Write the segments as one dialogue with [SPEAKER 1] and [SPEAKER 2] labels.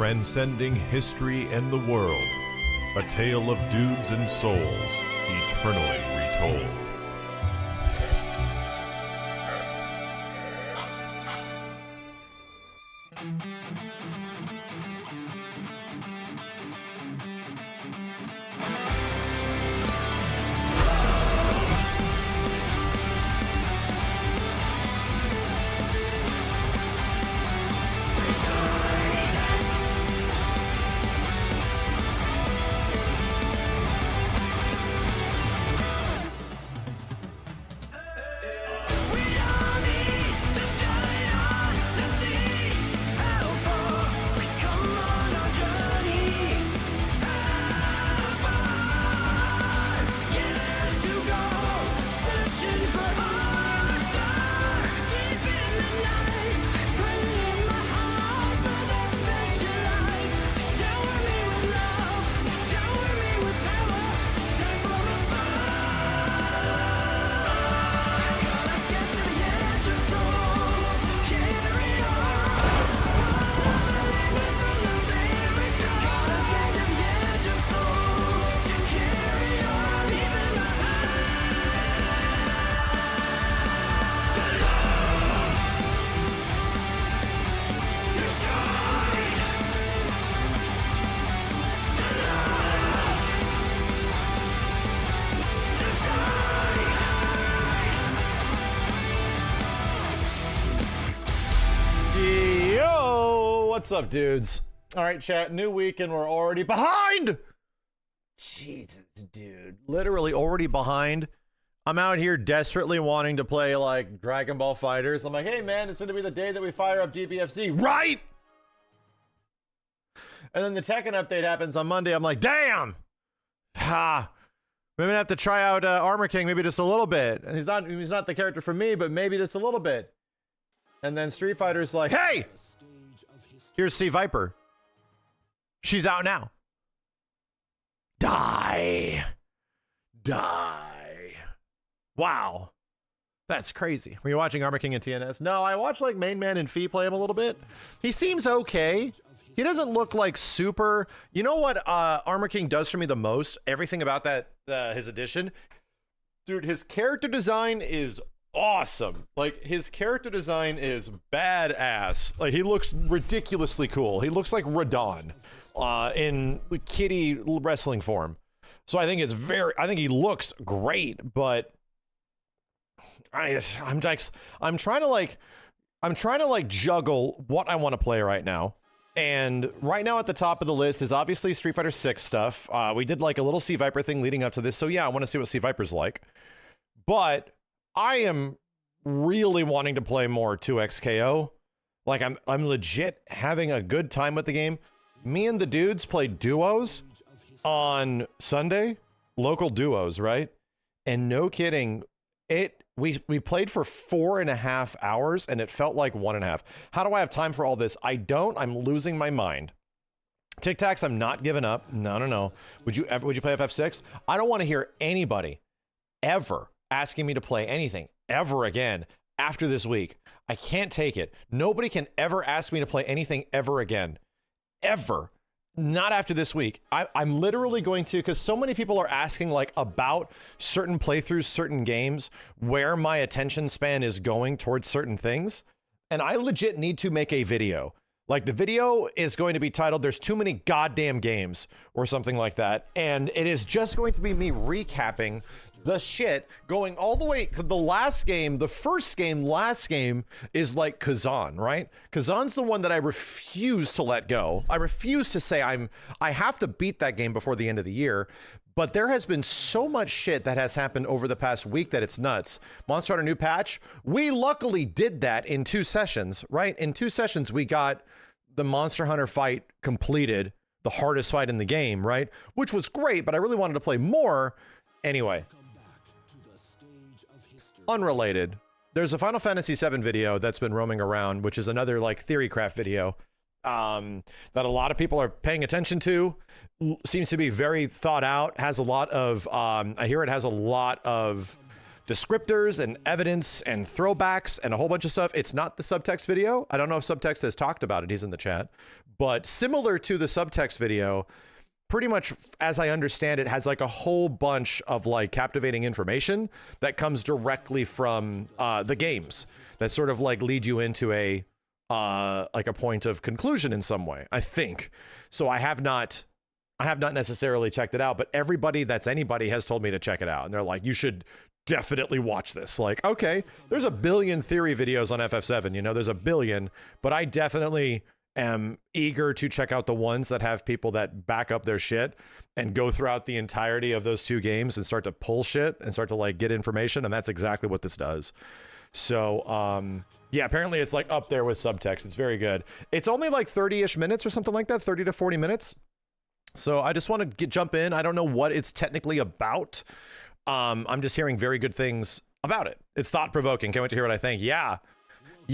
[SPEAKER 1] transcending history and the world, a tale of dudes and souls, eternally retold.
[SPEAKER 2] What's up, dudes? All right, chat, new week and we're already behind. Jesus, dude, literally already behind. I'm out here desperately wanting to play like Dragon Ball Fighters. I'm like, hey man, it's gonna be the day that we fire up GBFC, right? And then the Tekken update happens on Monday. I'm like, damn, maybe I have to try out Armor King, maybe just a little bit. And he's not the character for me, but maybe just a little bit. And then Street Fighter's like, hey, here's C.Viper. She's out now. Die. Wow. That's crazy. Were you watching Armor King and TNS? No, I watched like Main Man and Fee play him a little bit. He seems okay. He doesn't look like super. You know what Armor King does for me the most? Everything about that, his addition. Dude, his character design is awesome. Like, his character design is badass. Like, he looks ridiculously cool. He looks like Radon in kitty wrestling form. So I think he looks great, but I'm trying to like juggle what I want to play right now. And right now at the top of the list is obviously Street Fighter 6 stuff. We did like a little C.Viper thing leading up to this. So yeah, I want to see what C.Viper's like. But I am really wanting to play more 2XKO. Like I'm legit having a good time with the game. Me and the dudes played duos on Sunday, local duos, right? And no kidding, we played for 4.5 hours and it felt like 1.5. How do I have time for all this? I don't. I'm losing my mind. Tic Tacs, I'm not giving up. No. Would you play FF6? I don't want to hear anybody ever asking me to play anything ever again after this week. I can't take it. Nobody can ever ask me to play anything ever again. Ever. Not after this week. I'm literally going to, because so many people are asking like about certain playthroughs, certain games, where my attention span is going towards certain things. And I legit need to make a video. Like, the video is going to be titled "There's Too Many Goddamn Games" or something like that. And it is just going to be me recapping the shit, going all the way to the last game. The first game, last game is like Kazan, right? Kazan's the one that I refuse to let go. I refuse to say I have to beat that game before the end of the year. But there has been so much shit that has happened over the past week that it's nuts. Monster Hunter new patch. We luckily did that in 2 sessions, right? In 2 sessions, we got the Monster Hunter fight completed, the hardest fight in the game, right? Which was great, but I really wanted to play more. Anyway, unrelated. There's a Final Fantasy VII video that's been roaming around, which is another like Theorycraft video that a lot of people are paying attention to. Seems to be very thought out, has a lot of I hear it has a lot of descriptors and evidence and throwbacks and a whole bunch of stuff. It's not the subtext video. I don't know if subtext has talked about it. He's in the chat. But similar to the subtext video, pretty much as I understand it, has like a whole bunch of like captivating information that comes directly from the games that sort of like lead you into a like a point of conclusion in some way, I think. So I have not necessarily checked it out, but everybody that's anybody has told me to check it out. And they're like, you should definitely watch this. Like, okay, there's a billion theory videos on FF7, you know, there's a billion, but I definitely am eager to check out the ones that have people that back up their shit and go throughout the entirety of those two games and start to pull shit and start to like get information. And that's exactly what this does. So, yeah, apparently it's like up there with subtext. It's very good. It's only like 30-ish minutes or something like that, 30 to 40 minutes. So I just want to jump in. I don't know what it's technically about. I'm just hearing very good things about it. It's thought-provoking. Can't wait to hear what I think. Yeah,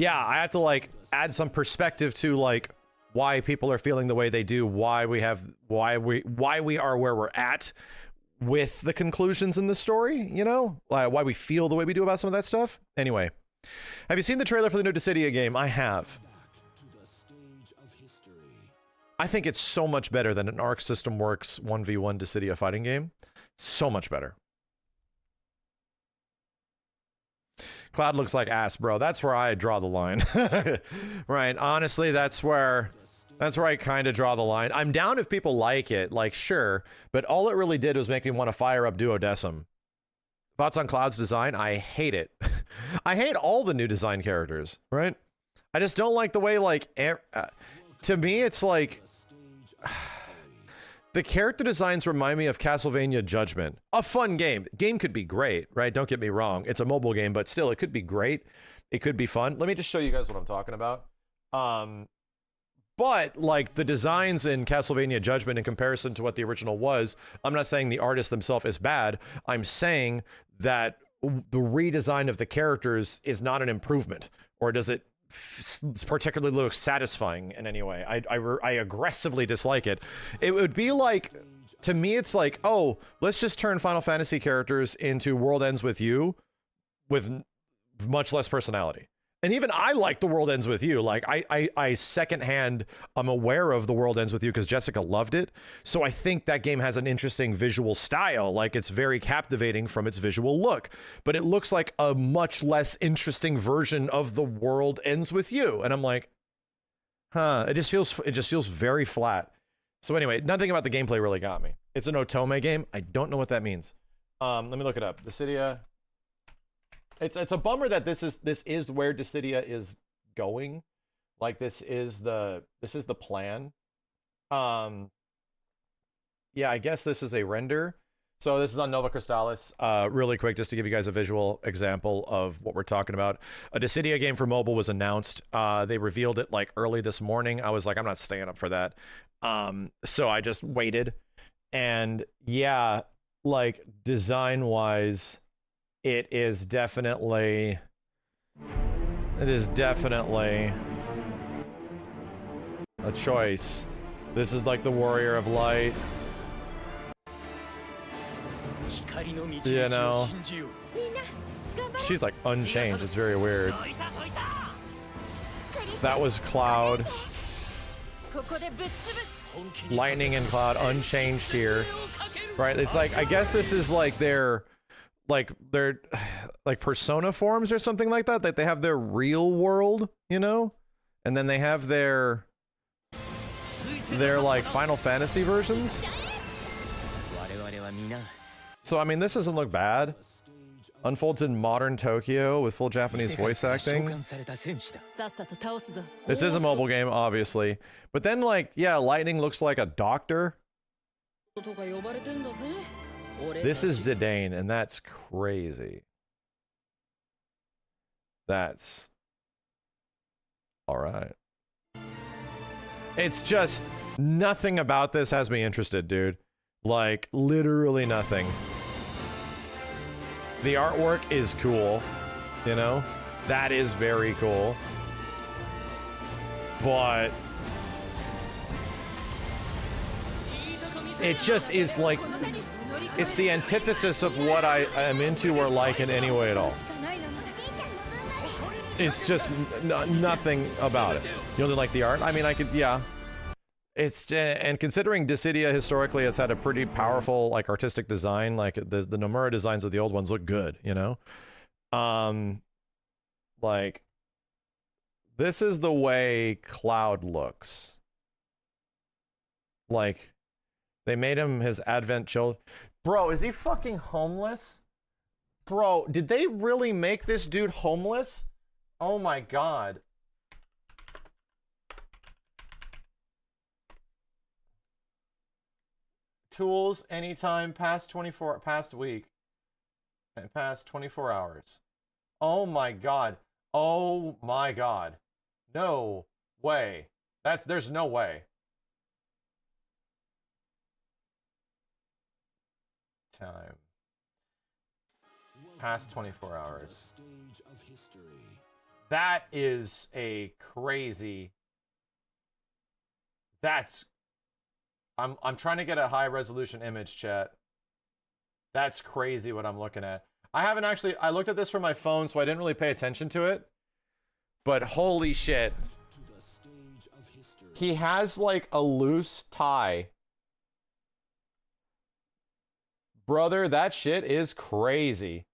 [SPEAKER 2] I have to like add some perspective to like why people are feeling the way they do, why we are where we're at with the conclusions in the story, you know, why we feel the way we do about some of that stuff. Anyway, have you seen the trailer for the new Dissidia game? I have. I think it's so much better than an Arc System Works 1v1 Dissidia fighting game. So much better. Cloud looks like ass, bro. That's where I draw the line. Right. Honestly, that's where I kind of draw the line. I'm down if people like it, like, sure. But all it really did was make me want to fire up Duodecim. Thoughts on Cloud's design? I hate it. I hate all the new design characters, right? I just don't like the way, like, to me, it's like, the character designs remind me of Castlevania Judgment. A fun game. Game could be great, right? Don't get me wrong. It's a mobile game, but still, it could be great. It could be fun. Let me just show you guys what I'm talking about. But, like, the designs in Castlevania Judgment in comparison to what the original was, I'm not saying the artist themselves is bad. I'm saying that the redesign of the characters is not an improvement, or does it particularly look satisfying in any way. I aggressively dislike it. It would be like, to me, it's like, oh, let's just turn Final Fantasy characters into World Ends With You with much less personality. And even I like The World Ends With You. Like, I secondhand, I'm aware of The World Ends With You because Jessica loved it. So I think that game has an interesting visual style. Like, it's very captivating from its visual look. But it looks like a much less interesting version of The World Ends With You. And I'm like, huh, it just feels very flat. So anyway, nothing about the gameplay really got me. It's an Otome game. I don't know what that means. Let me look it up. Dissidia. It's a bummer that this is where Dissidia is going. Like, this is the plan. Yeah, I guess this is a render. So this is on Nova Crystallis. Really quick, just to give you guys a visual example of what we're talking about. A Dissidia game for mobile was announced. They revealed it like early this morning. I was like, I'm not staying up for that. So I just waited. And yeah, like, design-wise, it is definitely a choice. This is like the Warrior of Light. You know, she's like unchanged. It's very weird. That was Cloud. Lightning and Cloud unchanged here, right? It's like, I guess this is like their persona forms or something like that, that they have their real world, you know, and then they have their like Final Fantasy versions. So I mean, this doesn't look bad. Unfolds in modern Tokyo with full Japanese voice acting. This is a mobile game, obviously, but then, like, yeah, Lightning looks like a doctor. This is Zidane, and that's crazy. That's all right. It's just nothing about this has me interested, dude. Like, literally nothing. The artwork is cool, you know? That is very cool. But it just is like, it's the antithesis of what I am into or like in any way at all. It's just nothing about it. You only like the art? I mean, I could, yeah. It's, and considering Dissidia historically has had a pretty powerful, like, artistic design, like, the Nomura designs of the old ones look good, you know? Like, this is the way Cloud looks. Like, they made him his Advent child. Bro, is he fucking homeless? Bro, did they really make this dude homeless? Oh my god. Tools anytime past week and past 24 hours. Oh my god. Oh my god. No way. There's no way. Time. Past 24 hours. That is a crazy. That's. I'm trying to get a high resolution image, chat. That's crazy what I'm looking at. I haven't actually. I looked at this from my phone, so I didn't really pay attention to it. But holy shit. He has like a loose tie. Brother, that shit is crazy.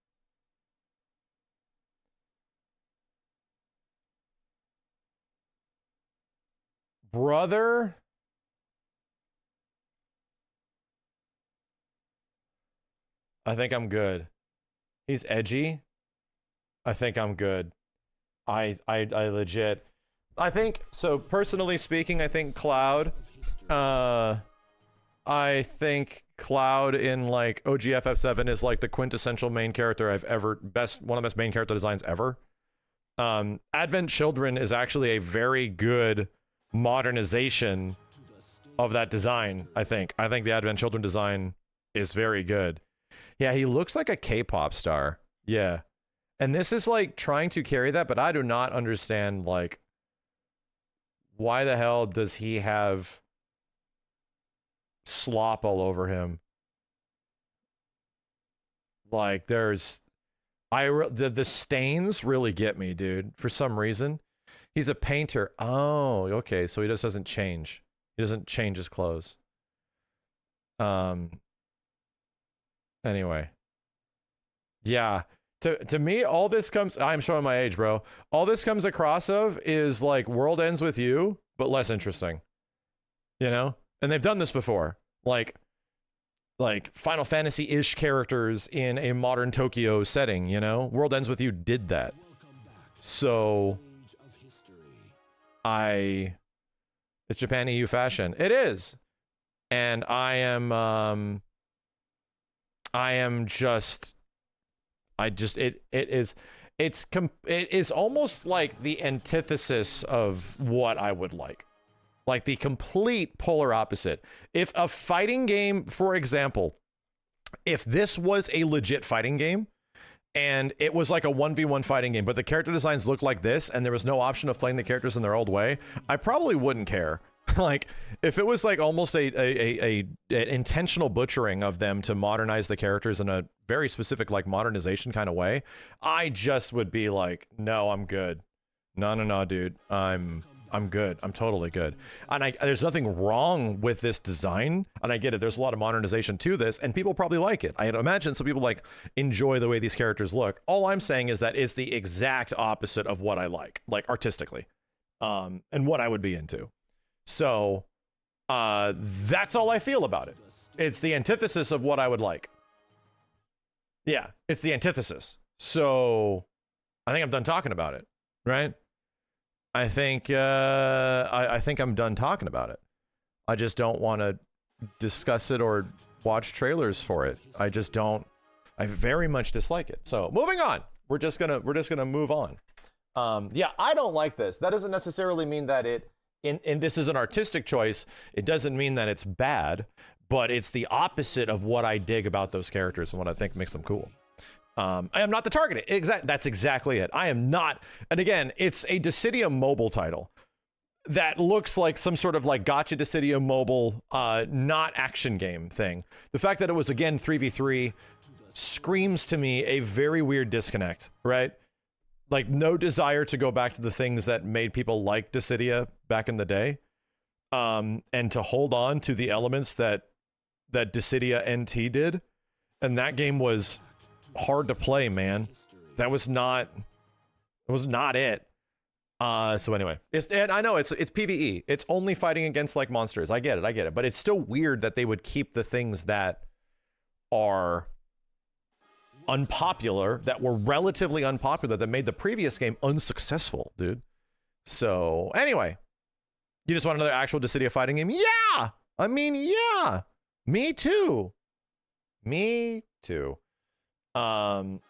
[SPEAKER 2] Brother. I think I'm good. He's edgy. I think I'm good. I legit. I think, so personally speaking, I think Cloud, I think Cloud in like OG FF7 is like the quintessential main character I've ever, one of the best main character designs ever. Advent Children is actually a very good modernization of that design, I think. I think the Advent Children design is very good. Yeah, he looks like a K-pop star. Yeah. And this is like trying to carry that, but I do not understand, like, why the hell does he have slop all over him? Like, there's... the stains really get me, dude, for some reason. He's a painter. Oh, okay, so he just doesn't change. He doesn't change his clothes. Anyway. Yeah. To me, all this comes... I'm showing my age, bro. All this comes across of is, like, World Ends With You, but less interesting. You know? And they've done this before. Like Final Fantasy-ish characters in a modern Tokyo setting, you know? World Ends With You did that. So... It's Japan EU fashion. It is! And it is almost like the antithesis of what I would like. Like the complete polar opposite. If a fighting game, for example, if this was a legit fighting game and it was like a 1v1 fighting game, but the character designs looked like this and there was no option of playing the characters in their old way, I probably wouldn't care. Like, if it was like almost a intentional butchering of them to modernize the characters in a very specific like modernization kind of way, I just would be like, no, I'm good. No, dude, I'm good. I'm totally good. And there's nothing wrong with this design, and I get it. There's a lot of modernization to this, and people probably like it. I imagine some people like enjoy the way these characters look. All I'm saying is that it's the exact opposite of what I like artistically, and what I would be into. So, that's all I feel about it. It's the antithesis of what I would like. Yeah, it's the antithesis. So, I think I'm done talking about it, right? I think I'm done talking about it. I just don't want to discuss it or watch trailers for it. I very much dislike it. So, moving on. We're just gonna move on. Yeah, I don't like this. That doesn't necessarily mean that and this is an artistic choice. It doesn't mean that it's bad, but it's the opposite of what I dig about those characters and what I think makes them cool. I am not the target. That's exactly it. I am not. And again, it's a Dissidia mobile title. that looks like some sort of like gotcha Dissidia mobile, not action game thing. The fact that it was again 3v3 screams to me a very weird disconnect, right? Like no desire to go back to the things that made people like Dissidia back in the day, and to hold on to the elements that Dissidia NT did, and that game was hard to play, man. That was not it. So anyway, and I know it's PvE. It's only fighting against like monsters. I get it. But it's still weird that they would keep the things that are unpopular, that were relatively unpopular, that made the previous game unsuccessful, dude. So anyway, you just want another actual Dissidia fighting game? Yeah! I mean, yeah. Me too. Me too.
[SPEAKER 3] Welcome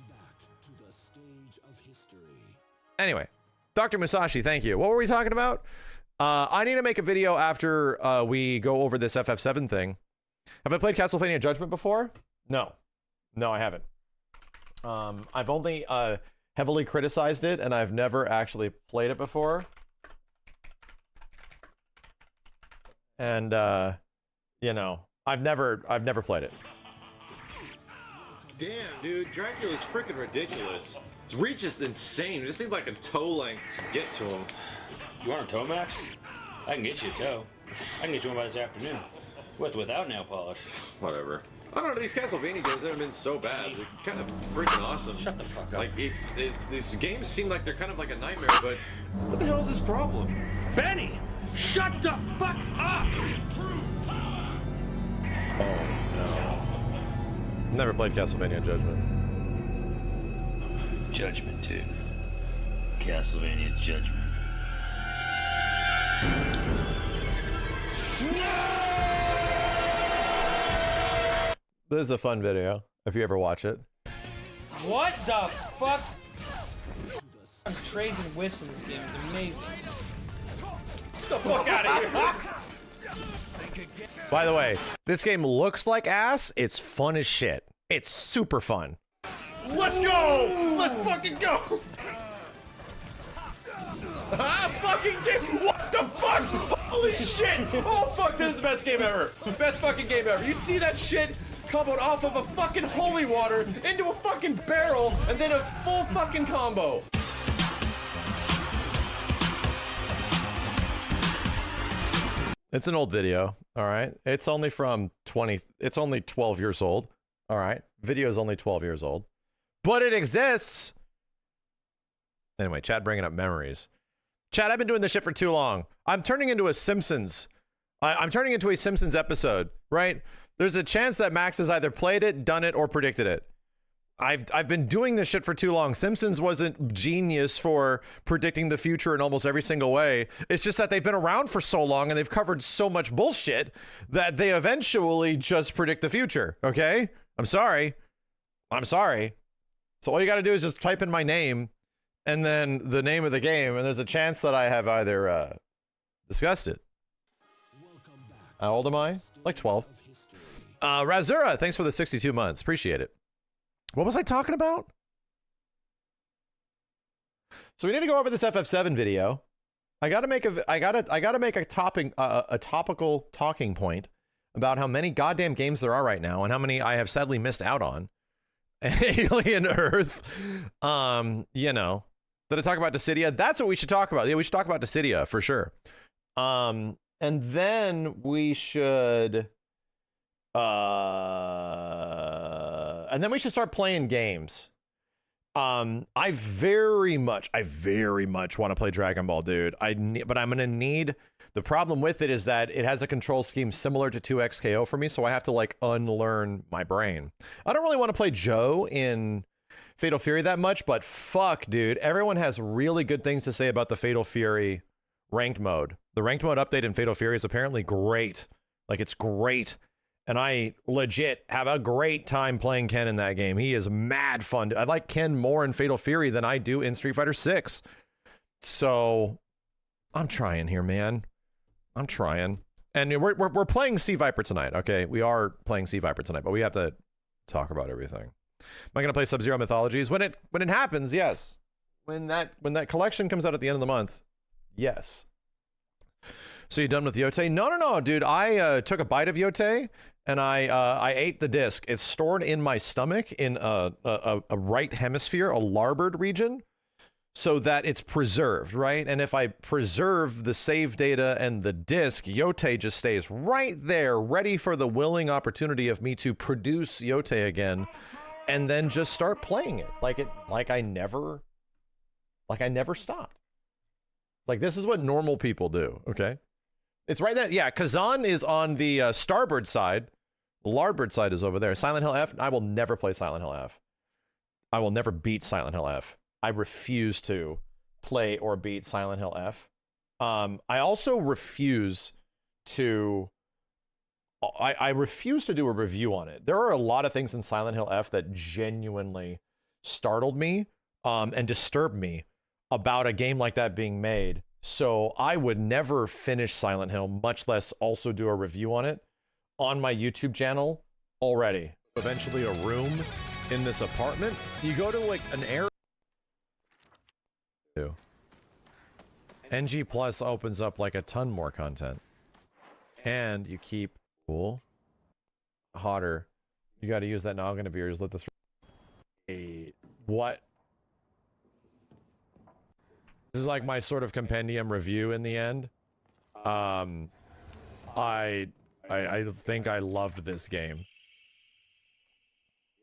[SPEAKER 3] back to the stage of history.
[SPEAKER 2] Anyway, Dr. Musashi, thank you. What were we talking about? I need to make a video after we go over this FF7 thing. Have I played Castlevania Judgment before? No. No, I haven't. I've only heavily criticized it, and I've never actually played it before. And you know, I've never played it.
[SPEAKER 4] Damn, dude, Dracula's freaking ridiculous. His reach is insane. It just seems like a toe length to get to him.
[SPEAKER 5] You want a toe, Max? I can get you a toe. I can get you one by this afternoon. Without nail polish.
[SPEAKER 4] Whatever. I don't know, these Castlevania games haven't been so bad. They're kind of freaking awesome.
[SPEAKER 5] Shut the fuck up.
[SPEAKER 4] Like, these games seem like they're kind of like a nightmare, but what the hell is this problem?
[SPEAKER 5] Benny! Shut the fuck up!
[SPEAKER 2] Oh, no. Never played Castlevania Judgment.
[SPEAKER 5] Judgment, dude. Castlevania Judgment.
[SPEAKER 2] This is a fun video, if you ever watch it.
[SPEAKER 6] What the fuck? Trades and whiffs in this game is amazing.
[SPEAKER 4] Get the fuck out of here!
[SPEAKER 2] By the way, this game looks like ass. It's fun as shit. It's super fun.
[SPEAKER 4] Let's go! Let's fucking go! Ah, fucking shit! What the fuck? Holy shit! Oh fuck, this is the best game ever! Best fucking game ever. You see that shit comboed off of a fucking holy water into a fucking barrel and then a full fucking combo.
[SPEAKER 2] It's an old video, all right? It's only from it's only 12 years old, all right? Video is only 12 years old, but it exists. Anyway, Chad bringing up memories. Chad, I've been doing this shit for too long. I'm turning into a Simpsons. I'm turning into a Simpsons episode, right? There's a chance that Max has either played it, done it, or predicted it. I've been doing this shit for too long. Simpsons wasn't genius for predicting the future in almost every single way. It's just that they've been around for so long and they've covered so much bullshit that they eventually just predict the future, okay? I'm sorry. So all you got to do is just type in my name and then the name of the game, and there's a chance that I have either discussed it. How old am I? Like 12. Razura, thanks for the 62 months. Appreciate it. What was I talking about? So we need to go over this FF7 video. I gotta make a topical talking point about how many goddamn games there are right now and how many I have sadly missed out on. Alien Earth. You know. Did I talk about Dissidia? That's what we should talk about. Yeah, we should talk about Dissidia for sure. And then we should start playing games. I very much want to play Dragon Ball, dude. But I'm gonna need. The problem with it is that it has a control scheme similar to 2XKO for me, so I have to like unlearn my brain. I don't really want to play Joe in Fatal Fury that much, but fuck, dude, everyone has really good things to say about the Fatal Fury ranked mode. The ranked mode update in Fatal Fury is apparently great. Like, it's great. And I legit have a great time playing Ken in that game. He is mad fun. I like Ken more in Fatal Fury than I do in Street Fighter 6. So I'm trying here, man. I'm trying. And we're playing C.Viper tonight. Okay, we are playing C.Viper tonight, but we have to talk about everything. Am I gonna play Sub-Zero Mythologies when it happens? Yes. When that collection comes out at the end of the month, yes, So you done with Yote? No, dude. I took a bite of Yote and I ate the disc. It's stored in my stomach in a right hemisphere, a larboard region, so that it's preserved, right? And if I preserve the save data and the disc, Yote just stays right there, ready for the willing opportunity of me to produce Yote again, and then just start playing it like I never stopped. Like, this is what normal people do, okay? It's right there. Yeah, Kazan is on the starboard side. The larboard side is over there. Silent Hill F, I will never play Silent Hill F. I will never beat Silent Hill F. I refuse to play or beat Silent Hill F. I also refuse to... I refuse to do a review on it. There are a lot of things in Silent Hill F that genuinely startled me and disturbed me about a game like that being made. So I would never finish Silent Hill, much less also do a review on it on my YouTube channel already. Eventually a room in this apartment. You go to like an area. NG Plus opens up like a ton more content. And you keep cool, hotter. You got to use that noggin of yours. Let this. What? This is like my sort of compendium review in the end. I think I loved this game.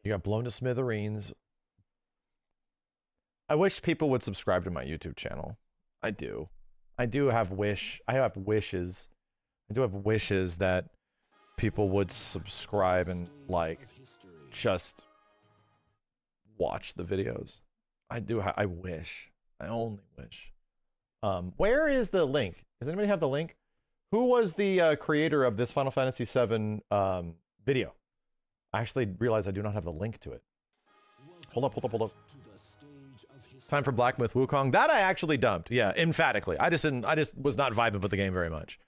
[SPEAKER 2] You got blown to smithereens. I wish people would subscribe to my YouTube channel. I do. I do have wishes. I do have wishes that people would subscribe and like just watch the videos. I wish. I only wish. Where is the link? Does anybody have the link? Who was the creator of this Final Fantasy VII video? I actually realized I do not have the link to it. Hold up. Time for Black Myth Wukong. That I actually dumped. Yeah, emphatically. I just was not vibing with the game very much.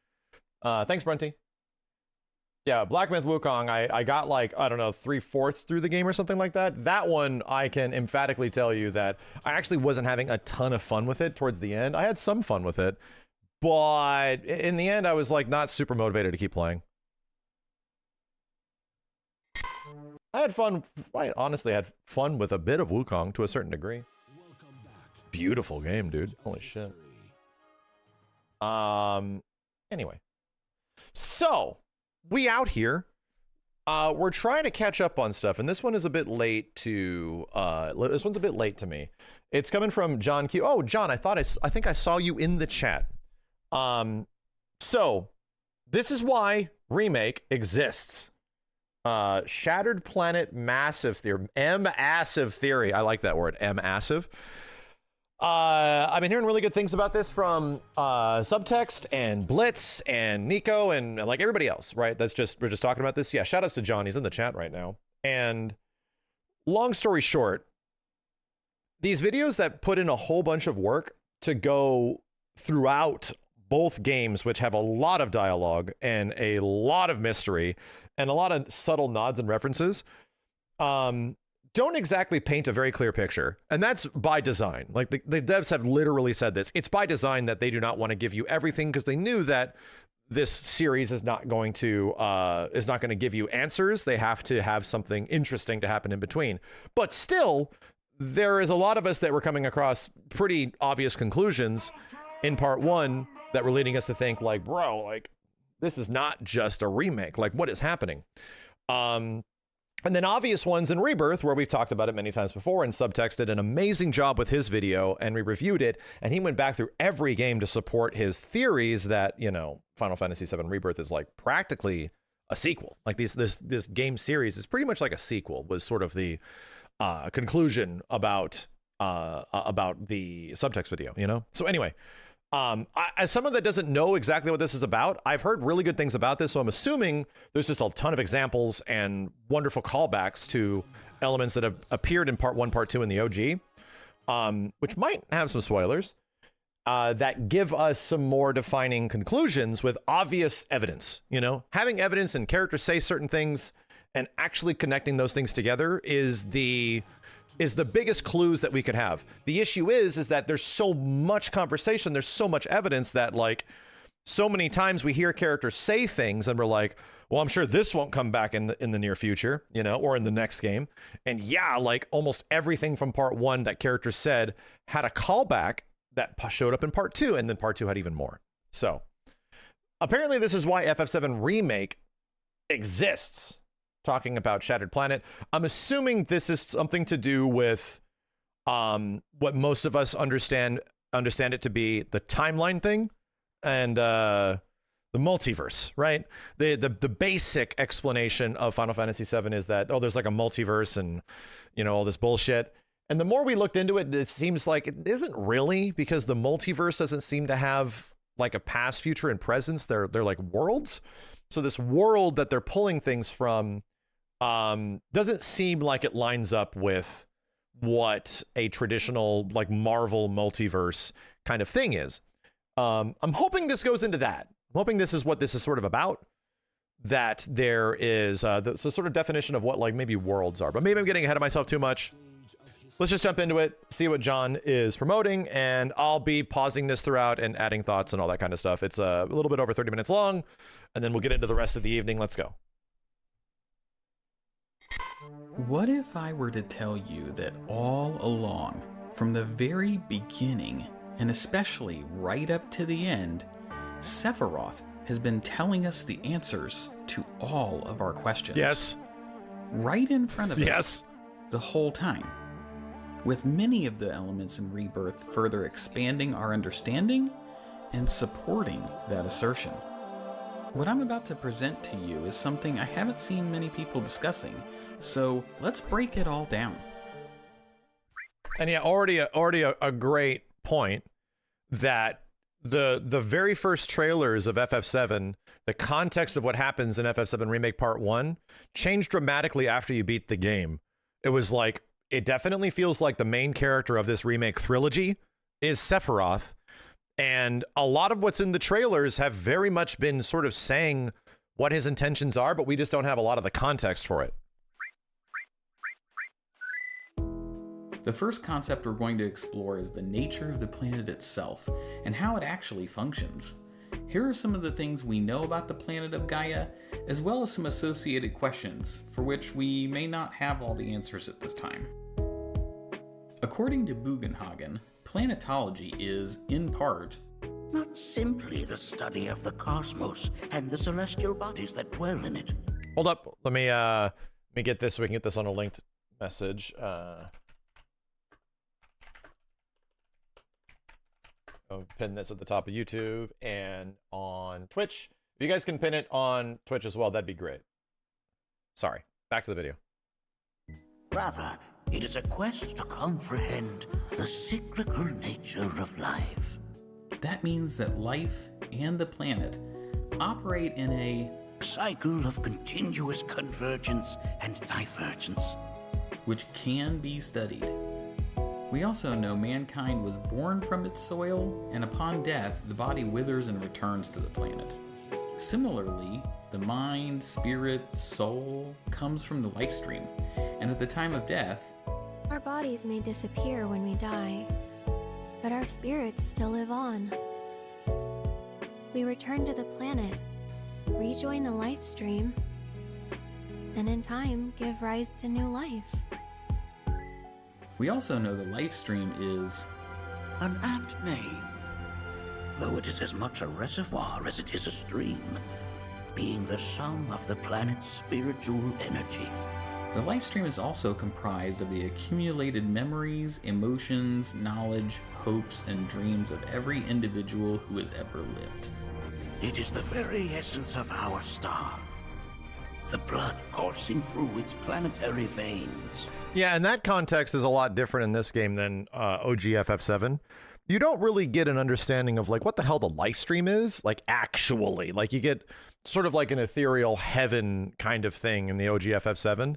[SPEAKER 2] Thanks, Brenty. Yeah, Black Myth Wukong, I got like, I don't know, 3/4 through the game or something like that. That one, I can emphatically tell you that I actually wasn't having a ton of fun with it towards the end. I had some fun with it, but in the end, I was like not super motivated to keep playing. I had fun. I honestly had fun with a bit of Wukong to a certain degree. Beautiful game, dude. Holy shit. Anyway. So, we out here. We're trying to catch up on stuff, and this one is a bit late to this one's a bit late to me. It's coming from John Q. Oh, John, I think I saw you in the chat. So this is why Remake exists. Shattered Planet Massive Theory. M-assive theory. I like that word. M-assive. I've been hearing really good things about this from Subtext and Blitz and Nico and like everybody else, right? We're just talking about this. Yeah, shout outs to John. He's in the chat right now. And long story short, these videos that put in a whole bunch of work to go throughout both games, which have a lot of dialogue and a lot of mystery and a lot of subtle nods and references, don't exactly paint a very clear picture. And that's by design. Like the devs have literally said this. It's by design that they do not want to give you everything because they knew that this series is not going to give you answers. They have to have something interesting to happen in between. But still, there is a lot of us that were coming across pretty obvious conclusions in part one that were leading us to think like, bro, like this is not just a remake. Like what is happening? And then obvious ones in Rebirth, where we've talked about it many times before, and Subtext did an amazing job with his video, and we reviewed it, and he went back through every game to support his theories that, you know, Final Fantasy VII Rebirth is like practically a sequel. Like this game series is pretty much like a sequel, was sort of the conclusion about the Subtext video, you know? So anyway, as someone that doesn't know exactly what this is about, I've heard really good things about this, so I'm assuming there's just a ton of examples and wonderful callbacks to elements that have appeared in part 1, part 2 in the OG, which might have some spoilers, that give us some more defining conclusions with obvious evidence. You know, having evidence and characters say certain things and actually connecting those things together is the biggest clues that we could have. The issue is that there's so much conversation, there's so much evidence that like so many times we hear characters say things and we're like, well, I'm sure this won't come back in the near future, you know, or in the next game. And yeah, like almost everything from part 1 that characters said had a callback that showed up in part 2, and then part 2 had even more. So apparently this is why FF7 Remake exists, talking about Shattered Planet. I'm assuming this is something to do with what most of us understand it to be, the timeline thing and the multiverse, right? The basic explanation of Final Fantasy VII is that, oh, there's like a multiverse and, you know, all this bullshit. And the more we looked into it, it seems like it isn't really, because the multiverse doesn't seem to have like a past, future, and presence. They're like worlds. So this world that they're pulling things from doesn't seem like it lines up with what a traditional like Marvel multiverse kind of thing is. I'm hoping this goes into that. I'm hoping this is what this is sort of about, that there is the sort of definition of what like maybe worlds are, but maybe I'm getting ahead of myself too much. Let's just jump into it, see what John is promoting, and I'll be pausing this throughout and adding thoughts and all that kind of stuff. It's a little bit over 30 minutes long, and then we'll get into the rest of the evening. Let's go.
[SPEAKER 7] What if I were to tell you that all along, from the very beginning, and especially right up to the end, Sephiroth has been telling us the answers to all of our questions.
[SPEAKER 2] Yes.
[SPEAKER 7] Right in front of
[SPEAKER 2] Yes.
[SPEAKER 7] us the whole time. With many of the elements in Rebirth further expanding our understanding and supporting that assertion. What I'm about to present to you is something I haven't seen many people discussing, so let's break it all down.
[SPEAKER 2] And yeah, already a great point that the very first trailers of FF7, the context of what happens in FF7 Remake Part 1 changed dramatically after you beat the game. It was like, it definitely feels like the main character of this remake trilogy is Sephiroth. And a lot of what's in the trailers have very much been sort of saying what his intentions are, but we just don't have a lot of the context for it.
[SPEAKER 7] The first concept we're going to explore is the nature of the planet itself and how it actually functions. Here are some of the things we know about the planet of Gaia, as well as some associated questions for which we may not have all the answers at this time. According to Bugenhagen, planetology is, in part,
[SPEAKER 8] not simply the study of the cosmos and the celestial bodies that dwell in it.
[SPEAKER 2] Hold up, let me get this so we can get this on a linked message. I'll pin this at the top of YouTube and on Twitch. If you guys can pin it on Twitch as well, that'd be great. Sorry, back to the video.
[SPEAKER 8] Rather, it is a quest to comprehend the cyclical nature of life.
[SPEAKER 7] that means that life and the planet operate in a
[SPEAKER 8] cycle of continuous convergence and divergence,
[SPEAKER 7] which can be studied. We also know mankind was born from its soil, and upon death, the body withers and returns to the planet. Similarly, the mind, spirit, soul comes from the life stream, and at the time of death,
[SPEAKER 9] our bodies may disappear when we die, but our spirits still live on. We return to the planet, rejoin the life stream, and in time give rise to new life.
[SPEAKER 7] we also know the life stream is
[SPEAKER 8] an apt name, though it is as much a reservoir as it is a stream, being the sum of the planet's spiritual energy.
[SPEAKER 7] the life stream is also comprised of the accumulated memories, emotions, knowledge, hopes, and dreams of every individual who has ever lived.
[SPEAKER 8] It is the very essence of our star, the blood coursing through its planetary veins.
[SPEAKER 2] Yeah, and that context is a lot different in this game than OG FF7. You don't really get an understanding of like what the hell the life stream is, like actually. Like you get sort of like an ethereal heaven kind of thing in the OG FF7.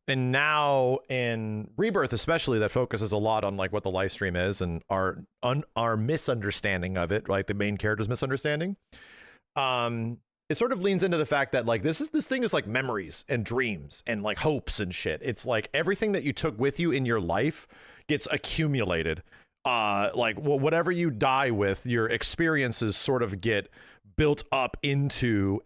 [SPEAKER 2] And now in Rebirth especially, that focuses a lot on like what the life stream is and our misunderstanding of it, like the main character's misunderstanding. It sort of leans into the fact that like this thing is like memories and dreams and like hopes and shit. It's like everything that you took with you in your life gets accumulated whatever you die with, your experiences sort of get built up into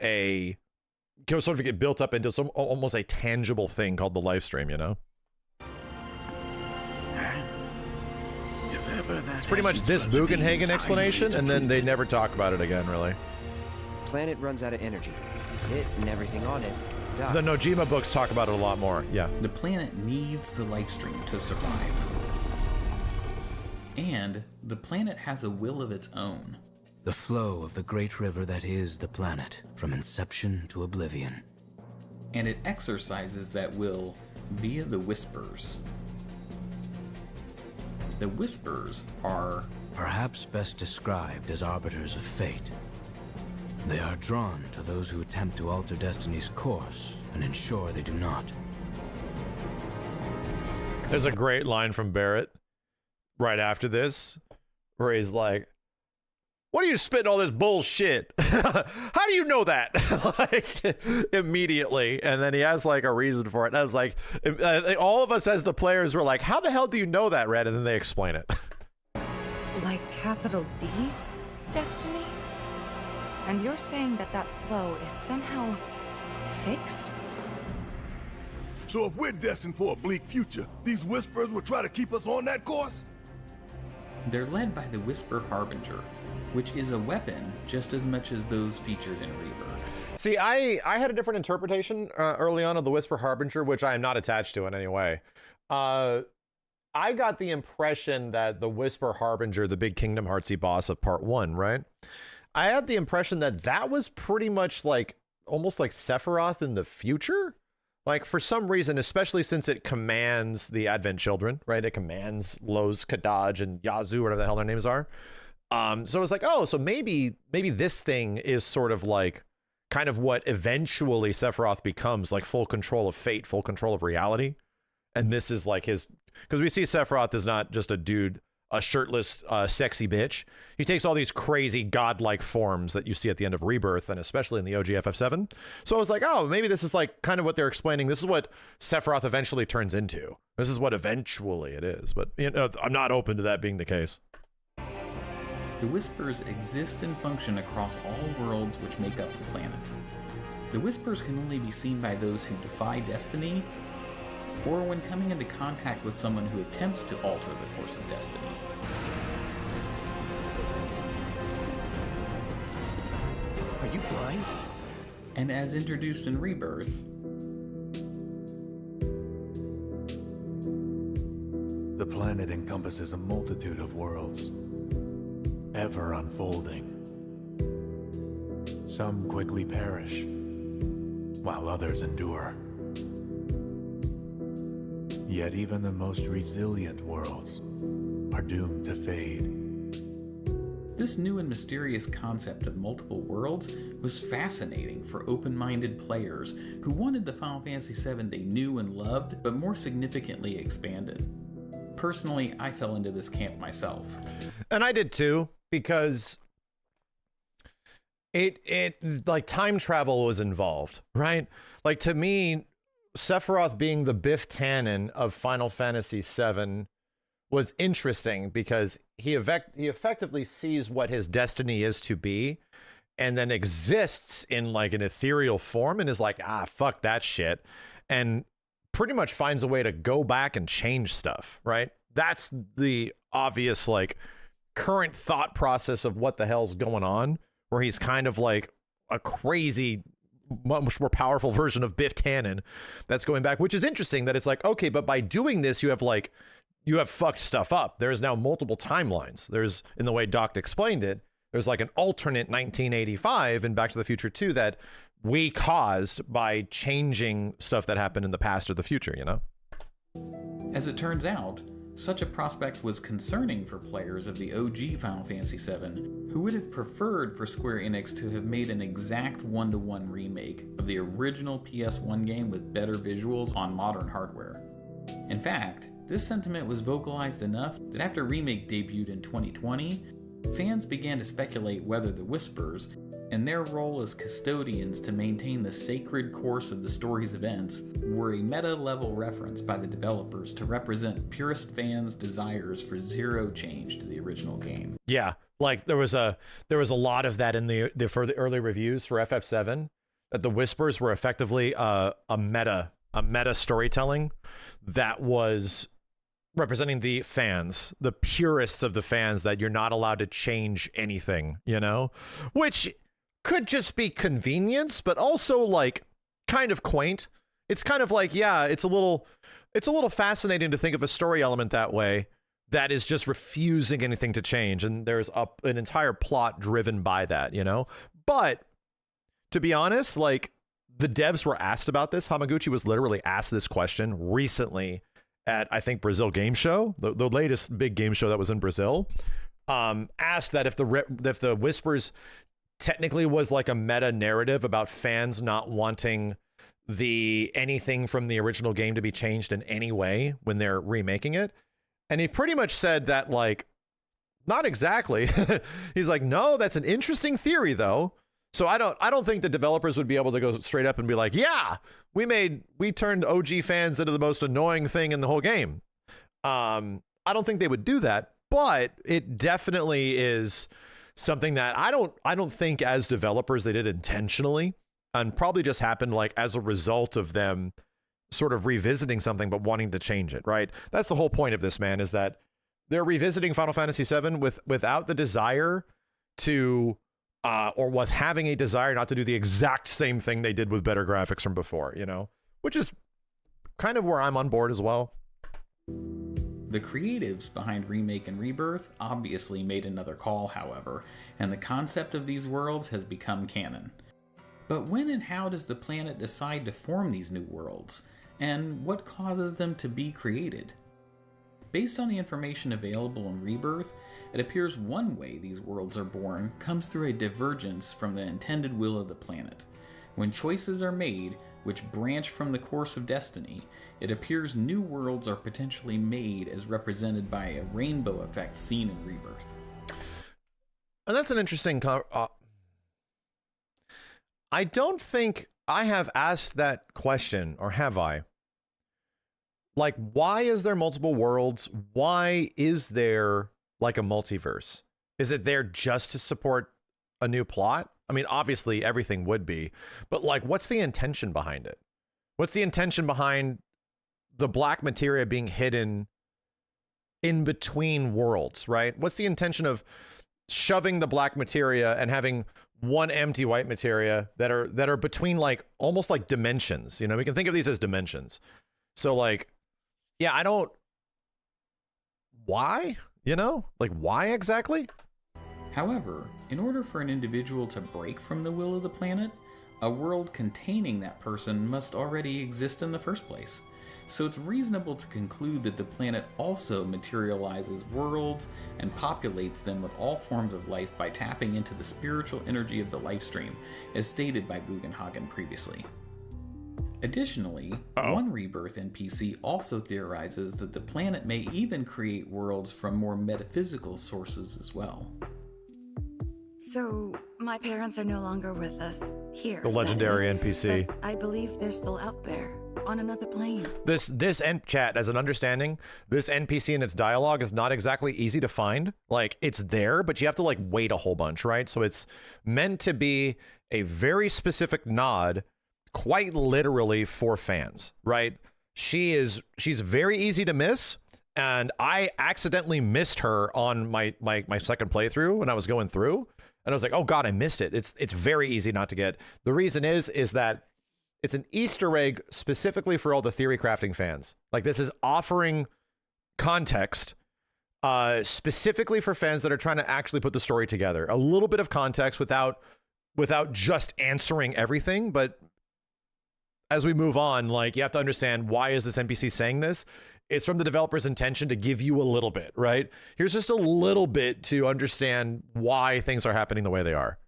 [SPEAKER 2] some almost a tangible thing called the life stream, you know? It's pretty much this Bugenhagen explanation, and then they never talk about it again, really.
[SPEAKER 10] Planet runs out of energy. It and everything on it dies.
[SPEAKER 2] The Nojima books talk about it a lot more, yeah.
[SPEAKER 7] The planet needs the life stream to survive. And the planet has a will of its own.
[SPEAKER 11] The flow of the great river that is the planet, from inception to oblivion.
[SPEAKER 7] And it exercises that will via the Whispers. The Whispers are
[SPEAKER 11] perhaps best described as arbiters of fate. They are drawn to those who attempt to alter destiny's course and ensure they do not.
[SPEAKER 2] There's a great line from Barrett right after this where he's like, what are you spitting all this bullshit? How do you know that? Like, immediately. And then he has like a reason for it. And I was like, all of us as the players were like, how the hell do you know that, Red? And then they explain it.
[SPEAKER 12] Like capital D destiny? And you're saying that that flow is somehow fixed?
[SPEAKER 13] So if we're destined for a bleak future, these Whispers will try to keep us on that course?
[SPEAKER 7] They're led by the Whisper Harbinger, which is a weapon just as much as those featured in Rebirth.
[SPEAKER 2] See, I had a different interpretation early on of the Whisper Harbinger, which I am not attached to in any way. I got the impression that the Whisper Harbinger, the big Kingdom Heartsy boss of Part 1, right? I had the impression that that was pretty much like, almost like Sephiroth in the future. Like, for some reason, especially since it commands the Advent Children, right? It commands Loz, Kadaj, and Yazoo, whatever the hell their names are. So it was like, oh, so maybe this thing is sort of like kind of what eventually Sephiroth becomes, like full control of fate, full control of reality. And this is like his, because we see Sephiroth is not just a dude, a shirtless, sexy bitch. He takes all these crazy godlike forms that you see at the end of Rebirth, and especially in the OG FF7. So I was like, oh, maybe this is like kind of what they're explaining. This is what Sephiroth eventually turns into. This is what eventually it is. But you know, I'm not open to that being the case.
[SPEAKER 7] The Whispers exist and function across all worlds which make up the planet. The Whispers can only be seen by those who defy destiny, or when coming into contact with someone who attempts to alter the course of destiny.
[SPEAKER 10] Are you blind?
[SPEAKER 7] And as introduced in Rebirth,
[SPEAKER 14] the planet encompasses a multitude of worlds, ever unfolding. Some quickly perish, while others endure. Yet even the most resilient worlds are doomed to fade.
[SPEAKER 7] this new and mysterious concept of multiple worlds was fascinating for open-minded players who wanted the Final Fantasy VII they knew and loved, but more significantly expanded. Personally, I fell into this camp myself.
[SPEAKER 2] And I did too, because it like time travel was involved, right? Like to me, Sephiroth being the Biff Tannen of Final Fantasy VII was interesting because he effectively sees what his destiny is to be and then exists in like an ethereal form and is like, ah, fuck that shit. And pretty much finds a way to go back and change stuff, right? That's the obvious like current thought process of what the hell's going on, where he's kind of like a crazy, much more powerful version of Biff Tannen that's going back, which is interesting that it's like, okay, but by doing this, you have fucked stuff up. There's now multiple timelines. There's, in the way Doc explained it, there's like an alternate 1985 in Back to the Future 2 that we caused by changing stuff that happened in the past or the future, you know?
[SPEAKER 7] As it turns out, such a prospect was concerning for players of the OG Final Fantasy VII, who would have preferred for Square Enix to have made an exact one-to-one remake of the original PS1 game with better visuals on modern hardware. In fact, this sentiment was vocalized enough that after Remake debuted in 2020, fans began to speculate whether the Whispers, and their role as custodians to maintain the sacred course of the story's events were a meta-level reference by the developers to represent purist fans' desires for zero change to the original game.
[SPEAKER 2] Yeah, like there was a lot of that in the for the early reviews for FF7, that the Whispers were effectively a meta storytelling that was representing the fans, the purists of the fans, that you're not allowed to change anything, you know, which could just be convenience, but also like kind of quaint. It's kind of like, yeah, it's a little fascinating to think of a story element that way, that is just refusing anything to change. And there's an entire plot driven by that, you know? But to be honest, like the devs were asked about this. Hamaguchi was literally asked this question recently at, I think, Brazil Game Show, the latest big game show that was in Brazil. Asked that if the Whispers technically was like a meta narrative about fans not wanting anything from the original game to be changed in any way when they're remaking it. And he pretty much said that, like, not exactly. He's like, no, that's an interesting theory though. So I don't think the developers would be able to go straight up and be like, yeah, we turned OG fans into the most annoying thing in the whole game. I don't think they would do that, but it definitely is something that I don't think as developers they did intentionally, and probably just happened like as a result of them sort of revisiting something but wanting to change it, right? That's the whole point of this, man, is that they're revisiting Final Fantasy VII without the desire to or with having a desire not to do the exact same thing they did with better graphics from before, you know, which is kind of where I'm on board as well.
[SPEAKER 7] The creatives behind Remake and Rebirth obviously made another call, however, and the concept of these worlds has become canon. But when and how does the planet decide to form these new worlds, and what causes them to be created? Based on the information available in Rebirth, it appears one way these worlds are born comes through a divergence from the intended will of the planet. When choices are made which branch from the course of destiny, it appears new worlds are potentially made as represented by a rainbow effect seen in Rebirth.
[SPEAKER 2] And that's an interesting... I don't think I have asked that question, or have I? Like, why is there multiple worlds? Why is there like a multiverse? Is it there just to support a new plot? I mean, obviously everything would be, but like, what's the intention behind it? What's the intention behind the black materia being hidden in between worlds, right? What's the intention of shoving the black materia and having one empty white materia that are between, like, almost like dimensions? You know, we can think of these as dimensions. So like, yeah, why? You know, like, why exactly?
[SPEAKER 7] However, in order for an individual to break from the will of the planet, a world containing that person must already exist in the first place. So it's reasonable to conclude that the planet also materializes worlds and populates them with all forms of life by tapping into the spiritual energy of the life stream, as stated by Guggenhagen previously. Additionally, one Rebirth NPC also theorizes that the planet may even create worlds from more metaphysical sources as well.
[SPEAKER 12] So, my parents are no longer with us here.
[SPEAKER 2] The legendary NPC.
[SPEAKER 12] But I believe they're still out there, on another plane.
[SPEAKER 2] This chat, as an understanding, this NPC and its dialogue is not exactly easy to find. Like, it's there, but you have to, like, wait a whole bunch, right? So it's meant to be a very specific nod, quite literally, for fans, right? She's very easy to miss, and I accidentally missed her on my second playthrough when I was going through. And I was like, oh God, I missed it. It's very easy not to get. The reason is that it's an Easter egg specifically for all the theory crafting fans. Like, this is offering context specifically for fans that are trying to actually put the story together. A little bit of context without just answering everything. But as we move on, like, you have to understand, why is this NPC saying this? It's from the developer's intention to give you a little bit, right? Here's just a little bit to understand why things are happening the way they are.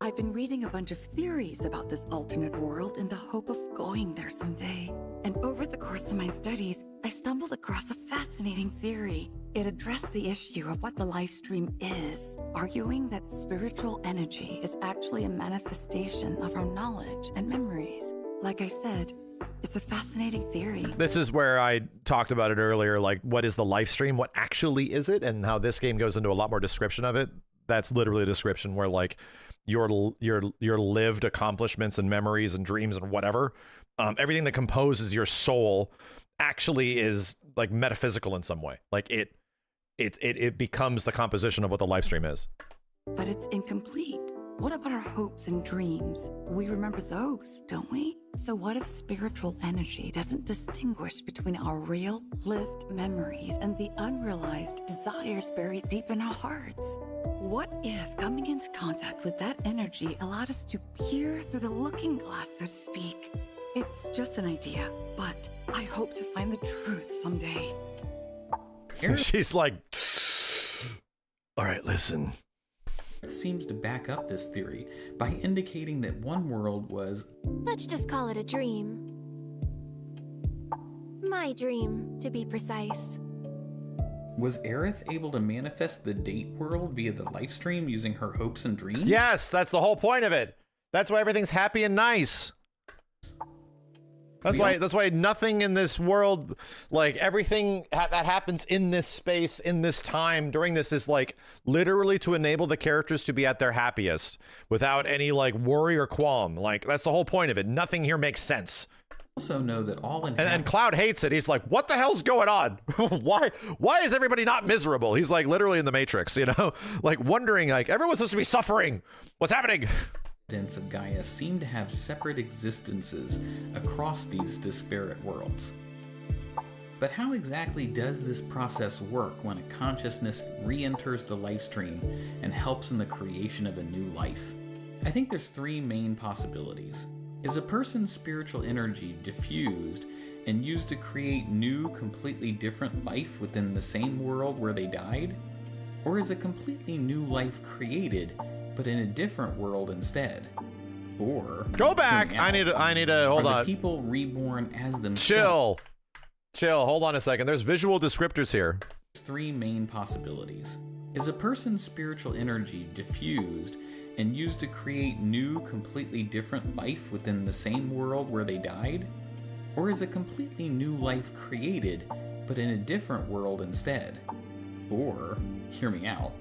[SPEAKER 15] I've been reading a bunch of theories about this alternate world in the hope of going there someday. And over the course of my studies, I stumbled across a fascinating theory. It addressed the issue of what the life stream is, arguing that spiritual energy is actually a manifestation of our knowledge and memories. Like I said, it's a fascinating theory.
[SPEAKER 2] This is where I talked about it earlier, like what is the life stream? What actually is it? And how this game goes into a lot more description of it. That's literally a description where like your lived accomplishments and memories and dreams and whatever, everything that composes your soul actually is like metaphysical in some way. Like it becomes the composition of what the life stream is.
[SPEAKER 15] But it's incomplete. What about our hopes and dreams? We remember those, don't we? So what if spiritual energy doesn't distinguish between our real, lived memories and the unrealized desires buried deep in our hearts? What if coming into contact with that energy allowed us to peer through the looking glass, so to speak? It's just an idea, but I hope to find the truth someday.
[SPEAKER 2] She's like, all right, listen.
[SPEAKER 7] It seems to back up this theory by indicating that one world was...
[SPEAKER 9] Let's just call it a dream. My dream, to be precise.
[SPEAKER 7] Was Aerith able to manifest the date world via the life stream using her hopes and dreams?
[SPEAKER 2] Yes, that's the whole point of it. That's why everything's happy and nice. That's why nothing in this world, like everything that happens in this space, in this time, during this is like literally to enable the characters to be at their happiest without any like worry or qualm. Like that's the whole point of it. Nothing here makes sense.
[SPEAKER 7] Also know that all in
[SPEAKER 2] and Cloud hates it. He's like, what the hell's going on? why is everybody not miserable? He's like literally in the Matrix, you know, like wondering like everyone's supposed to be suffering. What's happening?
[SPEAKER 7] Of Gaia seem to have separate existences across these disparate worlds. But how exactly does this process work when a consciousness re-enters the life stream and helps in the creation of a new life? I think there's three main possibilities. Is a person's spiritual energy diffused and used to create new, completely different life within the same world where they died? Or is a completely new life created but in a different world instead? Or
[SPEAKER 2] go back. I need to hold on.
[SPEAKER 7] Are the people reborn as themselves?
[SPEAKER 2] Chill. Hold on a second. There's visual descriptors here.
[SPEAKER 7] There's three main possibilities. Is a person's spiritual energy diffused and used to create new, completely different life within the same world where they died? Or is a completely new life created but in a different world instead? Or, hear me out,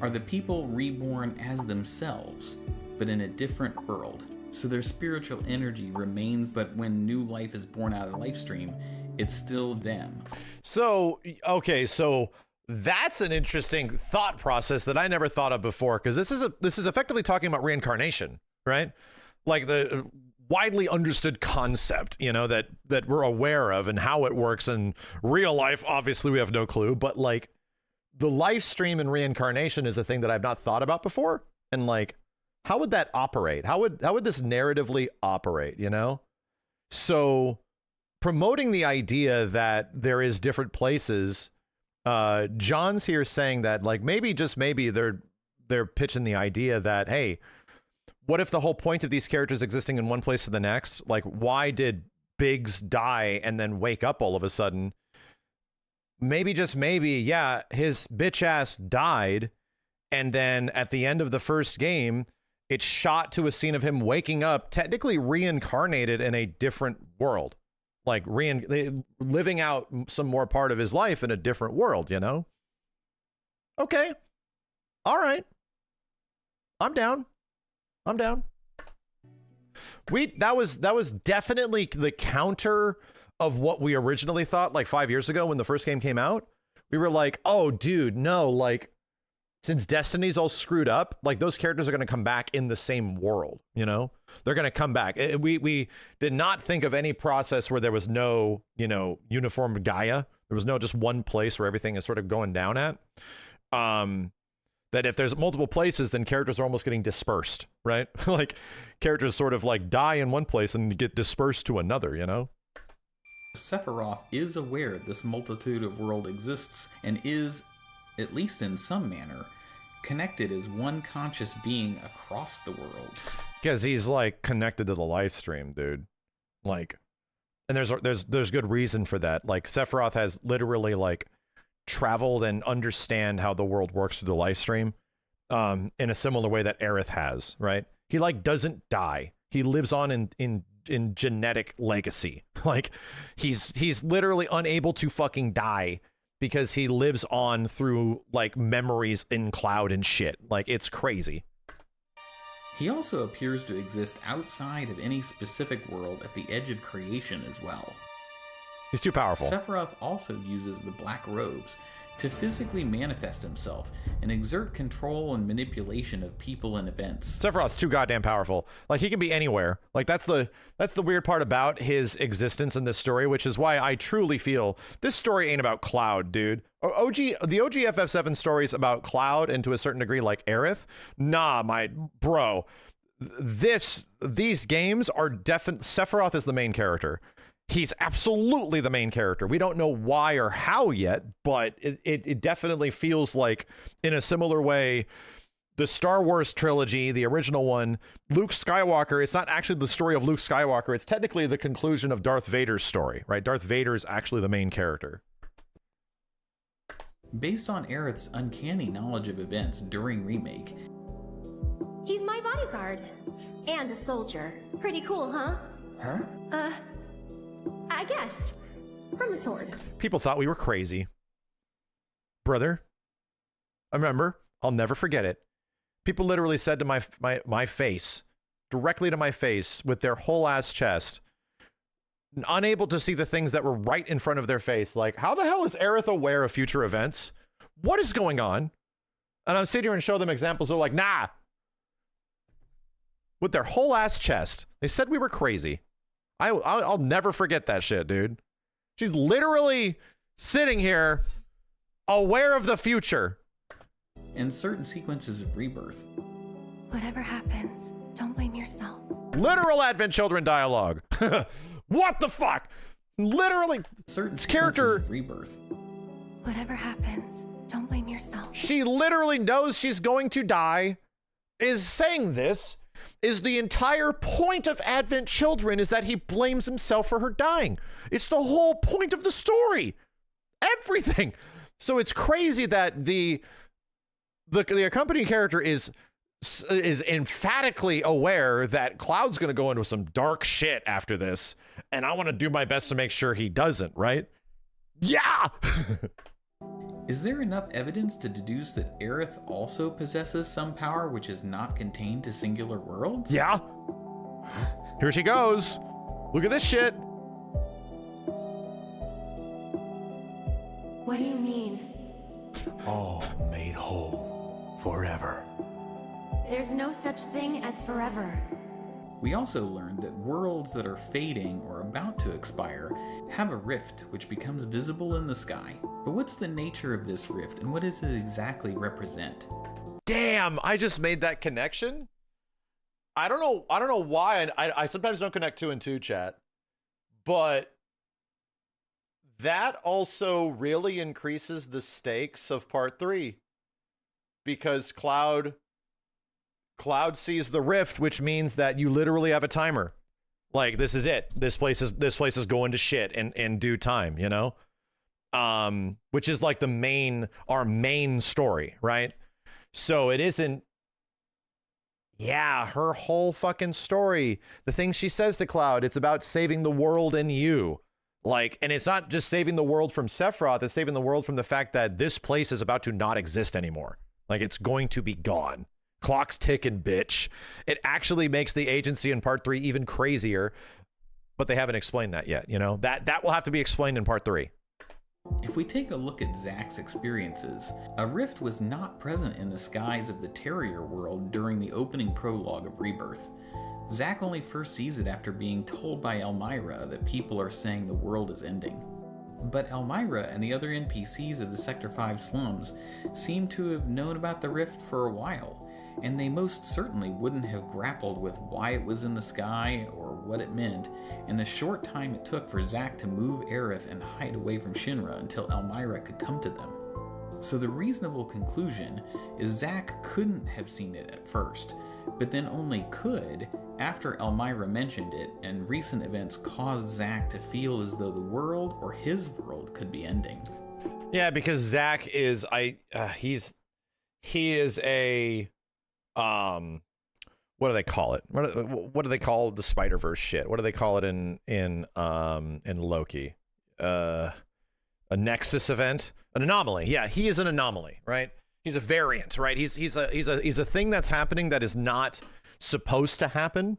[SPEAKER 7] are the people reborn as themselves, but in a different world? So their spiritual energy remains, but when new life is born out of the life stream, it's still them.
[SPEAKER 2] So, okay, so that's an interesting thought process that I never thought of before, because this is effectively talking about reincarnation, right? Like the widely understood concept, you know, that we're aware of and how it works in real life. Obviously, we have no clue, but like, the life stream and reincarnation is a thing that I've not thought about before. And like, how would that operate? How would this narratively operate, you know? So promoting the idea that there is different places, John's here saying that like, maybe, just maybe they're pitching the idea that, hey, what if the whole point of these characters existing in one place to the next? Like, why did Biggs die and then wake up all of a sudden? Maybe, just maybe, yeah, his bitch ass died, and then at the end of the first game, it shot to a scene of him waking up, technically reincarnated in a different world, like living out some more part of his life in a different world, you know? Okay. All right. I'm down. That was definitely the counter of what we originally thought like 5 years ago when the first game came out. We were like, oh, dude, no, like, since Destiny's all screwed up, like those characters are going to come back in the same world, you know? They're going to come back. We did not think of any process where there was no, you know, uniform Gaia. There was no just one place where everything is sort of going down at. That if there's multiple places, then characters are almost getting dispersed, right? Like characters sort of like die in one place and get dispersed to another, you know?
[SPEAKER 7] Sephiroth is aware this multitude of world exists and is, at least in some manner, connected as one conscious being across the worlds.
[SPEAKER 2] Because he's like connected to the live stream, dude. Like, and there's good reason for that. Like, Sephiroth has literally like traveled and understand how the world works through the live stream, in a similar way that Aerith has, right? He like doesn't die. He lives on in genetic legacy. Like, he's literally unable to fucking die because he lives on through like memories in Cloud and shit. Like, it's crazy.
[SPEAKER 7] He also appears to exist outside of any specific world at the edge of creation as well.
[SPEAKER 2] He's too powerful.
[SPEAKER 7] Sephiroth also uses the black robes to physically manifest himself and exert control and manipulation of people and events.
[SPEAKER 2] Sephiroth's too goddamn powerful. Like, he can be anywhere. Like, that's the weird part about his existence in this story, which is why I truly feel this story ain't about Cloud, dude. The OG FF7 stories about Cloud, and to a certain degree like Aerith. Nah, my bro. These games are Sephiroth is the main character. He's absolutely the main character. We don't know why or how yet, but it definitely feels like, in a similar way, the Star Wars trilogy, the original one, Luke Skywalker, it's not actually the story of Luke Skywalker. It's technically the conclusion of Darth Vader's story, right? Darth Vader is actually the main character.
[SPEAKER 7] Based on Aerith's uncanny knowledge of events during Remake,
[SPEAKER 9] He's my bodyguard. And a soldier. Pretty cool, huh?
[SPEAKER 10] Huh?
[SPEAKER 9] I guessed. From the sword.
[SPEAKER 2] People thought we were crazy. Brother, I remember, I'll never forget it. People literally said to my face, directly to my face, with their whole ass chest, unable to see the things that were right in front of their face, like, how the hell is Aerith aware of future events? What is going on? And I'm sitting here and show them examples. They're like, nah. With their whole ass chest. They said we were crazy. I'll never forget that shit, dude. She's literally sitting here aware of the future.
[SPEAKER 7] In certain sequences of Rebirth,
[SPEAKER 9] Whatever happens, don't blame yourself.
[SPEAKER 2] Literal Advent Children dialogue. What the fuck? Literally,
[SPEAKER 7] certain
[SPEAKER 2] character
[SPEAKER 7] of Rebirth.
[SPEAKER 9] Whatever happens, don't blame yourself.
[SPEAKER 2] She literally knows she's going to die, is saying this. Is the entire point of Advent Children is that he blames himself for her dying. It's the whole point of the story. Everything. So it's crazy that the accompanying character is emphatically aware that Cloud's going to go into some dark shit after this, and I want to do my best to make sure he doesn't, right? Yeah!
[SPEAKER 7] Is there enough evidence to deduce that Aerith also possesses some power which is not contained to singular worlds?
[SPEAKER 2] Yeah. Here she goes. Look at this shit.
[SPEAKER 9] What do you mean?
[SPEAKER 14] All made whole forever.
[SPEAKER 9] There's no such thing as forever.
[SPEAKER 7] We also learned that worlds that are fading or about to expire have a rift which becomes visible in the sky. But what's the nature of this rift and what does it exactly represent?
[SPEAKER 2] Damn, I just made that connection. I don't know why. I sometimes don't connect 2 and 2, chat. But that also really increases the stakes of part 3. Because Cloud sees the rift, which means that you literally have a timer. Like, this is it. This place is going to shit in due time, you know? Which is like our main story, right? So it isn't, yeah, her whole fucking story, the things she says to Cloud, it's about saving the world and you. Like, and it's not just saving the world from Sephiroth, it's saving the world from the fact that this place is about to not exist anymore. Like, it's going to be gone. Clock's ticking, bitch. It actually makes the agency in part 3 even crazier, but they haven't explained that yet, you know? That will have to be explained in part 3.
[SPEAKER 7] If we take a look at Zack's experiences, a rift was not present in the skies of the Terrier world during the opening prologue of Rebirth. Zack only first sees it after being told by Elmyra that people are saying the world is ending. But Elmyra and the other NPCs of the Sector 5 slums seem to have known about the rift for a while, and they most certainly wouldn't have grappled with why it was in the sky or what it meant in the short time it took for Zack to move Aerith and hide away from Shinra until Elmyra could come to them. So the reasonable conclusion is Zack couldn't have seen it at first, but then only could after Elmira mentioned it and recent events caused Zack to feel as though the world or his world could be ending.
[SPEAKER 2] Yeah, because Zack is he is a what do they call it? What do they call the Spider-Verse shit? What do they call it in Loki? A nexus event, an anomaly. Yeah, he is an anomaly, right? He's a variant, right? He's a thing that's happening that is not supposed to happen,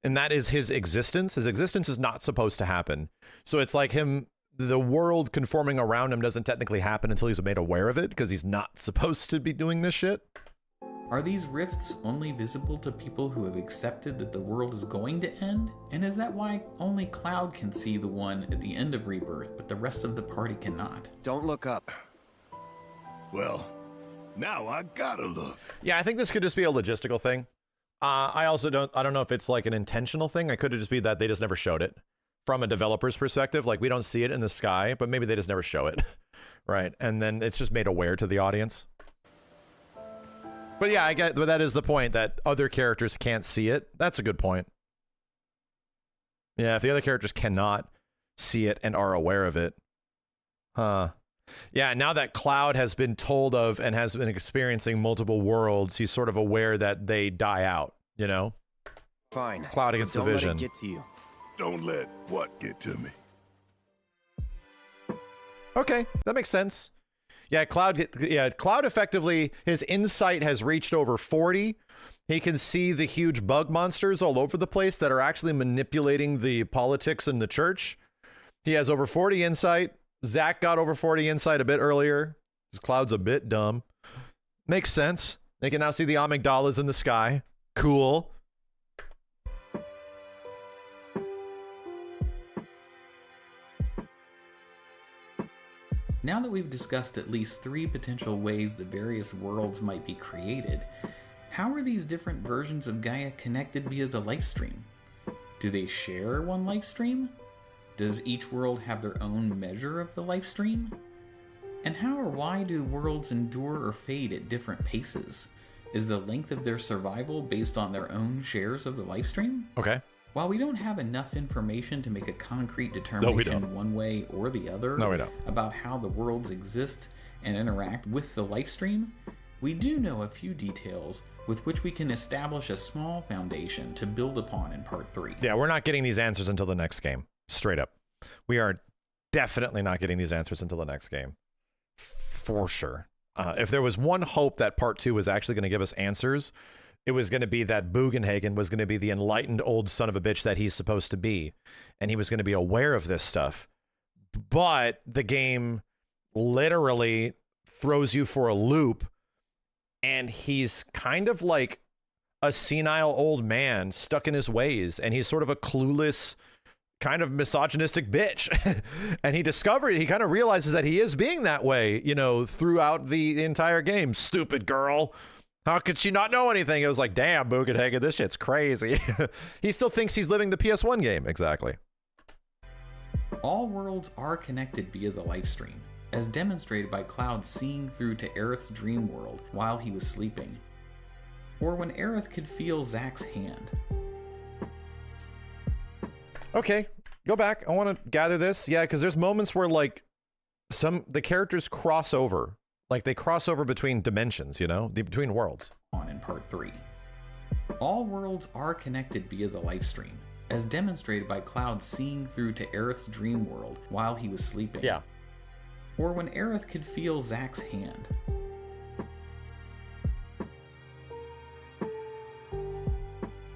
[SPEAKER 2] and that is his existence. His existence is not supposed to happen. So it's like the world conforming around him doesn't technically happen until he's made aware of it, because he's not supposed to be doing this shit.
[SPEAKER 7] Are these rifts only visible to people who have accepted that the world is going to end? And is that why only Cloud can see the one at the end of Rebirth, but the rest of the party cannot?
[SPEAKER 10] Don't look up.
[SPEAKER 13] Well, now I gotta look.
[SPEAKER 2] Yeah, I think this could just be a logistical thing. I don't know if it's like an intentional thing. It could just be that they just never showed it from a developer's perspective. Like, we don't see it in the sky, but maybe they just never show it, right? And then it's just made aware to the audience. But yeah, I get, but that is the point, that other characters can't see it. That's a good point. Yeah, if the other characters cannot see it and are aware of it. Yeah, now that Cloud has been told of and has been experiencing multiple worlds, he's sort of aware that they die out, you know?
[SPEAKER 10] Fine.
[SPEAKER 2] Cloud against the Vision.
[SPEAKER 10] Don't let it get to you.
[SPEAKER 13] Don't let what get to me?
[SPEAKER 2] Okay, that makes sense. Yeah, Cloud effectively, his insight has reached over 40. He can see the huge bug monsters all over the place that are actually manipulating the politics in the church. He has over 40 insight. Zack got over 40 insight a bit earlier. Cloud's a bit dumb. Makes sense. They can now see the amygdalas in the sky. Cool.
[SPEAKER 7] Now that we've discussed at least 3 potential ways the various worlds might be created, how are these different versions of Gaia connected via the lifestream? Do they share one lifestream? Does each world have their own measure of the lifestream? And how or why do worlds endure or fade at different paces? Is the length of their survival based on their own shares of the lifestream?
[SPEAKER 2] Okay.
[SPEAKER 7] While we don't have enough information to make a concrete determination one way or the other about how the worlds exist and interact with the lifestream, we do know a few details with which we can establish a small foundation to build upon in Part 3.
[SPEAKER 2] Yeah, we're not getting these answers until the next game. Straight up. We are definitely not getting these answers until the next game. For sure. If there was one hope that Part 2 was actually going to give us answers, it was going to be that Bugenhagen was going to be the enlightened old son of a bitch that he's supposed to be. And he was going to be aware of this stuff. But the game literally throws you for a loop. And he's kind of like a senile old man stuck in his ways. And he's sort of a clueless, kind of misogynistic bitch. And he kind of realizes that he is being that way, you know, throughout the entire game. Stupid girl. How could she not know anything? It was like, damn, Bugenhagen, this shit's crazy. He still thinks he's living the PS1 game. Exactly.
[SPEAKER 7] All worlds are connected via the lifestream, as demonstrated by Cloud seeing through to Aerith's dream world while he was sleeping, or when Aerith could feel Zack's hand.
[SPEAKER 2] Okay, go back. I want to gather this. Yeah, because there's moments where like the characters cross over. Like they cross over between dimensions, you know, between worlds.
[SPEAKER 7] On in Part 3. All worlds are connected via the lifestream, as demonstrated by Cloud seeing through to Aerith's dream world while he was sleeping.
[SPEAKER 2] Yeah.
[SPEAKER 7] Or when Aerith could feel Zack's hand.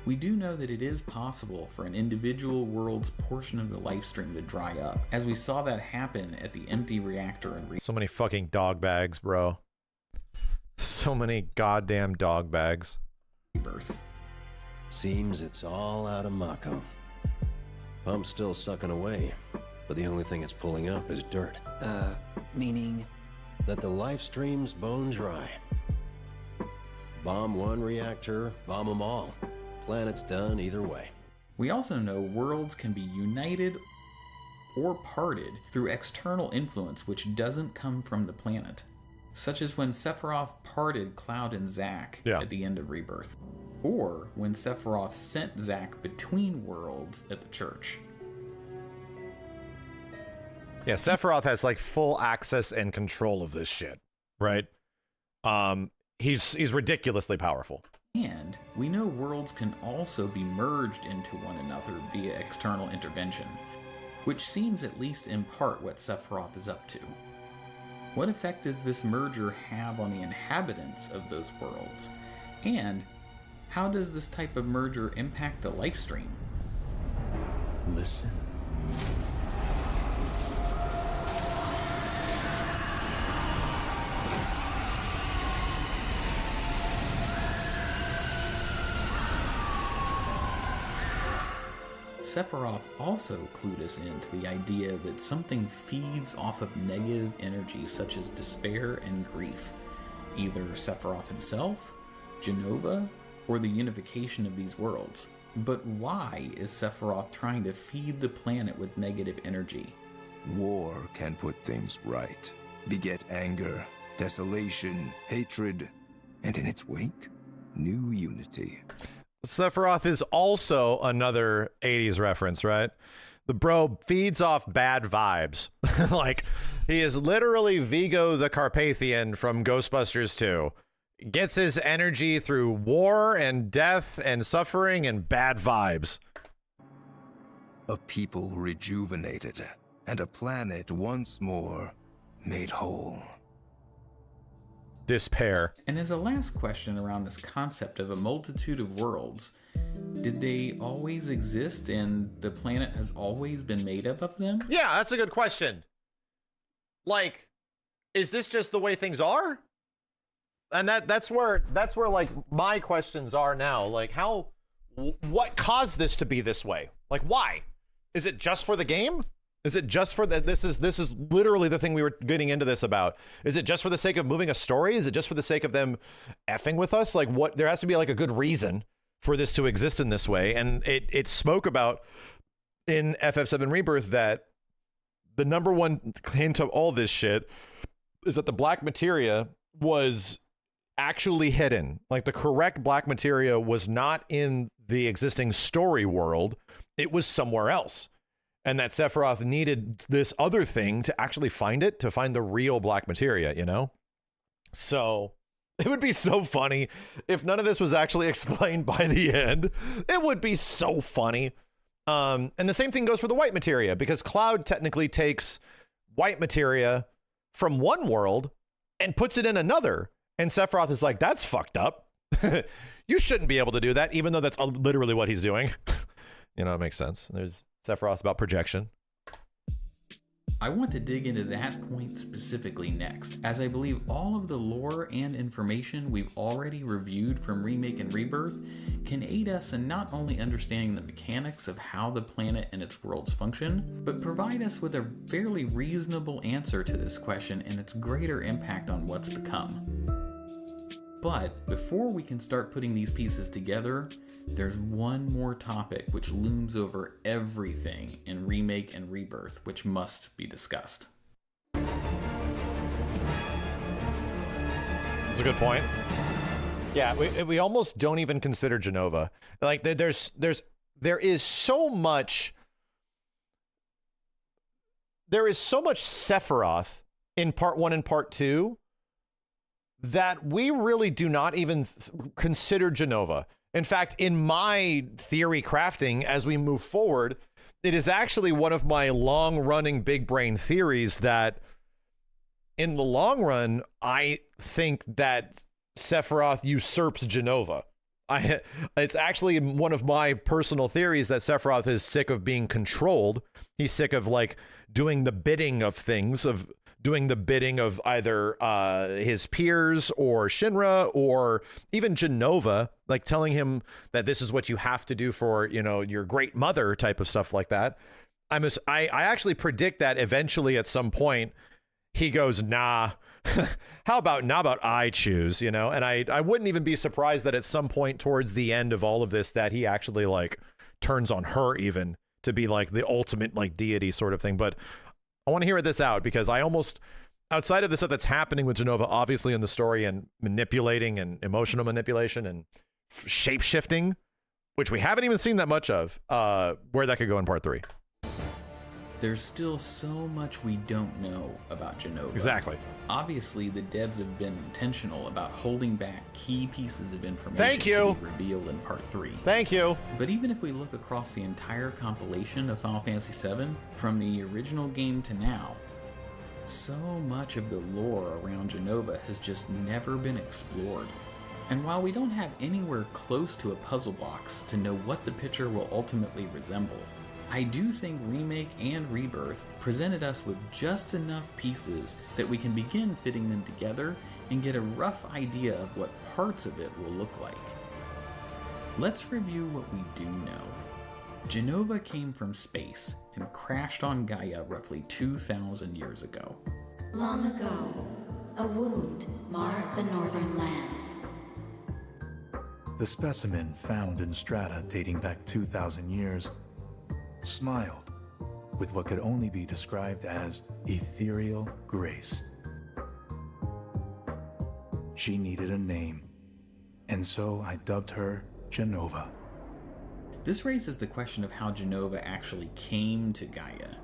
[SPEAKER 7] We do know that it is possible for an individual world's portion of the lifestream to dry up, as we saw that happen at the empty reactor in
[SPEAKER 2] So many fucking dog bags, bro. So many goddamn dog bags.
[SPEAKER 7] Rebirth.
[SPEAKER 16] Seems it's all out of Mako. Pump's still sucking away, but the only thing it's pulling up is dirt.
[SPEAKER 10] Meaning?
[SPEAKER 16] That the life stream's bone dry. Bomb one reactor, bomb them all. Planet's done either way.
[SPEAKER 7] We also know worlds can be united or parted through external influence which doesn't come from the planet. such as when Sephiroth parted Cloud and Zack at the end of Rebirth, or when Sephiroth sent Zack between worlds at the church.
[SPEAKER 2] Yeah, Sephiroth has like full access and control of this shit, right? He's ridiculously powerful.
[SPEAKER 7] And we know worlds can also be merged into one another via external intervention, which seems at least in part what Sephiroth is up to. What effect does this merger have on the inhabitants of those worlds? And how does this type of merger impact the life stream?
[SPEAKER 14] Listen.
[SPEAKER 7] Sephiroth also clued us into the idea that something feeds off of negative energy such as despair and grief. Either Sephiroth himself, Jenova, or the unification of these worlds. But why is Sephiroth trying to feed the planet with negative energy?
[SPEAKER 17] War can put things right, beget anger, desolation, hatred, and in its wake, new unity.
[SPEAKER 2] Sephiroth is also another 80s reference, right? The bro feeds off bad vibes. Like, he is literally Vigo the Carpathian from Ghostbusters 2. Gets his energy through war and death and suffering and bad vibes.
[SPEAKER 17] A people rejuvenated, and a planet once more made whole.
[SPEAKER 2] Despair.
[SPEAKER 7] And as a last question around this concept of a multitude of worlds, did they always exist and the planet has always been made up of them?
[SPEAKER 2] Yeah, that's a good question. Like, is this just the way things are? And that's where like my questions are now. Like, what caused this to be this way? Like, why? Is it just for the game? Is it just for that? This is literally the thing we were getting into this about. Is it just for the sake of moving a story? Is it just for the sake of them effing with us? Like, what? There has to be like a good reason for this to exist in this way. And it spoke about in FF7 Rebirth that the number one hint of all this shit is that the black materia was actually hidden. Like, the correct black materia was not in the existing story world. It was somewhere else. And that Sephiroth needed this other thing to actually find it, to find the real black materia, you know? So it would be so funny if none of this was actually explained by the end. It would be so funny. And the same thing goes for the white materia, because Cloud technically takes white materia from one world and puts it in another. And Sephiroth is like, that's fucked up. You shouldn't be able to do that, even though that's literally what he's doing. You know, it makes sense. There's Sephiroth's about projection.
[SPEAKER 7] I want to dig into that point specifically next, as I believe all of the lore and information we've already reviewed from Remake and Rebirth can aid us in not only understanding the mechanics of how the planet and its worlds function, but provide us with a fairly reasonable answer to this question and its greater impact on what's to come. But before we can start putting these pieces together, there's one more topic which looms over everything in Remake and Rebirth, which must be discussed.
[SPEAKER 2] That's a good point. Yeah, we almost don't even consider Jenova. Like, there is so much Sephiroth in part 1 and part 2 that we really do not even consider Jenova. In fact, in my theory crafting, as we move forward, it is actually one of my long-running big brain theories that in the long run, I think that Sephiroth usurps Jenova. It's actually one of my personal theories that Sephiroth is sick of being controlled. He's sick of like doing the bidding of things, of doing the bidding of either his peers or Shinra or even Jenova, like telling him that this is what you have to do for, you know, your great mother type of stuff like that. I actually predict that eventually at some point he goes, nah, how about I choose, you know? And I wouldn't even be surprised that at some point towards the end of all of this that he actually like turns on her even to be like the ultimate like deity sort of thing. But I want to hear this out because I almost outside of the stuff that's happening with Jenova, obviously in the story and manipulating and emotional manipulation and shape-shifting, which we haven't even seen that much of, where that could go in part 3.
[SPEAKER 7] There's still so much we don't know about Jenova.
[SPEAKER 2] Exactly.
[SPEAKER 7] Obviously, the devs have been intentional about holding back key pieces of information
[SPEAKER 2] Thank you.
[SPEAKER 7] to be revealed in Part 3.
[SPEAKER 2] Thank you.
[SPEAKER 7] But even if we look across the entire compilation of Final Fantasy VII, from the original game to now, so much of the lore around Jenova has just never been explored. And while we don't have anywhere close to a puzzle box to know what the picture will ultimately resemble, I do think Remake and Rebirth presented us with just enough pieces that we can begin fitting them together and get a rough idea of what parts of it will look like. Let's review what we do know. Jenova came from space and crashed on Gaia roughly 2,000 years ago.
[SPEAKER 18] Long ago, a wound marred the northern lands.
[SPEAKER 14] The specimen found in strata dating back 2,000 years smiled with what could only be described as ethereal grace. She needed a name, and so I dubbed her Jenova.
[SPEAKER 7] This raises the question of how Jenova actually came to Gaia.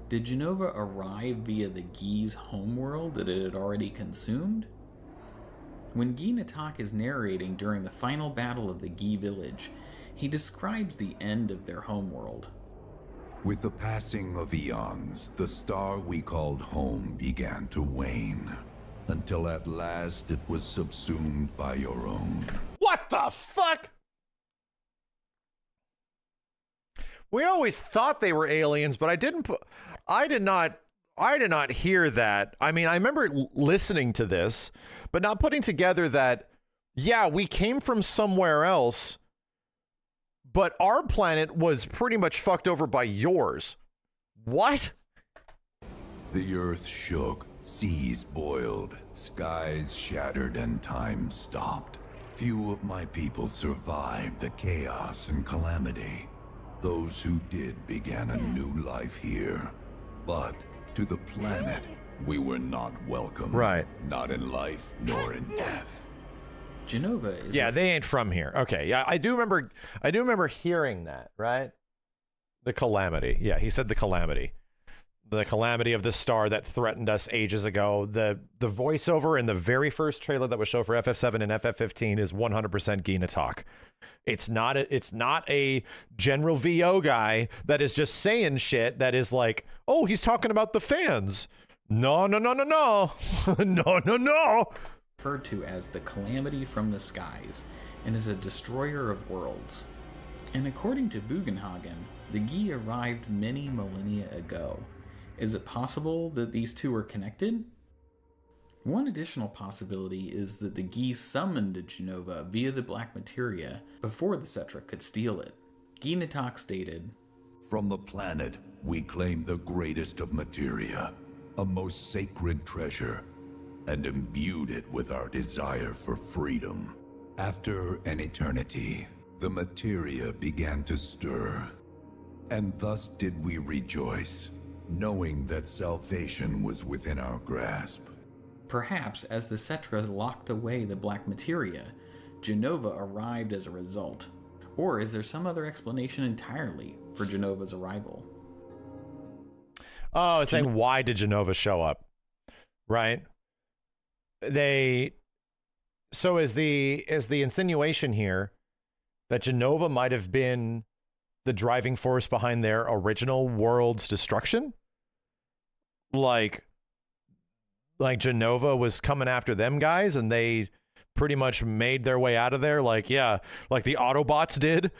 [SPEAKER 7] Did Jenova arrive via the Ghee's homeworld that it had already consumed? When Ghee Natak is narrating during the final battle of the Ghee village, he describes the end of their homeworld.
[SPEAKER 19] With the passing of eons, the star we called home began to wane, until at last it was subsumed by your own.
[SPEAKER 2] What the fuck? We always thought they were aliens, but I did not hear that. I mean, I remember listening to this, but not putting together that, yeah, we came from somewhere else, but our planet was pretty much fucked over by yours. What?
[SPEAKER 19] The earth shook, seas boiled, skies shattered, and time stopped. Few of my people survived the chaos and calamity. Those who did began a new life here. But to the planet, we were not welcome.
[SPEAKER 2] Right.
[SPEAKER 19] Not in life, nor in death.
[SPEAKER 7] Jenova is...
[SPEAKER 2] Yeah, they ain't from here. Okay, yeah, I do remember hearing that, right? The calamity. Yeah, he said the calamity. The calamity of the star that threatened us ages ago. The voiceover in the very first trailer that was shown for FF7 and FF15 is 100% Ghee Natak. It's not a general VO guy that is just saying shit that is like, oh, he's talking about the fans. No. No.
[SPEAKER 7] Referred to as the Calamity from the Skies and is a destroyer of worlds. And according to Bugenhagen, the Ghee arrived many millennia ago. Is it possible that these two are connected? One additional possibility is that the Ghee summoned Jenova via the Black Materia before the Cetra could steal it. Ghee Natak stated,
[SPEAKER 19] "From the planet, we claim the greatest of materia, a most sacred treasure, and imbued it with our desire for freedom. After an eternity, the materia began to stir, and thus did we rejoice, knowing that salvation was within our grasp."
[SPEAKER 7] Perhaps as the Cetra locked away the Black Materia, Jenova arrived as a result. Or is there some other explanation entirely for Jenova's arrival?
[SPEAKER 2] Oh, it's saying, why did Jenova show up? Right? So is the insinuation here that Jenova might have been the driving force behind their original world's destruction? Like Jenova was coming after them guys and they pretty much made their way out of there, like the Autobots did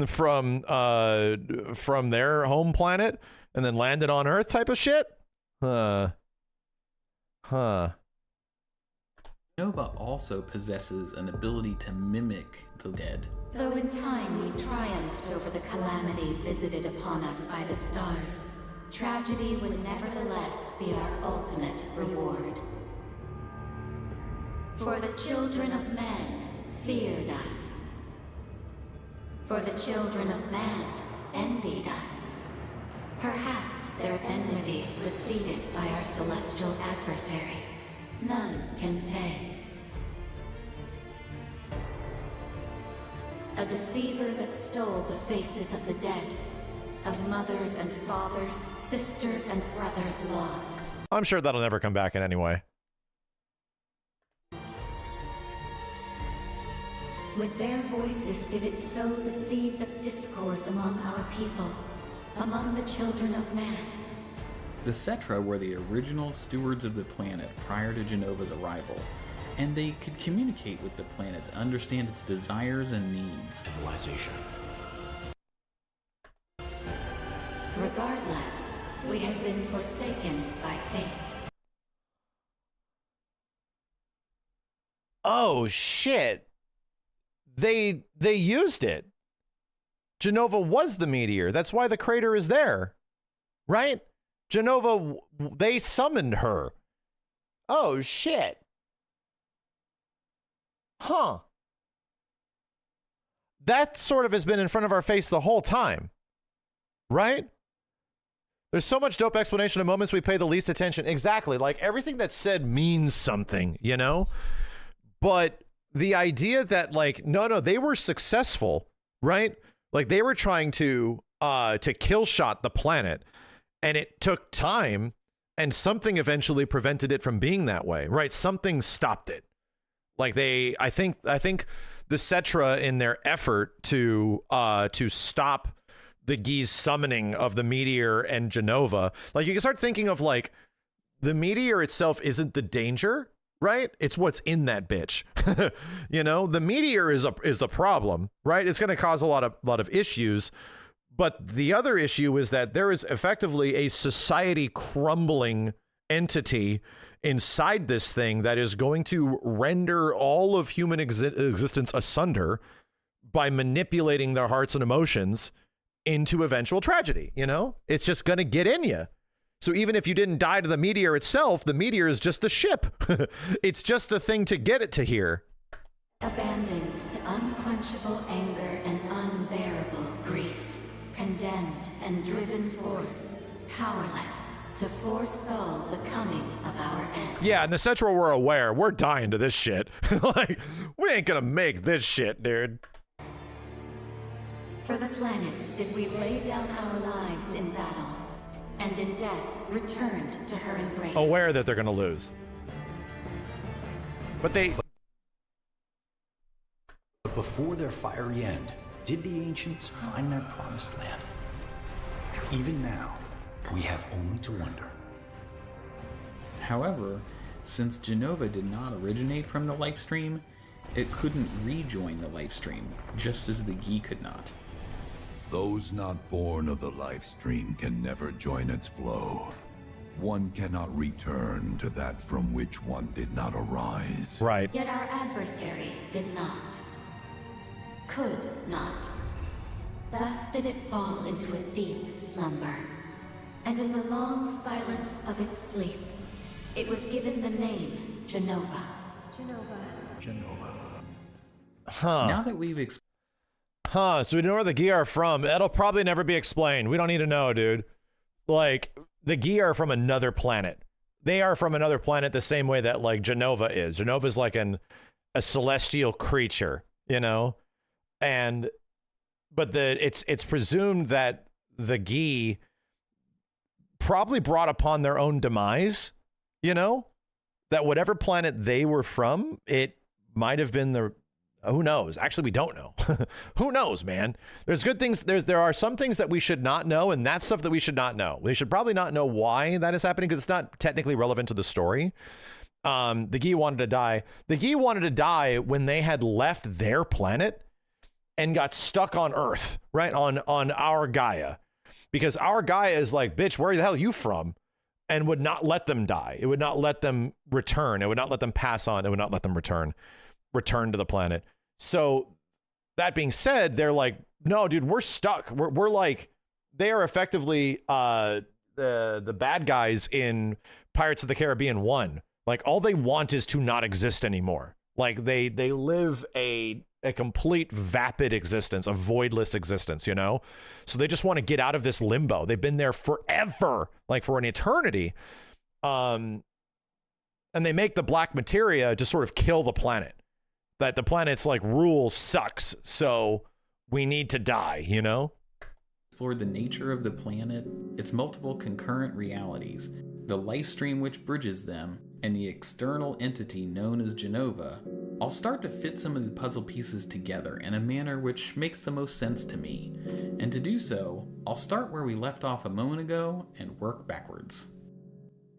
[SPEAKER 2] from their home planet and then landed on Earth type of shit? Jenova
[SPEAKER 7] also possesses an ability to mimic the dead.
[SPEAKER 18] Though in time we triumphed over the calamity visited upon us by the stars, tragedy would nevertheless be our ultimate reward. For the children of men feared us. For the children of man envied us. Perhaps their enmity was seeded by our celestial adversary. None can say. A deceiver that stole the faces of the dead, of mothers and fathers, sisters and brothers lost.
[SPEAKER 2] I'm sure that'll never come back in any way.
[SPEAKER 18] With their voices did it sow the seeds of discord among our people, among the children of man.
[SPEAKER 7] The Cetra were the original stewards of the planet prior to Jenova's arrival, and they could communicate with the planet to understand its desires and needs.
[SPEAKER 8] Civilization.
[SPEAKER 18] Regardless, we have been forsaken by fate.
[SPEAKER 2] Oh shit. They used it. Jenova was the meteor. That's why the crater is there. Right? Jenova, they summoned her. Oh shit. Huh. That sort of has been in front of our face the whole time. Right? There's so much dope explanation of moments we pay the least attention. Exactly. Like everything that's said means something, you know? But the idea that like, no, they were successful, right? Like they were trying to kill shot the planet, and it took time, and something eventually prevented it from being that way, right? Something stopped it. Like I think the Cetra, in their effort to stop the Ghee's summoning of the meteor and Jenova, like you can start thinking of like the meteor itself isn't the danger, right? It's what's in that bitch. You know, the meteor is the problem, right? It's going to cause a lot of issues. But the other issue is that there is effectively a society crumbling entity inside this thing that is going to render all of human existence asunder by manipulating their hearts and emotions into eventual tragedy. You know, it's just going to get in you. So even if you didn't die to the meteor itself, the meteor is just the ship. It's just the thing to get it to here.
[SPEAKER 18] Abandoned to unquenchable anger and unbearable grief, condemned and driven forth, powerless to forestall the coming of our end.
[SPEAKER 2] Yeah, and the Cetra were aware. We're dying to this shit. Like, we ain't gonna make this shit, dude.
[SPEAKER 18] For the planet did we lay down our lives in battle, and in death returned to her embrace.
[SPEAKER 2] Aware that they're gonna lose. But
[SPEAKER 8] before their fiery end, did the ancients find their promised land? Even now, we have only to wonder.
[SPEAKER 7] However, since Jenova did not originate from the Lifestream, it couldn't rejoin the Lifestream, just as the Ghee could not.
[SPEAKER 19] Those not born of the Lifestream can never join its flow. One cannot return to that from which one did not arise.
[SPEAKER 2] Right.
[SPEAKER 18] Yet our adversary did not. Could not. Thus did it fall into a deep slumber. And in the long silence of its sleep, it was given the name Jenova.
[SPEAKER 12] Jenova.
[SPEAKER 2] Huh.
[SPEAKER 7] Now that we've
[SPEAKER 2] so we know where the Ghee are from. That'll probably never be explained. We don't need to know, dude. Like, the Ghee are from another planet. They are from another planet the same way that, like, Jenova is. Jenova is like a celestial creature, you know? But it's presumed that the Ghee probably brought upon their own demise, you know? That whatever planet they were from, it might have been who knows? Actually, we don't know. Who knows, man? There's good things. There are some things that we should not know, and that's stuff that we should not know. We should probably not know why that is happening because it's not technically relevant to the story. The Ghee wanted to die. The Ghee wanted to die when they had left their planet and got stuck on Earth, right? On our Gaia. Because our Gaia is like, bitch, where the hell are you from? And would not let them die. It would not let them return. It would not let them pass on. It would not let them return to the planet. So that being said, they're like, no, dude, we're stuck. We're like, they are effectively the bad guys in Pirates of the Caribbean 1. Like, all they want is to not exist anymore. Like they live a complete vapid existence, a voidless existence, you know? So they just want to get out of this limbo. They've been there forever, like for an eternity. And they make the black materia to sort of kill the planet. That the planet's like rule sucks, so we need to die, you know?
[SPEAKER 7] Explore the nature of the planet, its multiple concurrent realities, the life stream which bridges them, and the external entity known as Jenova. I'll start to fit some of the puzzle pieces together in a manner which makes the most sense to me. And to do so, I'll start where we left off a moment ago and work backwards.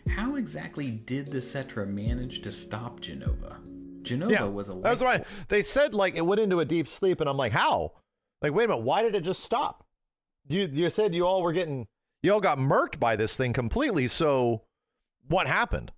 [SPEAKER 7] How exactly did the Cetra manage to stop Jenova? Jenova was a life.
[SPEAKER 2] That's why they said like it went into a deep sleep, and I'm like, how? Like, wait a minute, why did it just stop? You said you all got murked by this thing completely, so what happened?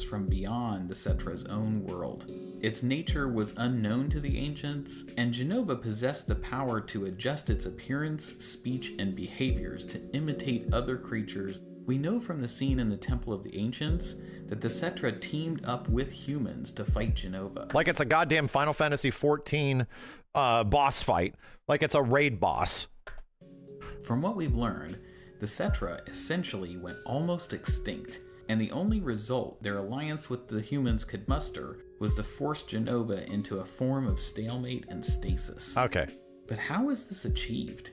[SPEAKER 7] From beyond the Cetra's own world. Its nature was unknown to the ancients, and Jenova possessed the power to adjust its appearance, speech, and behaviors to imitate other creatures. We know from the scene in the Temple of the Ancients that the Cetra teamed up with humans to fight Jenova.
[SPEAKER 2] Like it's a goddamn Final Fantasy XIV boss fight. Like it's a raid boss.
[SPEAKER 7] From what we've learned, the Cetra essentially went almost extinct, and the only result their alliance with the humans could muster was to force Jenova into a form of stalemate and stasis.
[SPEAKER 2] Okay.
[SPEAKER 7] But how was this achieved?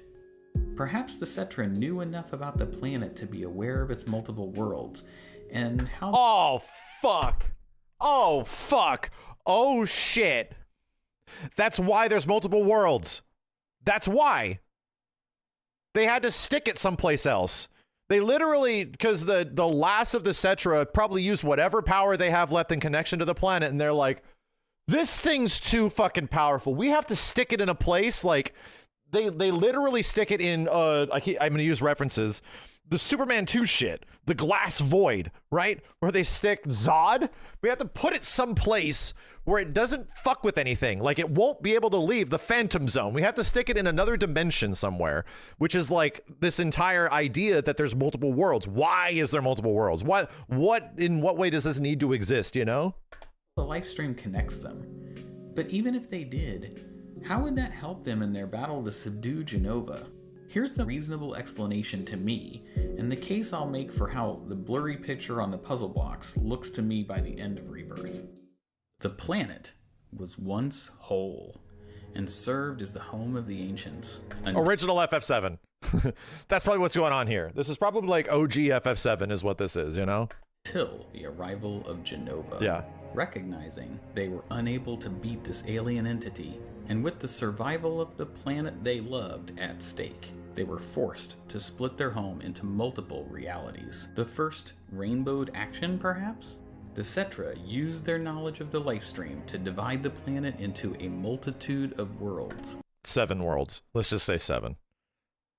[SPEAKER 7] Perhaps the Cetra knew enough about the planet to be aware of its multiple worlds, and how—
[SPEAKER 2] Oh, fuck. Oh, fuck. Oh, shit. That's why there's multiple worlds. That's why. They had to stick it someplace else. They literally, because the last of the Cetra probably used whatever power they have left in connection to the planet, and they're like, this thing's too fucking powerful. We have to stick it in a place like they literally stick it in, I'm going to use references, the Superman 2 shit, the glass void, right? Where they stick Zod. We have to put it someplace where it doesn't fuck with anything. Like it won't be able to leave the Phantom Zone. We have to stick it in another dimension somewhere, which is like this entire idea that there's multiple worlds. Why is there multiple worlds? In what way does this need to exist, you know?
[SPEAKER 7] The life stream connects them. But even if they did, how would that help them in their battle to subdue Jenova? Here's the reasonable explanation to me, and the case I'll make for how the blurry picture on the puzzle blocks looks to me by the end of Rebirth. The planet was once whole, and served as the home of the ancients.
[SPEAKER 2] Original FF7. That's probably what's going on here. This is probably like OG FF7 is what this is, you know?
[SPEAKER 7] Till the arrival of Jenova.
[SPEAKER 2] Yeah.
[SPEAKER 7] Recognizing they were unable to beat this alien entity, and with the survival of the planet they loved at stake, they were forced to split their home into multiple realities. The first rainbowed action, perhaps? The Cetra used their knowledge of the lifestream to divide the planet into a multitude of worlds.
[SPEAKER 2] 7 worlds. Let's just say 7.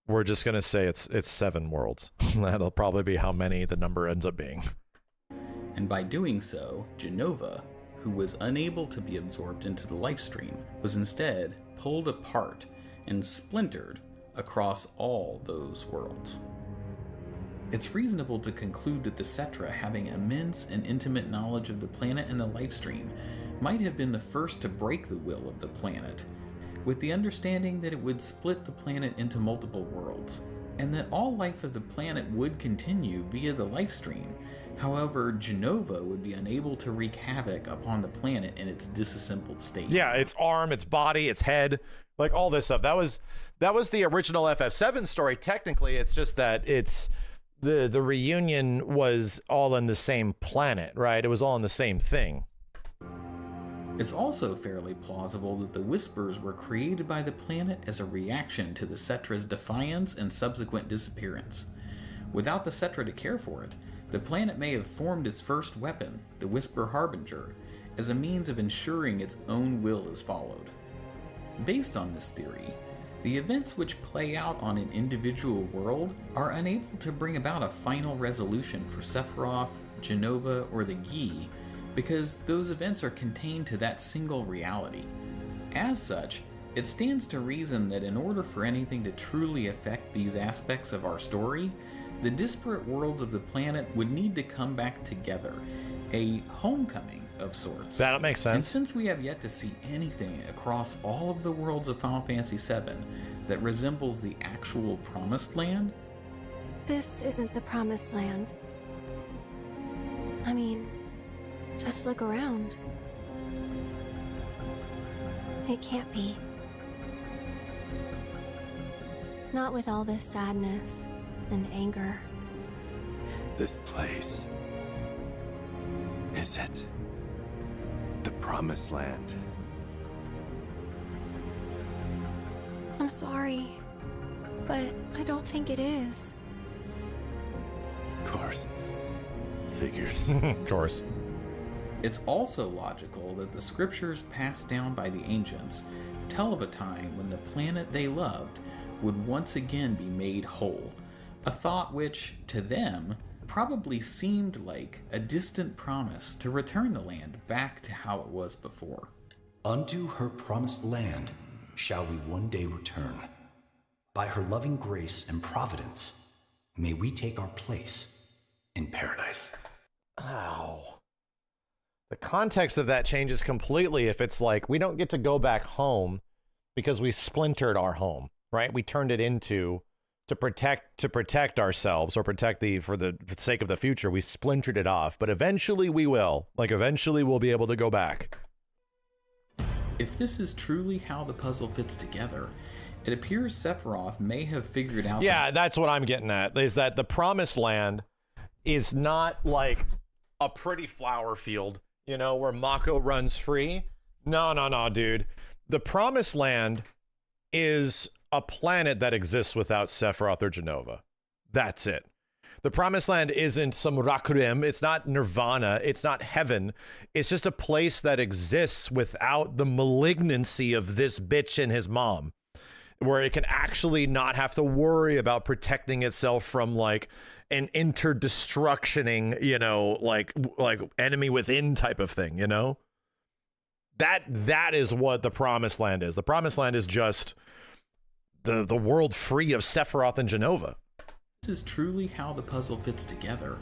[SPEAKER 2] We're just going to say it's 7 worlds. That'll probably be how many the number ends up being.
[SPEAKER 7] And by doing so, Jenova, who was unable to be absorbed into the lifestream, was instead pulled apart and splintered across all those worlds. It's reasonable to conclude that the Cetra, having immense and intimate knowledge of the planet and the lifestream, might have been the first to break the will of the planet, with the understanding that it would split the planet into multiple worlds, and that all life of the planet would continue via the lifestream. However, Jenova would be unable to wreak havoc upon the planet in its disassembled state.
[SPEAKER 2] Yeah, its arm, its body, its head, like all this stuff. That was the original FF7 story. Technically, it's just that it's the reunion was all on the same planet, right? It was all on the same thing.
[SPEAKER 7] It's also fairly plausible that the Whispers were created by the planet as a reaction to the Cetra's defiance and subsequent disappearance. Without the Cetra to care for it, the planet may have formed its first weapon, the Whisper Harbinger, as a means of ensuring its own will is followed. Based on this theory, the events which play out on an individual world are unable to bring about a final resolution for Sephiroth, Jenova, or the Ghee, because those events are contained to that single reality. As such, it stands to reason that in order for anything to truly affect these aspects of our story, the disparate worlds of the planet would need to come back together, a homecoming of sorts.
[SPEAKER 2] That makes sense.
[SPEAKER 7] And since we have yet to see anything across all of the worlds of Final Fantasy VII that resembles the actual Promised Land,
[SPEAKER 9] This isn't the Promised Land. I mean, just look around. It can't be. Not with all this sadness and anger.
[SPEAKER 17] This place. Is it the Promised Land?
[SPEAKER 9] I'm sorry, but I don't think it is.
[SPEAKER 17] Of course. Figures.
[SPEAKER 2] Of course.
[SPEAKER 7] It's also logical that the scriptures passed down by the ancients tell of a time when the planet they loved would once again be made whole, a thought which, to them, probably seemed like a distant promise to return the land back to how it was before.
[SPEAKER 20] Unto her promised land shall we one day return. By her loving grace and providence, may we take our place in paradise.
[SPEAKER 2] Ow. The context of that changes completely if it's like, we don't get to go back home because we splintered our home, right? We turned it into to protect ourselves, or protect for the sake of the future. We splintered it off, but eventually we will. Like, eventually we'll be able to go back.
[SPEAKER 7] If this is truly how the puzzle fits together, it appears Sephiroth may have figured out.
[SPEAKER 2] Yeah, that's what I'm getting at, is that the Promised Land is not like a pretty flower field, you know, where Mako runs free. No, dude. The Promised Land is a planet that exists without Sephiroth or Jenova. That's it. The Promised Land isn't some Rakrim. It's not Nirvana. It's not heaven. It's just a place that exists without the malignancy of this bitch and his mom, where it can actually not have to worry about protecting itself from like an interdestructioning, you know, like enemy within type of thing, you know? That is what the Promised Land is. The Promised Land is just the world free of Sephiroth and Jenova.
[SPEAKER 7] This is truly how the puzzle fits together.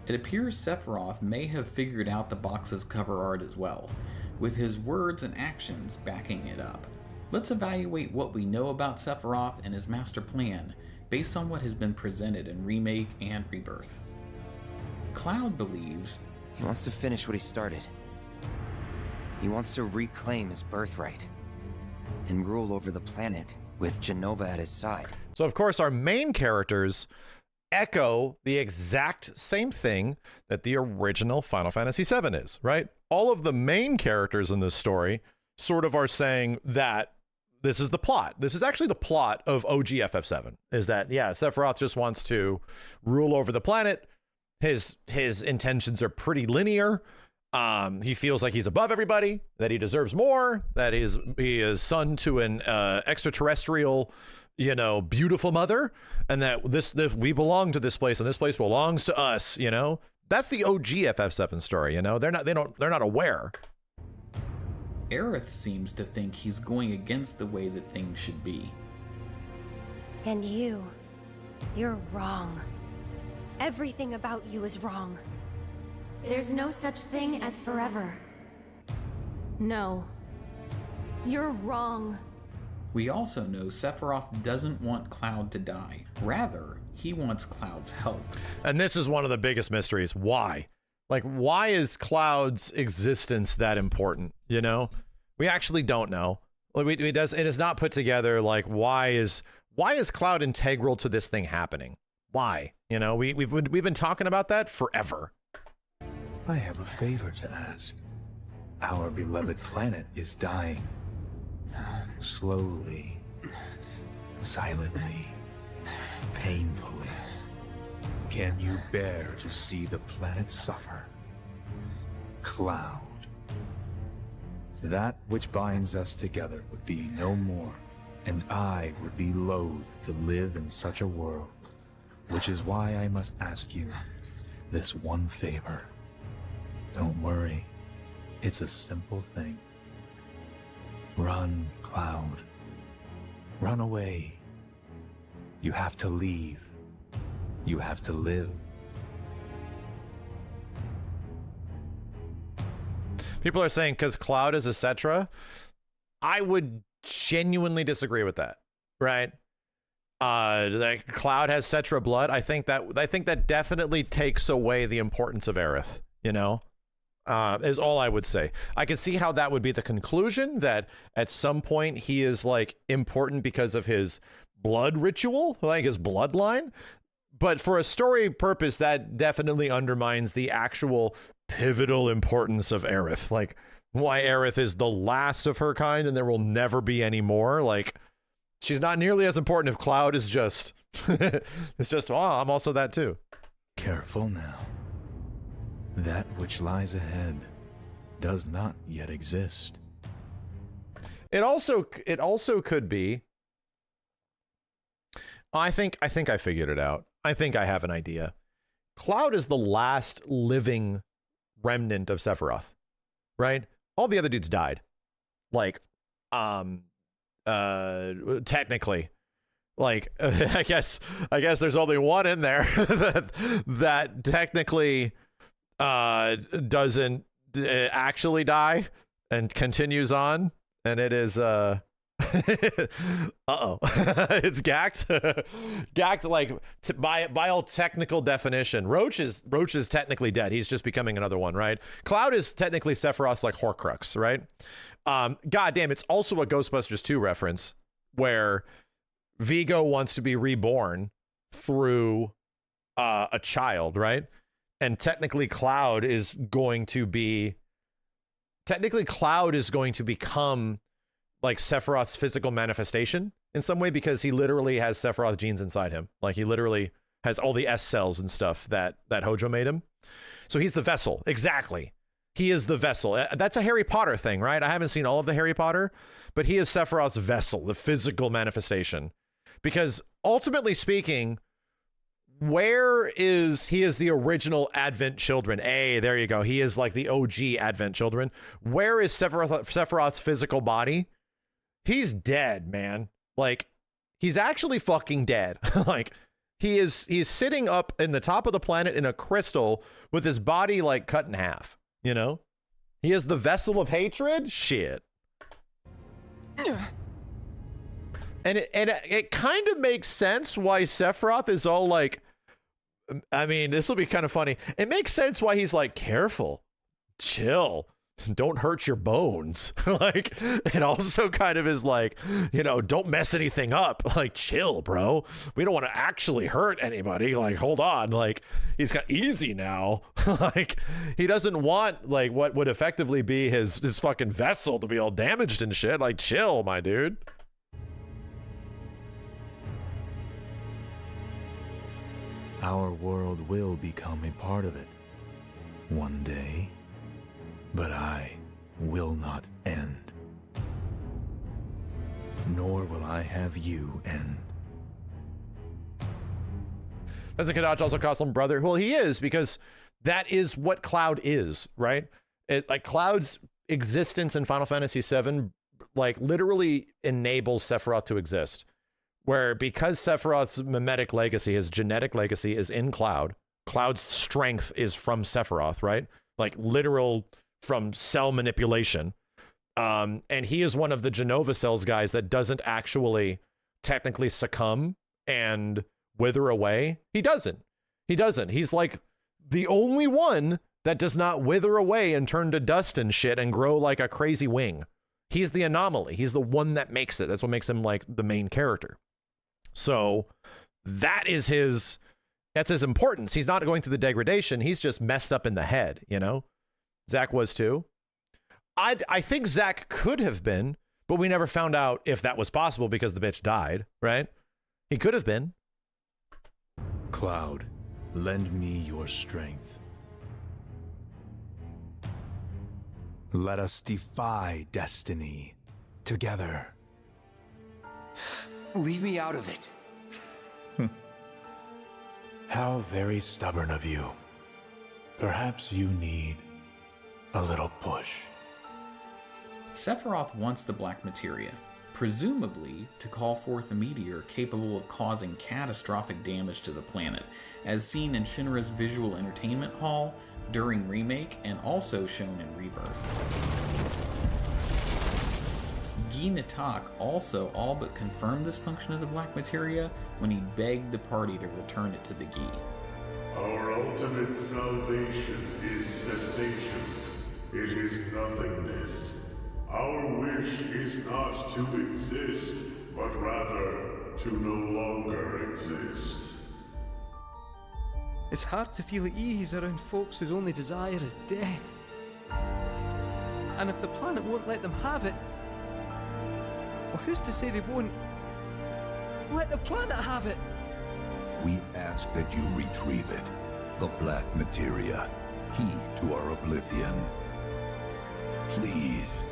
[SPEAKER 7] It appears Sephiroth may have figured out the box's cover art as well, with his words and actions backing it up. Let's evaluate what we know about Sephiroth and his master plan based on what has been presented in Remake and Rebirth. Cloud believes
[SPEAKER 10] he wants to finish what he started. He wants to reclaim his birthright and rule over the planet with Jenova at his side.
[SPEAKER 2] So, of course, our main characters echo the exact same thing that the original Final Fantasy VII is, right? All of the main characters in this story sort of are saying that this is the plot. This is actually the plot of OG FF7, is that, yeah, Sephiroth just wants to rule over the planet. His intentions are pretty linear. He feels like he's above everybody, that he deserves more, that he is son to an extraterrestrial, you know, beautiful mother, and that this we belong to this place and this place belongs to us, you know? That's the OG FF7 story, you know? They're not aware.
[SPEAKER 7] Aerith seems to think he's going against the way that things should be.
[SPEAKER 9] And you're wrong. Everything about you is wrong.
[SPEAKER 18] There's no such thing as forever.
[SPEAKER 9] No. You're wrong.
[SPEAKER 7] We also know Sephiroth doesn't want Cloud to die. Rather, he wants Cloud's help.
[SPEAKER 2] And this is one of the biggest mysteries. Why? Like, why is Cloud's existence that important? You know, we actually don't know. Like, it is not put together. Like, why is Cloud integral to this thing happening? Why? You know, we've been talking about that forever.
[SPEAKER 14] I have a favor to ask. Our beloved planet is dying. Slowly, silently, painfully. Can you bear to see the planet suffer? Cloud. That which binds us together would be no more, and I would be loath to live in such a world, which is why I must ask you this one favor. Don't worry, it's a simple thing. Run, Cloud. Run away. You have to leave. You have to live.
[SPEAKER 2] People are saying because Cloud is a Cetra. I would genuinely disagree with that, right? Like Cloud has Cetra blood. I think that definitely takes away the importance of Aerith, you know? Is all I would say. I can see how that would be the conclusion, that at some point he is like important because of his blood ritual, like his bloodline. But for a story purpose, that definitely undermines the actual pivotal importance of Aerith. Like why Aerith is the last of her kind and there will never be any more. Like she's not nearly as important if Cloud is just, it's just, oh, I'm also that too.
[SPEAKER 14] Careful now. That which lies ahead does not yet exist.
[SPEAKER 2] It also could be. I think I figured it out. I think I have an idea. Cloud is the last living remnant of Sephiroth, right? All the other dudes died. Like, technically. Like, I guess there's only one in there that technically doesn't actually die and continues on, and it is uh-oh. It's Gact. Gact, like by all technical definition, Roach is technically dead. He's just becoming another one, right? Cloud is technically Sephiroth's like Horcrux, right? God damn, it's also a Ghostbusters 2 reference where Vigo wants to be reborn through a child, right? And technically Cloud is going to become like Sephiroth's physical manifestation in some way, because he literally has Sephiroth genes inside him. Like he literally has all the S cells and stuff that Hojo made him. So he's the vessel. Exactly. He is the vessel. That's a Harry Potter thing, right? I haven't seen all of the Harry Potter, but he is Sephiroth's vessel, the physical manifestation. Because ultimately speaking, he is the original Advent Children. Hey, there you go. He is like the OG Advent Children. Where is Sephiroth's physical body? He's dead, man. Like, he's actually fucking dead. Like, he's sitting up in the top of the planet in a crystal with his body like cut in half, you know? He is the vessel of hatred? Shit. And it kind of makes sense why Sephiroth is all like, I mean, this will be kind of funny. It makes sense why he's like, careful, chill, don't hurt your bones. Like, it also kind of is like, you know, don't mess anything up. Like, chill, bro. We don't want to actually hurt anybody. Like, hold on. Like, he's got easy now. Like, he doesn't want like what would effectively be his fucking vessel to be all damaged and shit. Like, chill, my dude.
[SPEAKER 14] Our world will become a part of it one day, but I will not end. Nor will I have you end.
[SPEAKER 2] Doesn't Kadach also call him brother? Well, he is, because that is what Cloud is, right? Like Cloud's existence in Final Fantasy VII, like literally enables Sephiroth to exist. Where because Sephiroth's mimetic legacy, his genetic legacy is in Cloud, Cloud's strength is from Sephiroth, right? Like literal from cell manipulation. And he is one of the Jenova cells guys that doesn't actually technically succumb and wither away. He doesn't. He's like the only one that does not wither away and turn to dust and shit and grow like a crazy wing. He's the anomaly. He's the one that makes it. That's what makes him like the main character. So that's his importance. He's not going through the degradation. He's just messed up in the head, you know? Zack was too. I think Zack could have been, but we never found out if that was possible because the bitch died, right? He could have been.
[SPEAKER 14] Cloud, lend me your strength. Let us defy destiny together.
[SPEAKER 10] Leave me out of it.
[SPEAKER 14] How very stubborn of you. Perhaps you need a little push.
[SPEAKER 7] Sephiroth wants the black materia, presumably to call forth a meteor capable of causing catastrophic damage to the planet, as seen in Shinra's visual entertainment hall during Remake and also shown in Rebirth. Ghee also all but confirmed this function of the black materia when he begged the party to return it to the Ghee.
[SPEAKER 19] Our ultimate salvation is cessation. It is nothingness. Our wish is not to exist, but rather to no longer exist.
[SPEAKER 21] It's hard to feel at ease around folks whose only desire is death. And if the planet won't let them have it, well, who's to say they won't let the planet have it?
[SPEAKER 19] We ask that you retrieve it, the black materia, key to our oblivion. Please,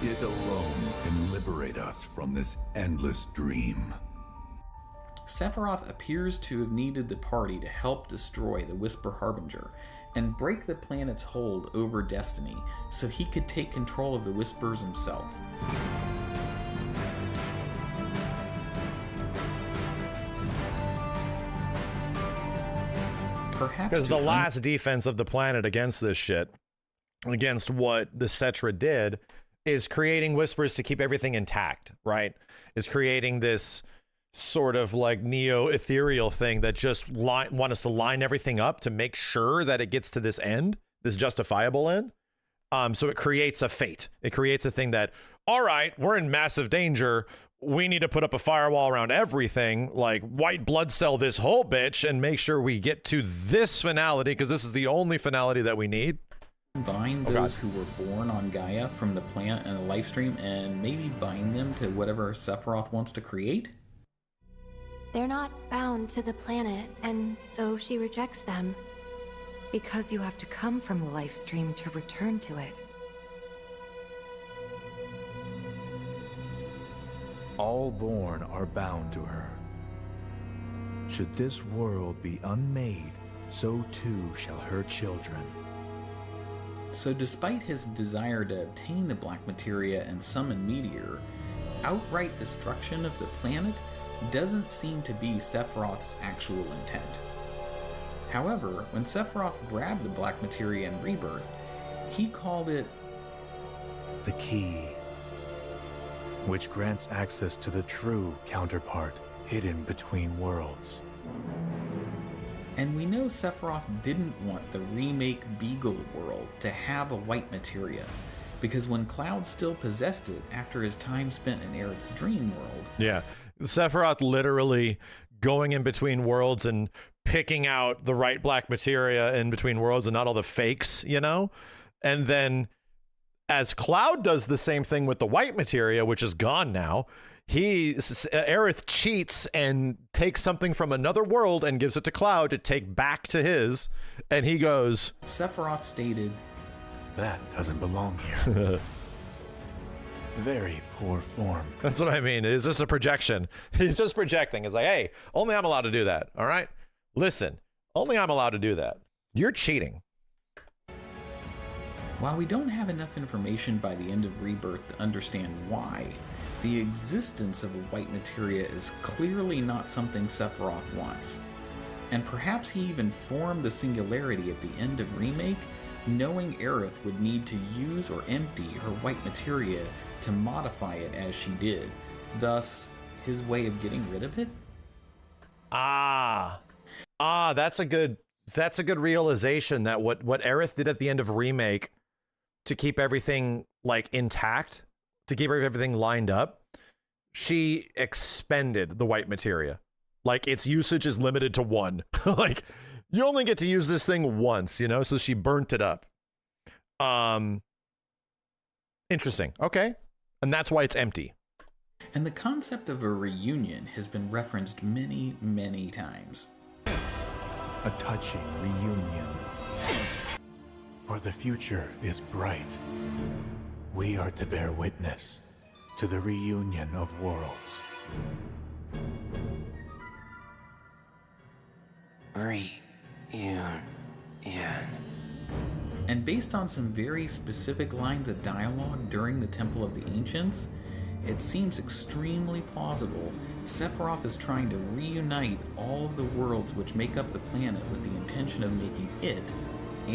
[SPEAKER 19] it alone can liberate us from this endless dream.
[SPEAKER 7] Sephiroth appears to have needed the party to help destroy the Whisper Harbinger and break the planet's hold over Destiny so he could take control of the Whispers himself.
[SPEAKER 2] Because the last defense of the planet against this shit, against what the Cetra did, is creating Whispers to keep everything intact, right? Is creating this sort of like neo-ethereal thing that just want us to line everything up to make sure that it gets to this end, this justifiable end. So it creates a fate. It creates a thing that, all right, we're in massive danger. We need to put up a firewall around everything, like white blood cell this whole bitch and make sure we get to this finality because this is the only finality that we need.
[SPEAKER 7] Bind those who were born on Gaia from the planet and the life stream and maybe bind them to whatever Sephiroth wants to create?
[SPEAKER 9] They're not bound to the planet, and so she rejects them.
[SPEAKER 12] Because you have to come from the life stream to return to it.
[SPEAKER 14] All born are bound to her. Should this world be unmade, so too shall her children.
[SPEAKER 7] So despite his desire to obtain the black materia and summon Meteor, outright destruction of the planet doesn't seem to be Sephiroth's actual intent. However, when Sephiroth grabbed the black materia in Rebirth, he called it
[SPEAKER 14] the key, which grants access to the true counterpart hidden between worlds.
[SPEAKER 7] And we know Sephiroth didn't want the remake Beagle world to have a white materia, because when Cloud still possessed it after his time spent in Aerith's dream world.
[SPEAKER 2] Yeah, Sephiroth literally going in between worlds and picking out the right black materia in between worlds and not all the fakes, you know? And then as Cloud does the same thing with the white materia, which is gone now, Aerith cheats and takes something from another world and gives it to Cloud to take back to his, and he goes,
[SPEAKER 7] Sephiroth stated,
[SPEAKER 14] "That doesn't belong here." Very poor form.
[SPEAKER 2] That's what I mean. It's just a projection. He's just projecting. It's like, hey, only I'm allowed to do that. All right? Listen, only I'm allowed to do that. You're cheating.
[SPEAKER 7] While we don't have enough information by the end of Rebirth to understand why, the existence of a white materia is clearly not something Sephiroth wants. And perhaps he even formed the singularity at the end of Remake, knowing Aerith would need to use or empty her white materia to modify it as she did, thus his way of getting rid of it?
[SPEAKER 2] That's a good realization, that what Aerith did at the end of Remake to keep everything like intact, to keep everything lined up, she expended the white materia. Like, its usage is limited to one. Like, you only get to use this thing once, you know? So she burnt it up. Interesting. Okay. And that's why it's empty.
[SPEAKER 7] And the concept of a reunion has been referenced many, many times.
[SPEAKER 14] A touching reunion. For the future is bright. We are to bear witness to the reunion of worlds.
[SPEAKER 10] Reunion.
[SPEAKER 7] And based on some very specific lines of dialogue during the Temple of the Ancients, it seems extremely plausible Sephiroth is trying to reunite all of the worlds which make up the planet with the intention of making it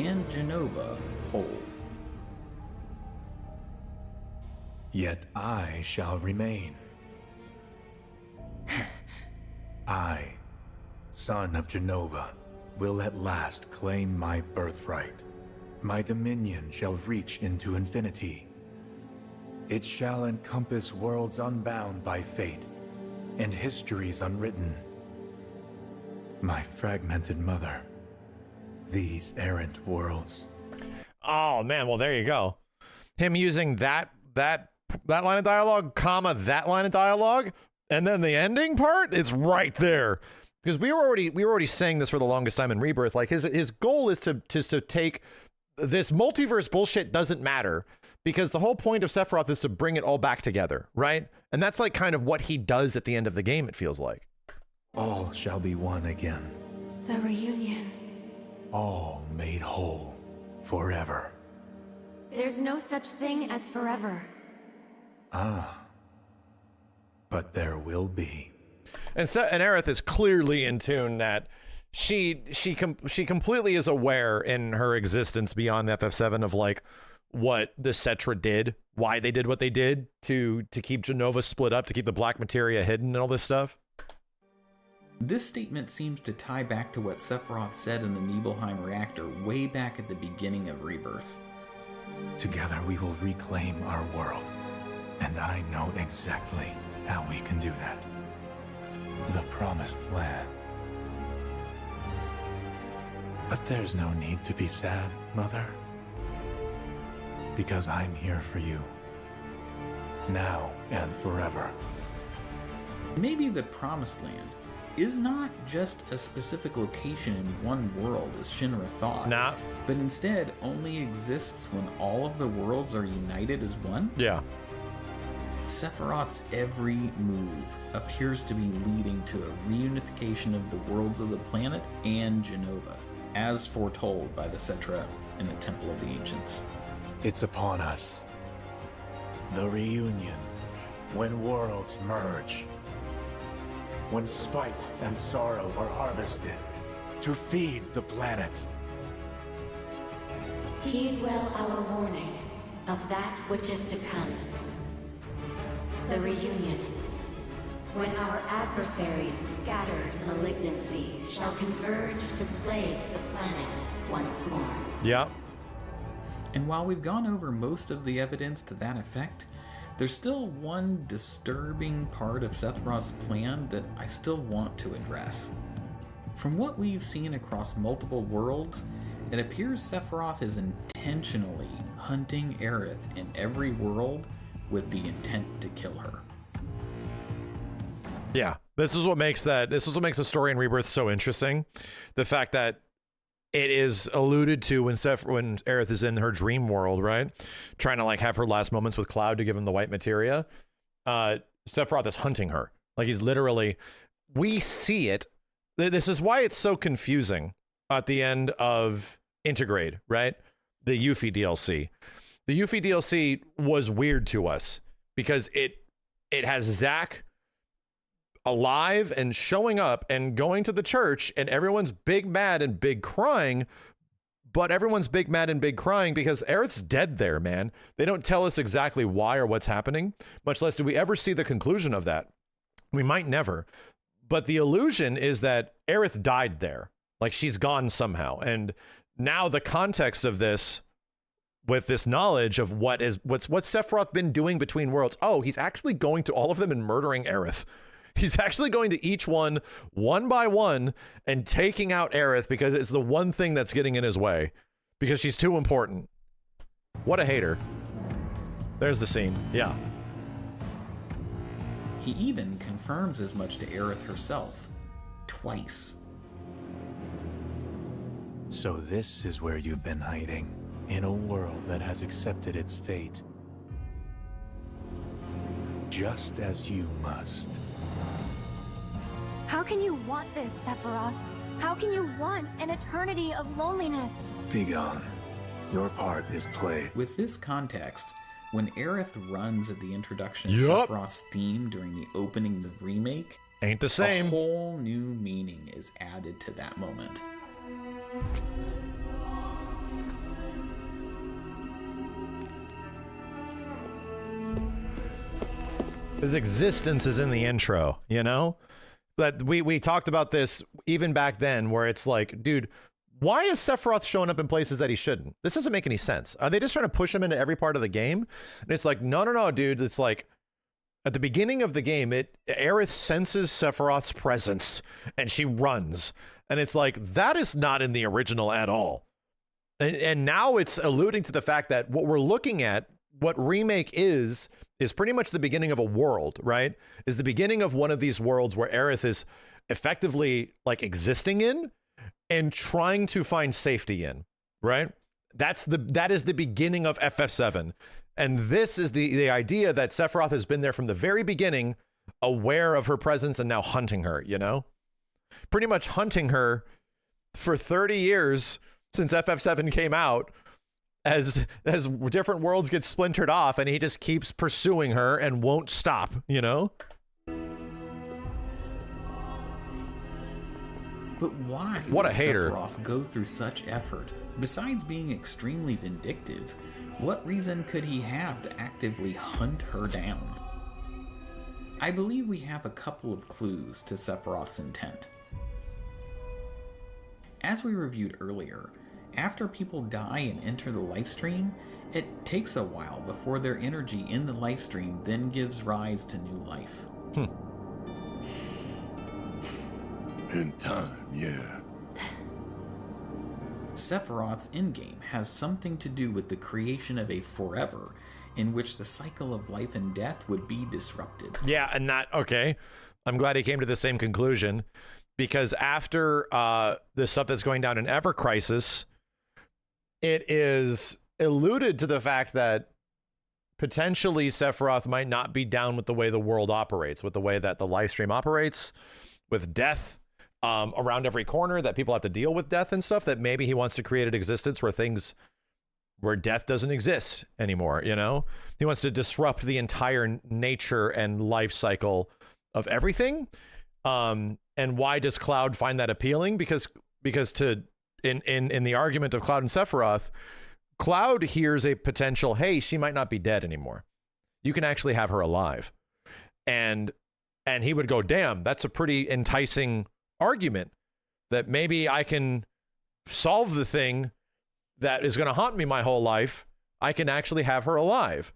[SPEAKER 7] and Jenova whole.
[SPEAKER 14] Yet I shall remain. I, son of Jenova, will at last claim my birthright. My dominion shall reach into infinity. It shall encompass worlds unbound by fate and histories unwritten. My fragmented mother, these errant worlds.
[SPEAKER 2] Oh man, well there you go. Him using that line of dialogue, comma, that line of dialogue, and then the ending part, it's right there. Because we were already saying this for the longest time in Rebirth. Like his goal is to take this multiverse bullshit doesn't matter, because the whole point of Sephiroth is to bring it all back together, right? And that's like kind of what he does at the end of the game, it feels like.
[SPEAKER 14] All shall be one again.
[SPEAKER 18] The reunion.
[SPEAKER 14] All made whole forever.
[SPEAKER 18] There's no such thing as forever.
[SPEAKER 14] Ah. But there will be.
[SPEAKER 2] And Aerith is clearly in tune that she completely is aware in her existence beyond FF7 of like what the Cetra did, why they did what they did to keep Jenova split up, to keep the black materia hidden and all this stuff.
[SPEAKER 7] This statement seems to tie back to what Sephiroth said in the Nibelheim reactor way back at the beginning of Rebirth.
[SPEAKER 14] Together we will reclaim our world, and I know exactly how we can do that. The Promised Land. But there's no need to be sad, Mother. Because I'm here for you. Now and forever.
[SPEAKER 7] Maybe the Promised Land is not just a specific location in one world as Shinra thought.
[SPEAKER 2] Nah.
[SPEAKER 7] But instead only exists when all of the worlds are united as one?
[SPEAKER 2] Yeah.
[SPEAKER 7] Sephiroth's every move appears to be leading to a reunification of the worlds of the planet and Jenova, as foretold by the Cetra in the Temple of the Ancients.
[SPEAKER 14] It's upon us. The reunion, when worlds merge. When spite and sorrow are harvested to feed the planet.
[SPEAKER 18] Heed well our warning of that which is to come. The reunion. When our adversaries' scattered malignancy shall converge to plague the planet once more.
[SPEAKER 2] Yeah.
[SPEAKER 7] And while we've gone over most of the evidence to that effect, there's still one disturbing part of Sephiroth's plan that I still want to address. From what we've seen across multiple worlds, it appears Sephiroth is intentionally hunting Aerith in every world with the intent to kill her.
[SPEAKER 2] Yeah, this is what makes the story in Rebirth so interesting. The fact that it is alluded to when Aerith is in her dream world, right? Trying to like have her last moments with Cloud to give him the white materia. Sephiroth is hunting her. Like he's literally, we see it. This is why it's so confusing at the end of Integrate, right? The Yuffie DLC. The Yuffie DLC was weird to us because it has Zack alive and showing up and going to the church, and everyone's big mad and big crying, but everyone's big mad and big crying because Aerith's dead there, man. They don't tell us exactly why or what's happening, much less do we ever see the conclusion of that. We might never, but the illusion is that Aerith died there, like she's gone somehow. And now the context of this, with this knowledge of what's Sephiroth been doing between worlds. Oh, he's actually going to all of them and murdering Aerith. He's actually going to each one by one and taking out Aerith because it's the one thing that's getting in his way because she's too important. What a hater. There's the scene. Yeah.
[SPEAKER 7] He even confirms as much to Aerith herself. Twice.
[SPEAKER 14] So this is where you've been hiding, in a world that has accepted its fate. Just as you must.
[SPEAKER 9] How can you want this, Sephiroth? How can you want an eternity of loneliness?
[SPEAKER 14] Begone. Your part is played.
[SPEAKER 7] With this context, when Aerith runs at the introduction of
[SPEAKER 2] Yup.
[SPEAKER 7] Sephiroth's theme during the opening of the remake,
[SPEAKER 2] ain't the same.
[SPEAKER 7] A whole new meaning is added to that moment.
[SPEAKER 2] His existence is in the intro, you know? That we talked about this even back then, where it's like, dude, why is Sephiroth showing up in places that he shouldn't? This doesn't make any sense. Are they just trying to push him into every part of the game? And it's like, no, dude. It's like, at the beginning of the game, Aerith senses Sephiroth's presence, and she runs. And it's like, that is not in the original at all. And now it's alluding to the fact that what we're looking at, what Remake is pretty much the beginning of a world, right? Is the beginning of one of these worlds where Aerith is effectively like existing in and trying to find safety in, right? That is the beginning of FF7. And this is the idea that Sephiroth has been there from the very beginning, aware of her presence and now hunting her, you know? Pretty much hunting her for 30 years since FF7 came out, as different worlds get splintered off, and he just keeps pursuing her and won't stop, you know?
[SPEAKER 7] But why
[SPEAKER 2] What a
[SPEAKER 7] would
[SPEAKER 2] hater.
[SPEAKER 7] Sephiroth go through such effort? Besides being extremely vindictive, what reason could he have to actively hunt her down? I believe we have a couple of clues to Sephiroth's intent. As we reviewed earlier, after people die and enter the lifestream, it takes a while before their energy in the lifestream then gives rise to new life.
[SPEAKER 13] In time, yeah.
[SPEAKER 7] Sephiroth's endgame has something to do with the creation of a forever in which the cycle of life and death would be disrupted.
[SPEAKER 2] Yeah, and okay. I'm glad he came to the same conclusion, because after the stuff that's going down in Ever Crisis, it is alluded to the fact that potentially Sephiroth might not be down with the way the world operates, with the way that the live stream operates, with death around every corner, that people have to deal with death and stuff, that maybe he wants to create an existence where death doesn't exist anymore, you know? He wants to disrupt the entire nature and life cycle of everything. And why does Cloud find that appealing? Because in the argument of Cloud and Sephiroth, Cloud hears a potential, hey, she might not be dead anymore. You can actually have her alive. And he would go, damn, that's a pretty enticing argument, that maybe I can solve the thing that is going to haunt me my whole life. I can actually have her alive.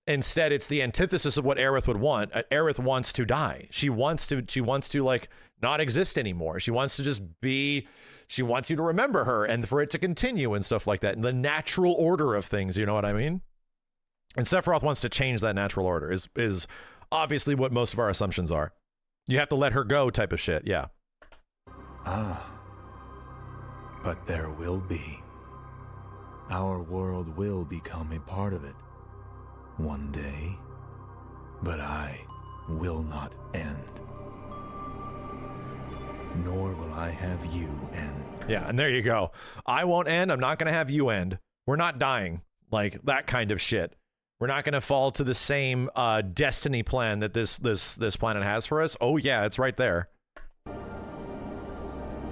[SPEAKER 2] Instead, it's the antithesis of what Aerith would want. Aerith wants to die. She wants to like not exist anymore. She wants to just be, she wants you to remember her and for it to continue and stuff like that. And the natural order of things, you know what I mean? And Sephiroth wants to change that natural order is obviously what most of our assumptions are. You have to let her go type of shit. Yeah.
[SPEAKER 14] But there will be. Our world will become a part of it. One day. But I will not end. Nor will I have you end.
[SPEAKER 2] Yeah, and there you go. I won't end. I'm not going to have you end. We're not dying. Like that kind of shit. We're not going to fall to the same destiny plan that this planet has for us. Oh yeah, it's right there.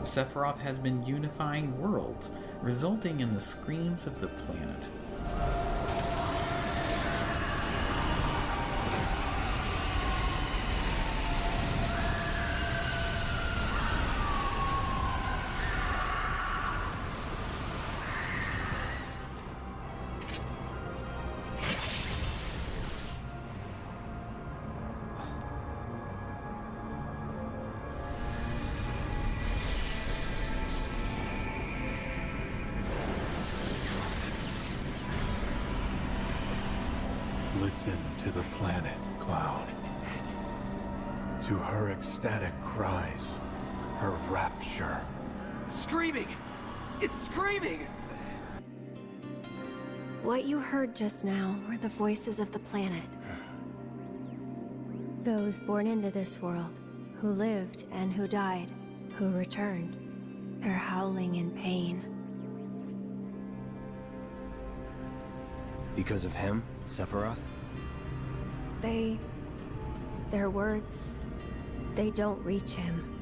[SPEAKER 7] Sephiroth has been unifying worlds, resulting in the screams of the planet.
[SPEAKER 14] Listen to the planet, Cloud. To her ecstatic cries, her rapture.
[SPEAKER 21] Screaming! It's screaming!
[SPEAKER 9] What you heard just now were the voices of the planet. Those born into this world, who lived and who died, who returned. They're howling in pain.
[SPEAKER 10] Because of him, Sephiroth?
[SPEAKER 9] Their words, they don't reach him.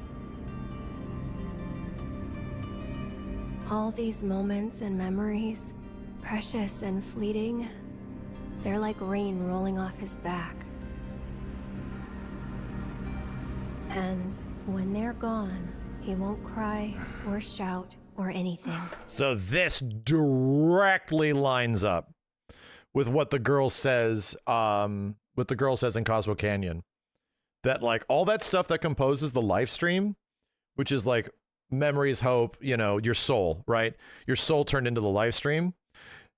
[SPEAKER 9] All these moments and memories, precious and fleeting, they're like rain rolling off his back. And when they're gone, he won't cry or shout or anything.
[SPEAKER 2] So this directly lines up with what the girl says, in Cosmo Canyon. That like all that stuff that composes the live stream, which is like memories, hope, you know, your soul, right? Your soul turned into the live stream.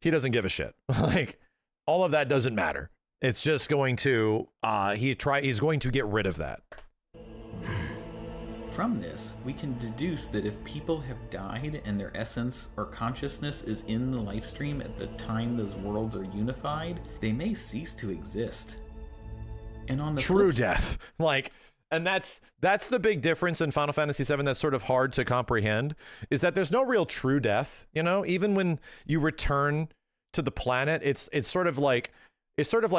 [SPEAKER 2] He doesn't give a shit. Like all of that doesn't matter. It's just going to, he's going to get rid of that.
[SPEAKER 7] From this, we can deduce that if people have died and their essence or consciousness is in the life stream at the time those worlds are unified, they may cease to exist. And on the
[SPEAKER 2] true
[SPEAKER 7] flip
[SPEAKER 2] death, like, and that's the big difference in Final Fantasy VII that's sort of hard to comprehend, is that there's no real true death, you know? Even when you return to the planet, it's sort of like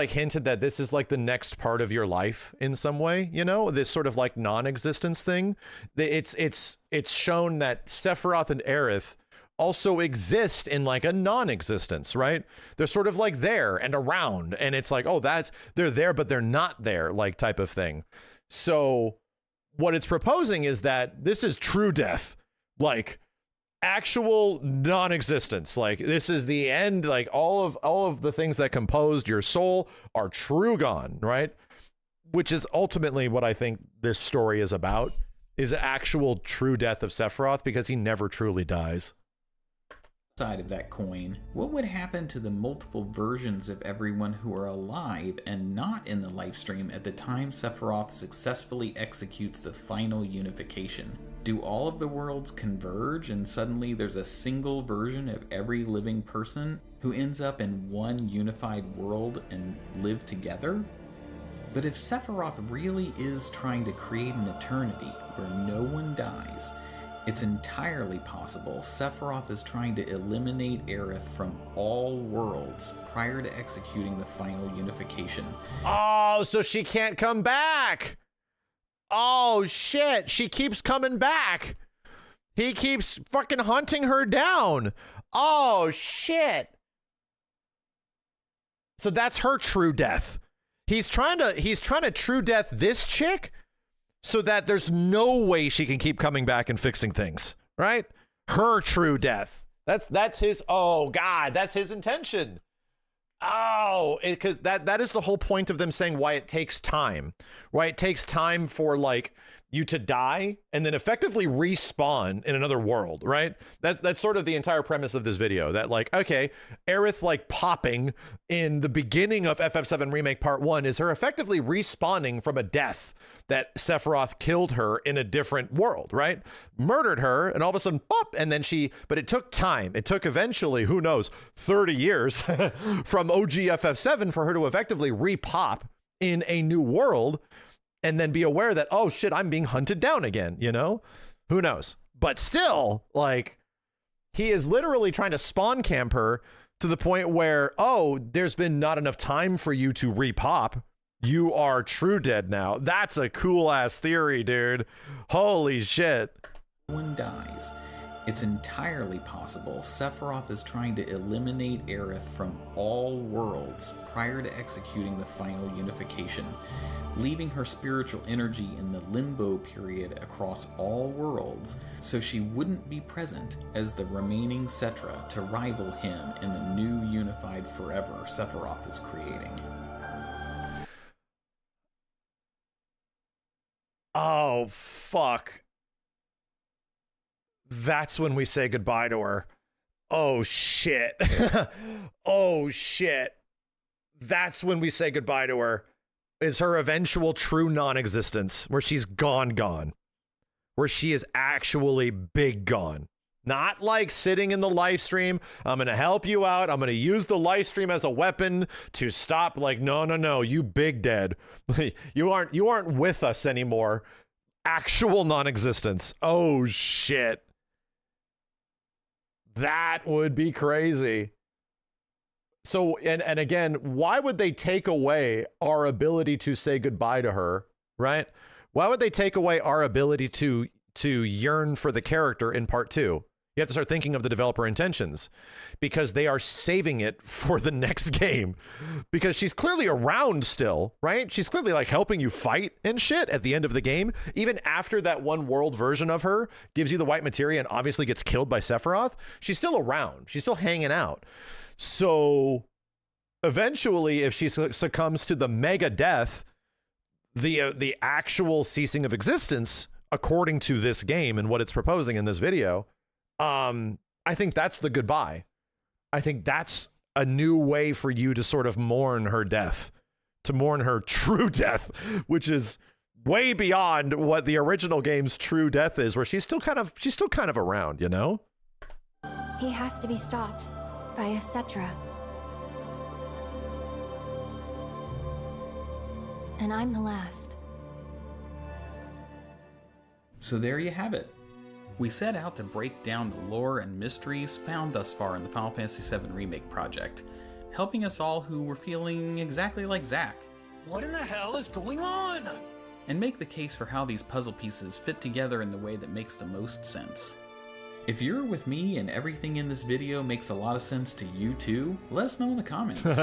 [SPEAKER 2] hinted that this is like the next part of your life in some way, you know, this sort of like non-existence thing. It's shown that Sephiroth and Aerith also exist in like a non-existence, right? They're sort of like there and around, and it's like, oh, they're there, but they're not there, like type of thing. So what it's proposing is that this is true death, like actual non-existence. Like this is the end, like all of the things that composed your soul are true gone, right? Which is ultimately what I think this story is about, is actual true death of Sephiroth, because he never truly dies.
[SPEAKER 7] side of that coin, what would happen to the multiple versions of everyone who are alive and not in the life stream at the time Sephiroth successfully executes the final unification? Do all of the worlds converge and suddenly there's a single version of every living person who ends up in one unified world and live together? But if Sephiroth really is trying to create an eternity where no one dies, it's entirely possible Sephiroth is trying to eliminate Aerith from all worlds prior to executing the final unification.
[SPEAKER 2] Oh, so she can't come back! Oh shit, she keeps coming back! He keeps fucking hunting her down! Oh shit! So that's her true death. He's trying to true death this chick so that there's no way she can keep coming back and fixing things, right? Her true death. That's his, oh God, that's his intention. Oh, because that is the whole point of them saying why it takes time, right? It takes time for like you to die and then effectively respawn in another world, right? That's sort of the entire premise of this video, that like, okay, Aerith like popping in the beginning of FF7 Remake Part 1 is her effectively respawning from a death that Sephiroth killed her in a different world, right? Murdered her, and all of a sudden, pop, and then but it took time. It took eventually, who knows, 30 years from OG FF7 for her to effectively re-pop in a new world and then be aware that, oh shit, I'm being hunted down again, you know? Who knows? But still, like, he is literally trying to spawn camp her to the point where, oh, there's been not enough time for you to re-pop. You are true dead now. That's a cool ass theory, dude. Holy shit.
[SPEAKER 7] One dies. It's entirely possible Sephiroth is trying to eliminate Aerith from all worlds prior to executing the final unification, leaving her spiritual energy in the limbo period across all worlds so she wouldn't be present as the remaining Cetra to rival him in the new unified forever Sephiroth is creating.
[SPEAKER 2] Oh, fuck. That's when we say goodbye to her. Oh, shit. Oh, shit. That's when we say goodbye to her. Is her eventual true non-existence, where she's gone. Where she is actually big gone. Not like sitting in the live stream. I'm going to help you out. I'm going to use the live stream as a weapon to stop. Like, no, you big dead. You aren't with us anymore. Actual non-existence. Oh shit. That would be crazy. So, and again, why would they take away our ability to say goodbye to her, right? Why would they take away our ability to yearn for the character in part 2? You have to start thinking of the developer intentions, because they are saving it for the next game, because she's clearly around still, right? She's clearly like helping you fight and shit at the end of the game. Even after that one world version of her gives you the white materia and obviously gets killed by Sephiroth, she's still around. She's still hanging out. So eventually, if she succumbs to the mega death, the actual ceasing of existence, according to this game and what it's proposing in this video, I think that's the goodbye. I think that's a new way for you to sort of mourn her death, to mourn her true death, which is way beyond what the original game's true death is, where she's still kind of around, you know?
[SPEAKER 9] He has to be stopped by a Cetra. And I'm the last.
[SPEAKER 7] So there you have it. We set out to break down the lore and mysteries found thus far in the Final Fantasy VII Remake project, helping us all who were feeling exactly like Zack.
[SPEAKER 1] What in the hell is going on?
[SPEAKER 7] And make the case for how these puzzle pieces fit together in the way that makes the most sense. If you're with me and everything in this video makes a lot of sense to you too, let us know in the comments.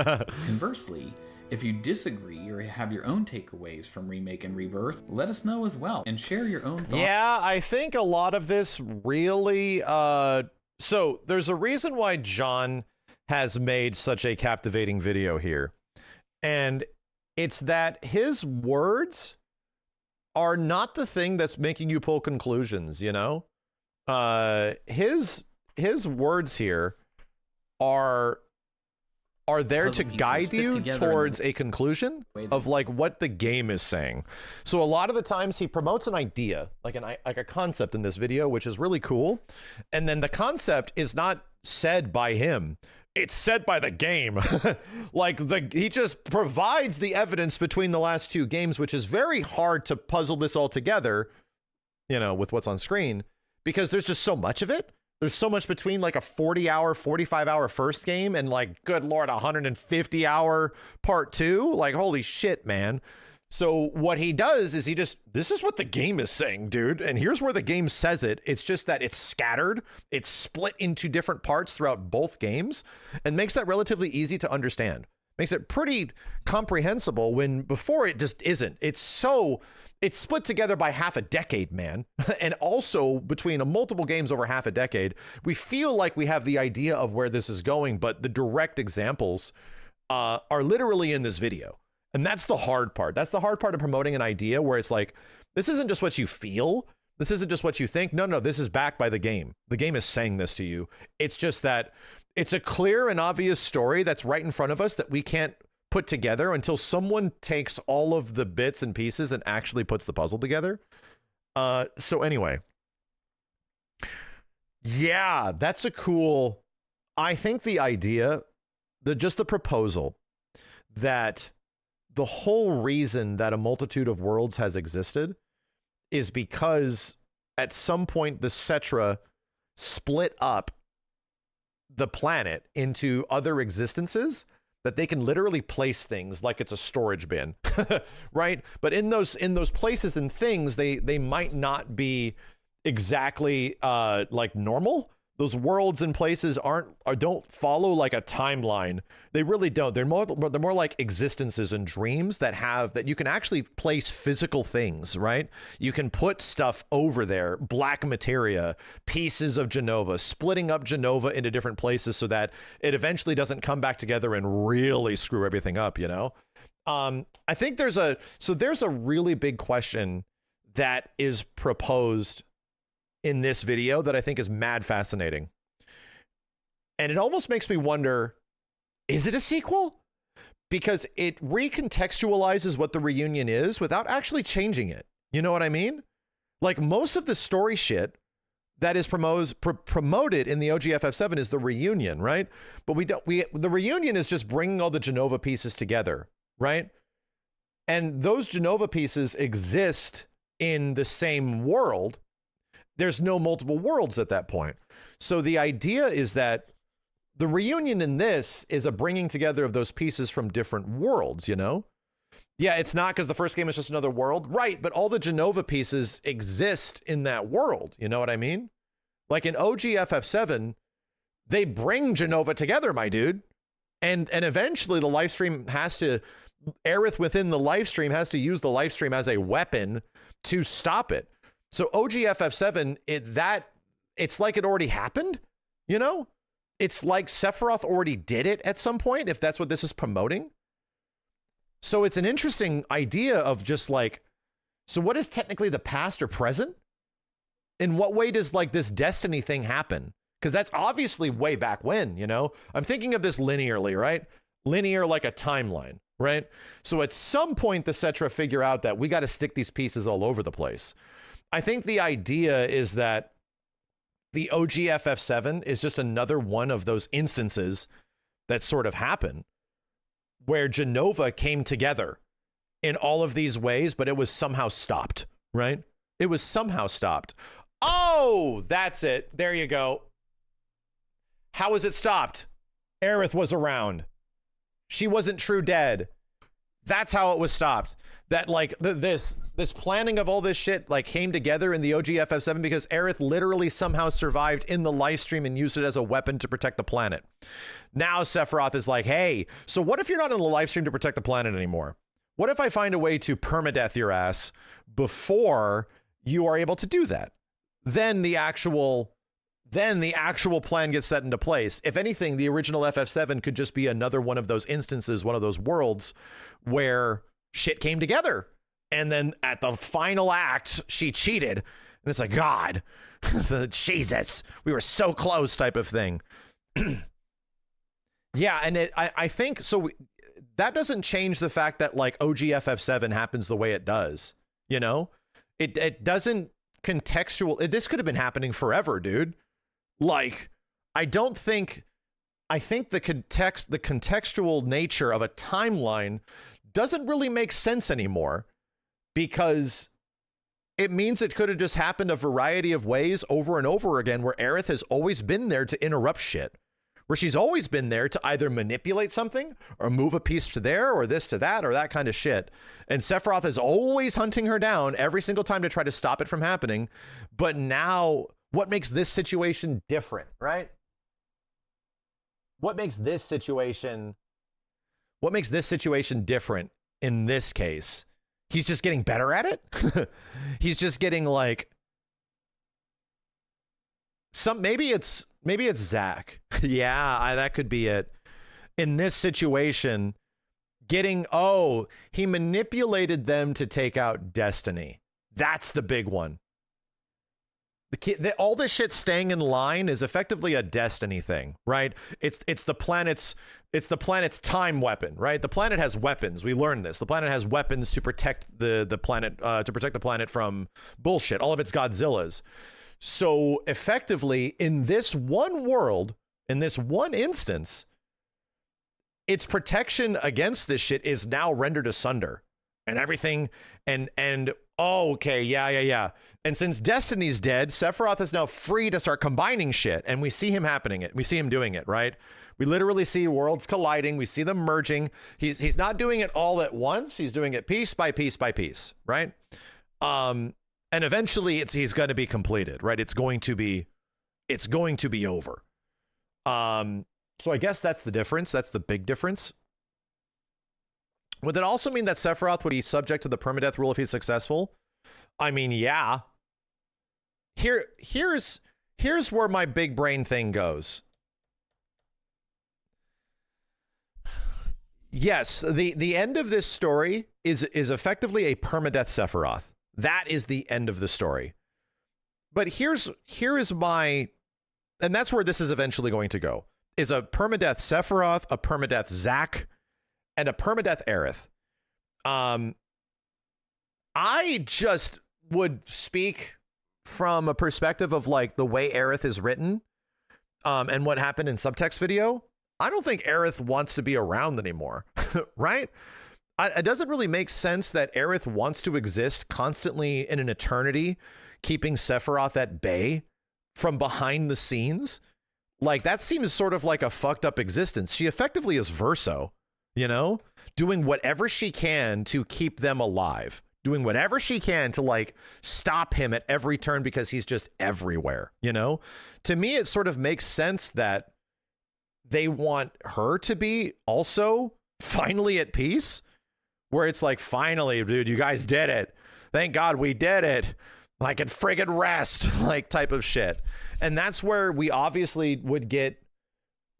[SPEAKER 7] Conversely, if you disagree or have your own takeaways from Remake and Rebirth, let us know as well and share your own thoughts.
[SPEAKER 2] Yeah, I think a lot of this really... So there's a reason why John has made such a captivating video here. And it's that his words are not the thing that's making you pull conclusions, you know? His words here are there to guide you towards a conclusion of like what the game is saying. So a lot of the times he promotes an idea, like a concept in this video, which is really cool. And then the concept is not said by him. It's said by the game. He just provides the evidence between the last two games, which is very hard to puzzle this all together, you know, with what's on screen, because there's just so much of it. There's so much between like a 40-hour, 45-hour first game and like, good Lord, 150-hour part two. Like, holy shit, man. So what he does is this is what the game is saying, dude. And here's where the game says it. It's just that it's scattered. It's split into different parts throughout both games and makes that relatively easy to understand. Makes it pretty comprehensible when before it just isn't. It's split together by half a decade, man. And also between multiple games over half a decade, we feel like we have the idea of where this is going, but the direct examples are literally in this video. And that's the hard part. That's the hard part of promoting an idea where it's like, this isn't just what you feel. This isn't just what you think. No, this is backed by the game. The game is saying this to you. It's just that it's a clear and obvious story that's right in front of us that we can't put together until someone takes all of the bits and pieces and actually puts the puzzle together. So anyway, yeah, that's a cool, I think the idea, just the proposal that the whole reason that a multitude of worlds has existed is because at some point the Cetra split up the planet into other existences that they can literally place things like it's a storage bin, right? But in those places and things, they might not be exactly like normal. Those worlds and places don't follow like a timeline. They really don't. They're more like existences and dreams that you can actually place physical things, right? You can put stuff over there, black materia, pieces of Jenova, splitting up Jenova into different places so that it eventually doesn't come back together and really screw everything up, you know? I think there's a really big question that is proposed in this video that I think is mad fascinating. And it almost makes me wonder, is it a sequel? Because it recontextualizes what the reunion is without actually changing it. You know what I mean? Like most of the story shit that is promoted in the OG FF7 is the reunion, right? But the reunion is just bringing all the Jenova pieces together, right? And those Jenova pieces exist in the same world. There's no multiple worlds at that point. So the idea is that the reunion in this is a bringing together of those pieces from different worlds, you know? Yeah, it's not because the first game is just another world. Right, but all the Jenova pieces exist in that world. You know what I mean? Like in OG FF7, they bring Jenova together, my dude. And eventually the life stream has to, Aerith within the life stream has to use the life stream as a weapon to stop it. So OG FF7, it's like it already happened, you know? It's like Sephiroth already did it at some point, if that's what this is promoting. So it's an interesting idea of just like, so what is technically the past or present? In what way does like this Destiny thing happen? Because that's obviously way back when, you know? I'm thinking of this linearly, right? Linear like a timeline, right? So at some point, the Cetra figure out that we got to stick these pieces all over the place. I think the idea is that the OG FF7 is just another one of those instances that sort of happen where Jenova came together in all of these ways, but it was somehow stopped, right? It was somehow stopped. Oh, that's it. There you go. How was it stopped? Aerith was around. She wasn't true dead. That's how it was stopped. That like this planning of all this shit like came together in the OG FF7 because Aerith literally somehow survived in the live stream and used it as a weapon to protect the planet. Now Sephiroth is like, hey, so what if you're not in the live stream to protect the planet anymore? What if I find a way to permadeath your ass before you are able to do that? Then the actual plan gets set into place. If anything, the original FF7 could just be another one of those instances, one of those worlds where shit came together. And then at the final act, she cheated. And it's like, God, Jesus, we were so close type of thing. Yeah, and I think, so that doesn't change the fact that like OG FF7 happens the way it does, you know? It doesn't this could have been happening forever, dude. Like, I think the contextual nature of a timeline doesn't really make sense anymore because it means it could have just happened a variety of ways over and over again where Aerith has always been there to interrupt shit, where she's always been there to either manipulate something or move a piece to there or this to that or that kind of shit. And Sephiroth is always hunting her down every single time to try to stop it from happening. But now, what makes this situation different, right? What makes this situation different in this case? He's just getting better at it. He's just getting like maybe it's Zach. Yeah, that could be it. In this situation, he manipulated them to take out Destiny. That's the big one. All this shit staying in line is effectively a Destiny thing, right? It's the planet's time weapon, right? The planet has weapons. We learned this. The planet has weapons to protect the planet from bullshit. All of its Godzillas. So effectively, in this one world, in this one instance, its protection against this shit is now rendered asunder, and everything. Yeah. And since Destiny's dead, Sephiroth is now free to start combining shit, and we see him We see him doing it, right? We literally see worlds colliding. We see them merging. He's not doing it all at once. He's doing it piece by piece by piece, right? And eventually he's going to be completed, right? It's going to be over. So I guess that's the difference. That's the big difference. Would it also mean that Sephiroth would be subject to the permadeath rule if he's successful? I mean, yeah. Here's where my big brain thing goes. Yes, the end of this story is effectively a permadeath Sephiroth. That is the end of the story. But here is my, and that's where this is eventually going to go, is a permadeath Sephiroth, a permadeath Zack, and a permadeath Aerith. I just would speak from a perspective of like the way Aerith is written, and what happened in subtext video. I don't think Aerith wants to be around anymore, right? It doesn't really make sense that Aerith wants to exist constantly in an eternity, keeping Sephiroth at bay from behind the scenes. Like, that seems sort of like a fucked up existence. She effectively is Verso, you know, doing whatever she can to keep them alive, doing whatever she can to like stop him at every turn because he's just everywhere, you know? To me, it sort of makes sense that they want her to be also finally at peace, where it's like, finally, dude, you guys did it. Thank God we did it. I can friggin' rest, like type of shit. And that's where we obviously would get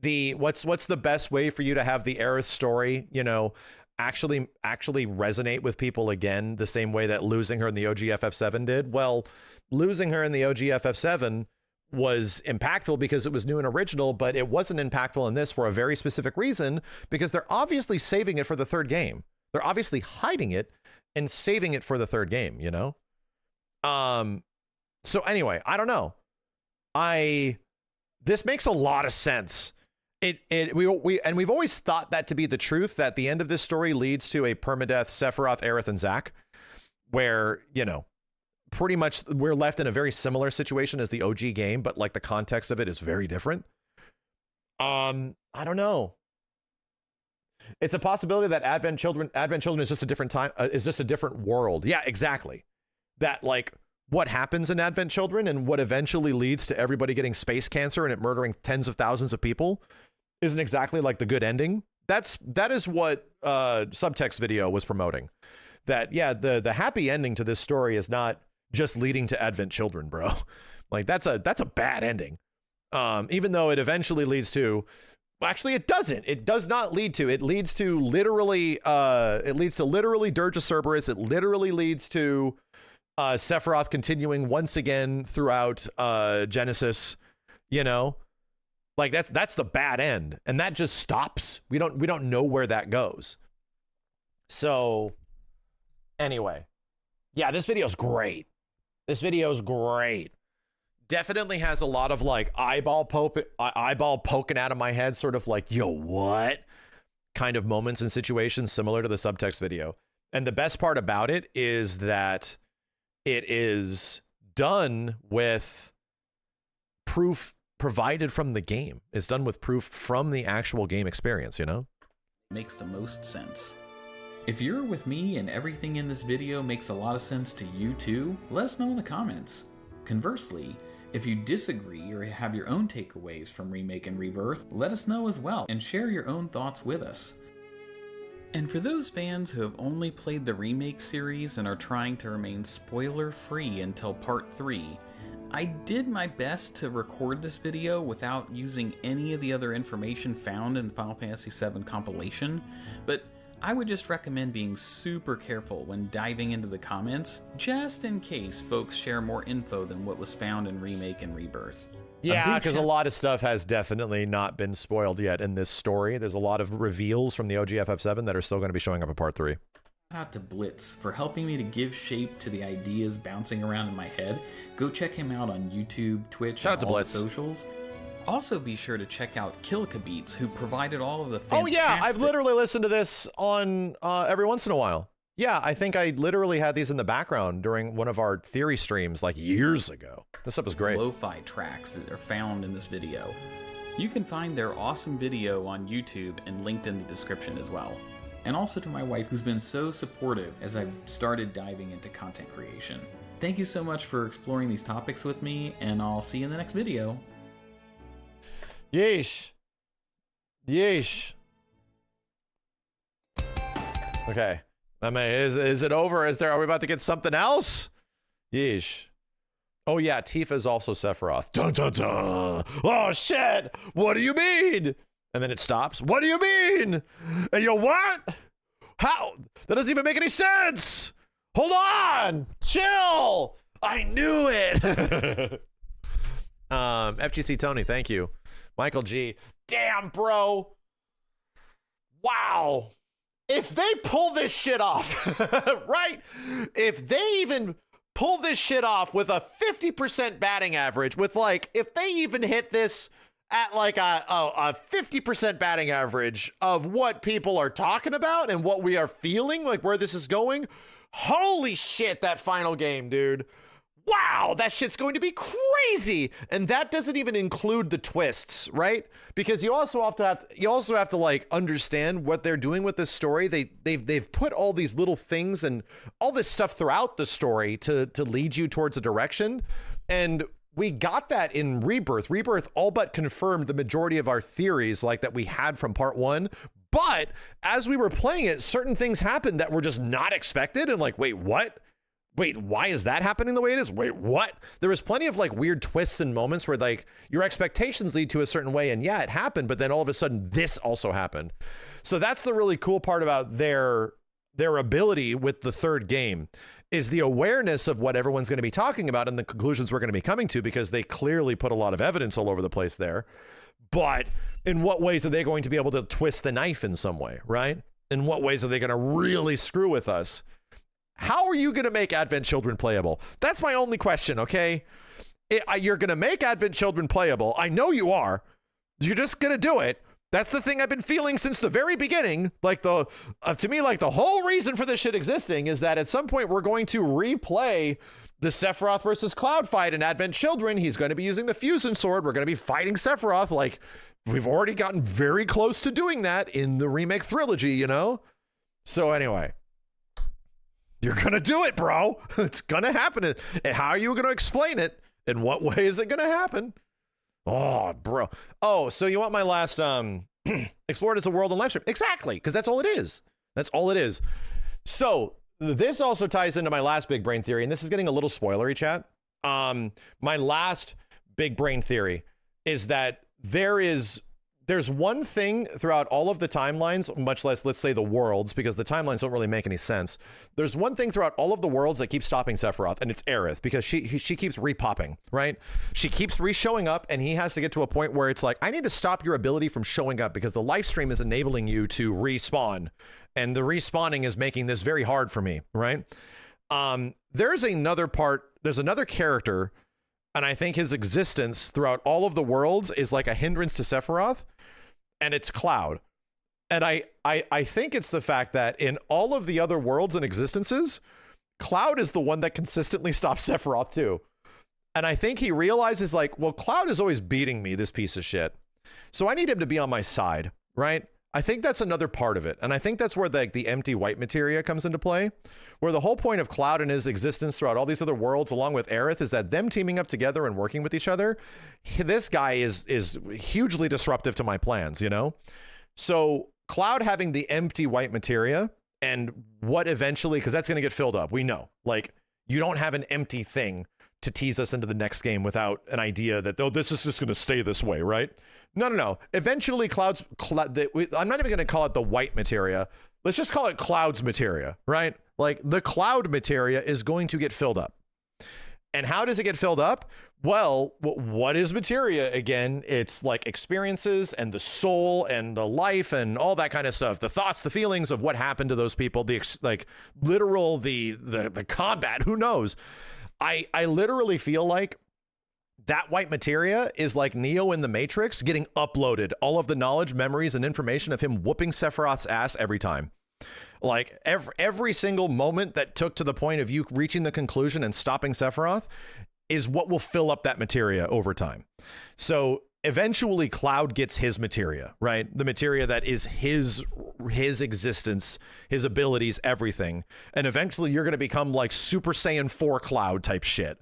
[SPEAKER 2] the, what's the best way for you to have the Aerith story, you know, actually resonate with people again, the same way that losing her in the OG FF7 did? Well, losing her in the OG FF7 was impactful because it was new and original, but it wasn't impactful in this for a very specific reason, because they're obviously saving it for the third game. They're obviously hiding it and saving it for the third game, you know? So anyway, I don't know. This makes a lot of sense. We've always thought that to be the truth, that the end of this story leads to a permadeath Sephiroth, Aerith, and Zack, where, you know, pretty much we're left in a very similar situation as the OG game, but like the context of it is very different. I don't know. It's a possibility that Advent Children is just a different time, is just a different world. Yeah, exactly. That like what happens in Advent Children and what eventually leads to everybody getting space cancer and it murdering tens of thousands of people isn't exactly like the good ending. That is what Subtext Video was promoting. That, yeah, the happy ending to this story is not just leading to Advent Children, bro. Like that's a bad ending. Even though it eventually leads to, actually it doesn't. It does not lead to. It leads to literally Dirge of Cerberus. It literally leads to Sephiroth continuing once again throughout Genesis, you know? Like that's the bad end, and that just stops. We don't know where that goes. So anyway, yeah, this video's great. This video's great. Definitely has a lot of like eyeball poking out of my head, sort of like, yo, what kind of moments and situations similar to the Subtext Video. And the best part about it is that it is done with proof provided from the game. It's done with proof from the actual game experience, you know?
[SPEAKER 7] Makes the most sense. If you're with me and everything in this video makes a lot of sense to you too, let us know in the comments. Conversely, if you disagree or have your own takeaways from Remake and Rebirth, let us know as well and share your own thoughts with us. And for those fans who have only played the Remake series and are trying to remain spoiler-free until Part 3, I did my best to record this video without using any of the other information found in the Final Fantasy VII compilation, but I would just recommend being super careful when diving into the comments, just in case folks share more info than what was found in Remake and Rebirth.
[SPEAKER 2] Yeah, because a lot of stuff has definitely not been spoiled yet in this story. There's a lot of reveals from the OG FF7 that are still going to be showing up in Part 3.
[SPEAKER 7] Shout out to Blitz for helping me to give shape to the ideas bouncing around in my head. Go check him out on YouTube, Twitch, and all the socials. Also be sure to check out Kilkabeats, who provided all of the fantastic...
[SPEAKER 2] Oh yeah, I've literally listened to this on every once in a while. Yeah, I think I literally had these in the background during one of our theory streams like years ago. This stuff is great.
[SPEAKER 7] Lo-fi tracks that are found in this video. You can find their awesome video on YouTube and linked in the description as well. And also to my wife, who's been so supportive as I've started diving into content creation. Thank you so much for exploring these topics with me, and I'll see you in the next video.
[SPEAKER 2] Yeesh. Yeesh. Okay. I mean, is it over? Are we about to get something else? Yeesh. Oh yeah, Tifa is also Sephiroth. Dun dun dun. Oh shit! What do you mean? And then it stops. What do you mean? And you're what? How? That doesn't even make any sense. Hold on. Chill. I knew it. FGC Tony, thank you. Michael G. Damn, bro. Wow. If they pull this shit off, right? If they even pull this shit off with a 50% batting average, with like, if they even hit this at like a 50% batting average of what people are talking about and what we are feeling, like where this is going, holy shit, that final game, dude. wow, that shit's going to be crazy. And that doesn't even include the twists, right? Because you also have to like understand what they're doing with this story. They've put all these little things and all this stuff throughout the story to lead you towards a direction. And we got that in Rebirth. Rebirth all but confirmed the majority of our theories like that we had from part 1. But as we were playing it, certain things happened that were just not expected. And like, wait, what? Wait, why is that happening the way it is? Wait, what? There was plenty of like weird twists and moments where like your expectations lead to a certain way. And yeah, it happened. But then all of a sudden this also happened. So that's the really cool part about their ability with the third game, is the awareness of what everyone's going to be talking about and the conclusions we're going to be coming to, because they clearly put a lot of evidence all over the place there. But in what ways are they going to be able to twist the knife in some way, right? In what ways are they going to really screw with us? How are you going to make Advent Children playable? That's my only question, okay? You're going to make Advent Children playable. I know you are. You're just going to do it. That's the thing I've been feeling since the very beginning. Like to me, like the whole reason for this shit existing is that at some point we're going to replay the Sephiroth versus Cloud fight in Advent Children. He's going to be using the fusion sword. We're going to be fighting Sephiroth. Like we've already gotten very close to doing that in the remake trilogy, you know? So anyway, you're going to do it, bro. It's going to happen. And how are you going to explain it? In what way is it going to happen? Oh, bro. Oh, so you want my last explored as a world and live stream? Exactly, because that's all it is. That's all it is. So this also ties into my last big brain theory, and this is getting a little spoilery, chat. My last big brain theory is that there's one thing throughout all of the timelines, much less, let's say, the worlds, because the timelines don't really make any sense. There's one thing throughout all of the worlds that keeps stopping Sephiroth, and it's Aerith, because she keeps repopping, right? She keeps re-showing up, and he has to get to a point where it's like, I need to stop your ability from showing up because the live stream is enabling you to respawn, and the respawning is making this very hard for me, right? There's another character, and I think his existence throughout all of the worlds is like a hindrance to Sephiroth, and it's Cloud. And I think it's the fact that in all of the other worlds and existences, Cloud is the one that consistently stops Sephiroth too. And I think he realizes like, well, Cloud is always beating me, this piece of shit. So I need him to be on my side, right? I think that's another part of it. And I think that's where the empty white materia comes into play, where the whole point of Cloud and his existence throughout all these other worlds, along with Aerith, is that them teaming up together and working with each other. This guy is hugely disruptive to my plans, you know? So Cloud having the empty white materia and what eventually, because that's going to get filled up. We know, like, you don't have an empty thing to tease us into the next game without an idea that, oh, this is just going to stay this way, right? No. Eventually, I'm not even going to call it the white materia. Let's just call it Cloud's materia, right? Like the Cloud materia is going to get filled up. And how does it get filled up? Well, what is materia again? It's like experiences and the soul and the life and all that kind of stuff. The thoughts, the feelings of what happened to those people, the combat, who knows? I literally feel like that white materia is like Neo in the Matrix getting uploaded, all of the knowledge, memories, and information of him whooping Sephiroth's ass every time. Like every single moment that took to the point of you reaching the conclusion and stopping Sephiroth is what will fill up that materia over time. So eventually Cloud gets his materia, right? The materia that is his existence, his abilities, everything. And eventually you're going to become like Super Saiyan 4 Cloud type shit.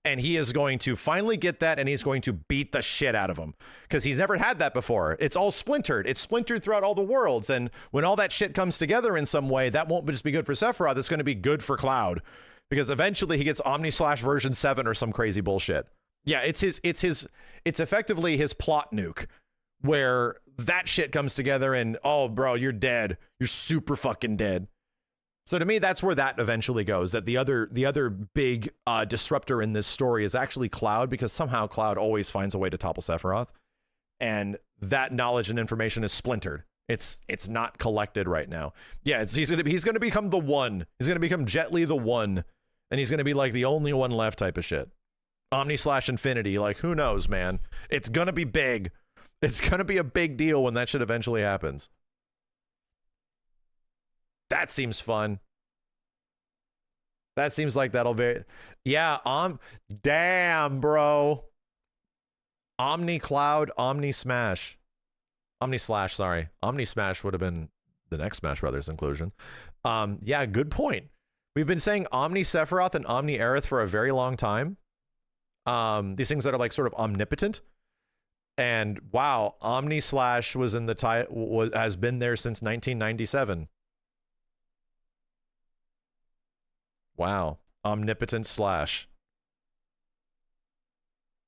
[SPEAKER 2] And he is going to finally get that, and he's going to beat the shit out of him because he's never had that before. It's all splintered. It's splintered throughout all the worlds. And when all that shit comes together in some way, that won't just be good for Sephiroth. It's going to be good for Cloud because eventually he gets Omni/Slash version 7 or some crazy bullshit. Yeah, it's effectively his plot nuke where that shit comes together and, oh, bro, you're dead. You're super fucking dead. So to me, that's where that eventually goes, that the other big disruptor in this story is actually Cloud, because somehow Cloud always finds a way to topple Sephiroth. And that knowledge and information is splintered. It's not collected right now. Yeah, he's going to become the one. He's going to become Jet Li the one. And he's going to be like the only one left type of shit. Omni/Infinity, like, who knows, man? It's going to be big. It's going to be a big deal when that shit eventually happens. That seems fun. That seems like that'll be... Yeah, damn, bro. Omni Cloud, Omni Smash. Omni Slash, sorry. Omni Smash would have been the next Smash Brothers inclusion. Yeah, good point. We've been saying Omni Sephiroth and Omni Aerith for a very long time. These things that are like sort of omnipotent. And wow, Omni Slash was in the title, has been there since 1997. Wow, omnipotent Slash.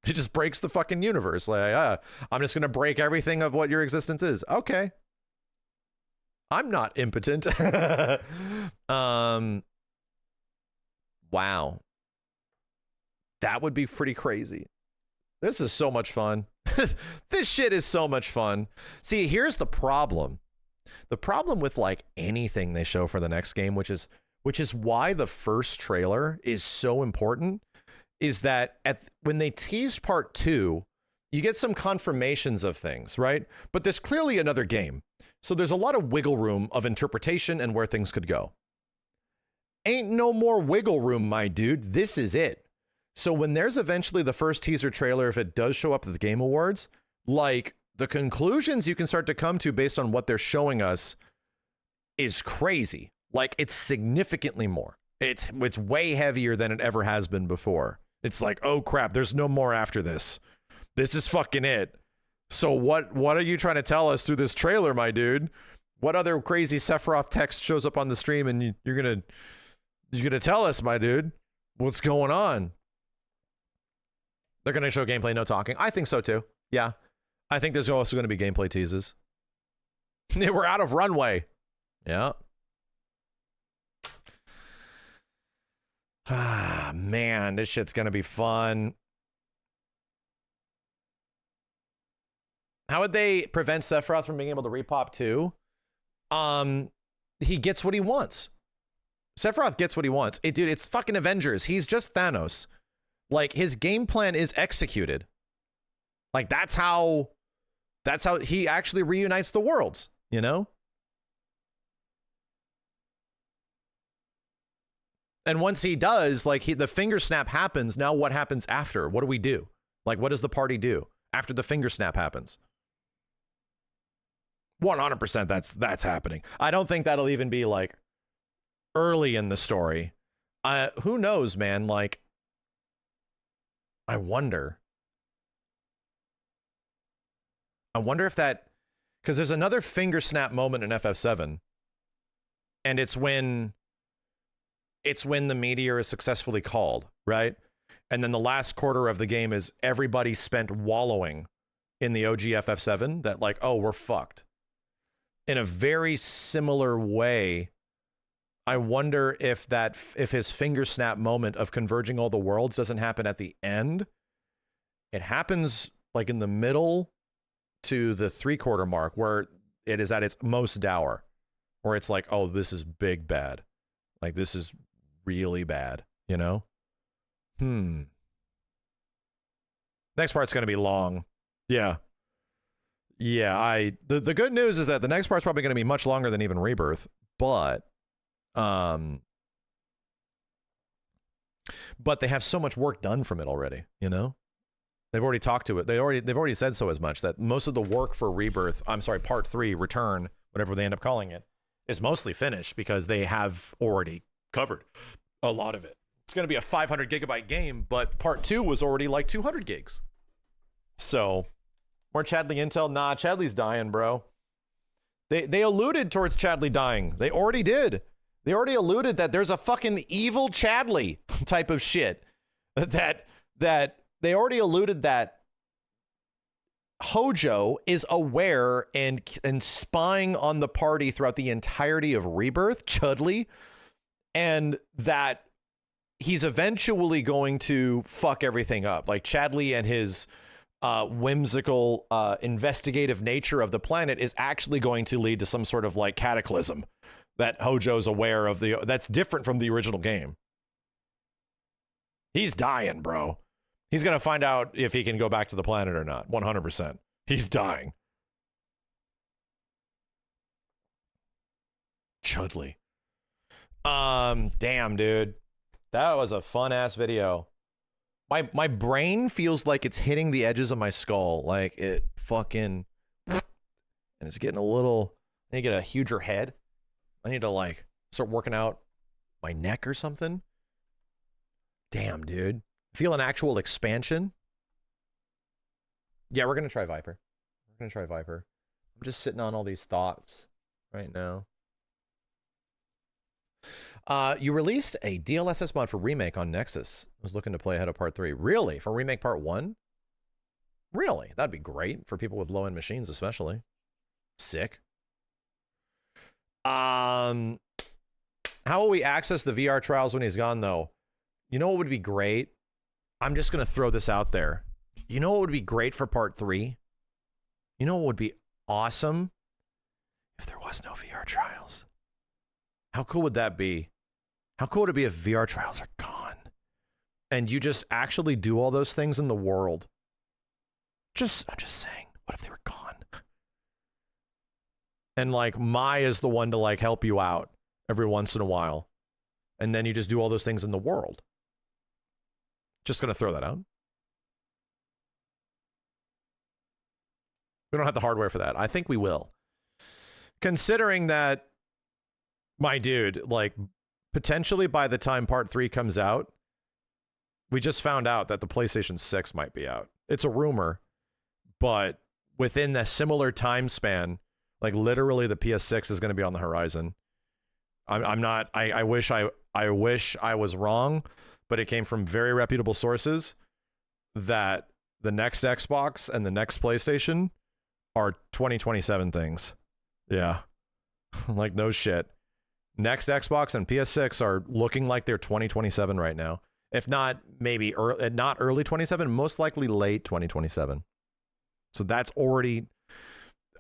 [SPEAKER 2] It just breaks the fucking universe. Like, I'm just gonna break everything of what your existence is. Okay. I'm not impotent. Wow. That would be pretty crazy. This is so much fun. This shit is so much fun. See, here's the problem. The problem with like anything they show for the next game, which is why the first trailer is so important, is that when they teased part 2, you get some confirmations of things, right? But there's clearly another game. So there's a lot of wiggle room of interpretation and where things could go. Ain't no more wiggle room, my dude. This is it. So when there's eventually the first teaser trailer, if it does show up at the Game Awards, like the conclusions you can start to come to based on what they're showing us is crazy. Like it's significantly more. It's way heavier than it ever has been before. It's like, oh crap, there's no more after this. This is fucking it. So what are you trying to tell us through this trailer, my dude? What other crazy Sephiroth text shows up on the stream and you're gonna tell us, my dude? What's going on? They're gonna show gameplay, no talking. I think so too. Yeah. I think there's also gonna be gameplay teases. We're out of runway. Yeah. Ah, man, this shit's gonna be fun. How would they prevent Sephiroth from being able to repop too? He gets what he wants. Sephiroth gets what he wants. Dude, it's fucking Avengers. He's just Thanos. Like, his game plan is executed. Like, that's how he actually reunites the worlds, you know? And once he does, like, the finger snap happens. Now what happens after? What do we do? Like, what does the party do after the finger snap happens? 100% that's happening. I don't think that'll even be, like, early in the story. Who knows, man? Like, I wonder if that, because there's another finger snap moment in FF7, and it's when the meteor is successfully called, right? And then the last quarter of the game is everybody spent wallowing in the OG FF7, that like, oh, we're fucked. In a very similar way, I wonder if his finger snap moment of converging all the worlds doesn't happen at the end. It happens like in the middle to the 3/4 mark, where it is at its most dour, where it's like, oh, this is big bad. Like, this is really bad, you know? Next part's going to be long. Yeah. Yeah, the good news is that the next part's probably going to be much longer than even Rebirth, but they have so much work done from it already, you know? They've already talked to it. They've already said so as much, that most of the work for part 3, Return, whatever they end up calling it, is mostly finished because they have already covered a lot of it. It's going to be a 500 gigabyte game, but part 2 was already like 200 gigs. So, more Chadley intel? Nah, Chadley's dying, bro. They alluded towards Chadley dying. They already did. They already alluded that there's a fucking evil Chadley type of shit. That they already alluded that Hojo is aware and spying on the party throughout the entirety of Rebirth, Chudley, and that he's eventually going to fuck everything up. Like, Chadley and his whimsical investigative nature of the planet is actually going to lead to some sort of like cataclysm that Hojo's aware of, that's different from the original game. He's dying, bro. He's going to find out if he can go back to the planet or not. 100%. He's dying. Chudley. Damn, dude. That was a fun-ass video. My brain feels like it's hitting the edges of my skull. Like it fucking... And it's getting a little... I need to get a huger head. I need to like start working out my neck or something. Damn, dude. Feel an actual expansion. Yeah, we're going to try Viper. We're going to try Viper. I'm just sitting on all these thoughts right now. You released a DLSS mod for Remake on Nexus. I was looking to play ahead of Part 3. Really? For Remake Part 1? Really? That'd be great for people with low-end machines especially. Sick. How will we access the VR trials when he's gone, though? You know what would be great? I'm just going to throw this out there. You know what would be great for Part 3? You know what would be awesome? If there was no VR trials. How cool would that be? How cool would it be if VR trials are gone? And you just actually do all those things in the world? I'm just saying, what if they were gone? And like Mai is the one to like help you out every once in a while. And then you just do all those things in the world. Just going to throw that out. We don't have the hardware for that. I think we will. Considering that, my dude, like potentially by the time Part 3 comes out, we just found out that the PlayStation 6 might be out. It's a rumor, but within a similar time span, like literally the PS6 is going to be on the horizon. I'm not, I wish I was wrong, but it came from very reputable sources that the next Xbox and the next PlayStation are 2027 things. Yeah. Like no shit. Next Xbox and PS6 are looking like they're 2027 right now. If not, maybe not early 27, most likely late 2027. So that's already...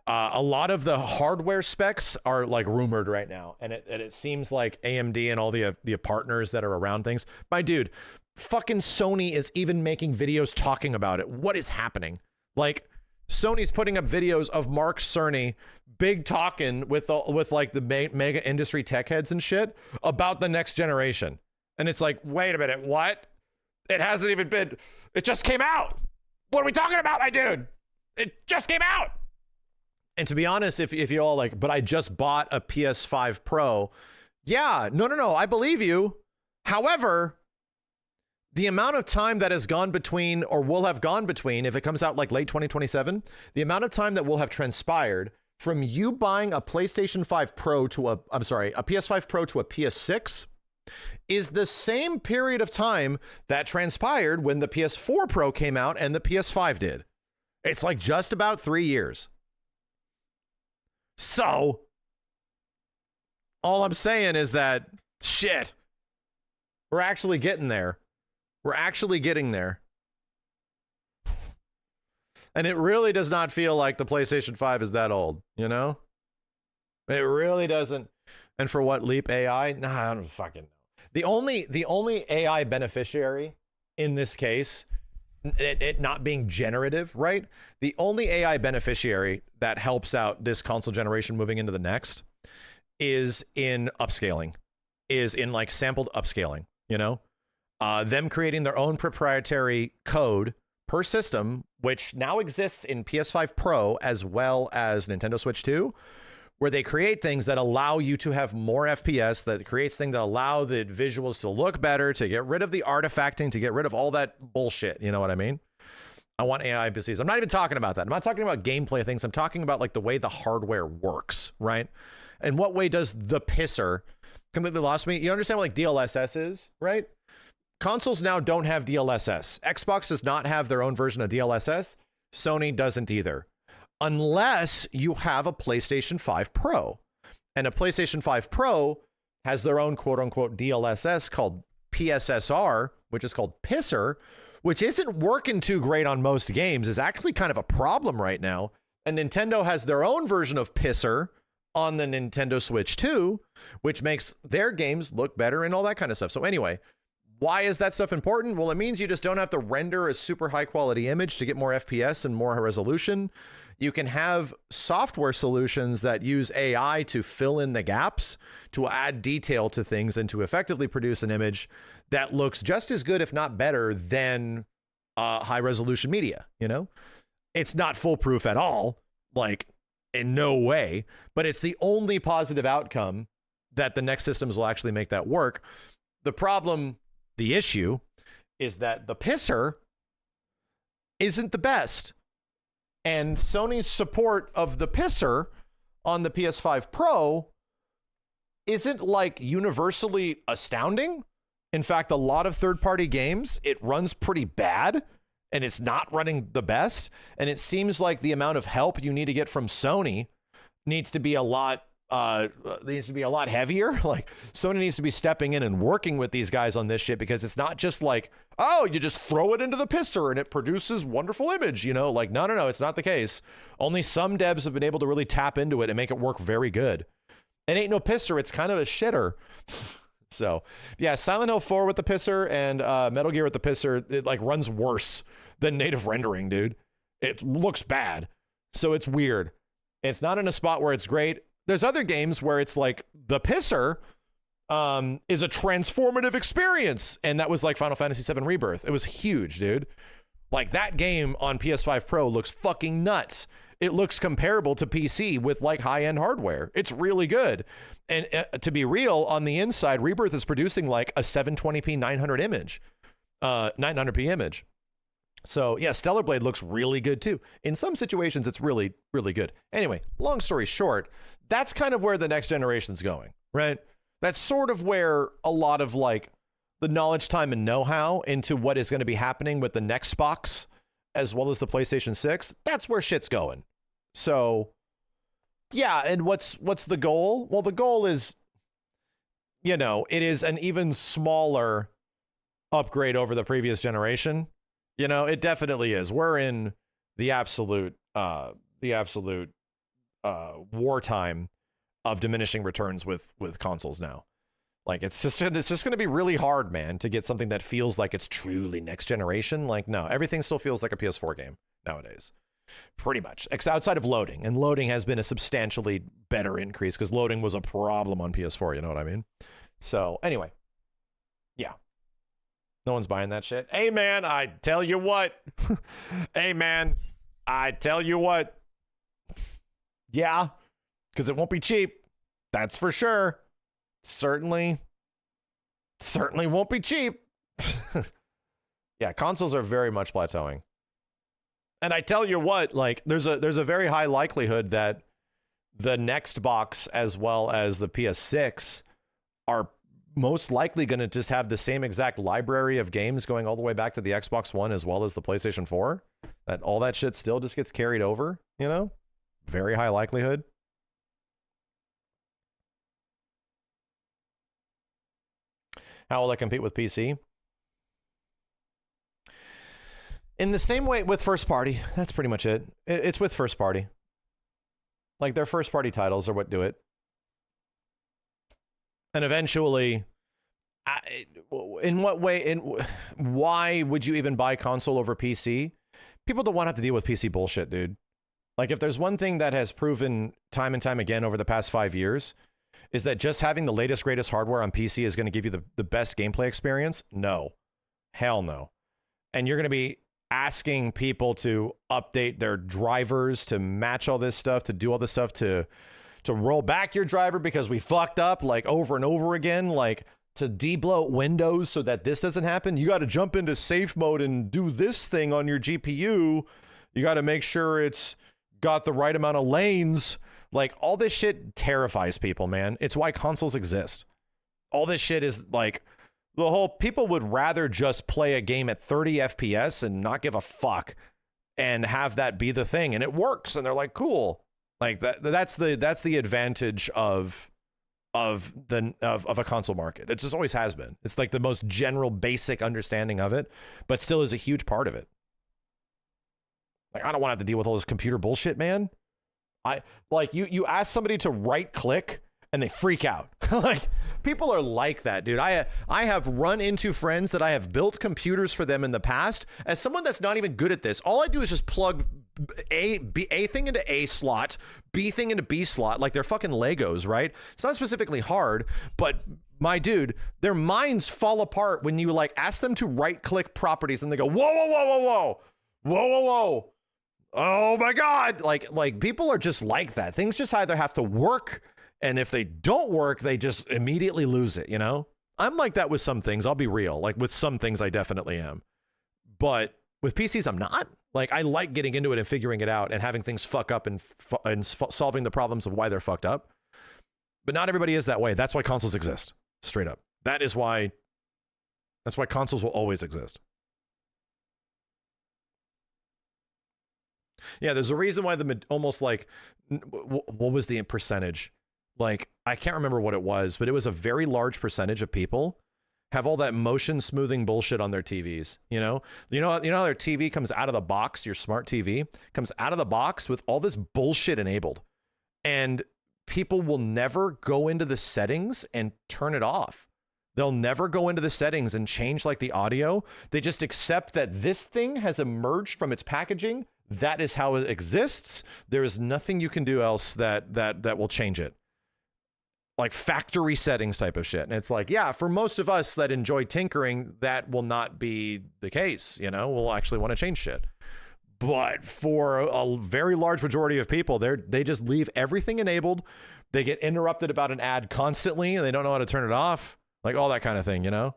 [SPEAKER 2] a lot of the hardware specs are like rumored right now, and it seems like AMD and all the partners that are around things. My dude, fucking Sony is even making videos talking about it. What is happening? Like Sony's putting up videos of Mark Cerny big talking with like the mega industry tech heads and shit about the next generation, and it's like, wait a minute, what? It hasn't even been. It just came out. What are we talking about, my dude? It just came out. And to be honest, if you all like, but I just bought a PS5 Pro. Yeah, no, I believe you. However, the amount of time that has gone between, or will have gone between, if it comes out like late 2027, the amount of time that will have transpired from you buying a PlayStation 5 Pro to a PS5 Pro to a PS6 is the same period of time that transpired when the PS4 Pro came out and the PS5 did. It's like just about 3 years. So, all I'm saying is that, shit, we're actually getting there. We're actually getting there. And it really does not feel like the PlayStation 5 is that old, you know? It really doesn't. And for what, Leap AI? Nah, I don't fucking know. The only AI beneficiary in this case, it not being generative, right? The only AI beneficiary that helps out this console generation moving into the next is in upscaling, is in like sampled upscaling, you know? Them creating their own proprietary code per system, which now exists in PS5 Pro as well as Nintendo Switch 2, where they create things that allow you to have more FPS, that creates things that allow the visuals to look better, to get rid of the artifacting, to get rid of all that bullshit. You know what I mean? I want AI PCs. I'm not even talking about that. I'm not talking about gameplay things. I'm talking about like the way the hardware works, right? And what way does the pisser completely lost me? You understand what like DLSS is, right? Consoles now don't have DLSS. Xbox does not have their own version of DLSS. Sony doesn't either. Unless you have a PlayStation 5 Pro. And a PlayStation 5 Pro has their own quote-unquote DLSS called PSSR, which is called Pisser, which isn't working too great on most games, is actually kind of a problem right now. And Nintendo has their own version of Pisser on the Nintendo Switch 2, which makes their games look better and all that kind of stuff. So anyway, why is that stuff important? Well, it means you just don't have to render a super high quality image to get more FPS and more resolution. You can have software solutions that use AI to fill in the gaps, to add detail to things, and to effectively produce an image that looks just as good, if not better, than high resolution media. You know, it's not foolproof at all, like in no way, but it's the only positive outcome that the next systems will actually make that work. The problem, the issue, is that the pisser isn't the best. And Sony's support of the pisser on the PS5 Pro isn't like universally astounding. In fact, a lot of third-party games, it runs pretty bad and it's not running the best. And it seems like the amount of help you need to get from Sony needs to be a lot heavier. Like Sony needs to be stepping in and working with these guys on this shit, because it's not just like, oh, you just throw it into the pisser and it produces wonderful image, you know, like, no, it's not the case. Only some devs have been able to really tap into it and make it work very good. It ain't no pisser. It's kind of a shitter. So yeah, Silent Hill 4 with the pisser and Metal Gear with the pisser, it like runs worse than native rendering, dude. It looks bad. So it's weird. It's not in a spot where it's great. There's other games where it's like the pisser is a transformative experience. And that was like Final Fantasy VII Rebirth. It was huge, dude. Like that game on PS5 Pro looks fucking nuts. It looks comparable to PC with like high-end hardware. It's really good. And to be real, on the inside, Rebirth is producing like a 720p 900p image. So yeah, Stellar Blade looks really good too. In some situations, it's really, really good. Anyway, long story short, that's kind of where the next generation's going, right? That's sort of where a lot of like the knowledge, time, and know-how into what is going to be happening with the next box, as well as the PlayStation 6. That's where shit's going. So yeah, and what's the goal? Well, the goal is, you know, it is an even smaller upgrade over the previous generation. You know, it definitely is. We're in the absolute wartime of diminishing returns with consoles now. Like it's just going to be really hard, man, to get something that feels like it's truly next generation. Like no, everything still feels like a PS4 game nowadays. Pretty much, outside of loading, and loading has been a substantially better increase because loading was a problem on PS4. You know what I mean? So anyway, yeah, no one's buying that shit. Hey man, I tell you what. Hey man, I tell you what. Yeah, because it won't be cheap. That's for sure. Certainly won't be cheap. Yeah, consoles are very much plateauing. And I tell you what, like there's a very high likelihood that the next box as well as the PS6 are most likely going to just have the same exact library of games going all the way back to the Xbox One as well as the PlayStation 4. That all that shit still just gets carried over, you know? Very high likelihood. How will I compete with PC? In the same way with first party. That's pretty much it. It's with first party. Like their first party titles are what do it. And eventually, in what way, why would you even buy console over PC? People don't want to have to deal with PC bullshit, dude. Like if there's one thing that has proven time and time again over the past 5 years, is that just having the latest, greatest hardware on PC is going to give you the best gameplay experience? No. Hell no. And you're going to be asking people to update their drivers to match all this stuff, to do all this stuff, to roll back your driver because we fucked up like over and over again, like to debloat Windows so that this doesn't happen. You got to jump into safe mode and do this thing on your GPU. You got to make sure it's got the right amount of lanes. Like all this shit terrifies people, man. It's why consoles exist. All this shit is like the whole people would rather just play a game at 30 FPS and not give a fuck and have that be the thing. And it works. And they're like, cool. Like that's the advantage of a console market. It just always has been. It's like the most general basic understanding of it, but still is a huge part of it. Like I don't want to have to deal with all this computer bullshit, man. You ask somebody to right click and they freak out. Like people are like that, dude. I have run into friends that I have built computers for them in the past. As someone that's not even good at this, all I do is just plug A thing into A slot, B thing into B slot, like they're fucking Legos, right? It's not specifically hard, but my dude, their minds fall apart when you like ask them to right click properties and they go, whoa, whoa, whoa, whoa, whoa, whoa, whoa, whoa. Oh my God. Like people are just like that. Things just either have to work, and if they don't work, they just immediately lose it, you know? I'm like that with some things. I'll be real. Like with some things, I definitely am. But with PCs, I'm not. Like, I like getting into it and figuring it out and having things fuck up and solving the problems of why they're fucked up. But not everybody is that way. That's why consoles exist. Straight up. That's why consoles will always exist. Yeah, there's a reason why almost like, what was the percentage? Like, I can't remember what it was, but it was a very large percentage of people have all that motion smoothing bullshit on their TVs. You know how their TV comes out of the box, your smart TV comes out of the box with all this bullshit enabled. And people will never go into the settings and turn it off. They'll never go into the settings and change like the audio. They just accept that this thing has emerged from its packaging. That is how it exists. There is nothing you can do else that will change it. Like factory settings type of shit. And it's like, yeah, for most of us that enjoy tinkering, that will not be the case. You know, we'll actually want to change shit. But for a very large majority of people, they just leave everything enabled. They get interrupted about an ad constantly and they don't know how to turn it off. Like all that kind of thing, you know?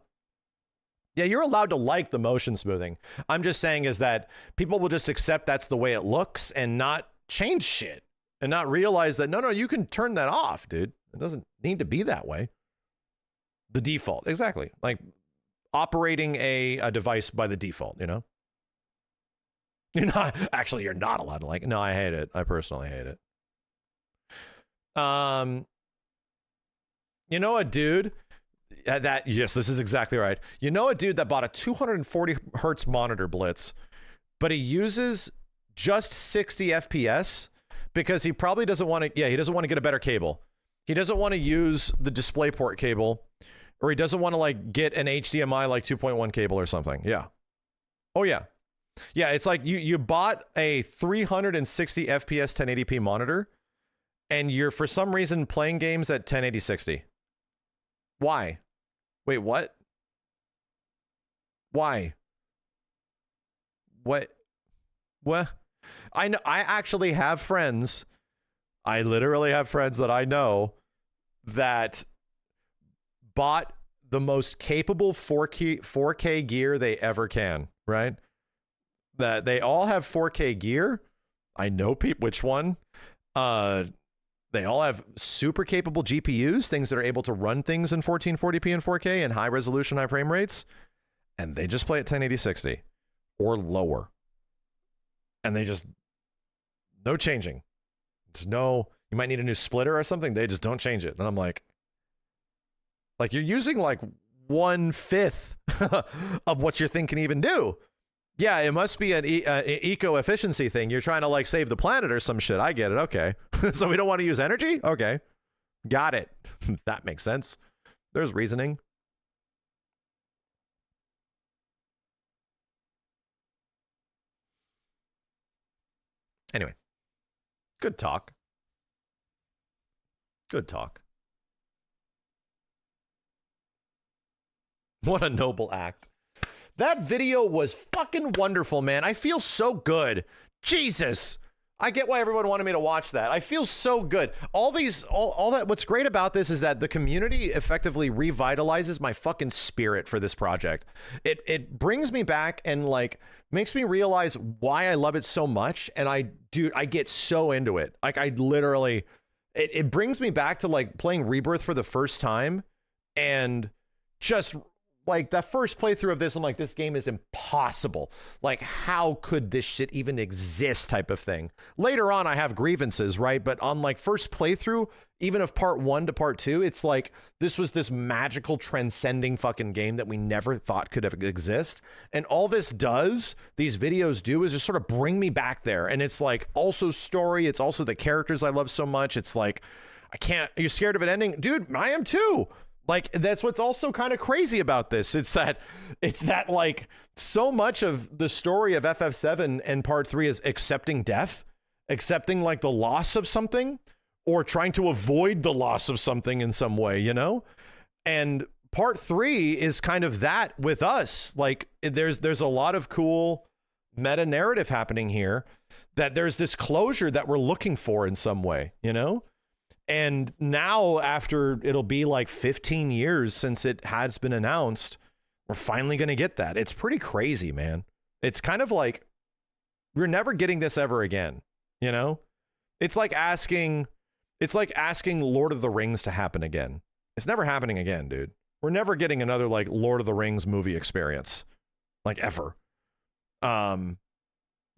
[SPEAKER 2] Yeah, you're allowed to like the motion smoothing. I'm just saying is that people will just accept that's the way it looks and not change shit and not realize that, no, you can turn that off, dude. It doesn't need to be that way. The default, exactly. Like operating a device by the default, you know? You're not allowed to like it. No, I hate it. I personally hate it. You know a dude yes, this is exactly right. You know a dude that bought a 240 hertz monitor Blitz, but he uses just 60 FPS because he probably doesn't want to, he doesn't want to get a better cable. He doesn't want to use the DisplayPort cable, or he doesn't want to like get an HDMI like 2.1 cable or something. Yeah. Oh yeah. Yeah, it's like you bought a 360 FPS 1080p monitor and you're for some reason playing games at 1080-60. Why? Wait, what? Why? What? I know. I actually have friends. I literally have friends that I know that bought the most capable 4K gear they ever can, right? That they all have 4K gear. I know which one. They all have super capable GPUs, things that are able to run things in 1440p and 4K and high resolution, high frame rates. And they just play at 1080-60 or lower. And they just, no changing. There's no, you might need a new splitter or something. They just don't change it. And I'm like you're using like 1/5 of what your thing can even do. Yeah, it must be an eco-efficiency thing. You're trying to like save the planet or some shit. I get it. Okay. So we don't want to use energy? Okay. Got it. That makes sense. There's reasoning. Anyway. Good talk. Good talk. What a noble act. That video was fucking wonderful, man. I feel so good. Jesus. I get why everyone wanted me to watch that. I feel so good. All that, what's great about this is that the community effectively revitalizes my fucking spirit for this project. It brings me back and like makes me realize why I love it so much. And I get so into it. Like I literally, it brings me back to like playing Rebirth for the first time and just like that first playthrough of this, I'm like, this game is impossible. Like, how could this shit even exist type of thing? Later on, I have grievances, right? But on like first playthrough, even of part 1 to part 2, it's like, this was this magical transcending fucking game that we never thought could exist. And all this does, these videos do, is just sort of bring me back there. And it's like also story. It's also the characters I love so much. It's like, are you scared of it ending? Dude, I am too. Like, that's what's also kind of crazy about this. It's that like so much of the story of FF7 and part 3 is accepting death, accepting like the loss of something, or trying to avoid the loss of something in some way, you know? And part 3 is kind of that with us. Like, there's a lot of cool meta narrative happening here, that there's this closure that we're looking for in some way, you know? And now, after it'll be like 15 years since it has been announced, we're finally going to get that. It's pretty crazy, man. It's kind of like we're never getting this ever again, you know? It's like asking Lord of the Rings to happen again. It's never happening again, dude. We're never getting another like Lord of the Rings movie experience, like ever.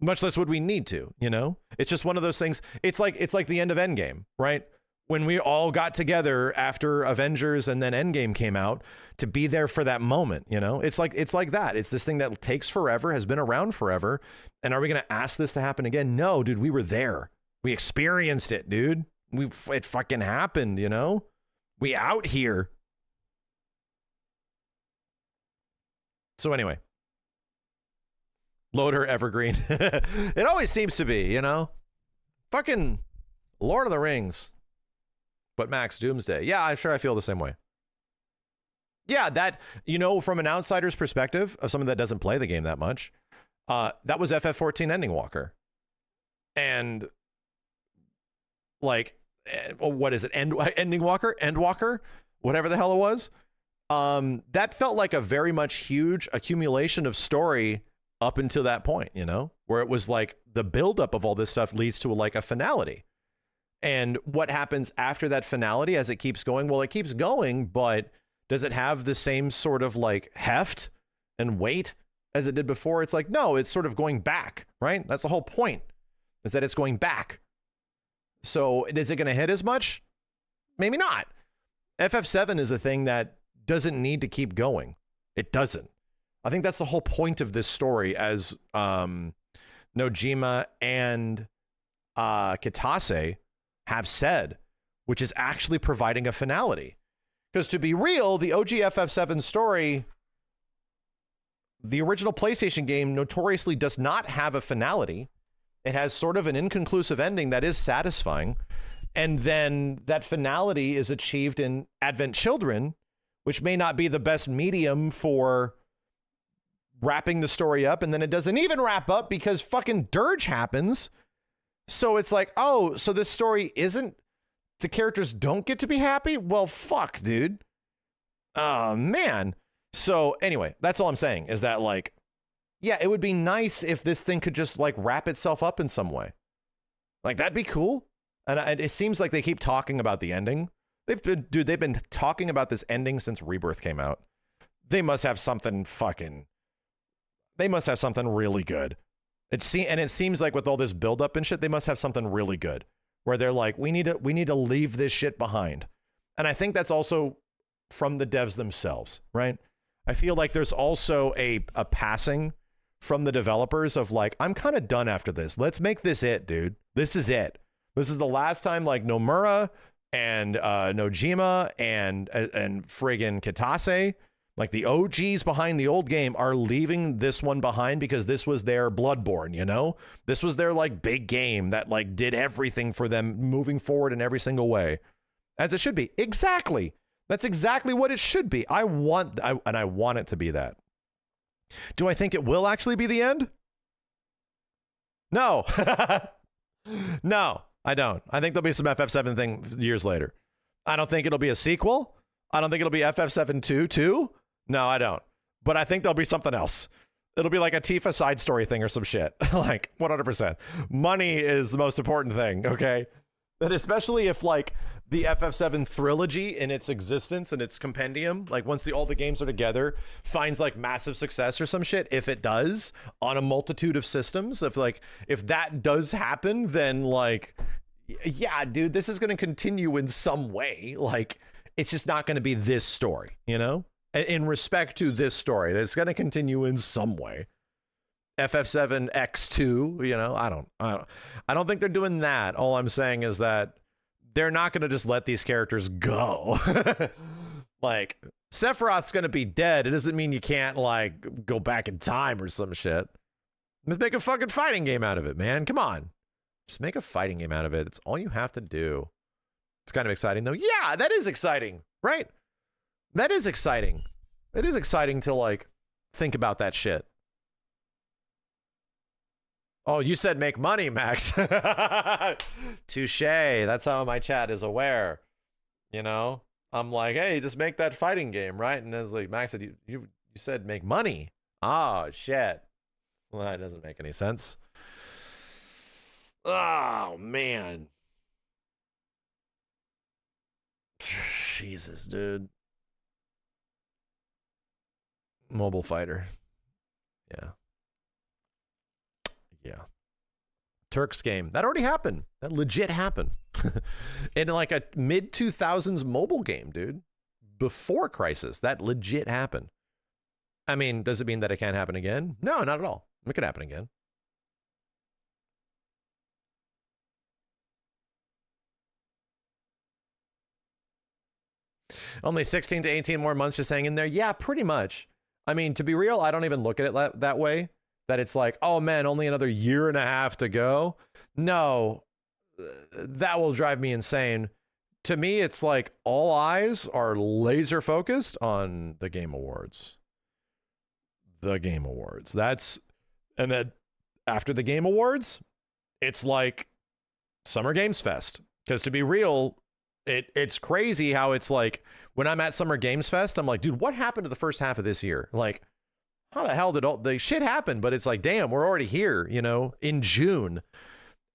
[SPEAKER 2] Much less would we need to, you know? It's just one of those things. It's like the end of Endgame, right? When we all got together after Avengers and then Endgame came out to be there for that moment, you know? It's like that. It's this thing that takes forever, has been around forever. And are we going to ask this to happen again? No, dude, we were there. We experienced it, dude. It fucking happened, you know? We out here. So anyway, loader evergreen. It always seems to be, you know? Fucking Lord of the Rings. But Max Doomsday. Yeah, I'm sure I feel the same way. Yeah, that, you know, from an outsider's perspective of someone that doesn't play the game that much, that was FF14 Ending Walker. And like, what is it? Ending Walker? Endwalker? Whatever the hell it was. That felt like a very much huge accumulation of story up until that point, you know, where it was like the buildup of all this stuff leads to like a finality. And what happens after that finality as it keeps going? Well, it keeps going, but does it have the same sort of like heft and weight as it did before? It's like, no, it's sort of going back, right? That's the whole point, is that it's going back. So is it going to hit as much? Maybe not. FF7 is a thing that doesn't need to keep going. It doesn't. I think that's the whole point of this story, as Nojima and Kitase have said, which is actually providing a finality. Because to be real, the OG FF7 story, the original PlayStation game, notoriously does not have a finality. It has sort of an inconclusive ending that is satisfying. And then that finality is achieved in Advent Children, which may not be the best medium for wrapping the story up. And then it doesn't even wrap up because fucking Dirge happens. So it's like, oh, so this story isn't, the characters don't get to be happy? Well, fuck, dude. Oh, man. So anyway, that's all I'm saying, is that like, yeah, it would be nice if this thing could just like wrap itself up in some way. Like, that'd be cool. And it seems like they keep talking about the ending. They've been talking about this ending since Rebirth came out. They must have something really good. It seems like with all this buildup and shit, they must have something really good where they're like, we need to leave this shit behind. And I think that's also from the devs themselves, right? I feel like there's also a passing from the developers of like, I'm kind of done after this. Let's make this it, dude. This is it. This is the last time like Nomura and Nojima and friggin' Kitase, like the OGs behind the old game, are leaving this one behind because this was their Bloodborne, you know? This was their like big game that like did everything for them moving forward in every single way. As it should be. Exactly. That's exactly what it should be. I want it to be that. Do I think it will actually be the end? No. No, I don't. I think there'll be some FF7 thing years later. I don't think it'll be a sequel. I don't think it'll be FF7 2 too. No, I don't. But I think there'll be something else. It'll be like a Tifa side story thing or some shit. Like 100%. Money is the most important thing, okay? And especially if like the FF7 trilogy in its existence and its compendium, like once all the games are together, finds like massive success or some shit, if it does on a multitude of systems, if that does happen, then like, yeah, dude, this is going to continue in some way. Like, it's just not going to be this story, you know? In respect to this story, that it's going to continue in some way. FF7 X2, you know, I don't think they're doing that. All I'm saying is that they're not going to just let these characters go. Like, Sephiroth's gonna be dead. It doesn't mean you can't, like, go back in time or some shit. Just make a fucking fighting game out of it, man. Come on. Just make a fighting game out of it. It's all you have to do. It's kind of exciting, though. Yeah, that is exciting, right? That is exciting. It is exciting to, like, think about that shit. Oh, you said make money, Max. Touche. That's how my chat is aware. You know? I'm like, hey, just make that fighting game, right? And it's like, Max said, you said make money. Oh, shit. Well, that doesn't make any sense. Oh, man. Jesus, dude. Mobile fighter. Yeah. Yeah. Turks game. That already happened. That legit happened. In like a mid-2000s mobile game, dude. Before Crisis. That legit happened. I mean, does it mean that it can't happen again? No, not at all. It could happen again. Only 16 to 18 more months just hang in there. Yeah, pretty much. I mean, to be real, I don't even look at it that way. That it's like, oh man, only another year and a half to go. No, that will drive me insane. To me, it's like all eyes are laser focused on the Game Awards. The Game Awards. And then after the Game Awards, it's like Summer Games Fest. Because to be real, it's crazy how it's like when I'm at Summer Games Fest, I'm like, dude, what happened to the first half of this year? Like, how the hell did all the shit happen? But it's like, damn, we're already here, you know, in June.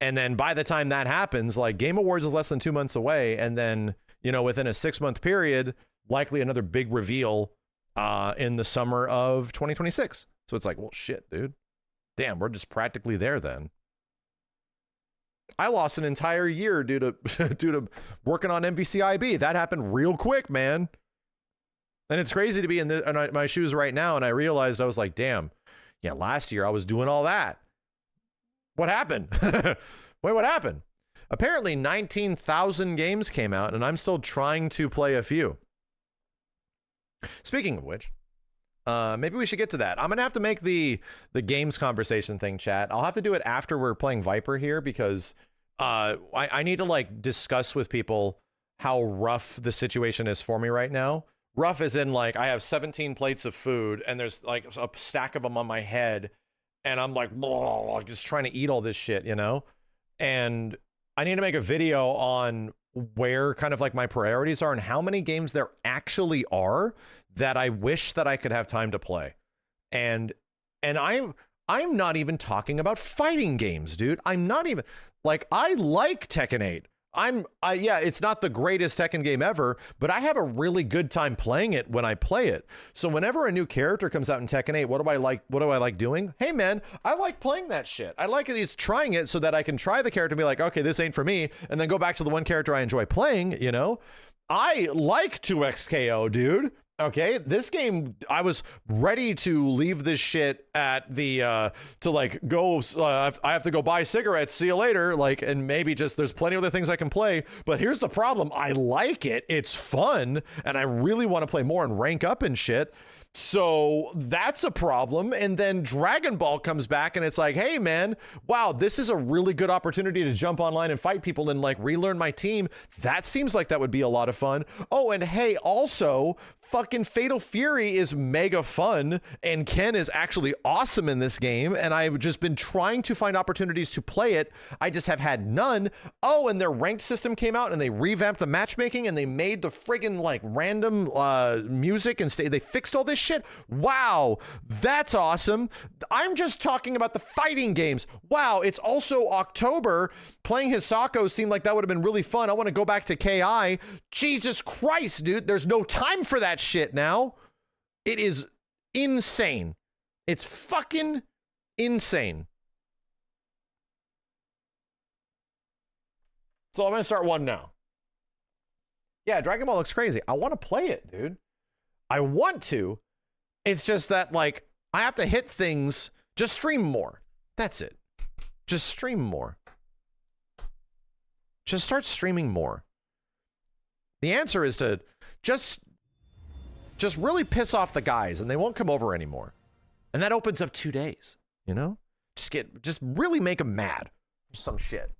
[SPEAKER 2] And then by the time that happens, like Game Awards is less than 2 months away. And then, you know, within a 6-month period, likely another big reveal in the summer of 2026. So it's like, well, shit, dude. Damn, we're just practically there then. I lost an entire year due to working on MVCIB. That happened real quick, man. And it's crazy to be in my shoes right now, and I realized I was like, damn, yeah, last year I was doing all that. What happened? Wait, what happened? Apparently 19,000 games came out, and I'm still trying to play a few. Speaking of which, maybe we should get to that. I'm going to have to make the games conversation thing, chat. I'll have to do it after we're playing Viper here, because I need to, like, discuss with people how rough the situation is for me right now. Rough as in, like, I have 17 plates of food and there's like a stack of them on my head and I'm like, just trying to eat all this shit, you know? And I need to make a video on where kind of like my priorities are and how many games there actually are that I wish that I could have time to play. And I'm not even talking about fighting games, dude. I'm not even, like, I like Tekken 8. Yeah, it's not the greatest Tekken game ever, but I have a really good time playing it when I play it. So whenever a new character comes out in Tekken 8, what do I like doing? Hey man, I like playing that shit. I like at least trying it so that I can try the character and be like, okay, this ain't for me, and then go back to the one character I enjoy playing, you know? I like 2XKO, dude. Okay, this game, I was ready to leave this shit at the, to like go, I have to go buy cigarettes, see you later, like, and maybe just, there's plenty of other things I can play, but here's the problem, I like it, it's fun, and I really want to play more and rank up and shit, so that's a problem. And then Dragon Ball comes back and it's like, hey man, wow, this is a really good opportunity to jump online and fight people and like relearn my team. That seems like that would be a lot of fun. Oh, and hey, also fucking Fatal Fury is mega fun and Ken is actually awesome in this game, and I've just been trying to find opportunities to play it. I just have had none. Oh, and their ranked system came out and they revamped the matchmaking and they made the friggin' like random music and they fixed all this shit. Wow, that's awesome. I'm just talking about the fighting games. Wow, it's also October. Playing Hisako seemed like that would have been really fun. I want to go back to KI. Jesus Christ, dude, there's no time for that shit now. It is insane. It's fucking insane. So I'm gonna start one now. Yeah, Dragon Ball looks crazy. I want to play it, dude. I want to. It's just that, like, I have to hit things. Just stream more. That's it. Just stream more. Just start streaming more. The answer is to just just really piss off the guys and they won't come over anymore. And that opens up 2 days, you know? Just really make them mad for some shit.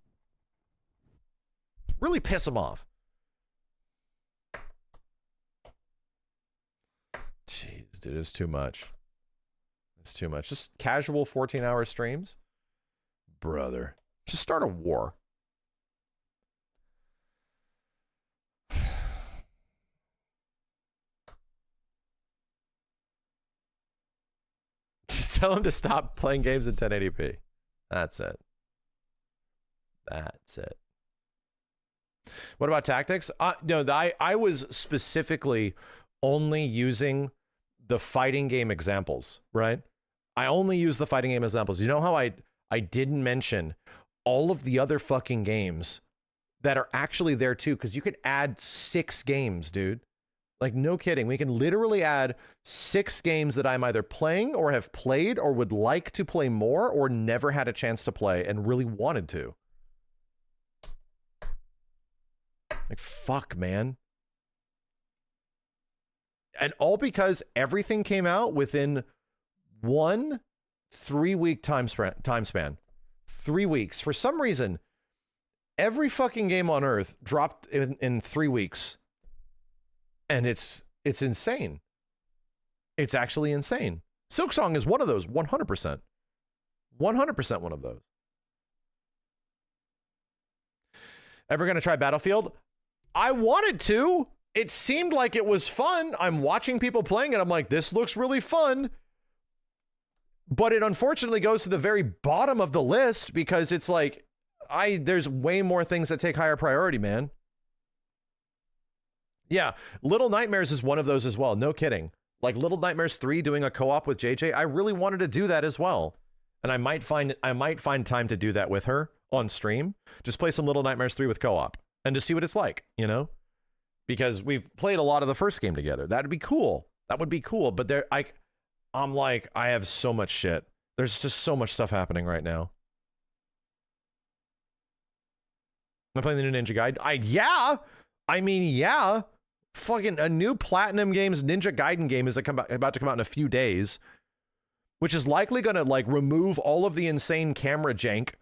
[SPEAKER 2] Really piss them off. Jeez, dude, it's too much. It's too much. Just casual 14-hour streams? Brother. Just start a war. Just tell him to stop playing games in 1080p. That's it. That's it. What about tactics? No, I was specifically only using the fighting game examples, right? I only use the fighting game examples. You know how I didn't mention all of the other fucking games that are actually there too, because you could add 6 games, dude. Like, no kidding. We can literally add 6 games that I'm either playing or have played or would like to play more or never had a chance to play and really wanted to. Like, fuck, man. And all because everything came out within 1 3-week time span. 3 weeks. For some reason, every fucking game on Earth dropped in 3 weeks. And it's insane. It's actually insane. Silksong is one of those, 100%. 100% one of those. Ever gonna try Battlefield? I wanted to. It seemed like it was fun. I'm watching people playing it. I'm like, this looks really fun. But it unfortunately goes to the very bottom of the list because it's like, there's way more things that take higher priority, man. Yeah, Little Nightmares is one of those as well. No kidding. Like Little Nightmares 3 doing a co-op with JJ. I really wanted to do that as well. And I might find time to do that with her on stream. Just play some Little Nightmares 3 with co-op and to see what it's like, you know? Because we've played a lot of the first game together. That'd be cool. That would be cool. But I'm like, I have so much shit. There's just so much stuff happening right now. I'm playing the new Ninja Gaiden. Yeah. I mean, yeah. Fucking a new Platinum Games Ninja Gaiden game is about to come out in a few days, which is likely going to like remove all of the insane camera jank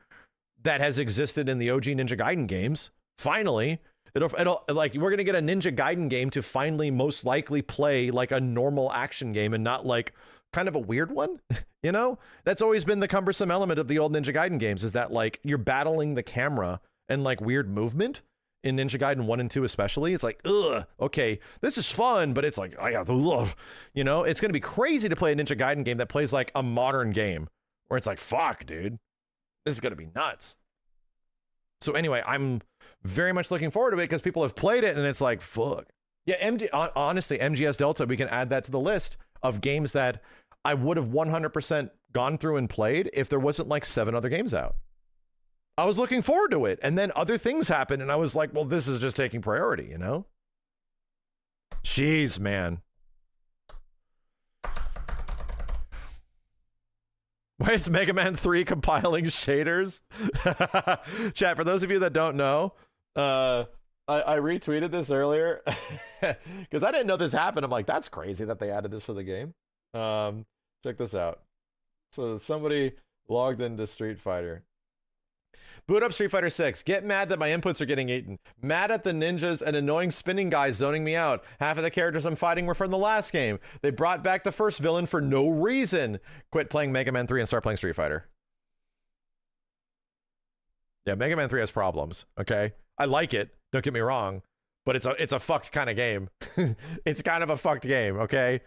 [SPEAKER 2] that has existed in the OG Ninja Gaiden games. Finally, it'll like we're going to get a Ninja Gaiden game to finally most likely play like a normal action game and not like kind of a weird one. You know, that's always been the cumbersome element of the old Ninja Gaiden games, is that like you're battling the camera and like weird movement. In Ninja Gaiden 1 and 2 especially, it's like, ugh, okay, this is fun, but it's like, I got to love, you know? It's going to be crazy to play a Ninja Gaiden game that plays like a modern game, where it's like, fuck, dude, this is going to be nuts. So anyway, I'm very much looking forward to it because people have played it and it's like, fuck. Yeah, honestly, MGS Delta, we can add that to the list of games that I would have 100% gone through and played if there wasn't like 7 other games out. I was looking forward to it, and then other things happened, and I was like, well, this is just taking priority, you know? Jeez, man. Why is Mega Man 3 compiling shaders? Chat, for those of you that don't know, I retweeted this earlier, because I didn't know this happened. I'm like, that's crazy that they added this to the game. Check this out. So somebody logged into Street Fighter. Boot up Street Fighter 6. Get mad that my inputs are getting eaten. Mad at the ninjas and annoying spinning guys zoning me out. Half of the characters I'm fighting were from the last game. They brought back the first villain for no reason. Quit playing Mega Man 3 and start playing Street Fighter. Yeah, Mega Man 3 has problems, okay? I like it, don't get me wrong, but it's a fucked kind of game. It's kind of a fucked game, okay?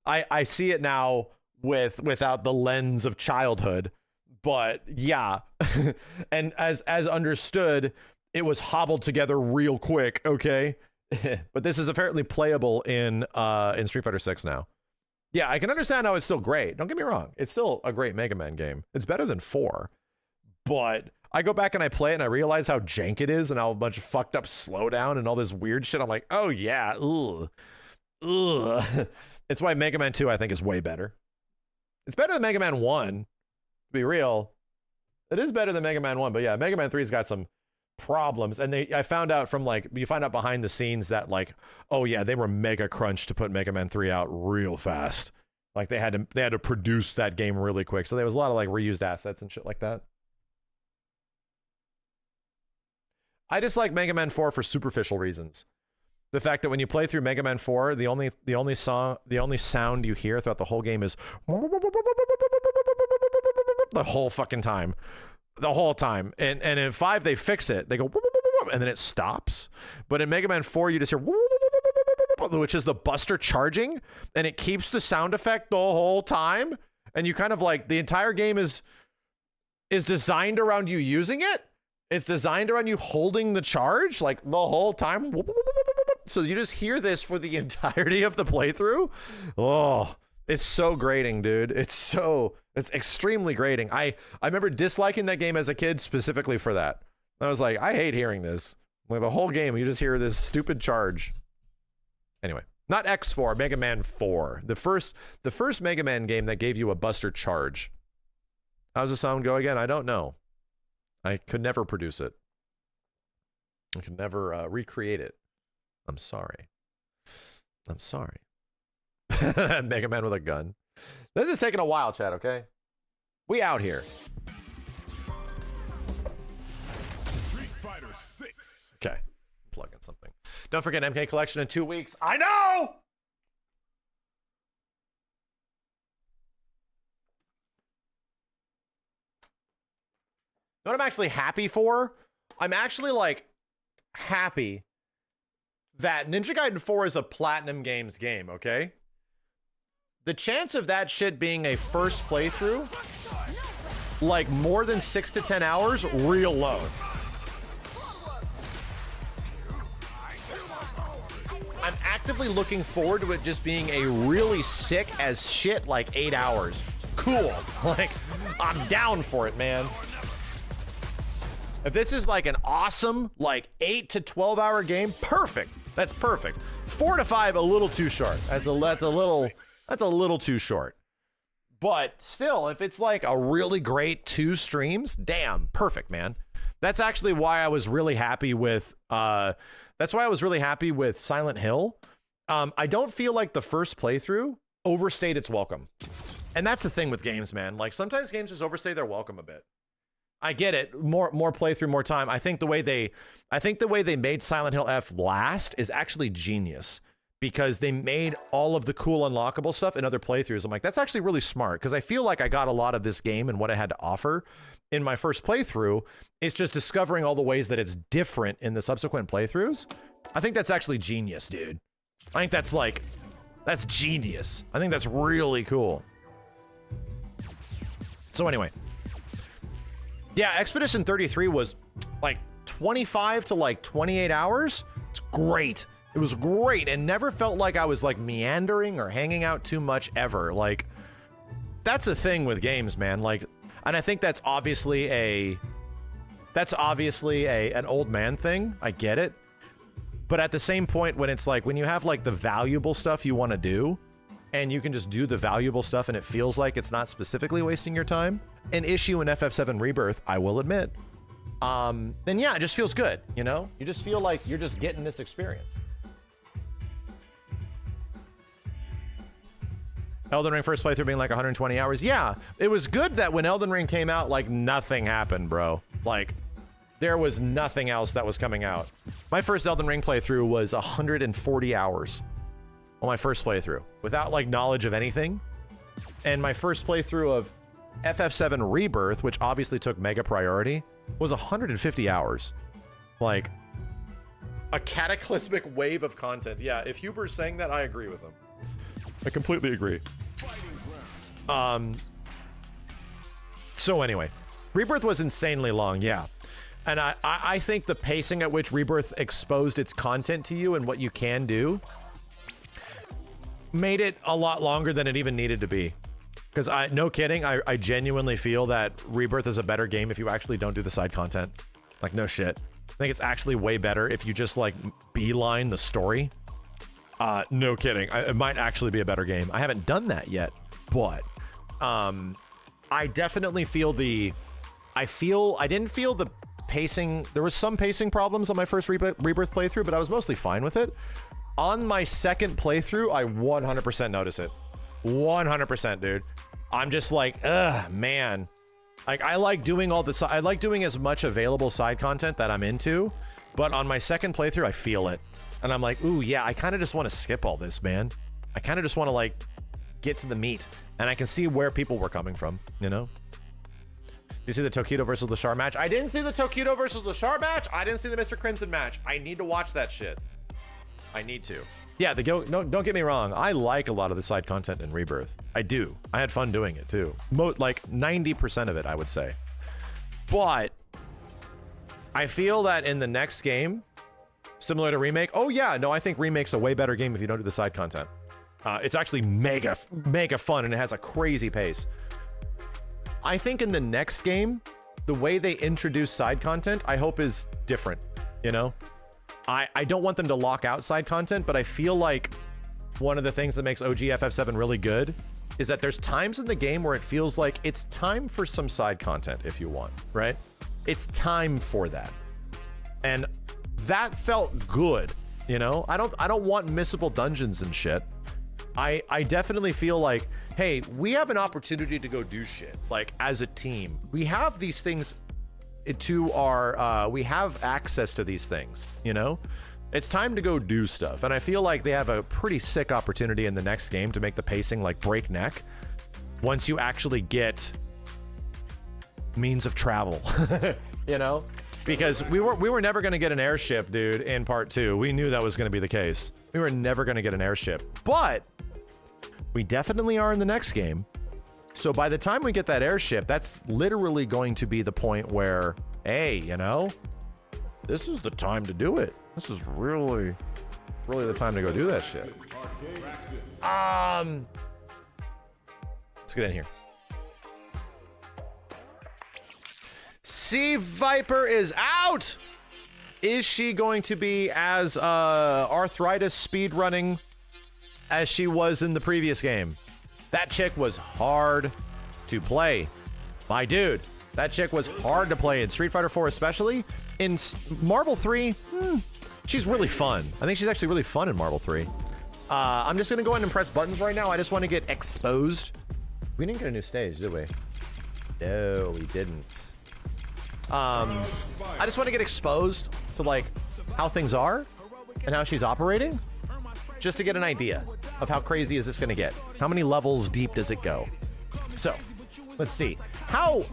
[SPEAKER 2] I see it now without the lens of childhood. But yeah, and as understood, it was hobbled together real quick, okay? But this is apparently playable in Street Fighter 6 now. Yeah, I can understand how it's still great. Don't get me wrong. It's still a great Mega Man game. It's better than 4. But I go back and I play it and I realize how jank it is and how much fucked up slowdown and all this weird shit. I'm like, oh yeah, ugh. It's why Mega Man 2, I think, is way better. It's better than Mega Man 1. To be real, it is better than Mega Man 1, but yeah, Mega Man 3's got some problems. And I found out from like, you find out behind the scenes that like, oh yeah, they were mega crunched to put Mega Man 3 out real fast. Like they had to produce that game really quick. So there was a lot of like reused assets and shit like that. I dislike Mega Man 4 for superficial reasons. The fact that when you play through Mega Man 4, the only sound you hear throughout the whole game is the whole fucking time. The whole time. And in 5 they fix it. They go and then it stops. But in Mega Man 4 you just hear which is the Buster charging, and it keeps the sound effect the whole time. And you kind of like the entire game is designed around you using it. It's designed around you holding the charge like the whole time. So you just hear this for the entirety of the playthrough. Oh, it's so grating, dude. It's extremely grating. I remember disliking that game as a kid specifically for that. I was like, I hate hearing this. Like the whole game, you just hear this stupid charge. Anyway, not X4, Mega Man 4. The first Mega Man game that gave you a Buster charge. How's the sound go again? I don't know. I could never produce it. I could never recreate it. I'm sorry. I'm sorry. Mega Man with a gun. This is taking a while, chat, okay? We out here.
[SPEAKER 13] Street Fighter 6.
[SPEAKER 2] Okay. Plug in something. Don't forget MK Collection in 2 weeks. I know! What I'm actually happy for? I'm actually like happy that Ninja Gaiden 4 is a Platinum Games game, okay? The chance of that shit being a first playthrough, like more than 6 to 10 hours, real low. I'm actively looking forward to it just being a really sick as shit, like 8 hours. Cool. Like, I'm down for it, man. If this is like an awesome, like 8 to 12 hour game, perfect. That's perfect. 4 to 5, a little too short. That's a little too short. But still, if it's like a really great 2 streams, damn, perfect, man. That's actually why I was really happy with Silent Hill. I don't feel like the first playthrough overstayed its welcome. And that's the thing with games, man. Like sometimes games just overstay their welcome a bit. I get it. More playthrough, more time. I think the way they made Silent Hill F last is actually genius, because they made all of the cool unlockable stuff in other playthroughs. I'm like, that's actually really smart, because I feel like I got a lot of this game and what it had to offer in my first playthrough. It's just discovering all the ways that it's different in the subsequent playthroughs. I think that's actually genius, dude. I think that's genius. I think that's really cool. So anyway. Yeah, Expedition 33 was like 25 to like 28 hours. It's great. It was great and never felt like I was like meandering or hanging out too much ever. Like, that's the thing with games, man. Like, and I think that's obviously an old man thing. I get it. But at the same point, when it's like, when you have like the valuable stuff you want to do, and you can just do the valuable stuff and it feels like it's not specifically wasting your time, an issue in FF7 Rebirth, I will admit, then yeah, it just feels good, you know? You just feel like you're just getting this experience. Elden Ring first playthrough being like 120 hours. Yeah, it was good that when Elden Ring came out, like nothing happened, bro. Like, there was nothing else that was coming out. My first Elden Ring playthrough was 140 hours on my first playthrough without like knowledge of anything. And my first playthrough of FF7 Rebirth, which obviously took mega priority, was 150 hours. Like, a cataclysmic wave of content. Yeah, if Huber's saying that, I agree with him. I completely agree. So anyway, Rebirth was insanely long, yeah. And I think the pacing at which Rebirth exposed its content to you and what you can do made it a lot longer than it even needed to be. Because no kidding, I genuinely feel that Rebirth is a better game if you actually don't do the side content. Like, no shit. I think it's actually way better if you just like beeline the story. No kidding. It might actually be a better game. I haven't done that yet, but I definitely feel I didn't feel the pacing. There was some pacing problems on my first Rebirth playthrough, but I was mostly fine with it. On my second playthrough, I 100% notice it. 100%, dude. I'm just like, ugh, man. Like, I like doing all the I like doing as much available side content that I'm into, but on my second playthrough, I feel it. And I'm like, ooh, yeah, I kind of just want to skip all this, man. I kind of just want to, like, get to the meat. And I can see where people were coming from, you know? You see the Tokido versus Lashar match? I didn't see the Tokido versus Lashar match. I didn't see the Mr. Crimson match. I need to watch that shit. I need to. Yeah, no, don't get me wrong. I like a lot of the side content in Rebirth. I do. I had fun doing it too. Like 90% of it, I would say. But I feel that in the next game, similar to Remake, oh yeah, no, I think Remake's a way better game if you don't do the side content. It's actually mega fun and it has a crazy pace. I think in the next game, the way they introduce side content, I hope is different, you know? I don't want them to lock out side content, but I feel like one of the things that makes OG FF7 really good is that there's times in the game where it feels like it's time for some side content if you want, right? It's time for that. And that felt good, you know? I don't want missable dungeons and shit. I definitely feel like, hey, we have an opportunity to go do shit, like as a team. We have these things to our, we have access to these things, you know? It's time to go do stuff. And I feel like they have a pretty sick opportunity in the next game to make the pacing like breakneck once you actually get means of travel, you know? Because we were never going to get an airship, dude, in part 2. We knew that was going to be the case. We were never going to get an airship, but we definitely are in the next game. So by the time we get that airship, that's literally going to be the point where, hey, you know, this is the time to do it. This is really the time to go do that shit. Let's get in here. C.Viper is out! Is she going to be as arthritis speedrunning as she was in the previous game? That chick was hard to play. My dude, that chick was hard to play in Street Fighter 4 especially. In Marvel 3, she's really fun. I think she's actually really fun in Marvel 3. I'm just gonna go ahead and press buttons right now. I just want to get exposed. We didn't get a new stage, did we? No, we didn't. I just want to get exposed to like how things are and how she's operating, just to get an idea of how crazy is this going to get. How many levels deep does it go? So let's see. How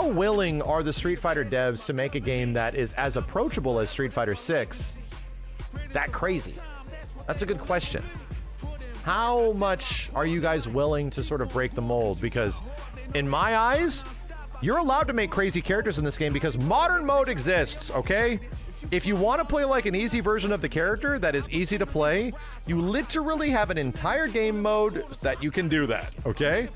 [SPEAKER 2] willing are the Street Fighter devs to make a game that is as approachable as Street Fighter 6 that crazy? That's a good question. How much are you guys willing to sort of break the mold? Because in my eyes, you're allowed to make crazy characters in this game because modern mode exists, okay? If you want to play like an easy version of the character that is easy to play, you literally have an entire game mode that you can do that, okay?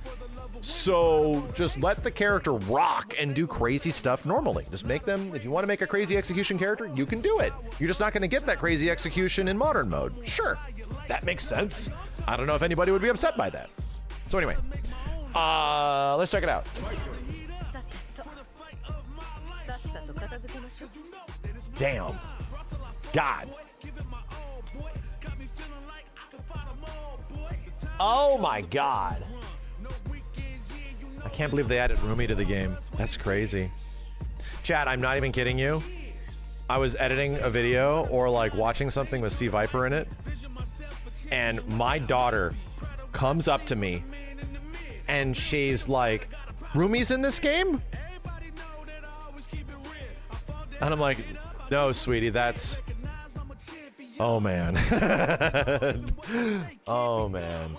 [SPEAKER 2] So just let the character rock and do crazy stuff normally. Just make them, if you want to make a crazy execution character, you can do it. You're just not going to get that crazy execution in modern mode. Sure, that makes sense. I don't know if anybody would be upset by that. So anyway, let's check it out. Damn. God. Oh my God. I can't believe they added Rumi to the game. That's crazy. Chat, I'm not even kidding you. I was editing a video or like watching something with C.Viper in it, and my daughter comes up to me and she's like, Rumi's in this game? And I'm like, no, sweetie, that's... Oh, man. Oh, man.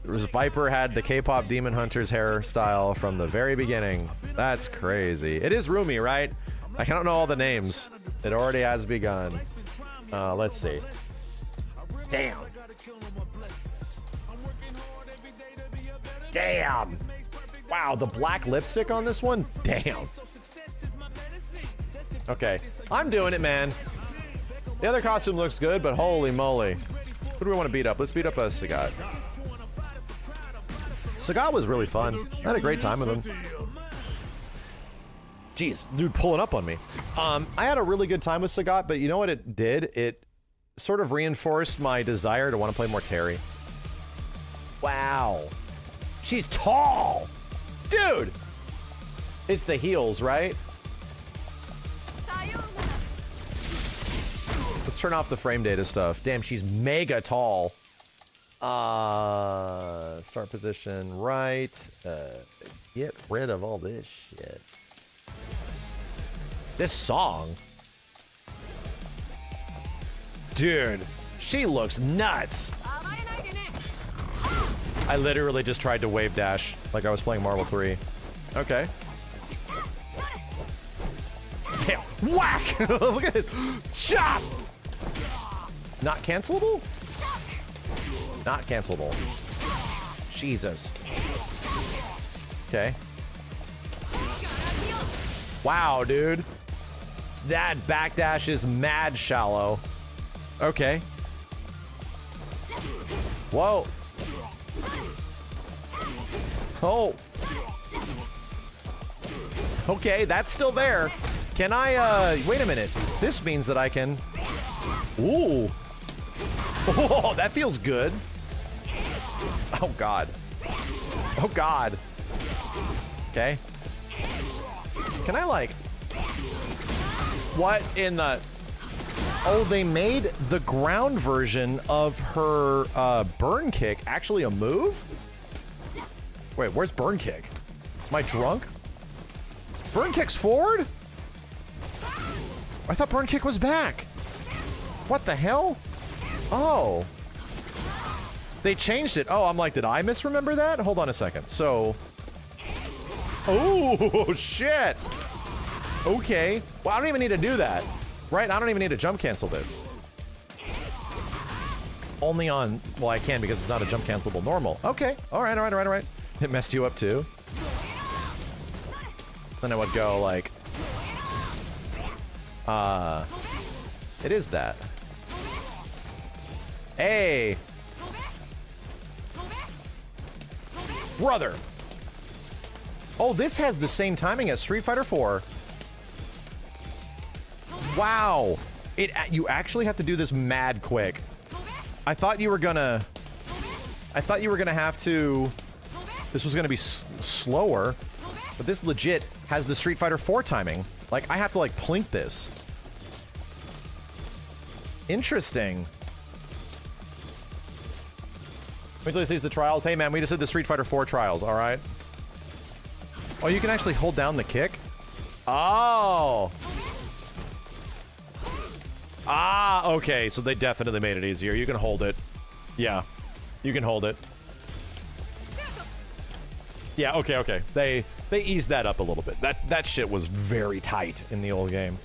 [SPEAKER 2] Viper had the K-pop Demon Hunter's hairstyle from the very beginning. That's crazy. It is Rumi, right? I don't know all the names. It already has begun. Let's see. Damn. Damn. Wow, the black lipstick on this one? Damn. Okay, I'm doing it, man. The other costume looks good, but holy moly. Who do we want to beat up? Let's beat up Sagat. Sagat was really fun. I had a great time with him. Jeez, dude pulling up on me. I had a really good time with Sagat, but you know what it did? It sort of reinforced my desire to want to play more Terry. Wow. She's tall! Dude! It's the heels, right? Let's turn off the frame data stuff. Damn, she's mega tall. Start position right. Get rid of all this shit. This song. Dude, she looks nuts. I literally just tried to wave dash like I was playing Marvel 3. Okay. Damn. Whack! Look at this. Chop! Not cancelable? Not cancelable. Jesus. Okay. Wow, dude. That backdash is mad shallow. Okay. Whoa. Oh. Okay, that's still there. Can I, wait a minute. This means that I can... Ooh. Oh, that feels good. Oh, God. Oh, God. Okay. Can I, like... What in the... Oh, they made the ground version of her burn kick actually a move? Wait, where's burn kick? Am I drunk? Burn kick's forward? I thought burn kick was back. What the hell? Oh. They changed it. Oh, I'm like, did I misremember that? Hold on a second. So... Oh, shit. Okay. Well, I don't even need to do that. Right? I don't even need to jump cancel this. Only on... Well, I can because it's not a jump cancelable normal. Okay. All right, all right, all right, all right. It messed you up too. Then I would go like... It is that. Hey! Brother! Oh, this has the same timing as Street Fighter 4. Wow! You actually have to do this mad quick. I thought you were gonna have to... This was gonna be slower, but this legit has the Street Fighter 4 timing. Like, I have to, like, plink this. Interesting. Wait till he sees the trials. Hey, man, we just did the Street Fighter 4 trials, all right? Oh, you can actually hold down the kick? Oh! Ah, okay, so they definitely made it easier. You can hold it. Yeah, you can hold it. Yeah, okay, okay. They eased that up a little bit. That shit was very tight in the old game.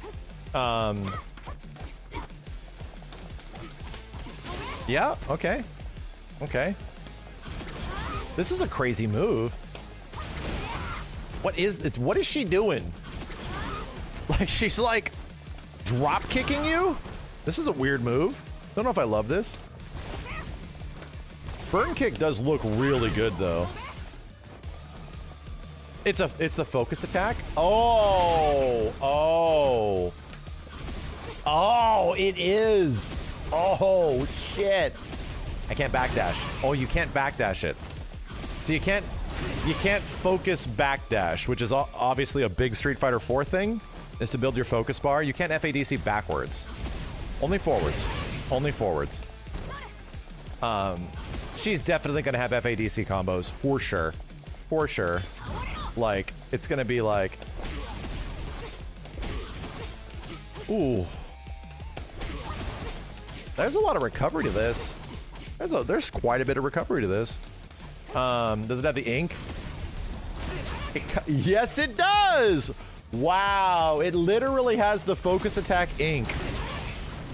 [SPEAKER 2] Yeah, okay. Okay. This is a crazy move. What is she doing? Like, she's like drop kicking you? This is a weird move. Don't know if I love this. Burn kick does look really good though. It's the focus attack. Oh, oh, oh! It is. Oh shit! I can't backdash. Oh, you can't backdash it. So you can't focus backdash, which is obviously a big Street Fighter 4 thing, is to build your focus bar. You can't FADC backwards. Only forwards. Only forwards. She's definitely gonna have FADC combos for sure. For sure. Like, it's gonna be like... Ooh. There's a lot of recovery to this. There's quite a bit of recovery to this. Does it have the ink? Yes, it does! Wow, it literally has the focus attack ink.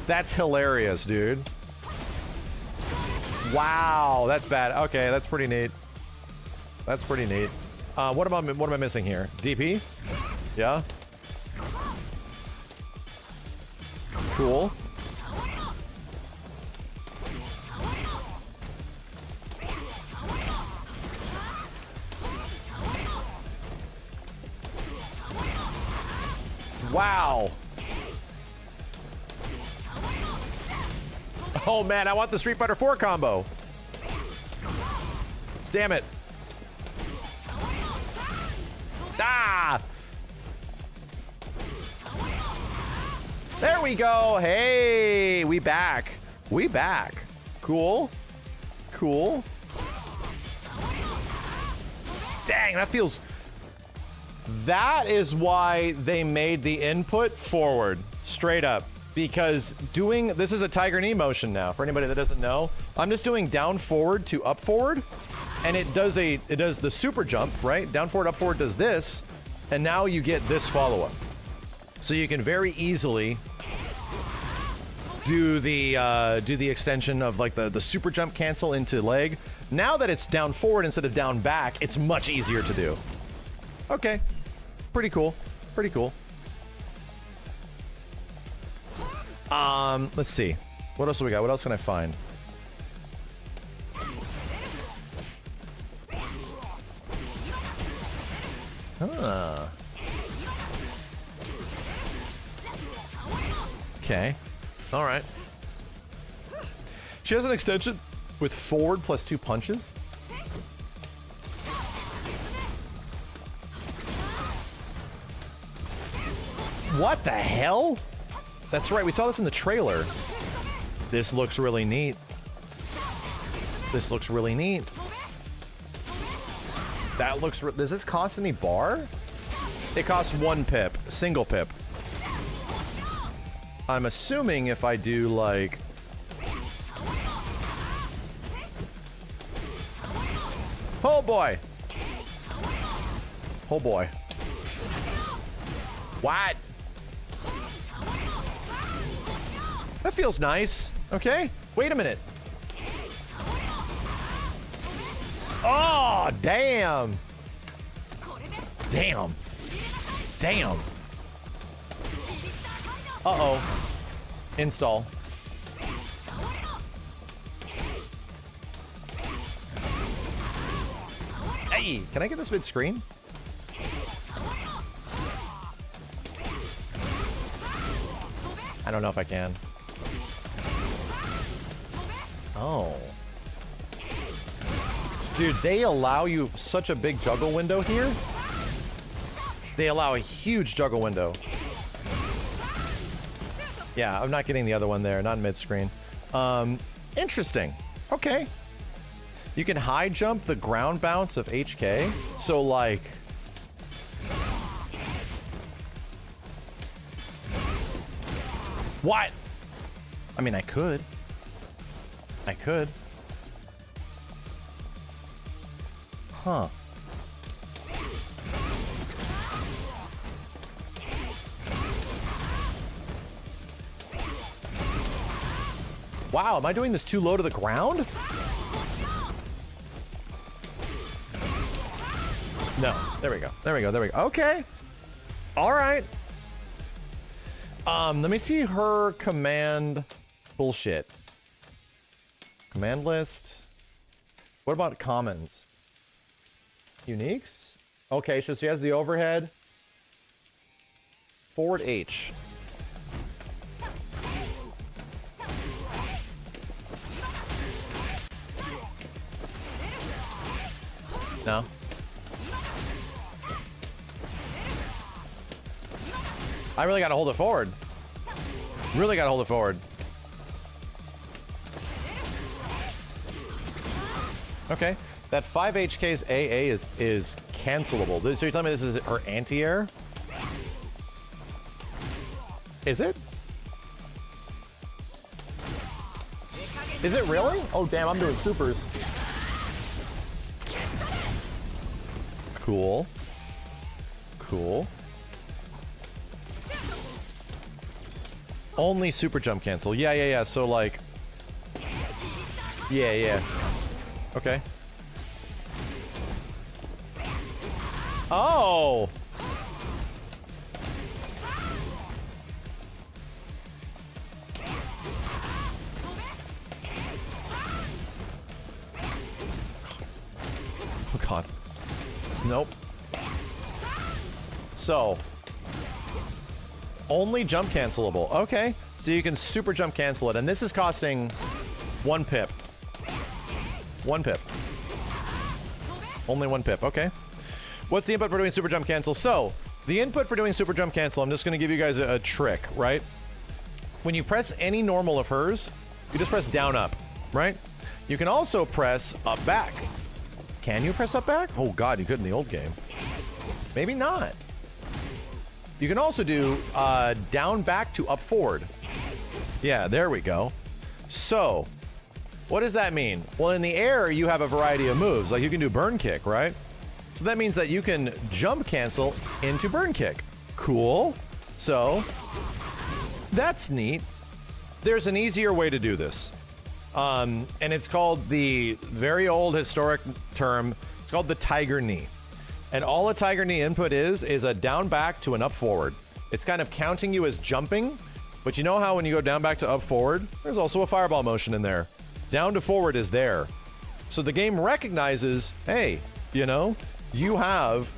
[SPEAKER 2] That's hilarious, dude. Wow, that's bad. Okay, that's pretty neat. That's pretty neat. What am I missing here? DP? Yeah. Cool. Wow. Oh man, I want the Street Fighter 4 combo. Damn it. Ah! There we go. Hey, we back. We back. Cool. Cool. Dang, that feels... That is why they made the input forward. Straight up. Because doing... This is a Tiger Knee motion now, for anybody that doesn't know. I'm just doing down forward to up forward. And it does the super jump, right? Down forward, up forward does this. And now you get this follow-up. So you can very easily do the extension of like the super jump cancel into leg. Now that it's down forward instead of down back, it's much easier to do. Okay. Pretty cool. Pretty cool. Let's see. What else do we got? What else can I find? Huh. Okay. All right. She has an extension with forward plus 2 punches. What the hell? That's right, we saw this in the trailer. This looks really neat. This looks really neat. That looks... Does this cost any bar? It costs 1 pip. Single pip. I'm assuming if I do, like... Oh, boy. Oh, boy. What? That feels nice. Okay. Wait a minute. Oh, damn. Damn. Damn. Uh-oh. Install. Hey, can I get this mid-screen? I don't know if I can. Oh. Dude, they allow you such a big juggle window here. They allow a huge juggle window. Yeah, I'm not getting the other one there, not mid-screen. Interesting. Okay. You can high jump the ground bounce of HK. So, like... What? I mean, I could. I could. Huh. Wow, am I doing this too low to the ground? No. There we go. There we go. There we go. Okay. All right. Let me see her command bullshit. Command list. What about commons? Uniques? Okay, so she has the overhead. Forward H. No. I really gotta hold it forward. Really gotta hold it forward. Okay. That 5 HK's AA is cancelable. So you're telling me this is her anti-air? Is it? Is it really? Oh damn, I'm doing supers. Cool. Cool. Only super jump cancel. Yeah. So like... Yeah. Okay. Oh! Oh god. Nope. So... Only jump cancelable. Okay, so you can super jump cancel it, and this is costing 1 pip. 1 pip. Only 1 pip, okay. What's the input for doing super jump cancel? So, the input for doing super jump cancel, I'm just gonna give you guys a trick, right? When you press any normal of hers, you just press down up, right? You can also press up back. Can you press up back? Oh god, you could in the old game. Maybe not. You can also do down back to up forward. Yeah, there we go. So, what does that mean? Well, in the air, you have a variety of moves. Like you can do burn kick, right? So that means that you can jump cancel into burn kick. Cool. So, that's neat. There's an easier way to do this. And it's called the very old historic term. It's called the tiger knee. And all a tiger knee input is a down back to an up forward. It's kind of counting you as jumping, but you know how when you go down back to up forward, there's also a fireball motion in there. Down to forward is there. So the game recognizes, hey, you know, you have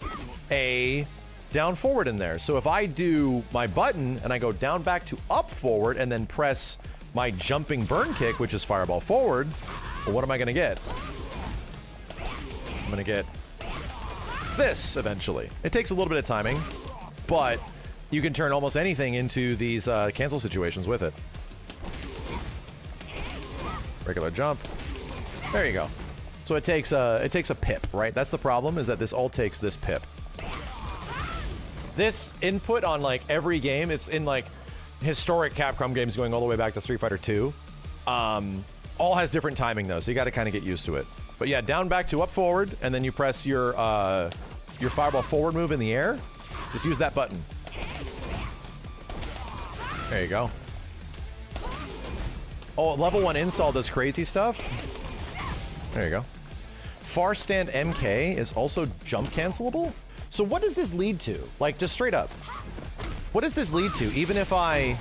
[SPEAKER 2] a down forward in there. So if I do my button and I go down back to up forward and then press my jumping burn kick, which is fireball forward, well, what am I gonna get? I'm gonna get this eventually. It takes a little bit of timing, but you can turn almost anything into these cancel situations with it. Regular jump. There you go. So it takes a pip, right? That's the problem, is that this all takes this pip. This input on like every game, it's in like historic Capcom games going all the way back to Street Fighter II. All has different timing though, so you got to kind of get used to it. But yeah, down back to up forward, and then you press your fireball forward move in the air. Just use that button. There you go. Oh, level 1 install does crazy stuff. There you go. Far stand MK is also jump cancelable. So what does this lead to? Like, just straight up. What does this lead to? Even if I...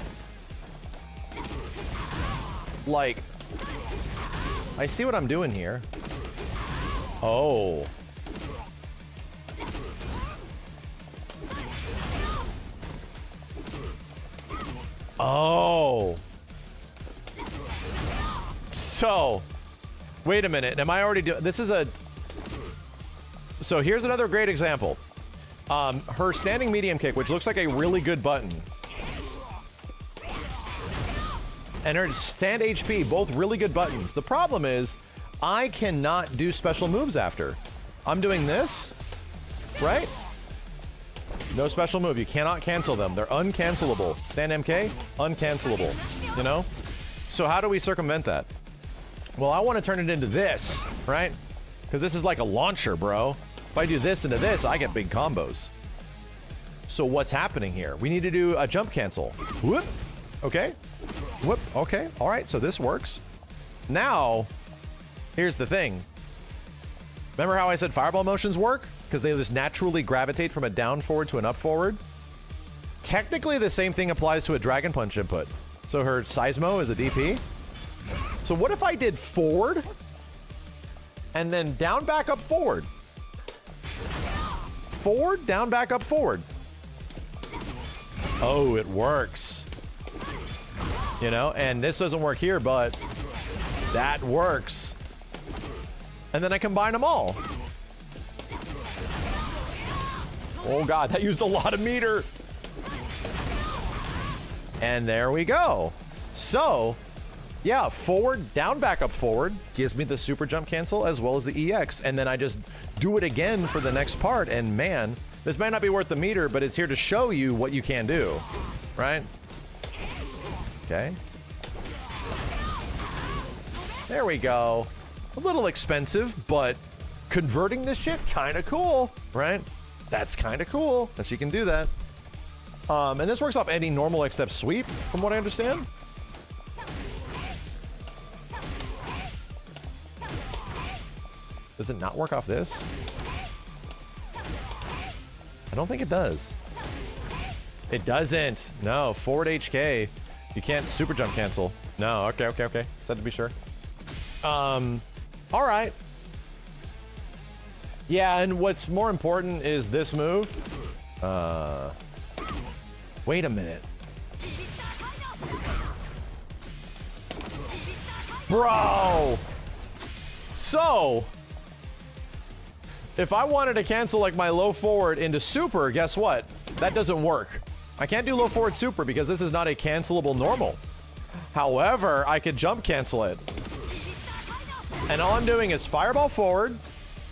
[SPEAKER 2] Like... I see what I'm doing here. Oh. Oh. So, wait a minute. Am I already doing... This is a... So here's another great example. Her standing medium kick, which looks like a really good button. And her stand HP, both really good buttons. The problem is, I cannot do special moves after. I'm doing this, right? No special move. You cannot cancel them. They're uncancelable. Stand MK, uncancelable. You know? So how do we circumvent that? Well, I want to turn it into this, right? Because this is like a launcher, bro. If I do this into this, I get big combos. So what's happening here? We need to do a jump cancel. Whoop. Okay. Whoop. Okay. All right. So this works. Now, here's the thing. Remember how I said fireball motions work? Because they just naturally gravitate from a down forward to an up forward? Technically, the same thing applies to a Dragon Punch input. So her Seismo is a DP. So what if I did forward and then down, back, up, forward? Forward, down, back, up, forward. Oh, it works. You know, and this doesn't work here, but that works. And then I combine them all. Oh god, that used a lot of meter. And there we go. So, yeah, forward, down, back, up, forward gives me the super jump cancel as well as the EX. And then I just do it again for the next part. And man, this might not be worth the meter, but it's here to show you what you can do, right? Okay. There we go. A little expensive, but converting this shit, kind of cool, right? That's kind of cool that she can do that. And this works off any normal except sweep, from what I understand. Does it not work off this? I don't think it does. It doesn't. No, forward HK. You can't super jump cancel. No, okay. Said to be sure. All right. Yeah, and what's more important is this move. Wait a minute. Bro! So, if I wanted to cancel like my low forward into super, guess what? That doesn't work. I can't do low forward super because this is not a cancelable normal. However, I could jump cancel it. And all I'm doing is fireball forward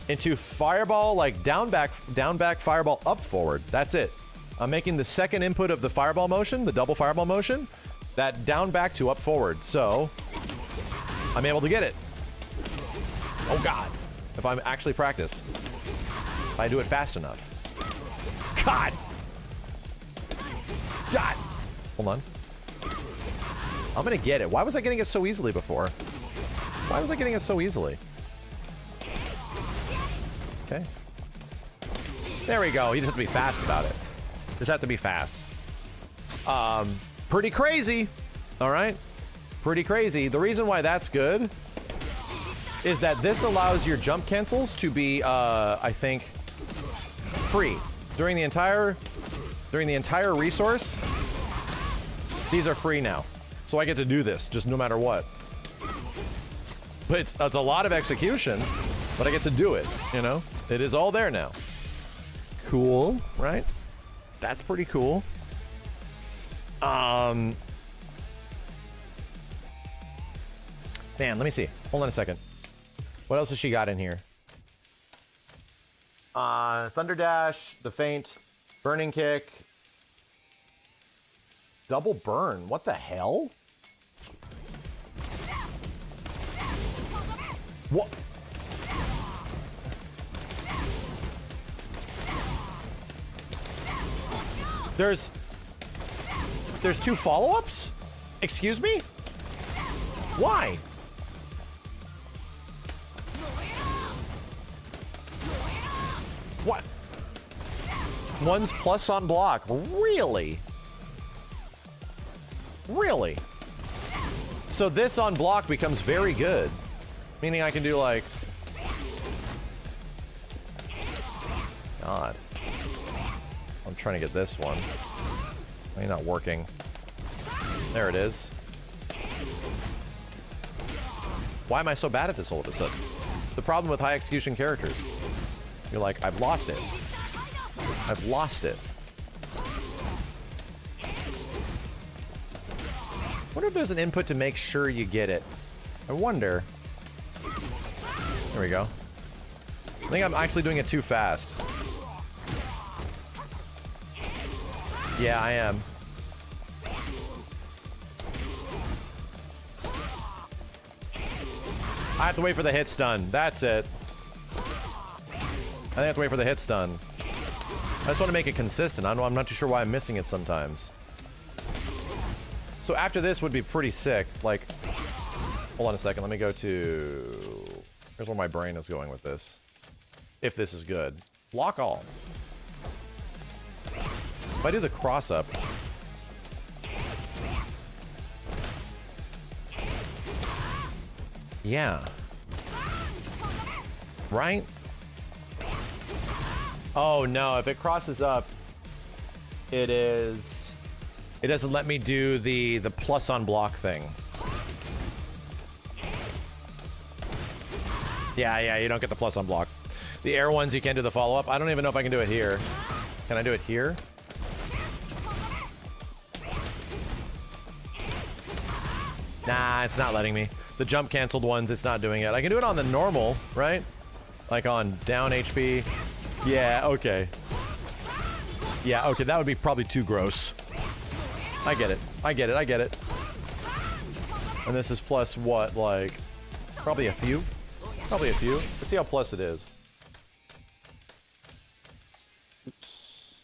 [SPEAKER 2] into fireball like down back fireball up forward. That's it. I'm making the second input of the fireball motion, the double fireball motion, that down back to up forward. So I'm able to get it. Oh God. If I'm actually practice. If I do it fast enough. God. God. Hold on. I'm gonna get it. Why was I getting it so easily before? Why was I getting it so easily? Okay. There we go. You just have to be fast about it. Just have to be fast. Pretty crazy. All right. Pretty crazy. The reason why that's good is that this allows your jump cancels to be, I think, free during the entire resource. These are free now, so I get to do this just no matter what. But it's a lot of execution, but I get to do it. You know, it is all there now. Cool, right? That's pretty cool. Man, let me see. Hold on a second. What else has she got in here? Thunder Dash, the Feint, Burning Kick, Double Burn. What the hell? What? There's two follow-ups? Excuse me? Why? What? One's plus on block. Really? Really? So this on block becomes very good. Meaning I can do like... God. I'm trying to get this one. Why not working? There it is. Why am I so bad at this all of a sudden? The problem with high execution characters. You're like, I've lost it. I've lost it. Wonder if there's an input to make sure you get it. I wonder. There we go. I think I'm actually doing it too fast. Yeah, I am. I have to wait for the hit stun. That's it. I have to wait for the hit stun. I just want to make it consistent. I'm not too sure why I'm missing it sometimes. So after this would be pretty sick. Like, hold on a second. Let me go to... Here's where my brain is going with this. If this is good. Block all. If I do the cross up... Yeah. Right? Oh no, if it crosses up, it doesn't let me do the plus on block thing. Yeah, you don't get the plus on block. The air ones, you can't do the follow-up. I don't even know if I can do it here. Can I do it here? Nah, it's not letting me. The jump canceled ones, it's not doing it. I can do it on the normal, right? Like on down HP. Yeah, okay. Yeah, okay, that would be probably too gross. I get it. I get it. I get it. And this is plus what, like, probably a few? Probably a few. Let's see how plus it is. Oops.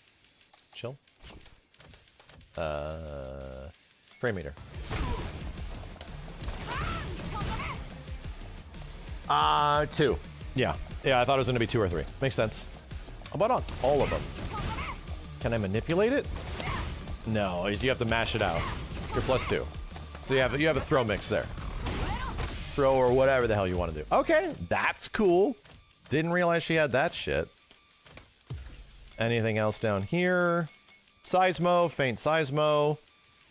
[SPEAKER 2] Chill. Frame meter. 2. Yeah. Yeah, I thought it was going to be 2 or 3. Makes sense. How about on all of them? Can I manipulate it? No, you have to mash it out. You're +2. So you have a throw mix there. Throw or whatever the hell you want to do. Okay, that's cool. Didn't realize she had that shit. Anything else down here? Seismo, Feint Seismo.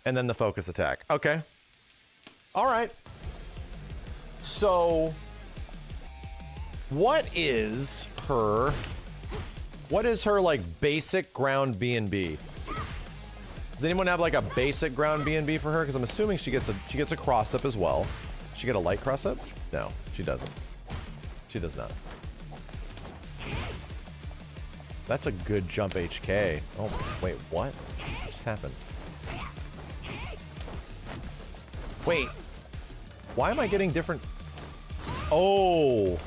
[SPEAKER 2] and then the focus attack. Okay. All right. So, what is her like basic ground B&B? Does anyone have like a basic ground B&B for her? Because I'm assuming she gets a cross up as well. She get a light cross up? No, she doesn't. She does not. That's a good jump HK. Oh, wait, what? What just happened? Wait. Why am I getting different? Oh.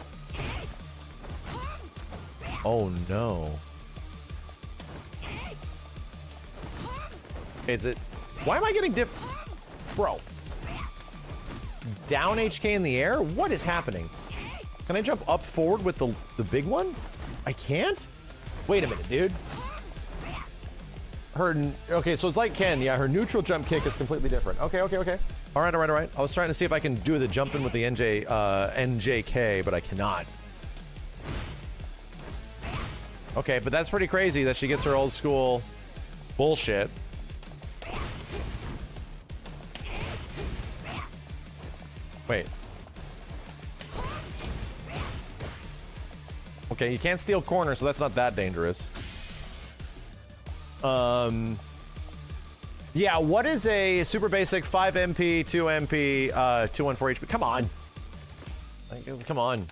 [SPEAKER 2] Oh, no. Is it? Why am I getting Bro. Down HK in the air? What is happening? Can I jump up forward with the big one? I can't? Wait a minute, dude. Okay, so it's like Ken. Yeah, her neutral jump kick is completely different. Okay. All right. I was trying to see if I can do the jump in with the NJK, but I cannot. Okay, but that's pretty crazy that she gets her old school bullshit. Wait. Okay, you can't steal corner, so that's not that dangerous. Yeah, what is a super basic 5 MP, 2 MP, 214 HP? Come on. Come on.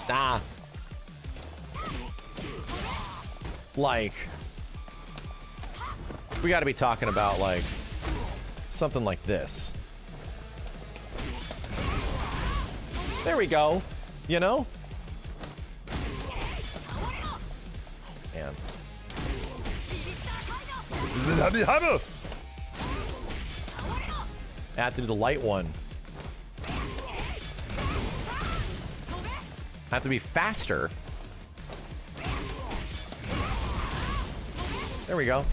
[SPEAKER 2] Nah. Like, we gotta be talking about, like, something like this. There we go. You know? Man. I have to do the light one. I have to be faster. There we go.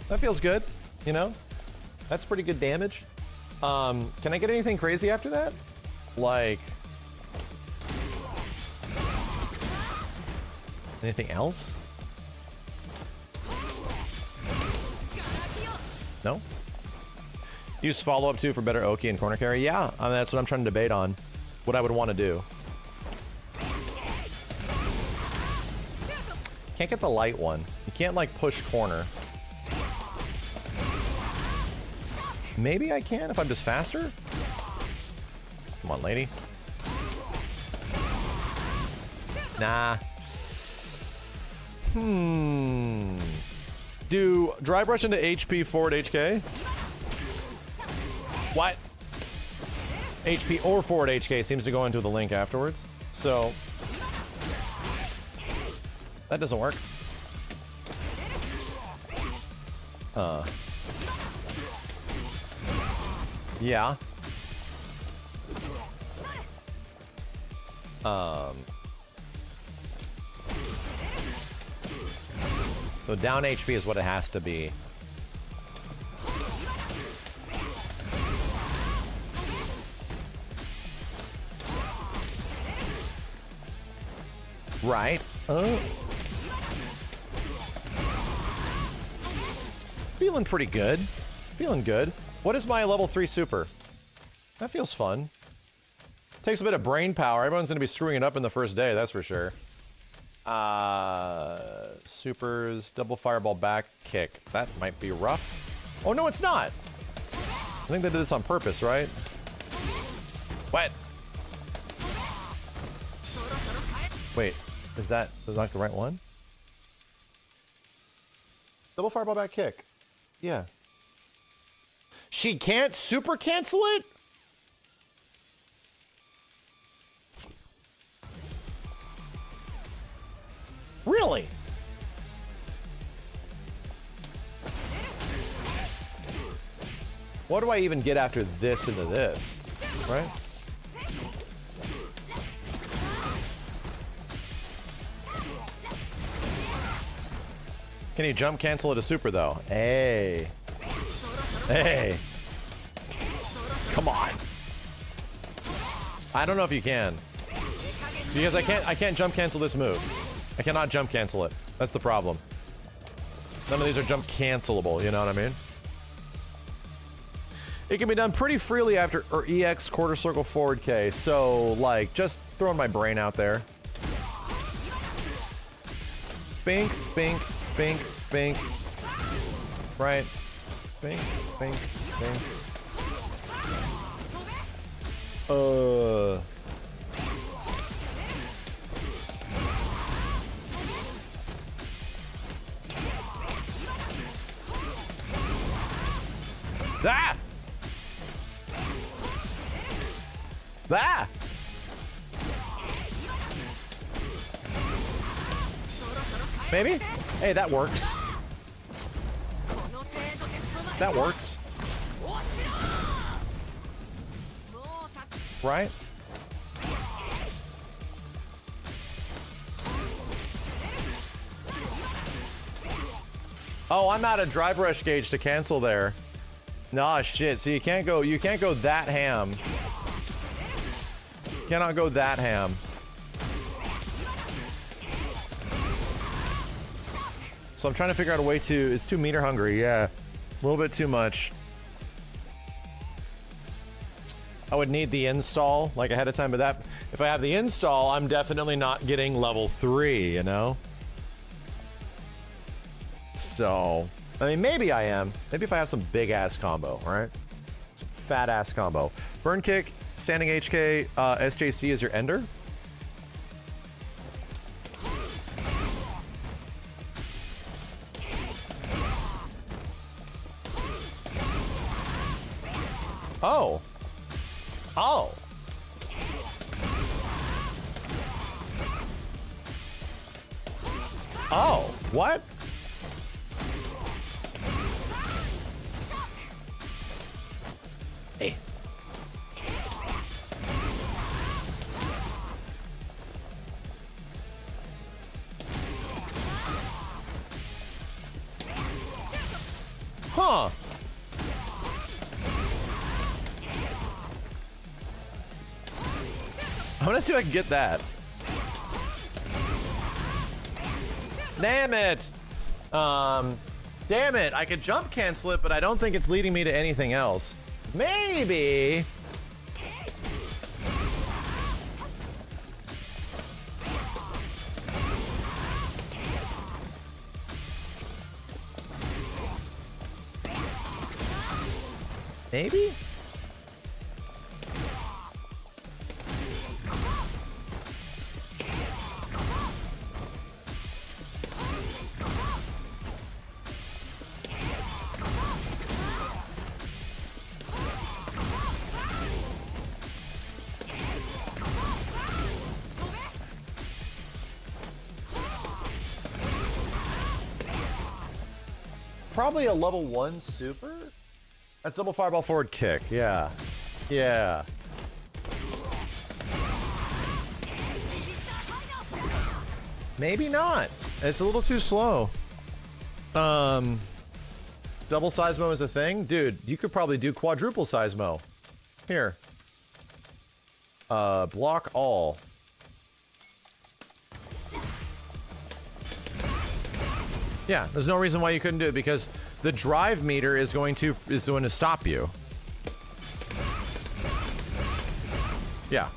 [SPEAKER 2] That feels good, you know? That's pretty good damage. Can I get anything crazy after that? Like... anything else? No? Use follow-up too for better Oki and corner carry? Yeah, I mean, that's what I'm trying to debate on. What I would want to do. Can't get the light one. You can't, like, push corner. Maybe I can if I'm just faster? Come on, lady. Nah. Do dry brush into HP forward HK? What? HP or forward HK seems to go into the link afterwards. So that doesn't work. Yeah. So down HP is what it has to be. Right. Feeling pretty good. Feeling good. What is my level 3 super? That feels fun. Takes a bit of brain power. Everyone's gonna be screwing it up in the first day, that's for sure. Supers, double fireball back kick. That might be rough. Oh no, it's not. I think they did this on purpose, right? What? Wait, is that not the right one? Double fireball back kick. Yeah. She can't super cancel it? Really? What do I even get after this into this? Right? Can you jump cancel it a super though? Hey. Hey. Come on. I don't know if you can. Because I can't jump cancel this move. I cannot jump cancel it. That's the problem. None of these are jump cancelable, you know what I mean? It can be done pretty freely after or EX quarter circle forward K. So like just throwing my brain out there. Bink, bink, bink, bink. Right. Bink, bink, bink. Ah! Ah! Maybe? Hey, that works. That works. Right? Oh, I'm out of drive rush gauge to cancel there. Nah, shit. So you can't go that ham. Cannot go that ham. So I'm trying to figure out a way to, it's too meter hungry, yeah. A little bit too much. I would need the install like ahead of time, but that, if I have the install, I'm definitely not getting level 3, you know? So, I mean, maybe I am. Maybe if I have some big ass combo, right? Fat ass combo. Burn kick, standing HK, SJC is your ender. Oh. Oh. Oh, what? Hey. Huh. I'm gonna see if I can get that. Damn it. Damn it. I could jump cancel it, but I don't think it's leading me to anything else. Maybe. Maybe? Probably a level 1 super? That's double fireball forward kick, yeah. Yeah. Maybe not. It's a little too slow. Double seismo is a thing? Dude, you could probably do quadruple seismo. Here. Block all. Yeah, there's no reason why you couldn't do it because the drive meter is going to stop you. Yeah.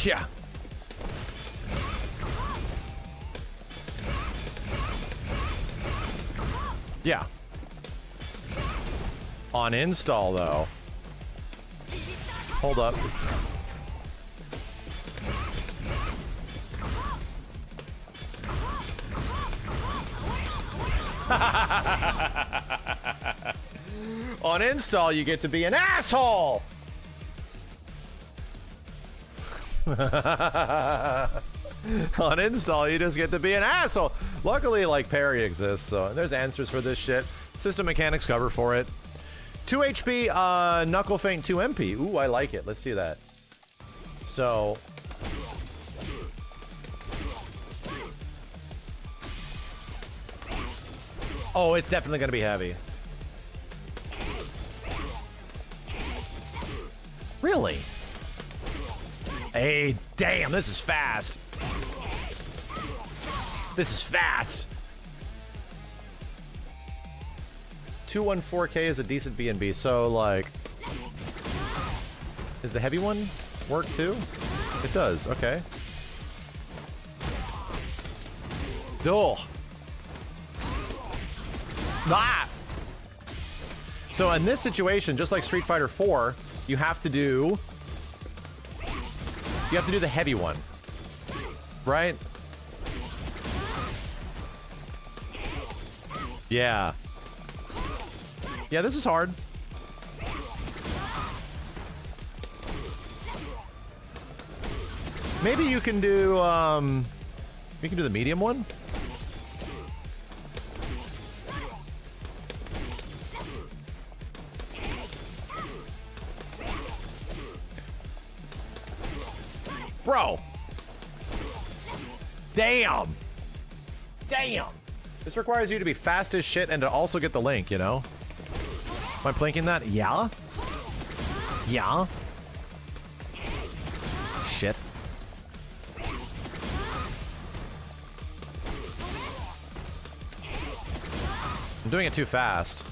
[SPEAKER 2] Yeah. Yeah. On install though. Hold up. On install, you get to be an asshole. On install, you just get to be an asshole. Luckily, like, parry exists, so there's answers for this shit. System mechanics cover for it. 2 HP, knuckle feint 2 MP. Ooh, I like it. Let's see that. So... Oh, it's definitely going to be heavy. Really? Hey, damn, this is fast. This is fast. 214K is a decent B&B, so like, is the heavy one work too? It does, okay. Duel. Ah! So in this situation, just like Street Fighter 4, you have to do the heavy one, right? Yeah. Yeah, this is hard. Maybe you can do the medium one. Bro. Damn. Damn. This requires you to be fast as shit and to also get the link, you know? Am I plinking that? Yeah? Yeah? Shit. I'm doing it too fast.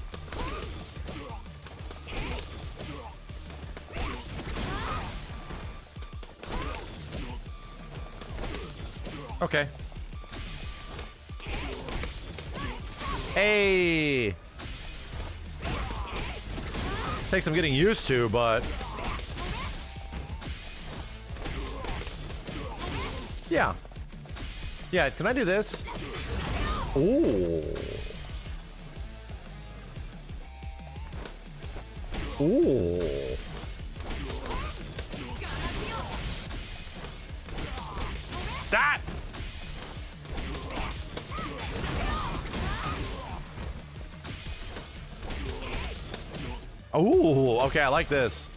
[SPEAKER 2] Okay. Hey! Takes some getting used to, but... Yeah. Yeah, can I do this? Ooh. Ooh. That! Ooh, okay, I like this.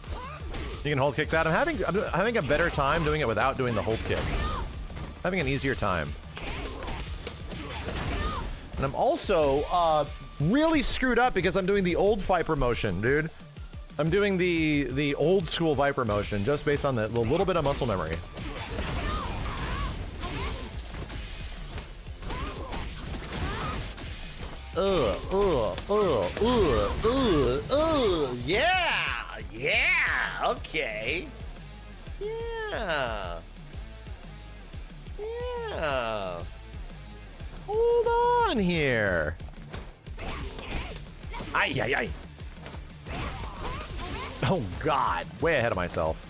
[SPEAKER 2] You can hold kick that. I'm having a better time doing it without doing the hold kick. Having an easier time. And I'm also really screwed up because I'm doing the old Viper motion, dude. I'm doing the old school Viper motion just based on the little bit of muscle memory. Yeah, okay. Yeah. Hold on here. Ay. Oh, God. Way ahead of myself.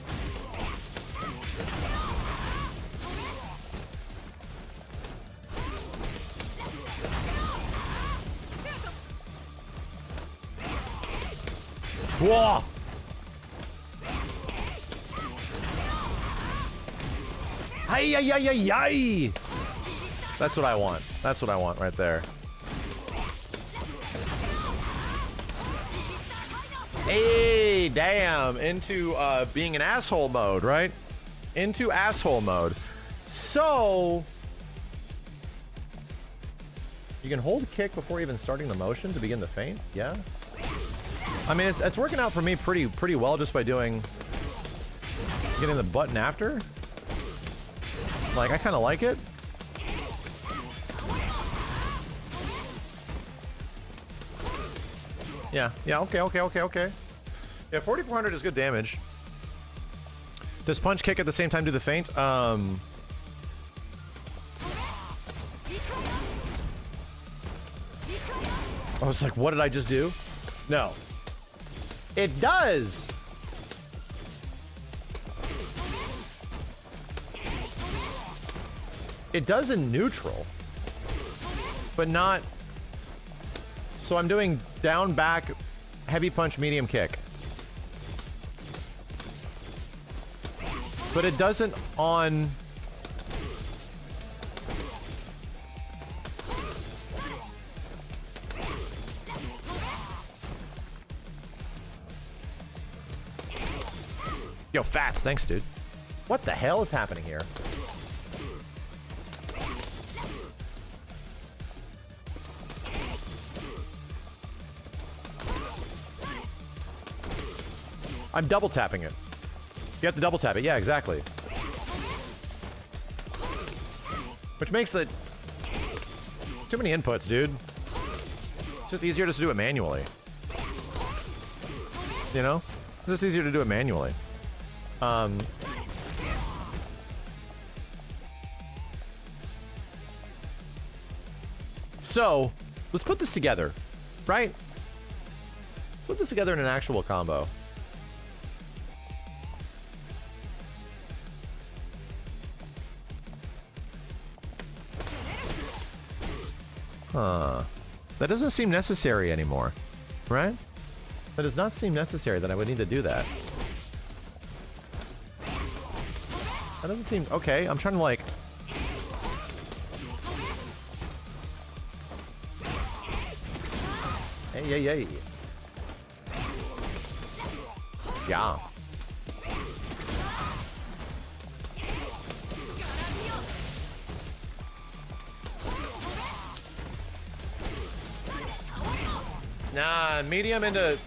[SPEAKER 2] Whoa! Ay. That's what I want. That's what I want right there. Hey, damn. Into being an asshole mode, right? Into asshole mode. So... you can hold kick before even starting the motion to begin the feint? Yeah? I mean, it's working out for me pretty well just by getting the button after. Like, I kind of like it. Yeah, okay. Yeah, 4,400 is good damage. Does punch kick at the same time do the feint? I was like, what did I just do? No. It does! It does in neutral. But not... So I'm doing down, back, heavy punch, medium kick. But it doesn't on... Yo, Fats, thanks, dude. What the hell is happening here? I'm double tapping it. You have to double tap it. Yeah, exactly. Which makes it Too many inputs, dude. It's just easier just to do it manually. You know? It's just easier to do it manually. So, let's put this together, right? Let's put this together in an actual combo. Huh. That doesn't seem necessary anymore, right? That does not seem necessary that I would need to do that. That doesn't seem... Okay, I'm trying to like... Hey. Yeah. Nah, medium into...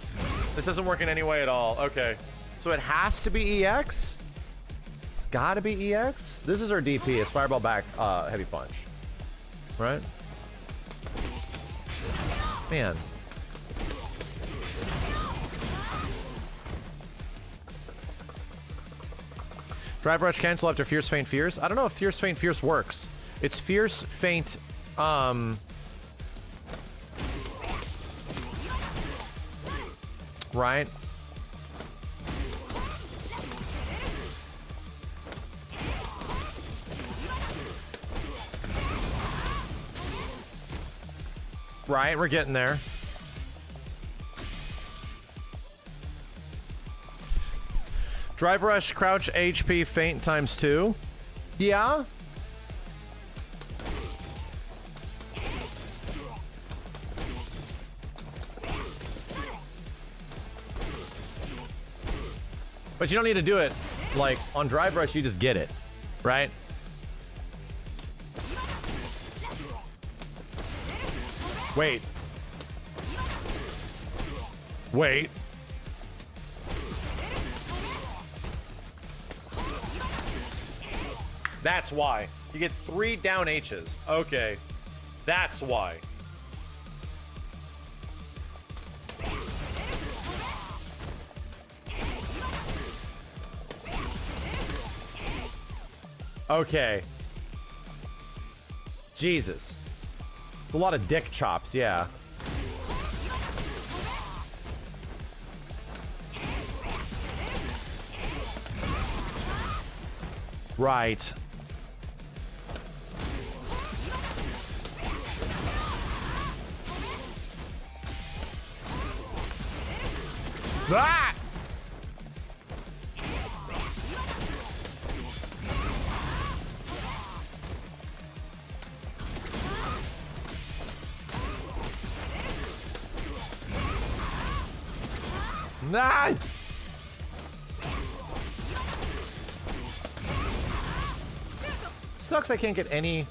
[SPEAKER 2] This isn't working anyway at all. Okay. So it has to be EX? It's gotta be EX? This is our DP. It's Fireball back, Heavy Punch. Right? Man. Drive Rush cancel after Fierce Feint Fierce? I don't know if Fierce Feint Fierce works. It's Fierce Feint, right? Right, we're getting there. Drive Rush, Crouch, HP, Feint times 2. Yeah. But you don't need to do it, like, on Drive Rush, you just get it, right? Wait. That's why. You get 3 down H's. Okay. That's why. Okay. Jesus. A lot of dick chops, yeah. Right. Ah! Nah! Sucks I can't get any...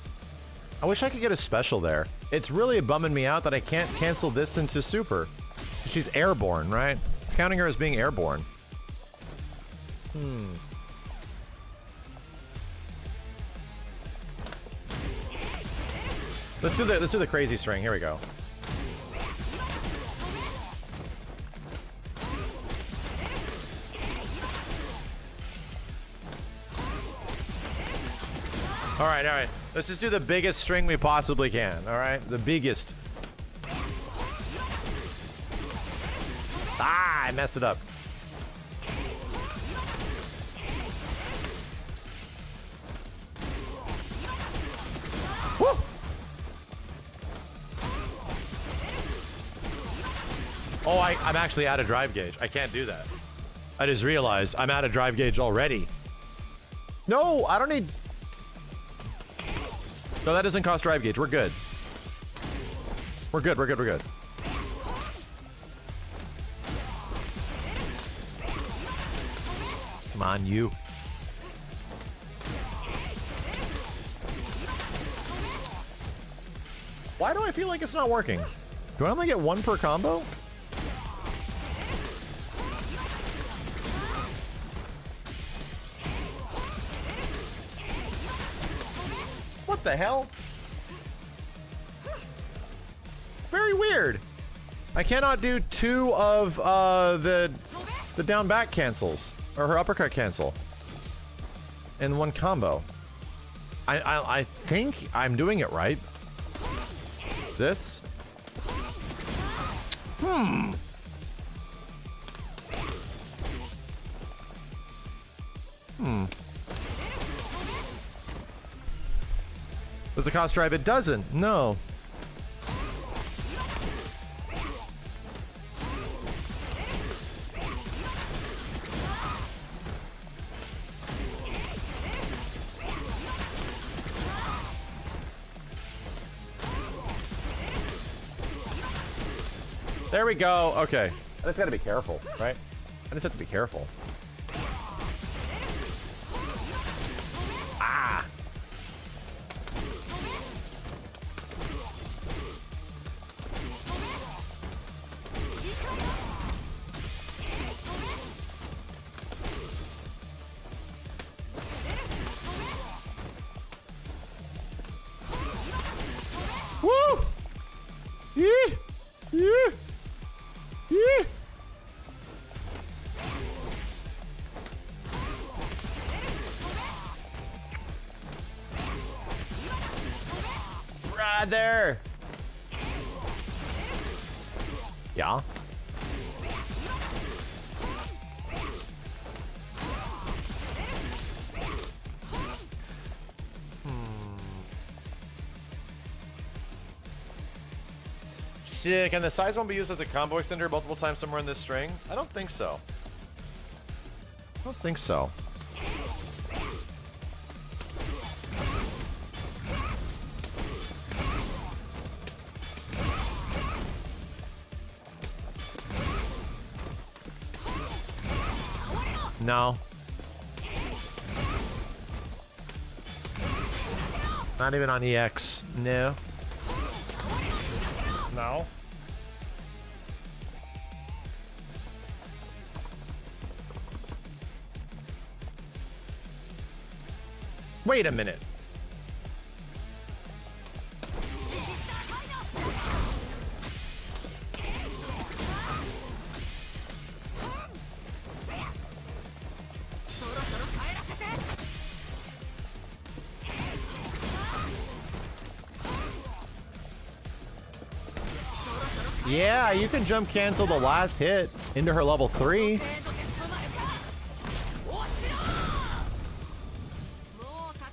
[SPEAKER 2] I wish I could get a special there. It's really bumming me out that I can't cancel this into super. She's airborne, right? It's counting her as being airborne. Let's do the crazy string. Here we go. All right. Let's just do the biggest string we possibly can. All right, the biggest. Ah, I messed it up. Woo! Oh, I'm actually out of drive gauge. I can't do that. I just realized I'm out of drive gauge already. No, I don't need... No, that doesn't cost drive gauge. We're good. We're good. Come on, you. Why do I feel like it's not working? Do I only get 1 per combo? What the hell? Very weird. I cannot do 2 of the down back cancels or her uppercut cancel in one combo. I think I'm doing it right. This. Does it cost drive? It doesn't. No. There we go. Okay. I just gotta be careful, right? I just have to be careful. Ah! Woo! Yeah! Yeah! Yeah! Right there. Yeah. Can the size one be used as a combo extender multiple times somewhere in this string? I don't think so. I don't think so. No. Not even on EX. No. No. Wait a minute. Yeah, you can jump cancel the last hit into her level 3.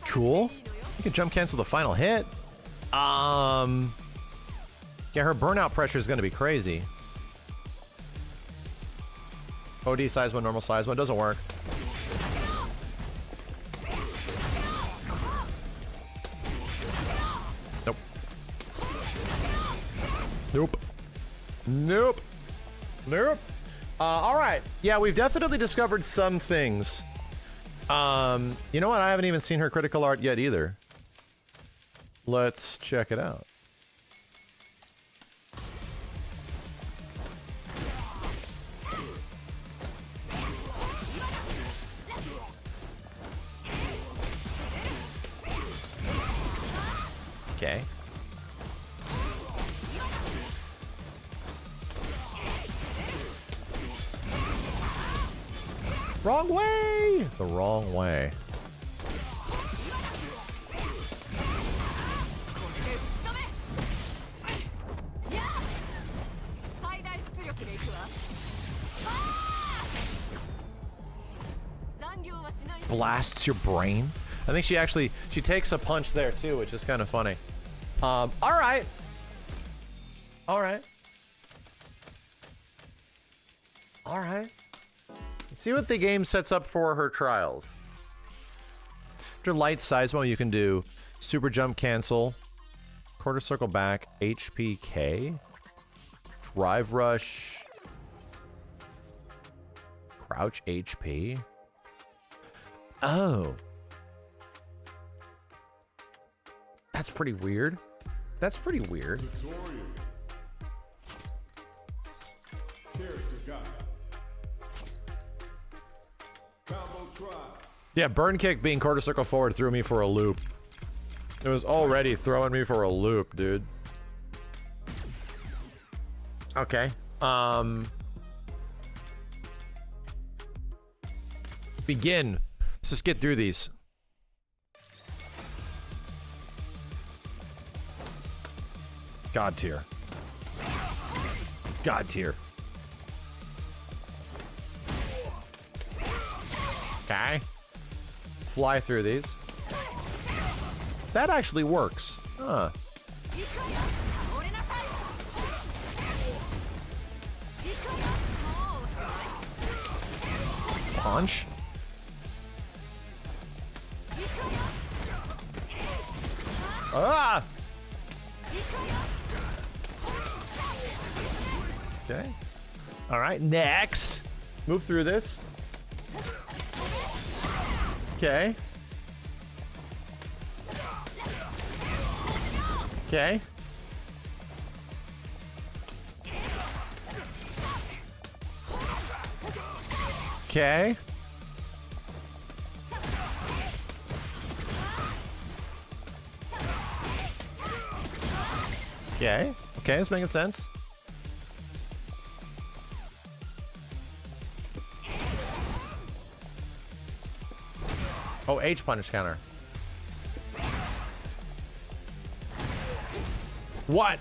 [SPEAKER 2] Cool. You can jump cancel the final hit. Yeah, her burnout pressure is going to be crazy. OD size 1, normal size 1 doesn't work. Nope. Nope. Nope. Nope. All right. Yeah, we've definitely discovered some things. You know what? I haven't even seen her critical art yet either. Let's check it out. Okay. Wrong way! The wrong way. Blasts your brain? I think she takes a punch there too, which is kind of funny. All right. All right. All right. Let's see what the game sets up for her trials. After light size mode, you can do super jump cancel, quarter circle back, HPK, drive rush, crouch HP. Oh. That's pretty weird. That's pretty weird. Yeah, burn kick being quarter circle forward threw me for a loop. It was already throwing me for a loop, dude. Okay. Begin. Let's just get through these. God tier. God tier. Okay. Fly through these. That actually works. Huh. Punch. Ah! Okay. All right, next. Move through this. Okay. Okay. Okay. Okay. Okay, it's making sense. Oh, H punish counter. What?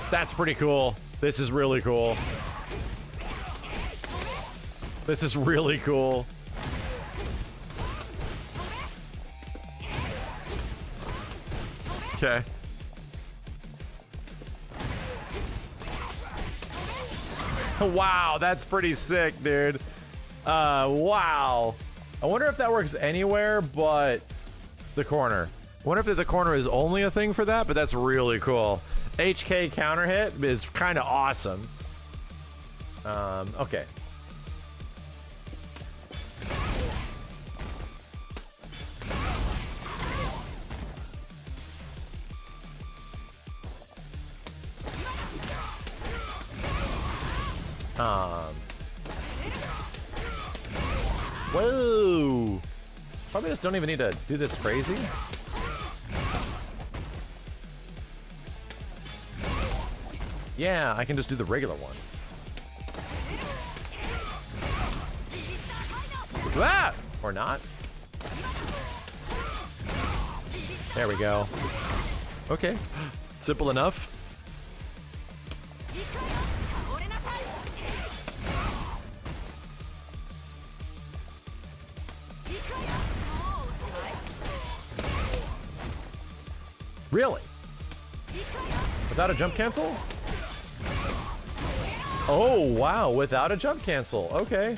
[SPEAKER 2] That's pretty cool. This is really cool. This is really cool. Okay. Wow, that's pretty sick, dude. Wow. I wonder if that works anywhere but the corner. I wonder if the corner is only a thing for that, but that's really cool. HK counter hit is kind of awesome. Okay. Whoa. Probably just don't even need to do this crazy. Yeah, I can just do the regular one. Ah! Or not. There we go. Okay. Simple enough. Really? Without a jump cancel? Oh, wow. Without a jump cancel. Okay.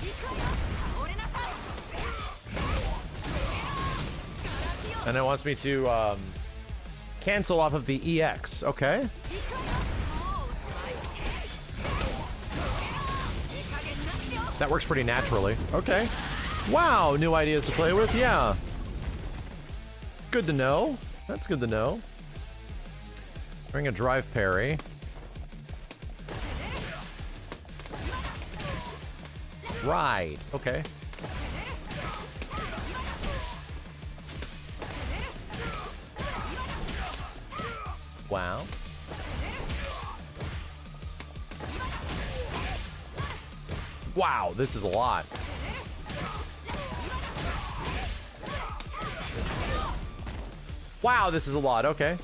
[SPEAKER 2] And it wants me to cancel off of the EX. Okay. That works pretty naturally. Okay. Wow. New ideas to play with. Yeah. Good to know. That's good to know. Bring a drive parry. Right. Okay. Wow. Wow, this is a lot. Wow, this is a lot. Okay.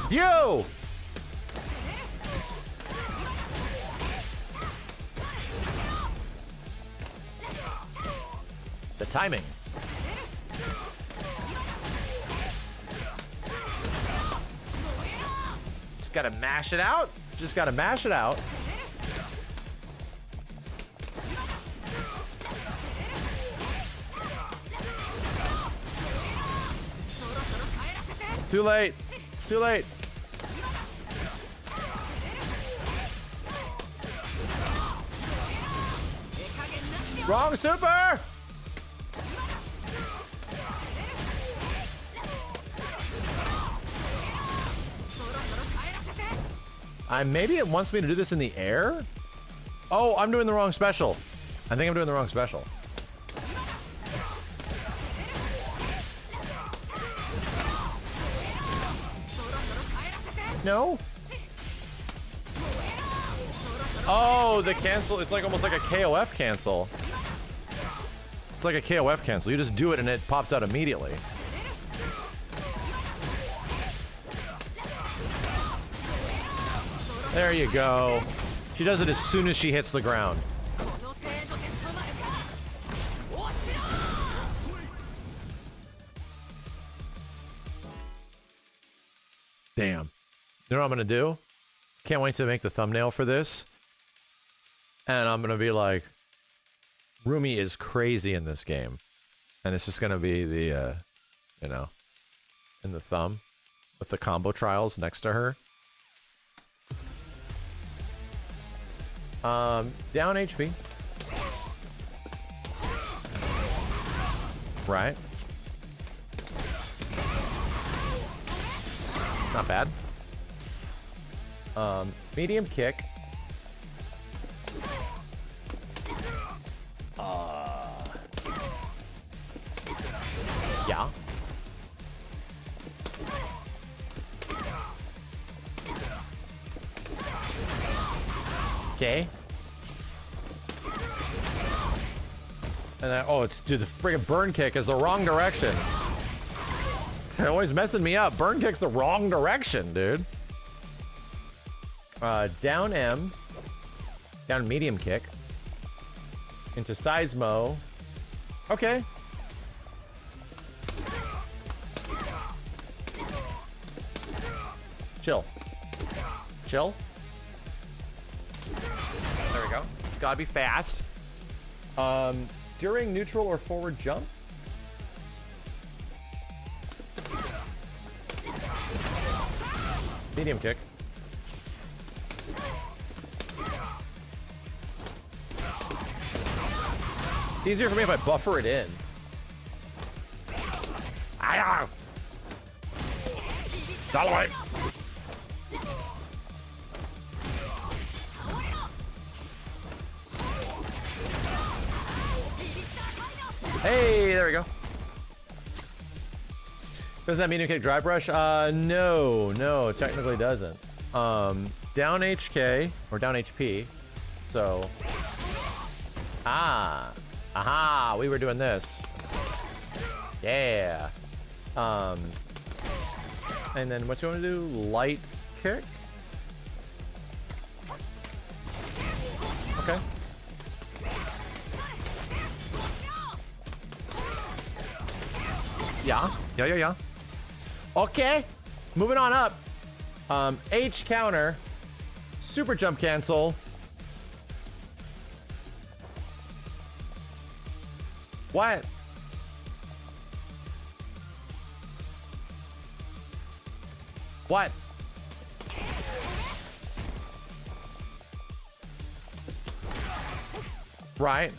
[SPEAKER 2] Yo! The timing. Just gotta mash it out. Just gotta mash it out. Too late. Too late. Wrong super! Maybe it wants me to do this in the air? Oh, I'm doing the wrong special. I think I'm doing the wrong special. No? Oh, the cancel. It's like almost like a KOF cancel. It's like a KOF cancel. You just do it and it pops out immediately. There you go. She does it as soon as she hits the ground. Damn. You know what I'm gonna do? Can't wait to make the thumbnail for this. And I'm gonna be like, Rumi is crazy in this game. And it's just gonna be the, you know, in the thumb with the combo trials next to her. Down HP. Right. Not bad. Medium kick. Yeah. Okay. And then, oh, it's, dude, the friggin' burn kick is the wrong direction. They're always messing me up. Burn kick's the wrong direction, dude. Down M. Down medium kick. Into Seismo. Okay. Chill. Chill. There we go. It's gotta be fast. During neutral or forward jump. Medium kick. It's easier for me if I buffer it in. Ah! Dolomite! Hey, there we go. Does that medium kick dry brush? No, it technically doesn't. Down HK, or down HP, so. Aha, we were doing this. Yeah. And then what you want to do? Light kick? Okay. Yeah. Okay. Moving on up. H counter. Super jump cancel. What? What? Right.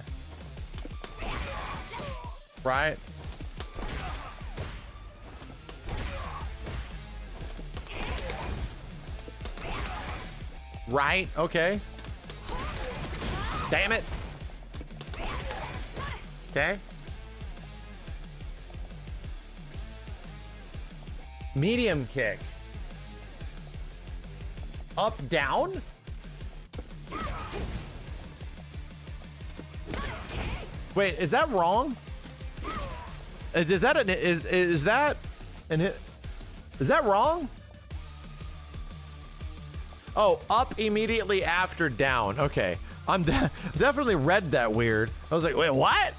[SPEAKER 2] Right. Right, okay. Damn it. Okay. Medium kick. Up, down? Wait, is that wrong? Is that an is that an hit? Is that wrong? Oh, up immediately after down. Okay. I'm definitely read that weird. I was like, wait, what?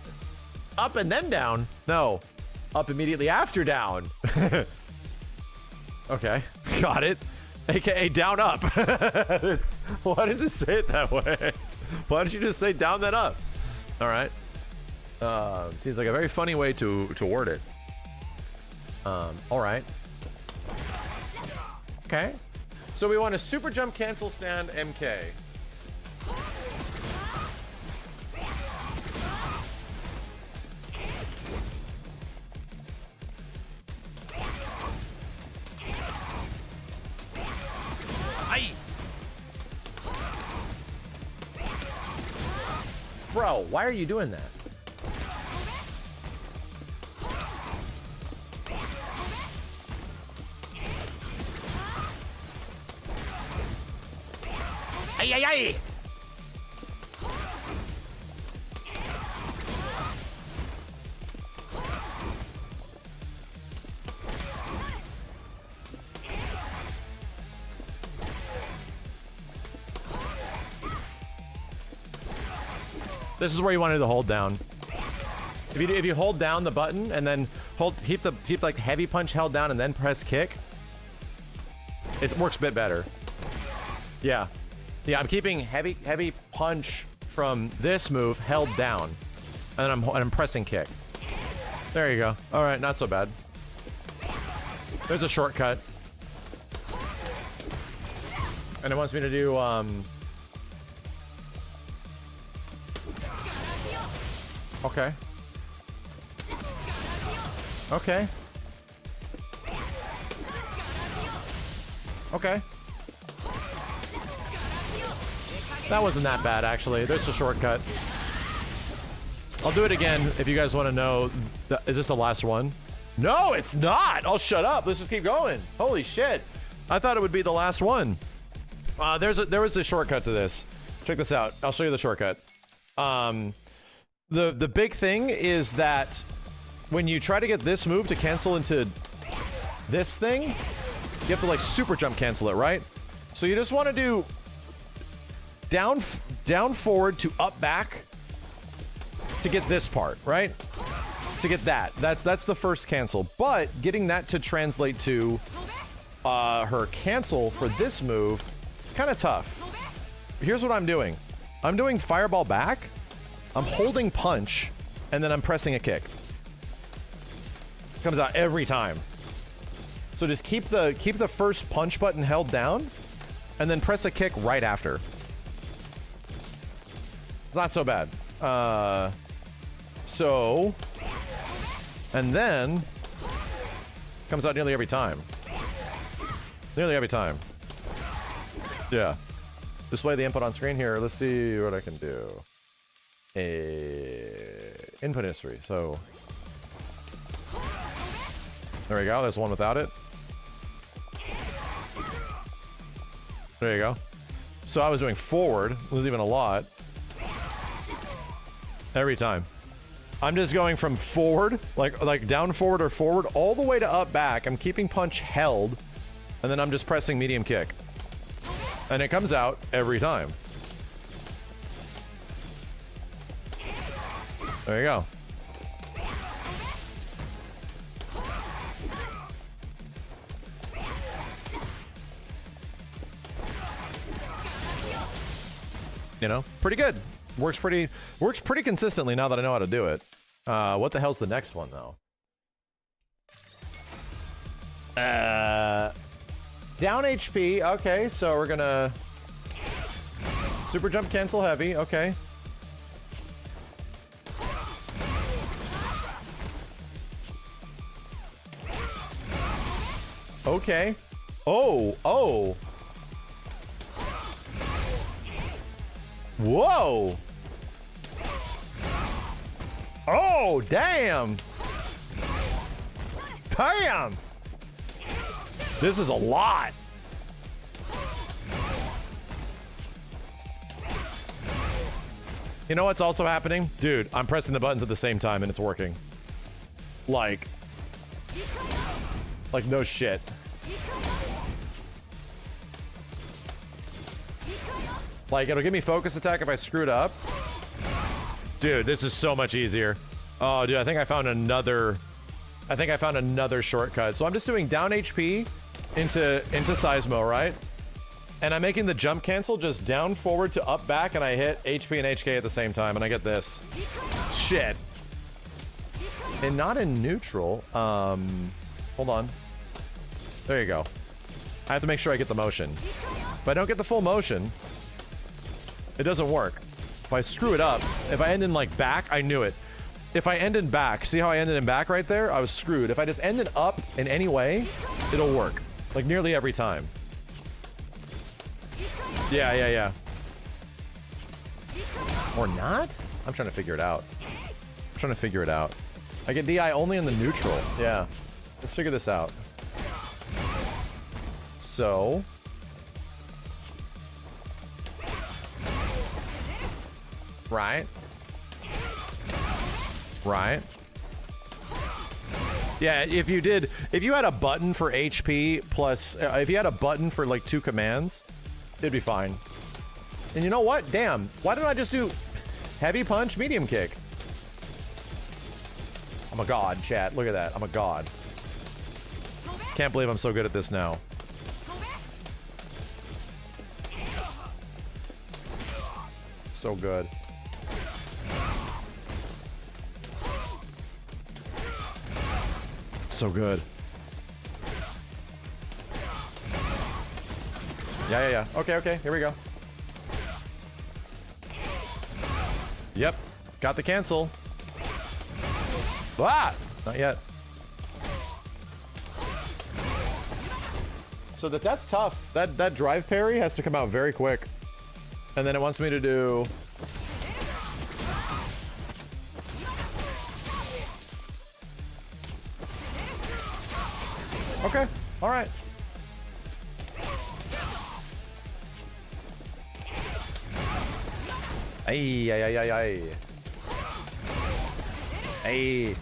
[SPEAKER 2] Up and then down? No. Up immediately after down. Okay. Got it. AKA down up. Why does it say it that way? Why don't you just say down then up? All right. Seems like a very funny way to word it. All right. Okay. So we want a super jump cancel stand MK. Aye. Bro, why are you doing that? Ay, ay, ay! This is where you wanted to hold down. If you hold down the button and then keep like heavy punch held down and then press kick, it works a bit better. Yeah, I'm keeping heavy punch from this move held down, and I'm pressing kick. There you go. All right, not so bad. There's a shortcut, and it wants me to do Okay. Okay. Okay. That wasn't that bad, actually. There's a shortcut. I'll do it again if you guys want to know. Is this the last one? No, it's not! Oh, shut up. Let's just keep going. Holy shit. I thought it would be the last one. There was a shortcut to this. Check this out. I'll show you the shortcut. The big thing is that when you try to get this move to cancel into this thing, you have to like super jump cancel it, right? So you just want to do down forward to up back to get this part, right? To get that. That's the first cancel. But getting that to translate to her cancel for this move, it's kind of tough. Here's what I'm doing. I'm doing fireball back. I'm holding punch, and then I'm pressing a kick. Comes out every time. So just keep the first punch button held down, and then press a kick right after. It's not so bad. And then comes out nearly every time. Nearly every time. Yeah. Display the input on screen here. Let's see what I can do. Input history. So there we go. There's one without it. There you go. So I was doing forward. It was even a lot. Every time. I'm just going from forward, like down forward or forward, all the way to up back. I'm keeping punch held, and then I'm just pressing medium kick. And it comes out every time. There you go. You know, pretty good. Works pretty consistently now that I know how to do it. What the hell's the next one though? Down HP. Okay, so we're gonna super jump cancel heavy. Okay. Okay. Oh. Whoa. Oh, damn. Damn. This is a lot. You know what's also happening? Dude, I'm pressing the buttons at the same time and it's working. Like no shit. Like, it'll give me focus attack if I screwed up. Dude, this is so much easier. Oh, dude, I think I found another shortcut. So I'm just doing down HP into Seismo, right? And I'm making the jump cancel just down forward to up back, and I hit HP and HK at the same time, and I get this. Shit. And not in neutral. Hold on. There you go. I have to make sure I get the motion. If I don't get the full motion, it doesn't work. If I screw it up, if I end in like back, I knew it. If I end in back, see how I ended in back right there? I was screwed. If I just ended up in any way, it'll work. Like nearly every time. Yeah. Or not? I'm trying to figure it out. I get DI only in the neutral. Yeah. Let's figure this out. Right. Right. Yeah, if you had a button for HP plus, if you had a button for like 2 commands, it'd be fine. And you know what? Damn, why don't I just do heavy punch, medium kick? I'm a god, chat. Look at that. I'm a god. Can't believe I'm so good at this now. So good. So good. Yeah. Okay. Here we go. Yep. Got the cancel. Ah! Not yet. So that's tough. That drive parry has to come out very quick. And then it wants me to do... Okay. All right. Ay. Ay.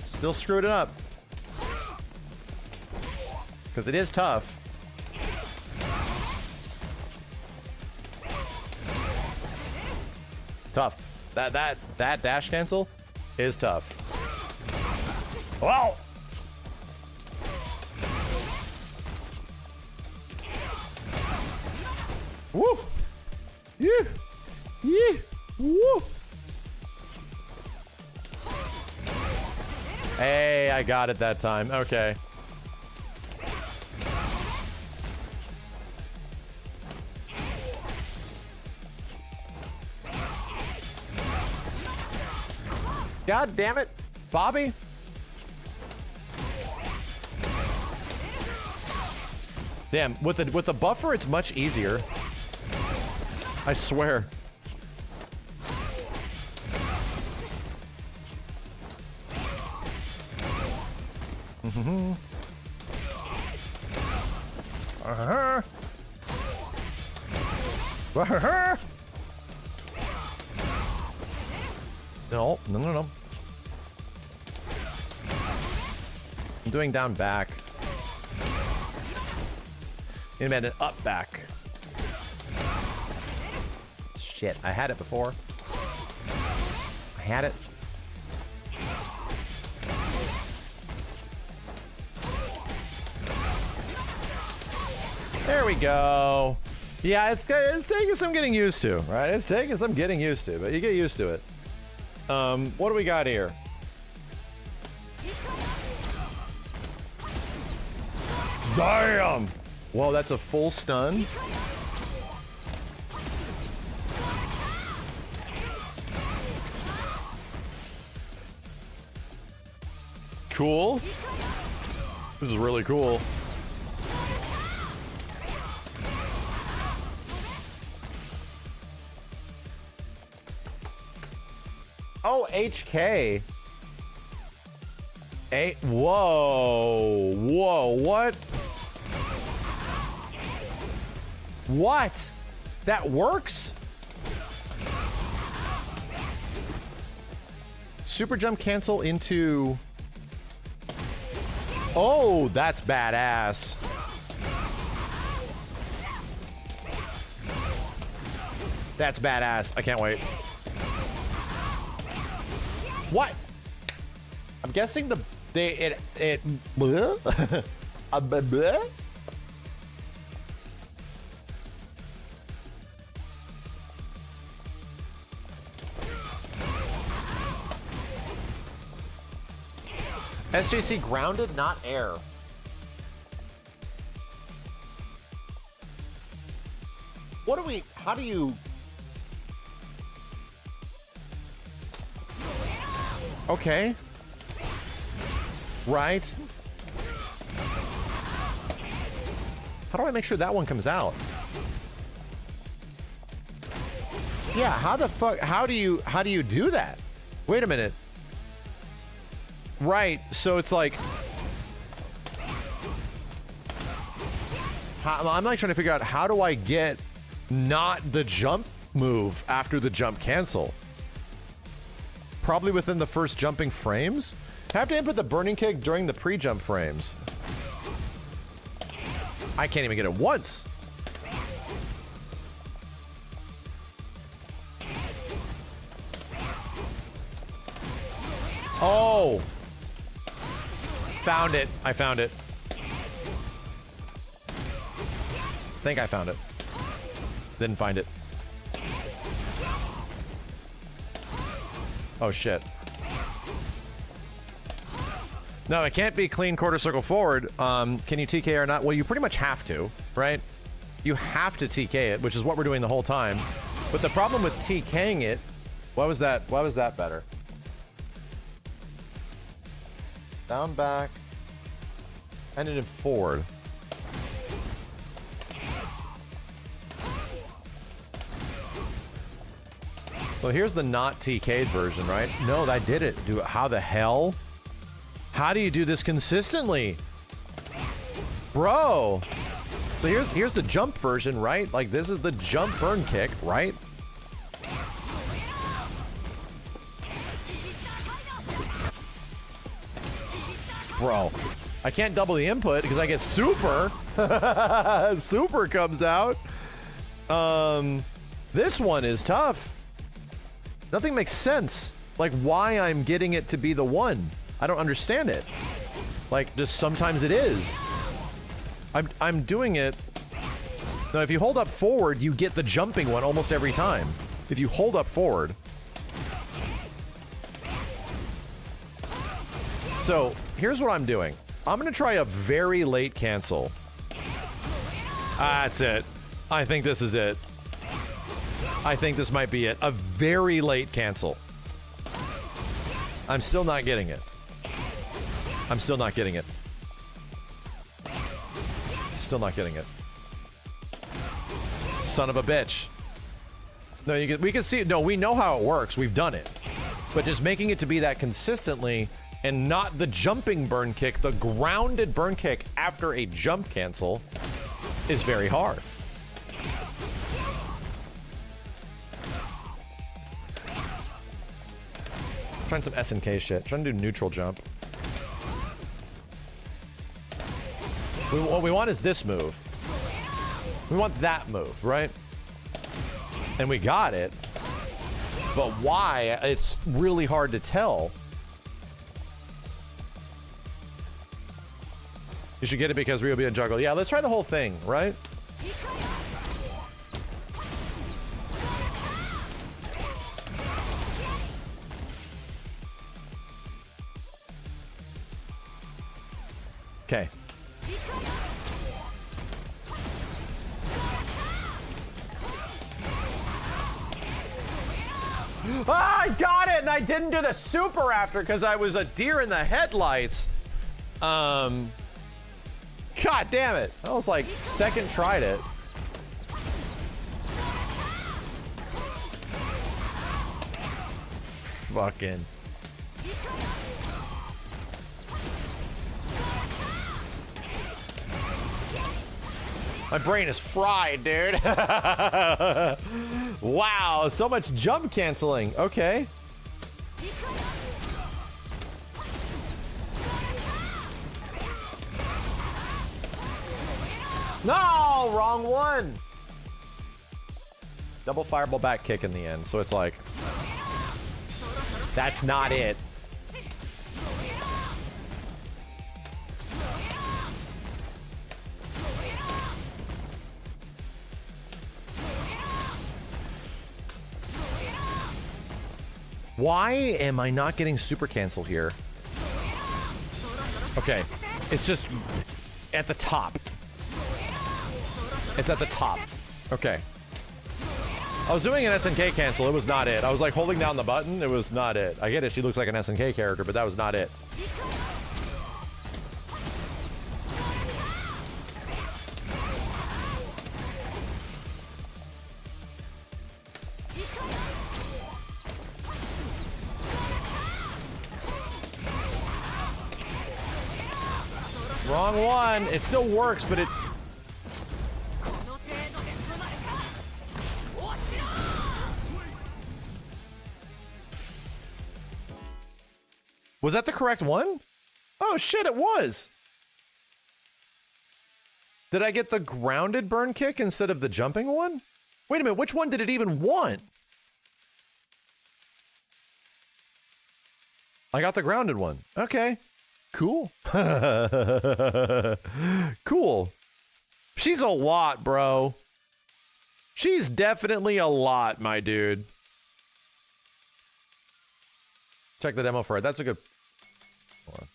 [SPEAKER 2] Still screwed it up. Because it is tough. Tough. That dash cancel is tough. Wow. Woo. Yeah. Woo. Hey, I got it that time. Okay. God damn it, Bobby. Damn, with the buffer, it's much easier. I swear. No. I'm doing down back. And an up back. Shit, I had it before. I had it. There we go. Yeah, it's taking some getting used to, right? It's taking some getting used to, but you get used to it. What do we got here? Damn! Whoa, that's a full stun. Cool. This is really cool. Oh, HK. Whoa, what? What? That works? Super jump cancel into... Oh, that's badass. That's badass. I can't wait. What? I'm guessing it bleh? Bleh? SJC grounded, not air. How do you... Okay. Right. How do I make sure that one comes out? Yeah, how the fuck, how do you do that? Wait a minute. Right, so it's like... I'm like trying to figure out how do I get not the jump move after the jump cancel. Probably within the first jumping frames. Have to input the burning kick during the pre-jump frames. I can't even get it once. Oh. Found it. I found it. Think I found it. Didn't find it. Oh shit. No, it can't be clean quarter circle forward. Can you TK or not? Well, you pretty much have to, right? You have to TK it, which is what we're doing the whole time. But the problem with TKing it, why was that better? Down, back, ended in forward. So here's the not TK'd version, right? No, I did it. How the hell? How do you do this consistently? Bro. So here's the jump version, right? Like this is the jump burn kick, right? Bro, I can't double the input because I get super. Super comes out. This one is tough. Nothing makes sense. Like why I'm getting it to be the one. I don't understand it. Like just sometimes it is. I'm doing it. Now if you hold up forward, you get the jumping one almost every time. If you hold up forward. So here's what I'm doing. I'm gonna try a very late cancel. That's it. I think this is it. I think this might be it. A very late cancel. I'm still not getting it. I'm still not getting it. Still not getting it. Son of a bitch. No, we can see. No, we know how it works. We've done it. But just making it to be that consistently and not the jumping burn kick, the grounded burn kick after a jump cancel is very hard. Trying some SNK shit. Trying to do neutral jump. What we want is this move. We want that move, right? And we got it. But why? It's really hard to tell. You should get it because Ryobi and juggle. Yeah, let's try the whole thing, right? Okay. Ah, I got it, and I didn't do the super after because I was a deer in the headlights. God damn it. I was like second tried it. Fucking. My brain is fried, dude. Wow, so much jump canceling. Okay. No, wrong one. Double fireball back kick in the end. So it's like, that's not it. Why am I not getting super cancel here? Okay, it's just at the top. It's at the top. Okay. I was doing an SNK cancel. It was not it. I was like holding down the button. It was not it. I get it. She looks like an SNK character, but that was not it. Wrong one. It still works, but it... Was that the correct one? Oh shit, it was. Did I get the grounded burn kick instead of the jumping one? Wait a minute, which one did it even want? I got the grounded one. Okay. Cool. Cool. She's a lot, bro. She's definitely a lot, my dude. Check the demo for it. That's a good... Hold on.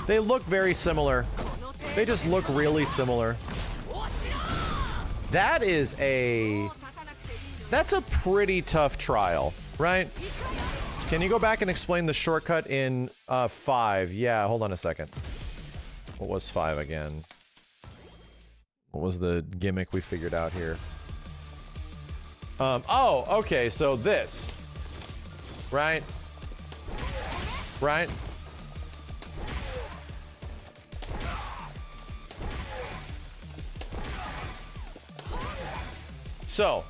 [SPEAKER 2] They look very similar. They just look really similar. That is a... That's a pretty tough trial, right? Can you go back and explain the shortcut in 5? Yeah, hold on a second. What was 5 again? What was the gimmick we figured out here? Oh, okay, so this. Right? Right? So,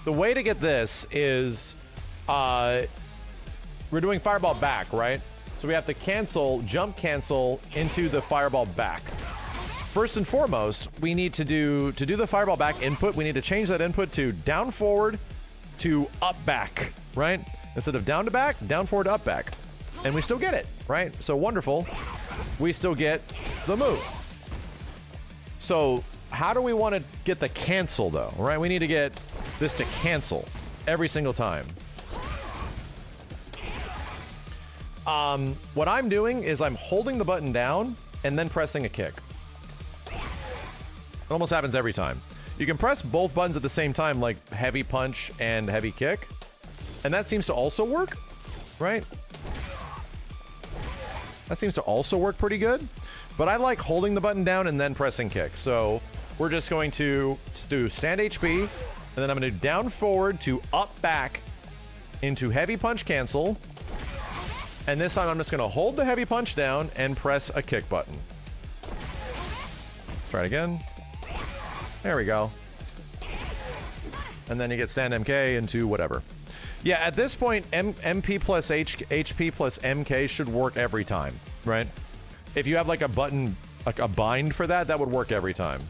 [SPEAKER 2] the way to get this is, we're doing fireball back, right? So we have to cancel, jump cancel into the fireball back. First and foremost, we need to do the fireball back input, we need to change that input to down forward to up back, right? Instead of down to back, down forward to up back. And we still get it, right? So wonderful. We still get the move. So how do we want to get the cancel though, right? We need to get this to cancel every single time. What I'm doing is I'm holding the button down and then pressing a kick. It almost happens every time. You can press both buttons at the same time, like heavy punch and heavy kick. And that seems to also work, right? That seems to also work pretty good. But I like holding the button down and then pressing kick. So we're just going to do stand HP, and then I'm going to do down forward to up back into heavy punch cancel. And this time I'm just going to hold the heavy punch down and press a kick button. Let's try it again. There we go. And then you get stand MK into whatever. Yeah, at this point, MP plus HP plus MK should work every time, right? If you have like a button, like a bind for that, that would work every time.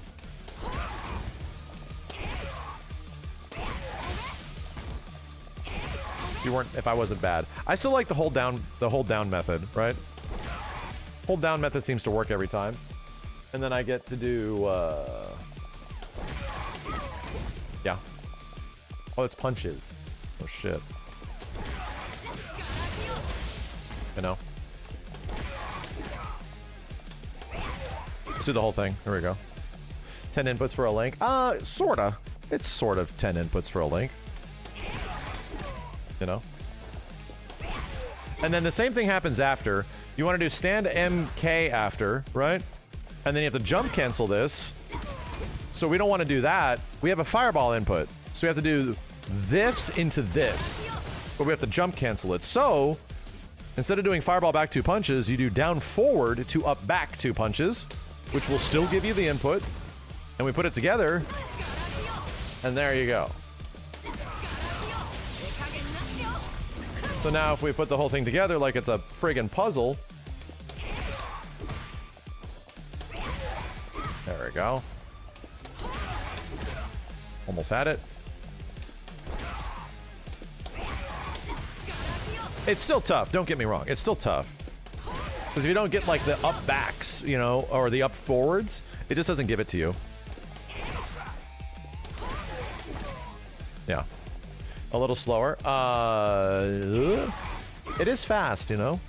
[SPEAKER 2] If I wasn't bad. I still like the hold down method, right? Hold down method seems to work every time. And then I get to do, yeah. Oh, it's punches. Oh, shit. You know? Let's do the whole thing. Here we go. 10 inputs for a link. Sorta. It's sort of 10 inputs for a link. You know? And then the same thing happens after. You want to do stand MK after, right? And then you have to jump cancel this. So we don't want to do that. We have a fireball input. So we have to do this into this. But we have to jump cancel it. So instead of doing fireball back 2 punches, you do down forward to up back 2 punches, which will still give you the input. And we put it together. And there you go. So now if we put the whole thing together like it's a friggin' puzzle. There we go. Almost had it. It's still tough, don't get me wrong. It's still tough. Because if you don't get like the up backs, you know, or the up forwards, it just doesn't give it to you. Yeah. A little slower. It is fast, you know?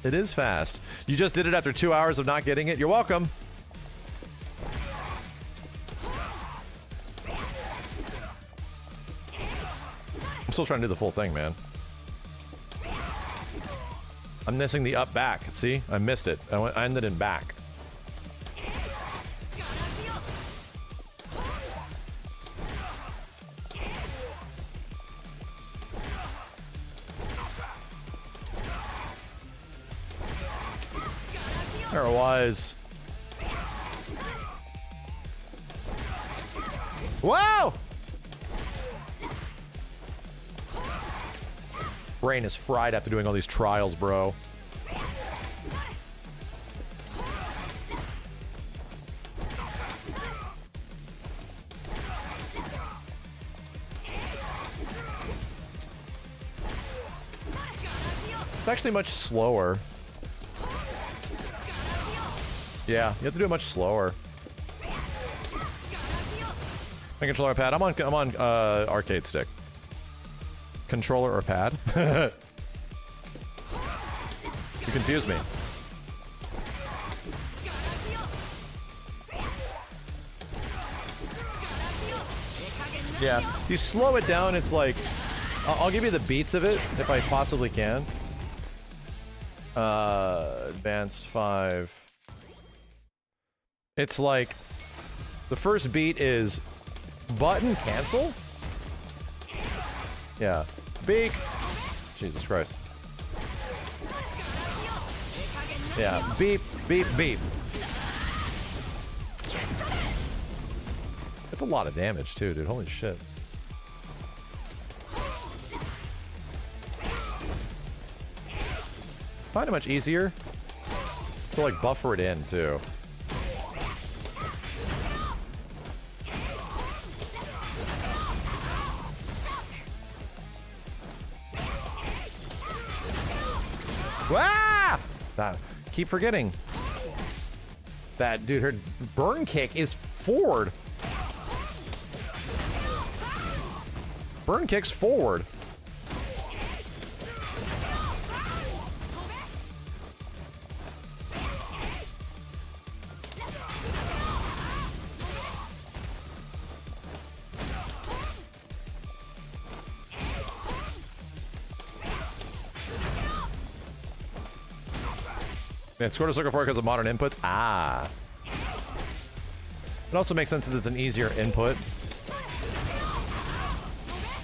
[SPEAKER 2] It is fast. You just did it after 2 hours of not getting it. You're welcome. I'm still trying to do the full thing, man. I'm missing the up back. See? I missed it. I ended in back. There it was. Wow! Brain is fried after doing all these trials, bro. It's actually much slower. Yeah, you have to do it much slower. My controller or pad? I'm on arcade stick. Controller or pad? You confused me. Yeah, if you slow it down, it's like I'll give you the beats of it if I possibly can. Advanced 5. It's like the first beat is button cancel? Yeah. Beak. Jesus Christ. Yeah. Beep, beep, beep. It's a lot of damage too, dude. Holy shit. Find it much easier to like buffer it in too. Ah! Keep forgetting. That dude, her burn kick is forward. Burn kick's forward. Yeah, score to circle for because of modern inputs. Ah. It also makes sense as it's an easier input.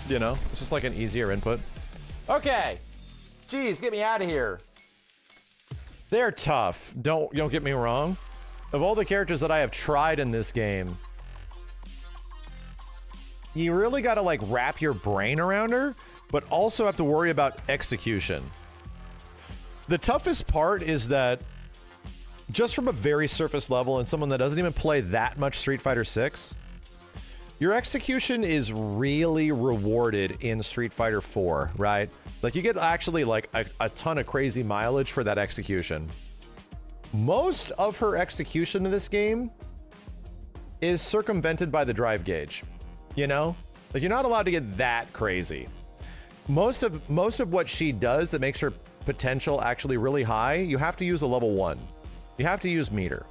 [SPEAKER 2] You know, it's just like an easier input. Okay. Jeez, get me out of here. They're tough. Don't get me wrong. Of all the characters that I have tried in this game, you really got to like wrap your brain around her, but also have to worry about execution. The toughest part is that just from a very surface level and someone that doesn't even play that much Street Fighter 6, your execution is really rewarded in Street Fighter 4, right? Like you get actually like a ton of crazy mileage for that execution. Most of her execution in this game is circumvented by the drive gauge, you know? Like you're not allowed to get that crazy. Most of what she does that makes her potential actually really high, you have to use a level 1. You have to use meter.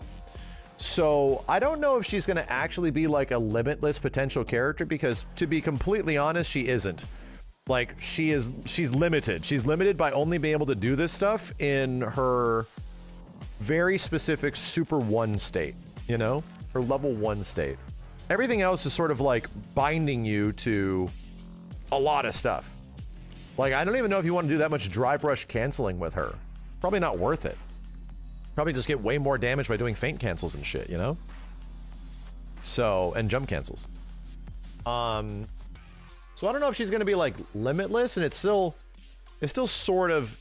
[SPEAKER 2] So I don't know if she's going to actually be like a limitless potential character, because to be completely honest, she isn't. Like she's limited. She's limited by only being able to do this stuff in her very specific Super 1 state, you know? Her level 1 state. Everything else is sort of like binding you to a lot of stuff. Like, I don't even know if you want to do that much drive rush canceling with her. Probably not worth it. Probably just get way more damage by doing feint cancels and shit, you know? So, and jump cancels. So I don't know if she's going to be like limitless, and it's still sort of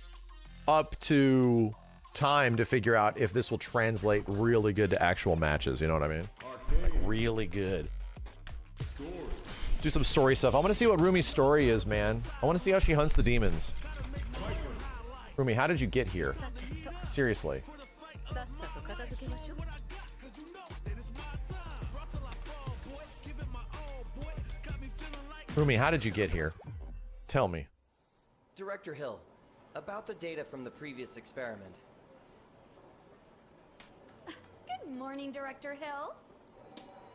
[SPEAKER 2] up to time to figure out if this will translate really good to actual matches, you know what I mean? Like really good. Do some story stuff. I want to see what Rumi's story is, man. I want to see how she hunts the demons. Rumi, how did you get here? Seriously. Rumi, how did you get here? Tell me.
[SPEAKER 3] Director Hill, about the data from the previous experiment.
[SPEAKER 22] Good morning, Director Hill.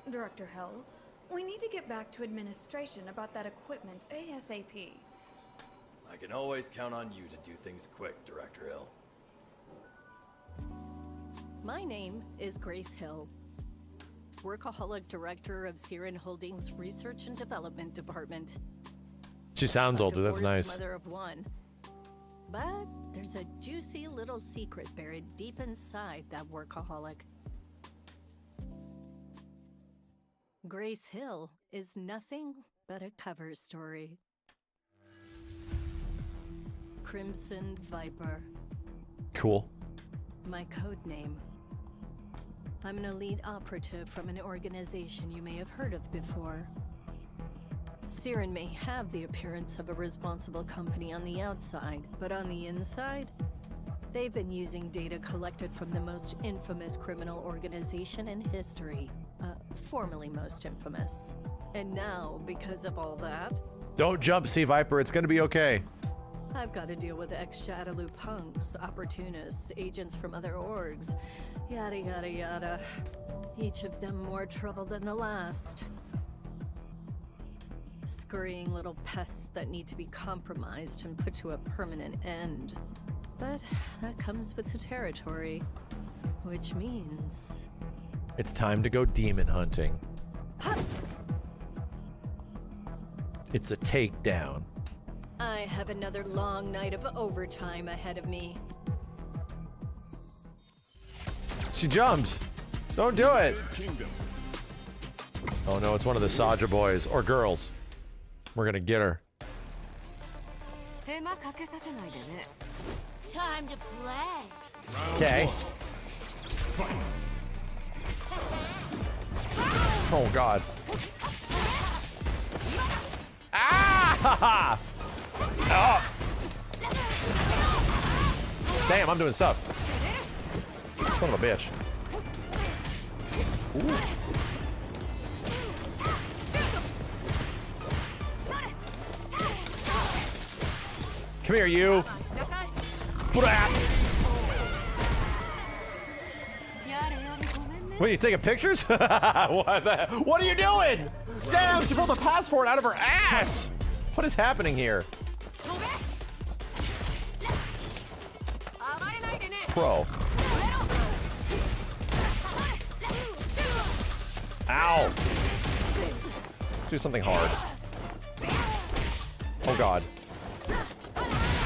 [SPEAKER 22] Director Hill, we need to get back to administration about that equipment ASAP.
[SPEAKER 23] I can always count on you to do things quick, Director Hill.
[SPEAKER 24] My name is Grace Hill, Workaholic Director of Siren Holdings Research and Development Department.
[SPEAKER 2] She sounds older, that's
[SPEAKER 24] Divorced
[SPEAKER 2] nice.
[SPEAKER 24] Mother of one. But there's a juicy little secret buried deep inside that workaholic. Grace Hill is nothing but a cover story. Crimson Viper.
[SPEAKER 2] Cool.
[SPEAKER 24] My code name. I'm an elite operative from an organization you may have heard of before. Siren may have the appearance of a responsible company on the outside, but on the inside, they've been using data collected from the most infamous criminal organization in history. Formerly most infamous. And now, because of all that...
[SPEAKER 2] Don't jump, C.Viper. It's gonna be okay.
[SPEAKER 24] I've got to deal with ex-Shadaloo punks, opportunists, agents from other orgs, yada yada yada. Each of them more trouble than the last. Scurrying little pests that need to be compromised and put to a permanent end. But that comes with the territory, which means...
[SPEAKER 2] It's time to go demon hunting. It's a takedown.
[SPEAKER 24] I have another long night of overtime ahead of me.
[SPEAKER 2] She jumps. Don't do it. Oh no, it's one of the Saja boys or girls. We're gonna get her.
[SPEAKER 18] Time to play.
[SPEAKER 2] Okay. Oh god. Ah! Oh. Damn, I'm doing stuff. Son of a bitch. Ooh. Come here, you. Wait, you taking pictures? What are you doing? Damn, she pulled the passport out of her ass! What is happening here? Pro. Ow! Let's do something hard. Oh god.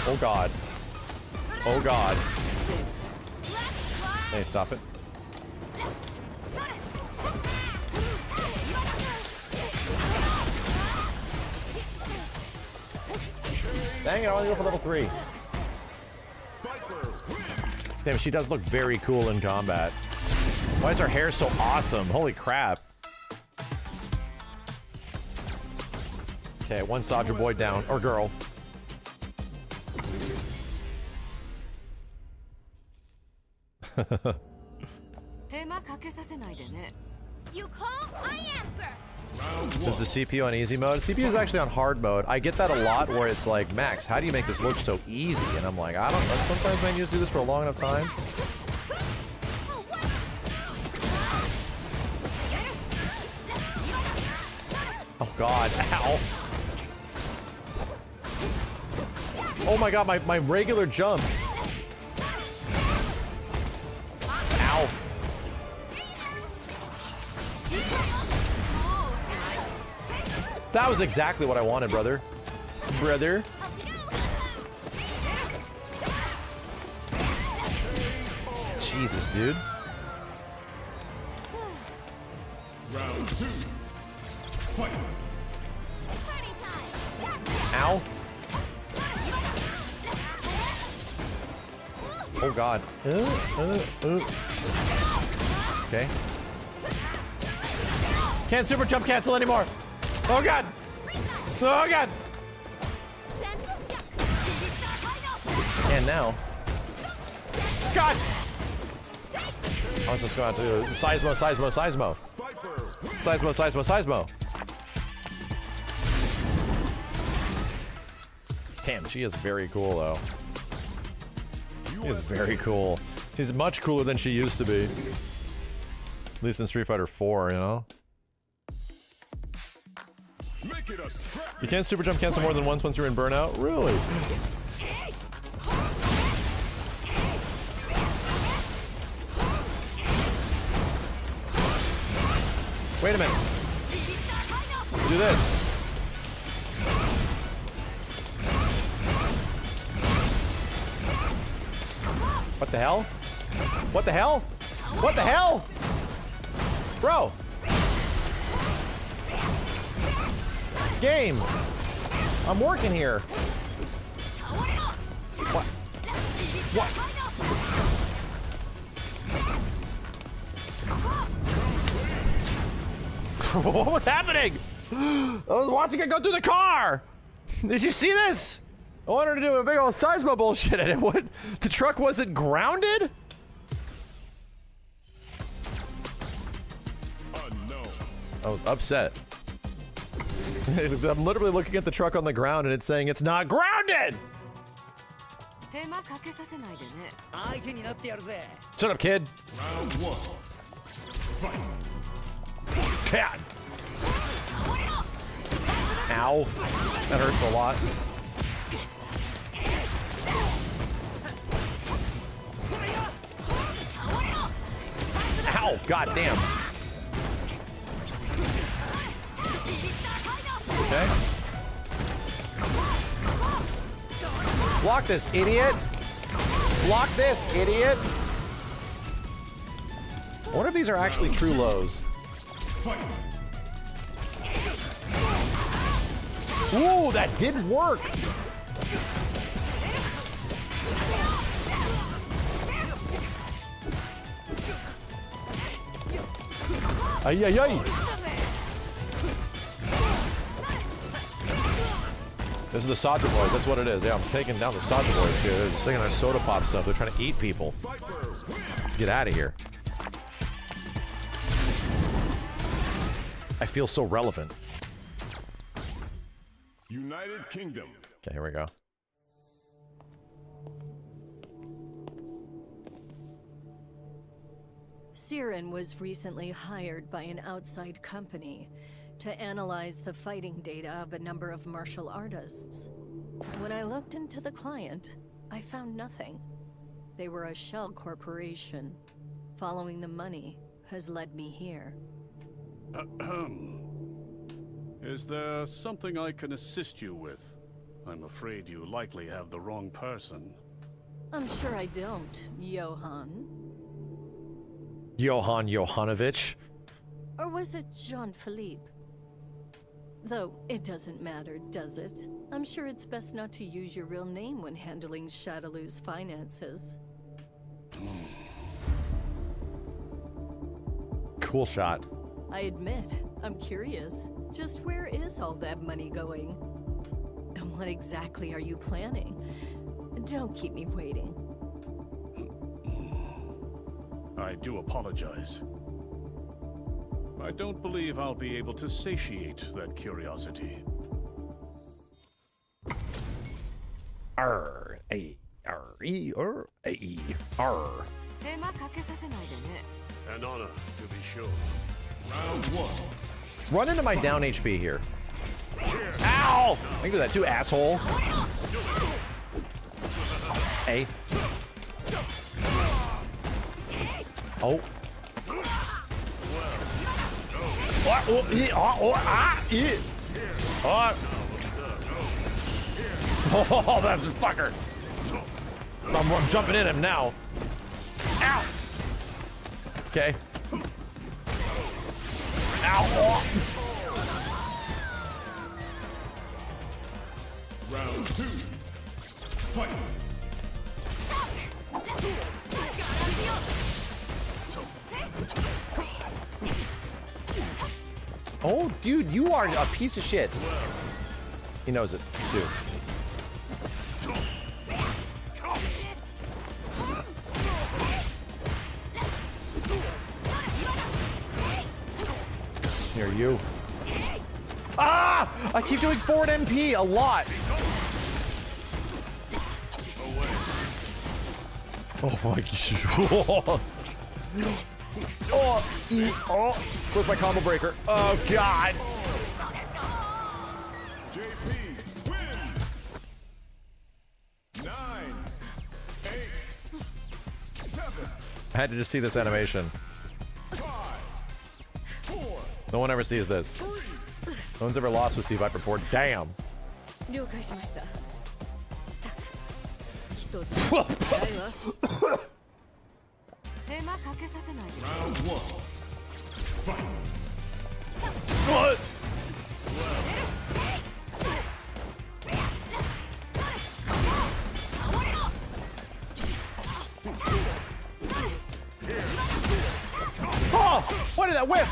[SPEAKER 2] Oh god. Oh god. Hey, stop it. Dang it, I want to go for level 3. Damn, she does look very cool in combat. Why is her hair so awesome? Holy crap. Okay, one Saja boy down, or girl.
[SPEAKER 18] You call, I answer.
[SPEAKER 2] Is the CPU on easy mode? CPU is actually on hard mode. I get that a lot where it's like, Max, how do you make this look so easy? And I'm like, I don't know. Sometimes menus do this for a long enough time. Oh god, ow. Oh my god, my regular jump. Ow. That was exactly what I wanted, brother. Brother. Jesus, dude.
[SPEAKER 13] Round 2. Fight.
[SPEAKER 2] Ow. Oh god. Okay. Can't super jump cancel anymore. Oh god. Oh god. And now. God. I was just going to do Seismo, Seismo, Seismo. Seismo, Seismo, Seismo. Damn, she is very cool though. She is very cool. She's much cooler than she used to be. At least in Street Fighter 4, you know? You can't super jump cancel more than once you're in burnout? Really? Wait a minute. Do this. the hell? What the hell? What the hell? Bro. Game. I'm working here. What? What? What was happening? I was watching it go through the car. Did you see this? I wanted to do a big old seismo bullshit and it would. The truck wasn't grounded? I was upset. I'm literally looking at the truck on the ground and it's saying it's not grounded! Shut up, kid.
[SPEAKER 1] Round one. Fight.
[SPEAKER 2] Cat. Ow. That hurts a lot. Ow, god damn. Okay. Block this, idiot. Block this, idiot. I wonder if these are actually true lows. Ooh, that did work. Ay, ay, ay. This is the Cetra boys, that's what it is. Yeah, I'm taking down the Cetra boys here. They're just singing their soda pop stuff. They're trying to eat people. Get out of here. I feel so relevant.
[SPEAKER 13] United Kingdom.
[SPEAKER 2] Okay, here we go.
[SPEAKER 24] Siren was recently hired by an outside company to analyze the fighting data of a number of martial artists. When I looked into the client, I found nothing. They were a shell corporation. Following the money has led me here.
[SPEAKER 4] Is there something I can assist you with? I'm afraid you likely have the wrong person.
[SPEAKER 24] I'm sure I don't, Johann.
[SPEAKER 2] Johann Johanovich?
[SPEAKER 24] Or was it Jean-Philippe? Though, it doesn't matter, does it? I'm sure it's best not to use your real name when handling Shadaloo's finances.
[SPEAKER 2] Cool shot.
[SPEAKER 24] I admit, I'm curious. Just where is all that money going? And what exactly are you planning? Don't keep me waiting.
[SPEAKER 4] I do apologize. I don't believe I'll be able to satiate that curiosity.
[SPEAKER 2] R A R E R A E R.
[SPEAKER 4] An honor, to be sure. Round one.
[SPEAKER 2] Run into my down HP here. Ow! I can do that too, asshole. A. Oh. Oh, that's a fucker. I'm jumping in him now. Ow. Okay. Ow.
[SPEAKER 13] Round two. Fight.
[SPEAKER 2] Oh, dude, you are a piece of shit. He knows it, too. Here, you. Ah! I keep doing forward MP a lot. Oh my god. Oh, where's my combo breaker? Oh god.
[SPEAKER 13] JP wins. 9, 8, 7.
[SPEAKER 2] I had to just see this animation.
[SPEAKER 13] 5, 4.
[SPEAKER 2] No one ever sees this. No one's ever lost with C.Viper 4. Damn.
[SPEAKER 1] Round one. Fight.
[SPEAKER 2] What? Oh! What did that whiff?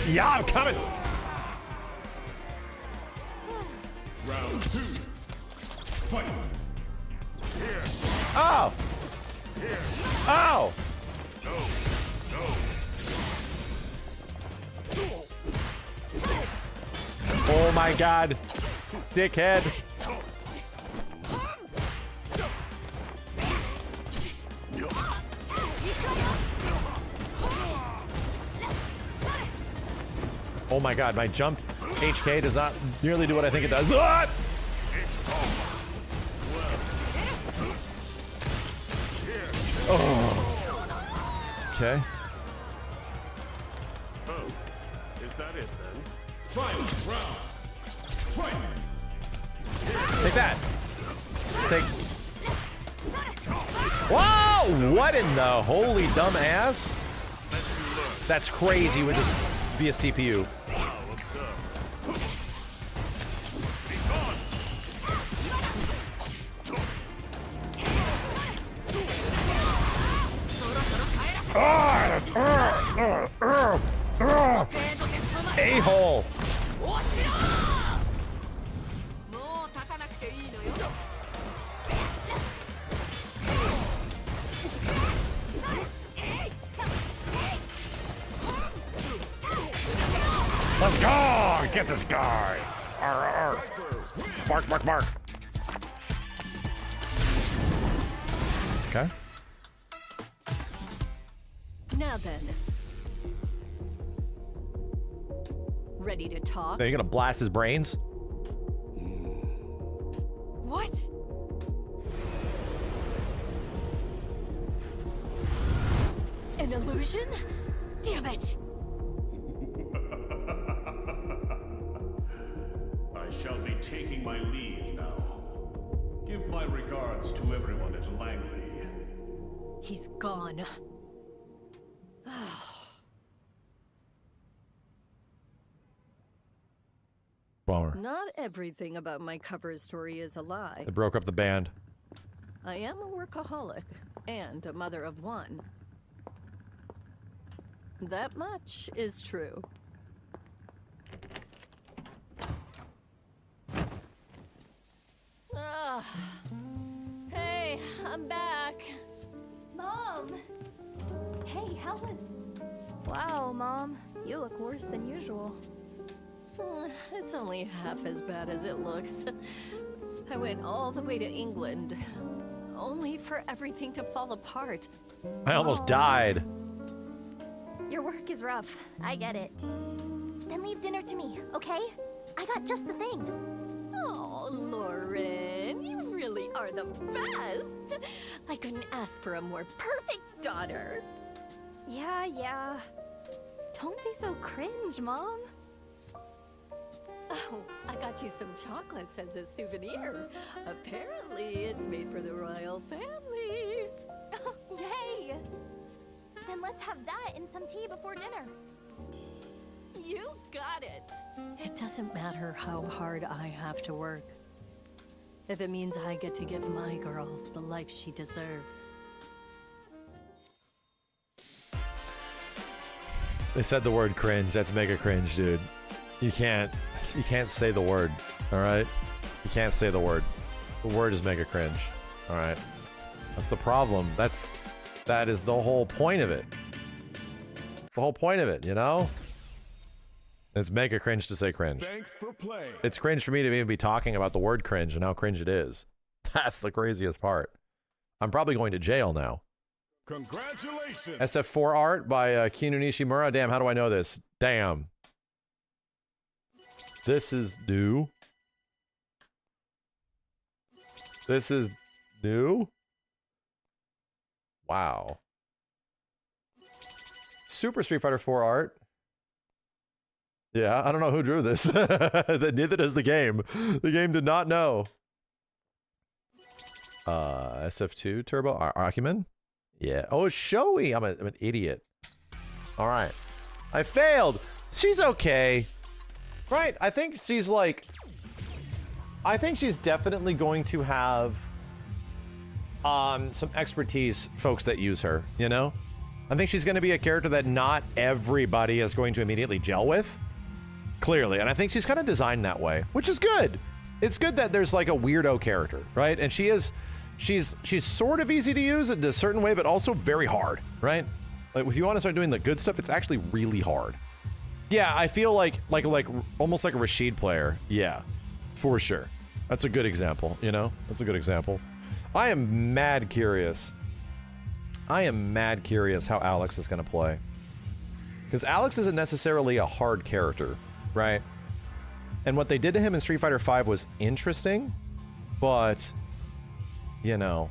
[SPEAKER 2] Yeah, I'm coming.
[SPEAKER 1] Round two. Fight. Here.
[SPEAKER 2] Oh!
[SPEAKER 1] Here.
[SPEAKER 2] Oh!
[SPEAKER 1] No.
[SPEAKER 2] Oh my god. Dickhead. Oh my god, my jump HK does not nearly do what I think it does. Ah! Oh. Okay.
[SPEAKER 4] Oh, is that it then?
[SPEAKER 1] Final round. Fight.
[SPEAKER 2] Take that. Take. Whoa! What in the holy dumb ass? That's crazy with this via CPU. A-hole. Let's go! Get this guy! Arr, arr. Bark, bark, bark. Okay.
[SPEAKER 24] Now then. Ready to talk?
[SPEAKER 2] Are you gonna blast his brains?
[SPEAKER 24] What? An illusion? Damn it!
[SPEAKER 4] I shall be taking my leave now. Give my regards to everyone at Langley.
[SPEAKER 24] He's gone.
[SPEAKER 2] Bummer.
[SPEAKER 24] Not everything about my cover story is a lie.
[SPEAKER 2] They broke up the band.
[SPEAKER 24] I am a workaholic and a mother of one. That much is true. Hey, I'm back.
[SPEAKER 22] Mom! Hey, Helen. Wow, Mom. You look worse than usual.
[SPEAKER 24] It's only half as bad as it looks. I went all the way to England, only for everything to fall apart.
[SPEAKER 2] I almost died.
[SPEAKER 22] Your work is rough. I get it. Then leave dinner to me, okay? I got just the thing.
[SPEAKER 24] Oh, Lauren, you really are the best. I couldn't ask for a more perfect daughter.
[SPEAKER 22] Yeah. Don't be so cringe, Mom.
[SPEAKER 24] Oh, I got you some chocolates as a souvenir. Apparently, it's made for the royal family.
[SPEAKER 22] Yay! Then let's have that and some tea before dinner.
[SPEAKER 24] You got it. It doesn't matter how hard I have to work, if it means I get to give my girl the life she deserves.
[SPEAKER 2] They said the word cringe. That's mega cringe, dude. You can't say the word, all right? You can't say the word. The word is mega cringe, all right? That's the problem. That is the whole point of it. The whole point of it, you know? It's mega cringe to say cringe.
[SPEAKER 1] Thanks for playing.
[SPEAKER 2] It's cringe for me to even be talking about the word cringe and how cringe it is. That's the craziest part. I'm probably going to jail now.
[SPEAKER 1] Congratulations.
[SPEAKER 2] SF4 art by Kinu Nishimura. Damn, how do I know this? Damn. This is new. This is new? Wow. Super Street Fighter 4 art. Yeah, I don't know who drew this. Neither does the game. The game did not know. SF2 Turbo Acumen? Yeah. Oh, it's showy. I'm an idiot. All right. I failed. She's okay. Right? I think she's like... I think she's definitely going to have some expertise folks that use her, you know? I think she's going to be a character that not everybody is going to immediately gel with. Clearly. And I think she's kind of designed that way, which is good. It's good that there's like a weirdo character, right? And she's sort of easy to use in a certain way, but also very hard, right? Like if you want to start doing the good stuff, it's actually really hard. Yeah, I feel like almost like a Rashid player. Yeah, for sure. That's a good example, you know? That's a good example. I am mad curious. I am mad curious how Alex is going to play. Because Alex isn't necessarily a hard character, right? And what they did to him in Street Fighter V was interesting, but, you know,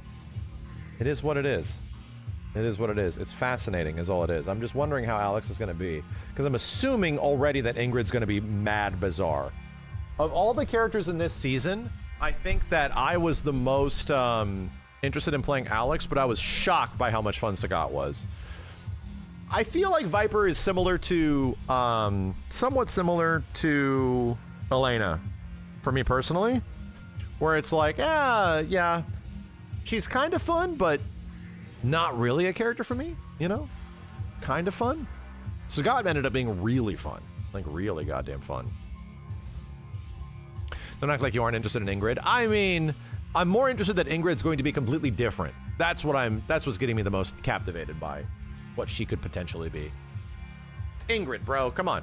[SPEAKER 2] it is what it is. It is what it is. It's fascinating is all it is. I'm just wondering how Alex is going to be. Because I'm assuming already that Ingrid's going to be mad bizarre. Of all the characters in this season, I think that I was the most interested in playing Alex, but I was shocked by how much fun Sagat was. I feel like Viper is similar to, somewhat similar to Elena, for me personally. Where it's like, yeah, she's kind of fun, but not really a character for me, you know? Kind of fun. Sagat ended up being really fun. Like, really goddamn fun. Don't act like you aren't interested in Ingrid. I mean, I'm more interested that Ingrid's going to be completely different. That's what's getting me the most captivated by what she could potentially be. It's Ingrid, bro. Come on.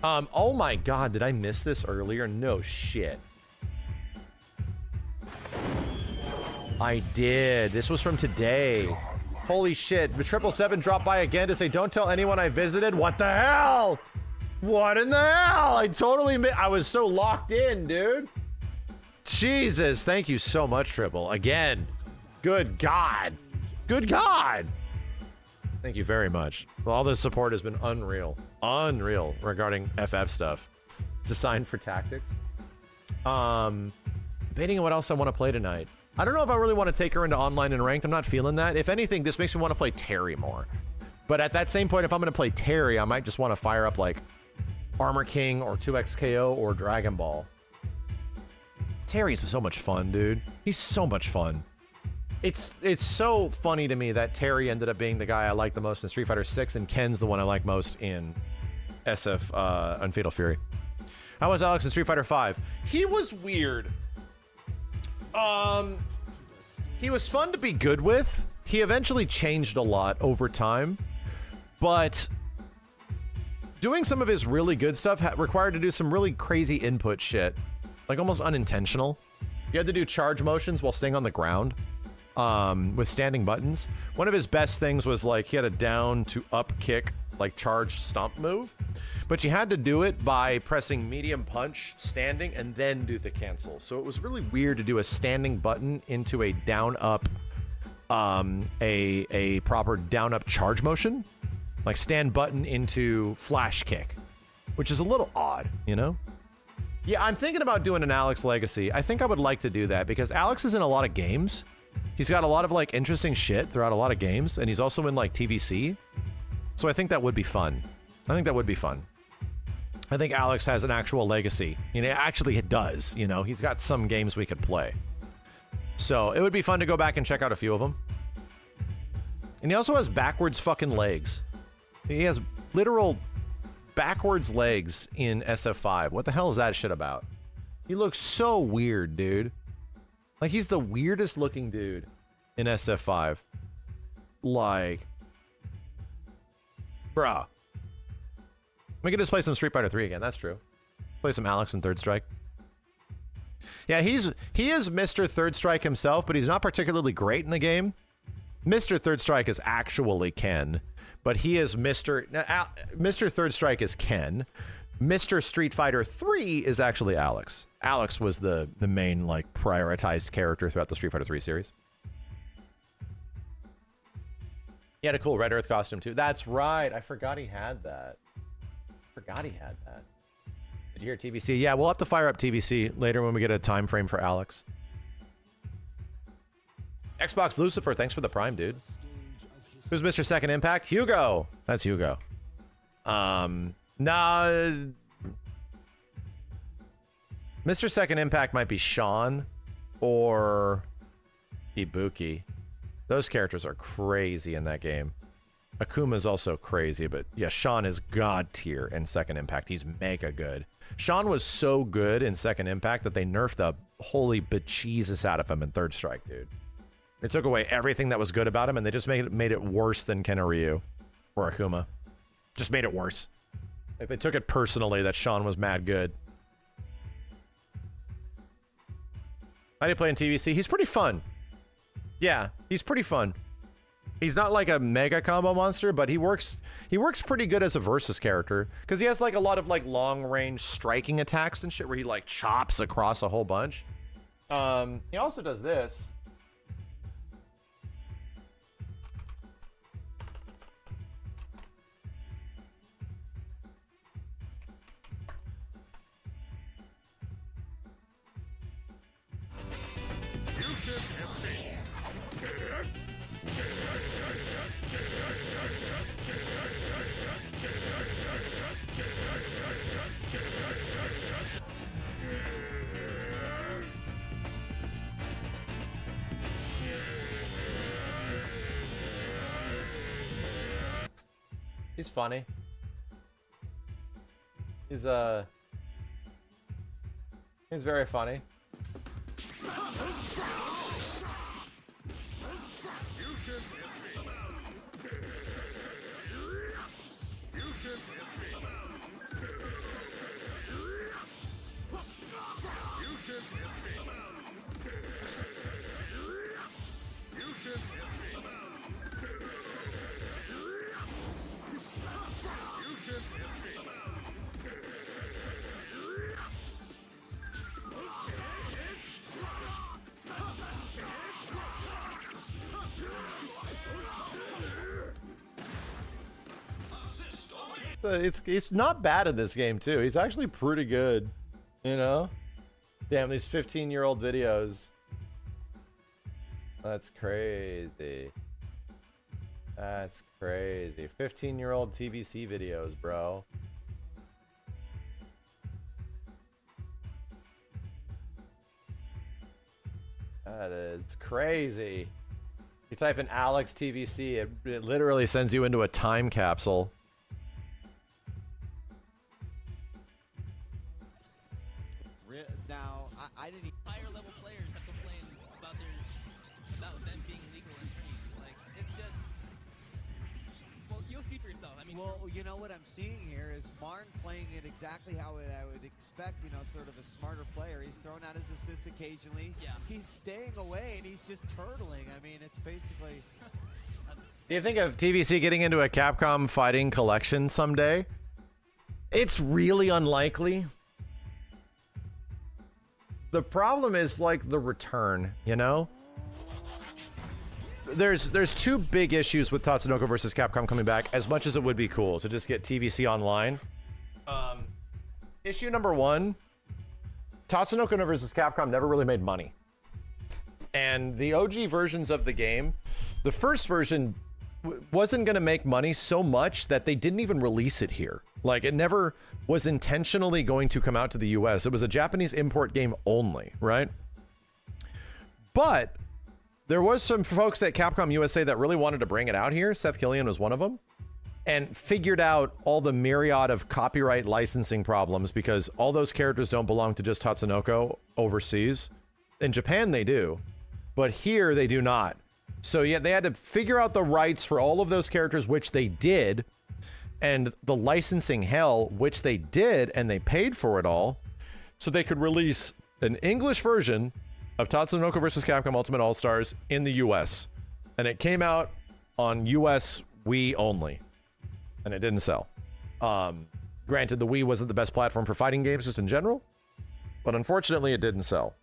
[SPEAKER 2] Oh my god, did I miss this earlier? No shit. I did. This was from today. Holy shit. The 777 dropped by again to say, don't tell anyone I visited. What the hell? What in the hell? I was so locked in, dude. Jesus. Thank you so much, Triple. Again. Good God. Good God. Thank you very much. All this support has been unreal. Unreal regarding FF stuff. Design for tactics. Debating on what else I want to play tonight. I don't know if I really want to take her into online and ranked. I'm not feeling that. If anything, this makes me want to play Terry more. But at that same point, if I'm going to play Terry, I might just want to fire up like Armor King or 2XKO or Dragon Ball. Terry's so much fun, dude. He's so much fun. It's so funny to me that Terry ended up being the guy I like the most in Street Fighter 6, and Ken's the one I like most in SF and Fatal Fury. How was Alex in Street Fighter 5? He was weird. He was fun to be good with. He eventually changed a lot over time, but doing some of his really good stuff required to do some really crazy input shit, like almost unintentional. You had to do charge motions while staying on the ground, with standing buttons. One of his best things was like he had a down to up kick, like charge stomp move, but you had to do it by pressing medium punch standing and then do the cancel. So it was really weird to do a standing button into a down up, a proper down up charge motion, like stand button into flash kick, which is a little odd, you know? Yeah, I'm thinking about doing an Alex Legacy. I think I would like to do that because Alex is in a lot of games. He's got a lot of like interesting shit throughout a lot of games, and he's also in like TVC. So I think that would be fun. I think that would be fun. I think Alex has an actual legacy. You know, actually it does. You know, he's got some games we could play. So it would be fun to go back and check out a few of them. And he also has backwards fucking legs. He has literal backwards legs in SF5. What the hell is that shit about? He looks so weird, dude. Like, he's the weirdest looking dude in SF5. Like, bruh. We could just play some Street Fighter 3 again. That's true. Play some Alex in Third Strike. Yeah, he is Mr. Third Strike himself, but he's not particularly great in the game. Mr. Third Strike is actually Ken, but he is Mr. Third Strike is Ken. Mr. Street Fighter 3 is actually Alex. Alex was the main, like, prioritized character throughout the Street Fighter 3 series. He had a cool Red Earth costume too. That's right. I forgot he had that. Did you hear TVC? Yeah, we'll have to fire up TVC later when we get a time frame for Alex. Xbox Lucifer, thanks for the Prime, dude. Who's Mr. Second Impact? Hugo. That's Hugo. Nah. Mr. Second Impact might be Sean or Ibuki. Those characters are crazy in that game. Akuma's also crazy, but yeah, Sean is god tier in Second Impact. He's mega good. Sean was so good in Second Impact that they nerfed the holy bejesus out of him in Third Strike, dude. They took away everything that was good about him, and they just made it worse than Ken or Ryu or Akuma. Just made it worse. Like, they took it personally that Sean was mad good. How do you play in TVC? He's pretty fun. Yeah, he's pretty fun. He's not like a mega combo monster, but he works pretty good as a versus character because he has like a lot of like long range striking attacks and shit where he like chops across a whole bunch. He also does this. He's funny. He's very funny. He's not bad in this game too. He's actually pretty good, you know. Damn, these 15-year-old videos. That's crazy. That's crazy. 15-year-old TVC videos, bro. That is crazy. You type in Alex TVC, it literally sends you into a time capsule.
[SPEAKER 5] Now, I didn't. Higher level players have complained about them being legal attorneys. Like, it's just. Well, you'll see for yourself. I mean, well, you know what I'm seeing here is Marn playing it exactly how I would expect. You know, sort of a smarter player. He's throwing out his assists occasionally. Yeah. He's staying away and he's just turtling. I mean, it's basically.
[SPEAKER 2] Do you think of TVC getting into a Capcom fighting collection someday? It's really unlikely. The problem is like the return, you know? There's two big issues with Tatsunoko versus Capcom coming back, as much as it would be cool to just get TVC online. Issue number one, Tatsunoko versus Capcom never really made money. And the OG versions of the game, the first version wasn't going to make money so much that they didn't even release it here. Like, it never was intentionally going to come out to the US. It was a Japanese import game only, right? But there was some folks at Capcom USA that really wanted to bring it out here. Seth Killian was one of them. And figured out all the myriad of copyright licensing problems because all those characters don't belong to just Tatsunoko overseas. In Japan, they do. But here, they do not. So yeah, they had to figure out the rights for all of those characters, which they did, and the licensing hell, which they did, and they paid for it all, so they could release an English version of Tatsunoko vs. Capcom Ultimate All-Stars in the US. And it came out on US Wii only, and it didn't sell. Granted, the Wii wasn't the best platform for fighting games just in general, but unfortunately it didn't sell.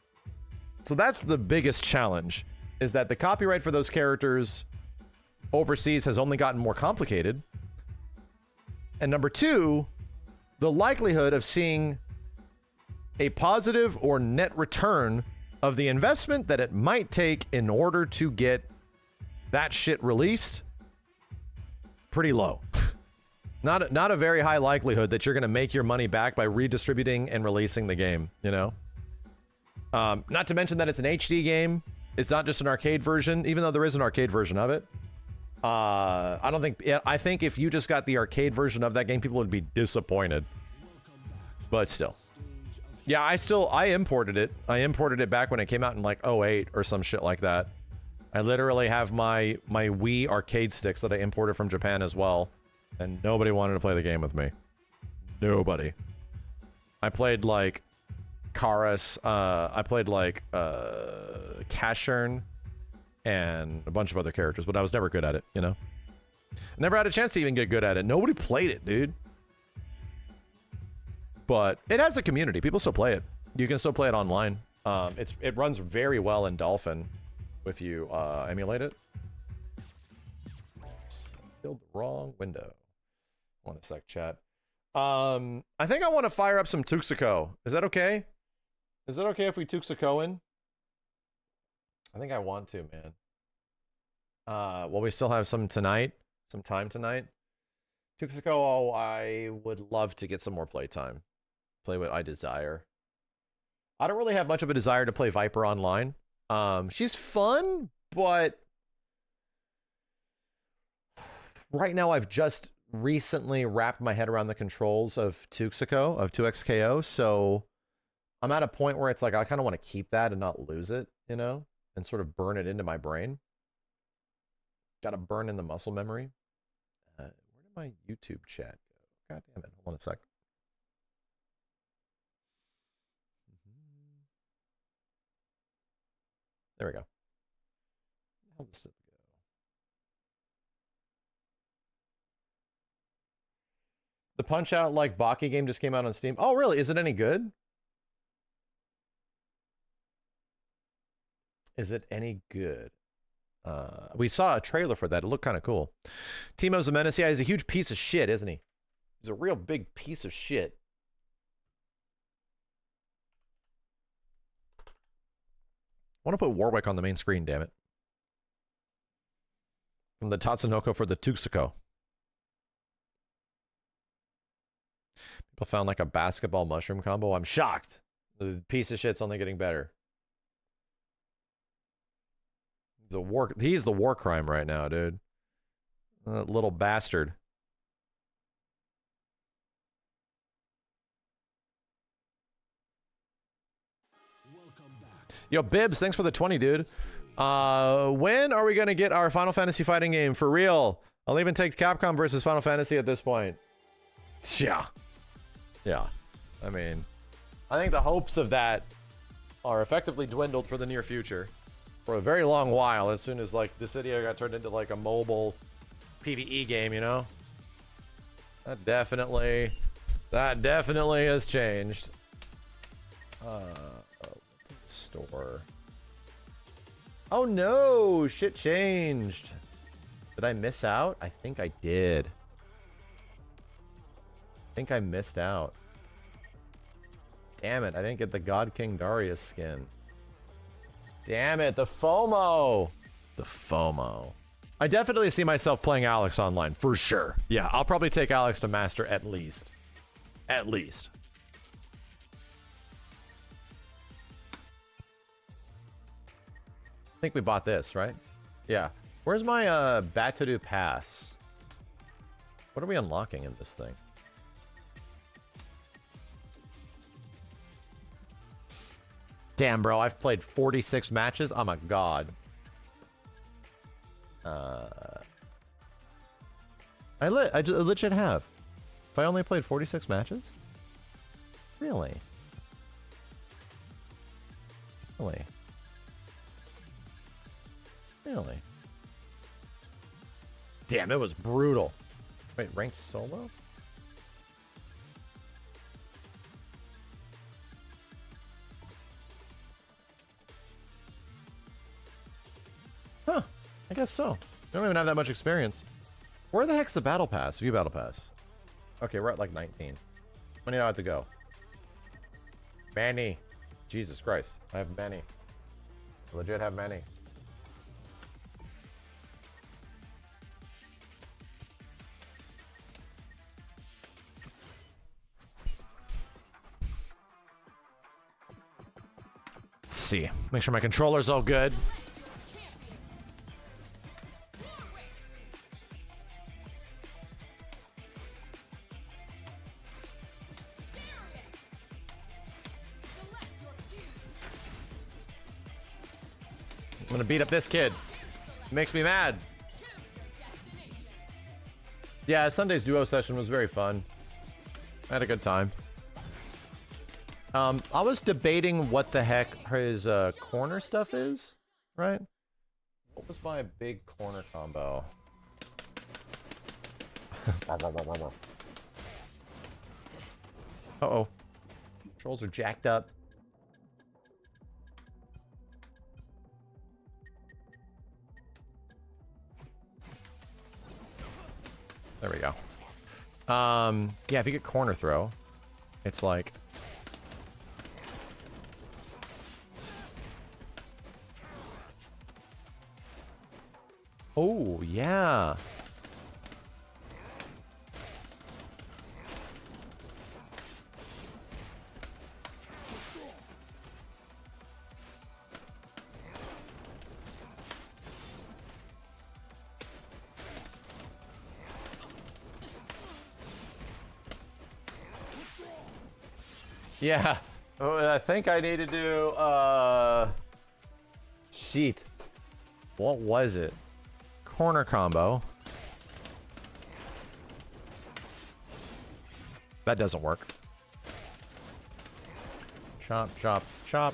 [SPEAKER 2] So that's the biggest challenge, is that the copyright for those characters overseas has only gotten more complicated. And number two, the likelihood of seeing a positive or net return of the investment that it might take in order to get that shit released, pretty low. Not a very high likelihood that you're going to make your money back by redistributing and releasing the game, you know? Not to mention that it's an HD game. It's not just an arcade version, even though there is an arcade version of it. I think if you just got the arcade version of that game, people would be disappointed. But still. Yeah, I imported it. I imported it back when it came out in like 08 or some shit like that. I literally have my Wii arcade sticks that I imported from Japan as well. And nobody wanted to play the game with me. Nobody. I played like Karas, I played like Cashern and a bunch of other characters, but I was never good at it, you know? Never had a chance to even get good at it. Nobody played it, dude. But it has a community. People still play it. You can still play it online. It runs very well in Dolphin if you emulate it. Killed the wrong window. Hold on a sec, chat. I think I want to fire up some Tuxeco. Is that okay? Is it okay if we Tuxeco in? I think I want to, man. Well, we still have some tonight. Some time tonight. Tuxeco, I would love to get some more playtime. Play what I desire. I don't really have much of a desire to play Viper online. She's fun, but right now I've just recently wrapped my head around the controls of Tuxeco, of 2XKO, so I'm at a point where it's like I kind of want to keep that and not lose it, you know, and sort of burn it into my brain. Got to burn in the muscle memory. Where did my YouTube chat go? God damn it. Hold on a sec. There we go. How does it go? The Punch Out like Baki game just came out on Steam. Oh, really? Is it any good? Is it any good? We saw a trailer for that. It looked kind of cool. Timo's a menace. Yeah, he's a huge piece of shit, isn't he? He's a real big piece of shit. I want to put Warwick on the main screen, damn it. From the Tatsunoko for the Tuxeco. People found like a basketball mushroom combo. I'm shocked. The piece of shit's only getting better. He's the war crime right now, dude. Little bastard. Yo, Bibbs, thanks for the 20, dude. When are we going to get our Final Fantasy fighting game? For real. I'll even take Capcom versus Final Fantasy at this point. Yeah. Yeah. I mean, I think the hopes of that are effectively dwindled for the near future. For a very long while, as soon as, like, Dissidia got turned into, like, a mobile PvE game, you know? That definitely has changed. Store. Oh no, shit changed. Did I miss out? I think I did. I think I missed out. Damn it, I didn't get the God King Darius skin. Damn it, the FOMO. The FOMO. I definitely see myself playing Alex online, for sure. Yeah, I'll probably take Alex to Master at least. At least. I think we bought this, right? Yeah. Where's my Batudu pass? What are we unlocking in this thing? Damn, bro, I've played 46 matches. Oh my god. I legit have. If I only played 46 matches? Really? Really? Really? Damn, it was brutal. Wait, ranked solo? Huh. I guess so. don't even have that much experience. Where the heck's the battle pass? View battle pass. Okay, we're at like 19. How many do I have to go? Many. Jesus Christ. I have many. I legit have many. Let's see. Make sure my controller's all good. I'm gonna beat up this kid. Makes me mad. Yeah, Sunday's duo session was very fun. I had a good time. I was debating what the heck his corner stuff is, right? What was my big corner combo? Uh-oh. Controls are jacked up. There we go. Yeah, if you get corner throw, it's like... Oh, yeah. Yeah. Oh, I think I need to do, sheet. What was it? Corner combo. That doesn't work. Chop, chop, chop.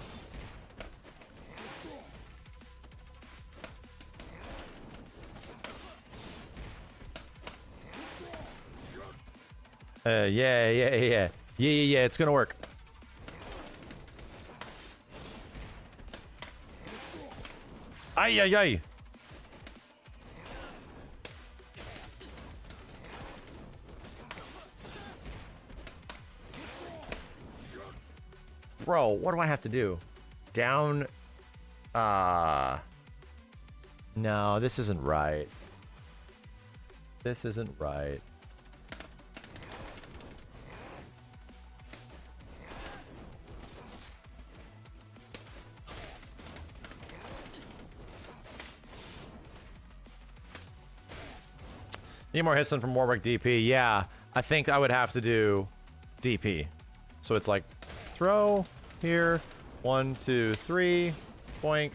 [SPEAKER 2] Yeah, it's gonna work. Ay, ay, ay. Bro, what do I have to do? Down... No, this isn't right. This isn't right. Need more hits than from Warwick DP. Yeah, I think I would have to do DP. So it's like throw here, 1, 2, 3, boink.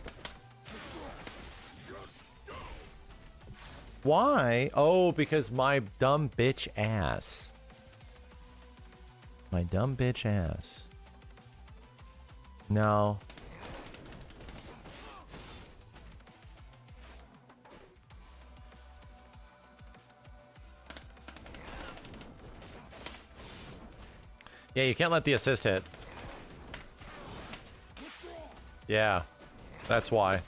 [SPEAKER 2] Why? Oh, because my dumb bitch ass. My dumb bitch ass. No. Yeah, you can't let the assist hit. Yeah, that's why.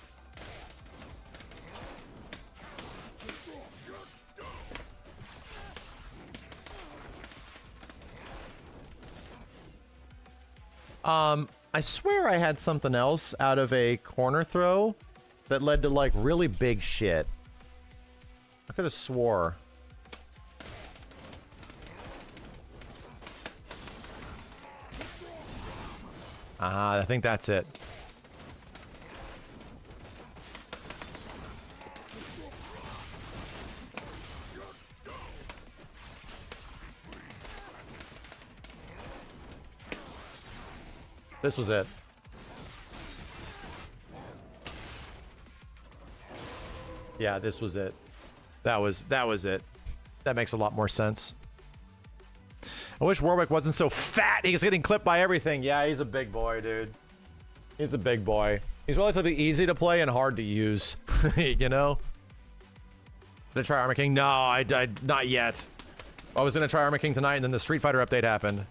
[SPEAKER 2] I swear I had something else out of a corner throw that led to like really big shit. I could have swore. I think that's it. This was it. Yeah, this was it. That was it. That makes a lot more sense. I wish Warwick wasn't so fat. He's getting clipped by everything. Yeah, he's a big boy, dude. He's a big boy. He's relatively easy to play and hard to use. You know? Did I try Armor King? No, I not yet. I was gonna try Armor King tonight and then the Street Fighter update happened.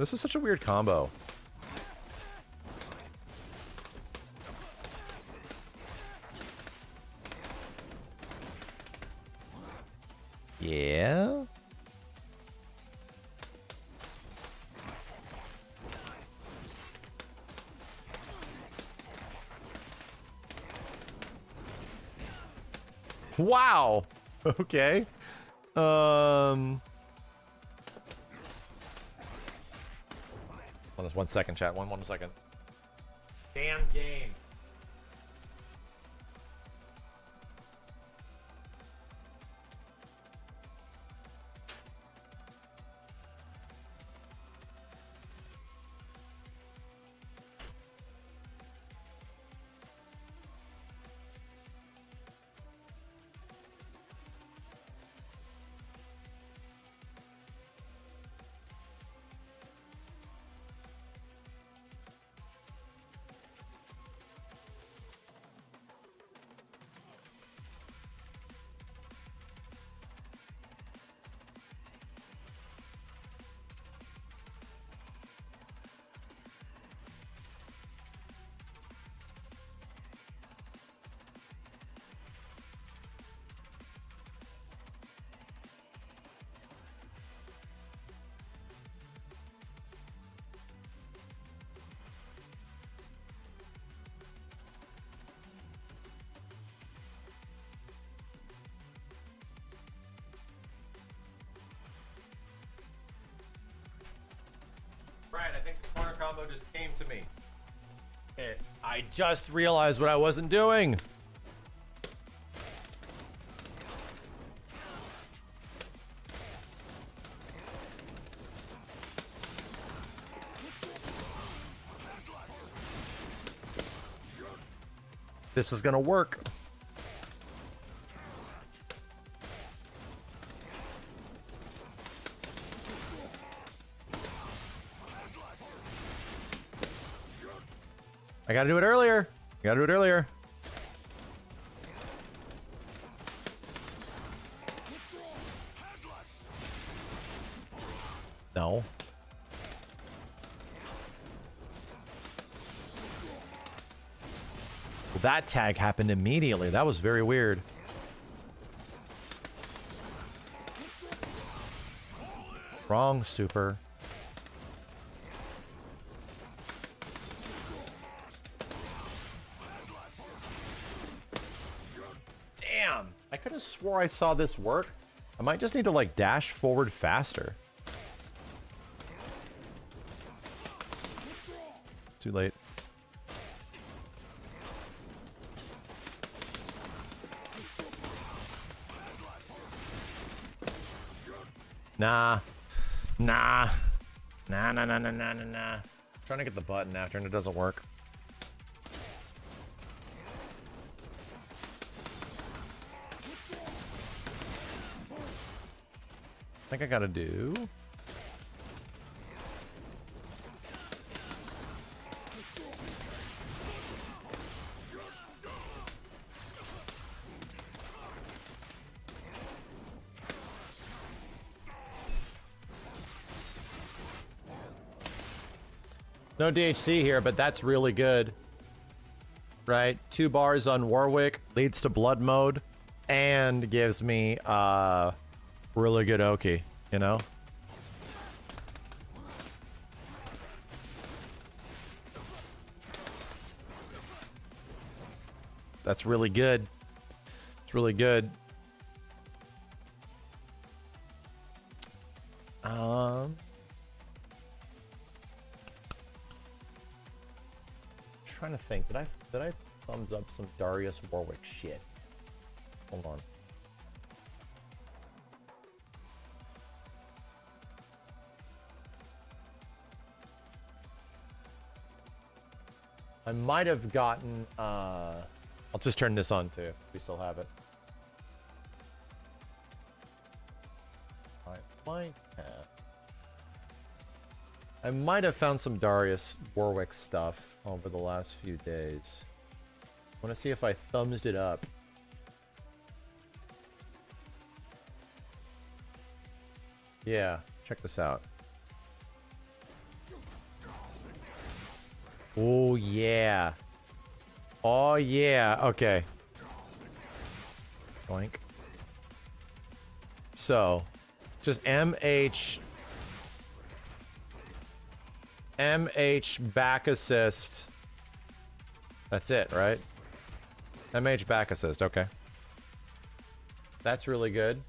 [SPEAKER 2] This is such a weird combo. Yeah. Wow. Okay. Hold on just 1 second, chat. One second. Damn game. Right, I think the corner combo just came to me. I just realized what I wasn't doing. This is gonna work. I gotta do it earlier. No. Well, that tag happened immediately. That was very weird. Wrong super. I could have swore I saw this work. I might just need to like dash forward faster. Too late. Nah. Trying to get the button after and it doesn't work. I think I gotta do. No DHC here, but that's really good. Right? 2 bars on Warwick leads to blood mode and gives me really good Oki, you know? That's really good. It's really good. Trying to think, did I thumbs up some Darius Warwick shit? Hold on. I might have gotten, I'll just turn this on too. We still have it. I might have found some Darius Warwick stuff over the last few days. I want to see if I thumbsed it up. Yeah, check this out. Oh, yeah. Oh, yeah. Okay. Boink. So, just MH back assist. That's it, right? MH back assist, okay. That's really good.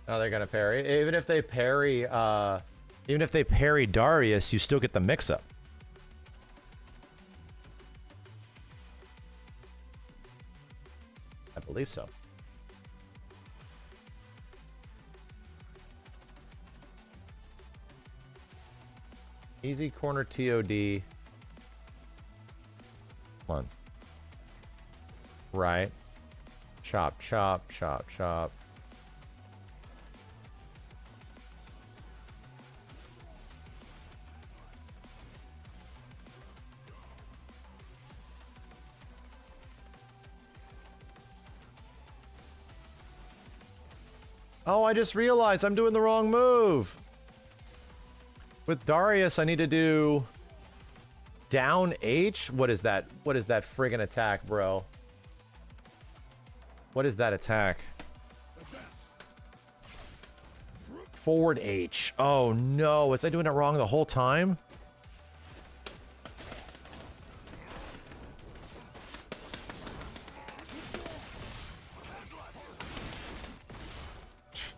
[SPEAKER 2] Now they're gonna parry. Even if they parry Darius, you still get the mix-up. I believe so. Easy corner TOD. Come on. Right. Chop, chop, chop, chop. Oh, I just realized I'm doing the wrong move. With Darius, I need to do down H. What is that? What is that friggin' attack, bro? What is that attack? Forward H. Oh no, was I doing it wrong the whole time?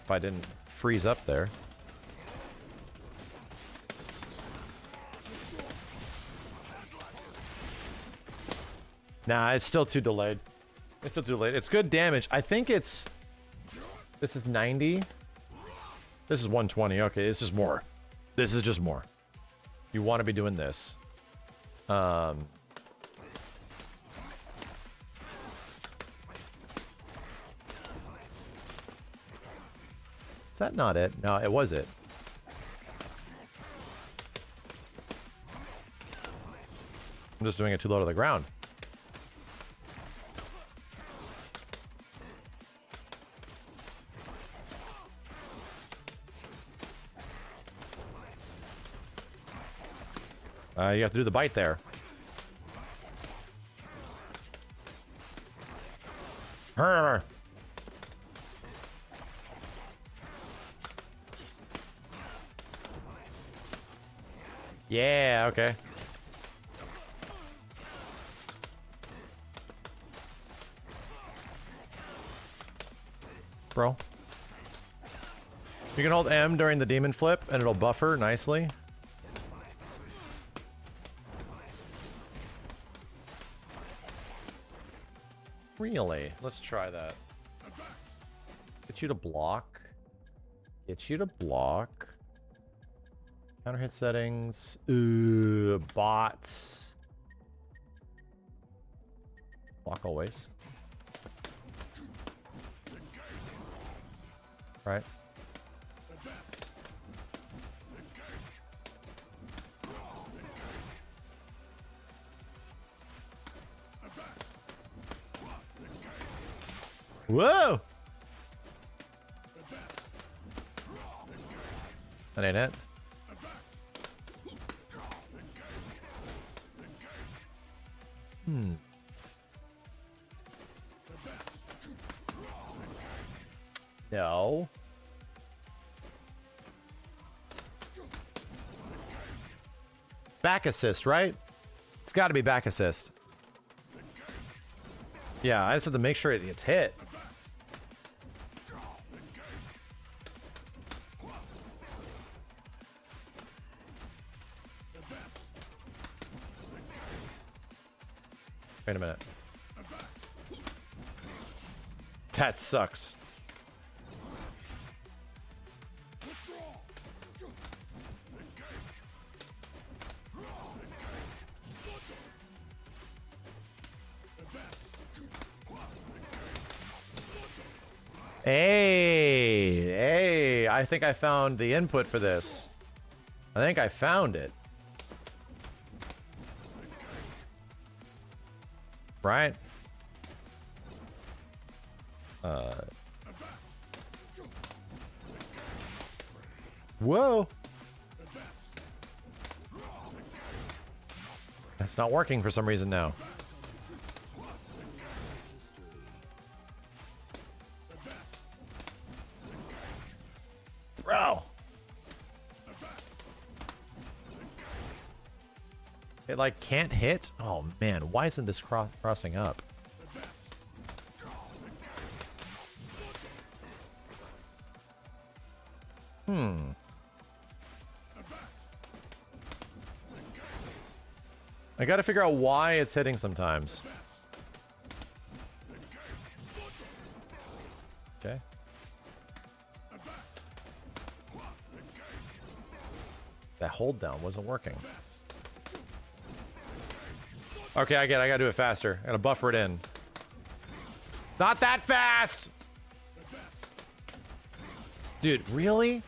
[SPEAKER 2] If I didn't freeze up there. Nah, it's still too delayed. It's still too delayed. It's good damage. I think it's... This is 90. This is 120. Okay, this is more. This is just more. You want to be doing this. Is that not it? No, it was it. I'm just doing it too low to the ground. You have to do the bite there. Arr. Yeah, okay. Bro. You can hold M during the demon flip and it'll buffer nicely. Really? Let's try that. Get you to block. Get you to block. Counter hit settings. Ooh, bots. Block always. Right. Whoa! That ain't it. No. Back assist, right? It's got to be back assist. Yeah, I just have to make sure it gets hit. Wait a minute. That sucks. Hey, I think I found the input for this. I think I found it. Right? Whoa. It's not working for some reason now. Bro. It like can't hit? Oh man, why isn't this crossing up? I gotta figure out why it's hitting sometimes. Okay. That hold down wasn't working. Okay, I get it. I gotta do it faster. I gotta buffer it in. Not that fast! Dude, really?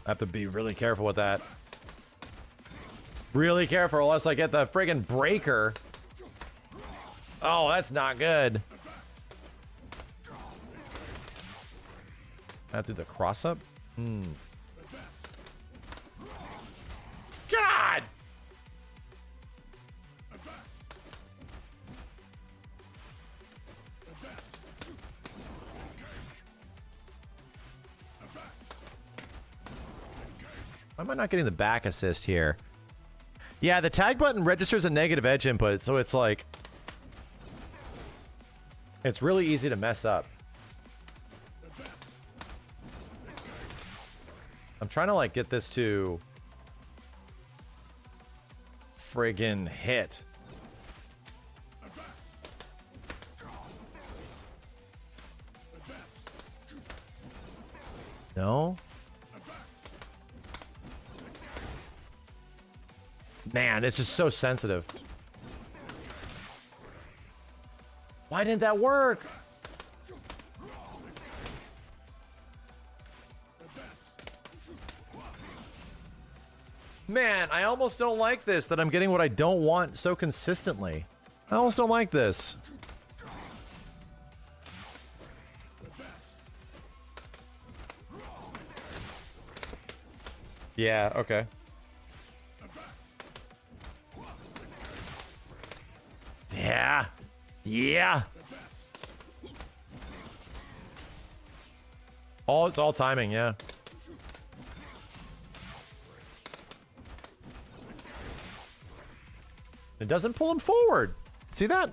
[SPEAKER 2] I have to be really careful with that. Really careful, or else I get the friggin' breaker. Oh, that's not good. I have to do the cross up? God! Why am I not getting the back assist here? Yeah, the tag button registers a negative edge input, so it's like... It's really easy to mess up. I'm trying to, like, get this to... friggin' hit. No? Man, this is so sensitive. Why didn't that work? Man, I almost don't like this, that I'm getting what I don't want so consistently. I almost don't like this. Yeah, okay. Yeah. Yeah. Oh, it's all timing, yeah. It doesn't pull him forward. See that?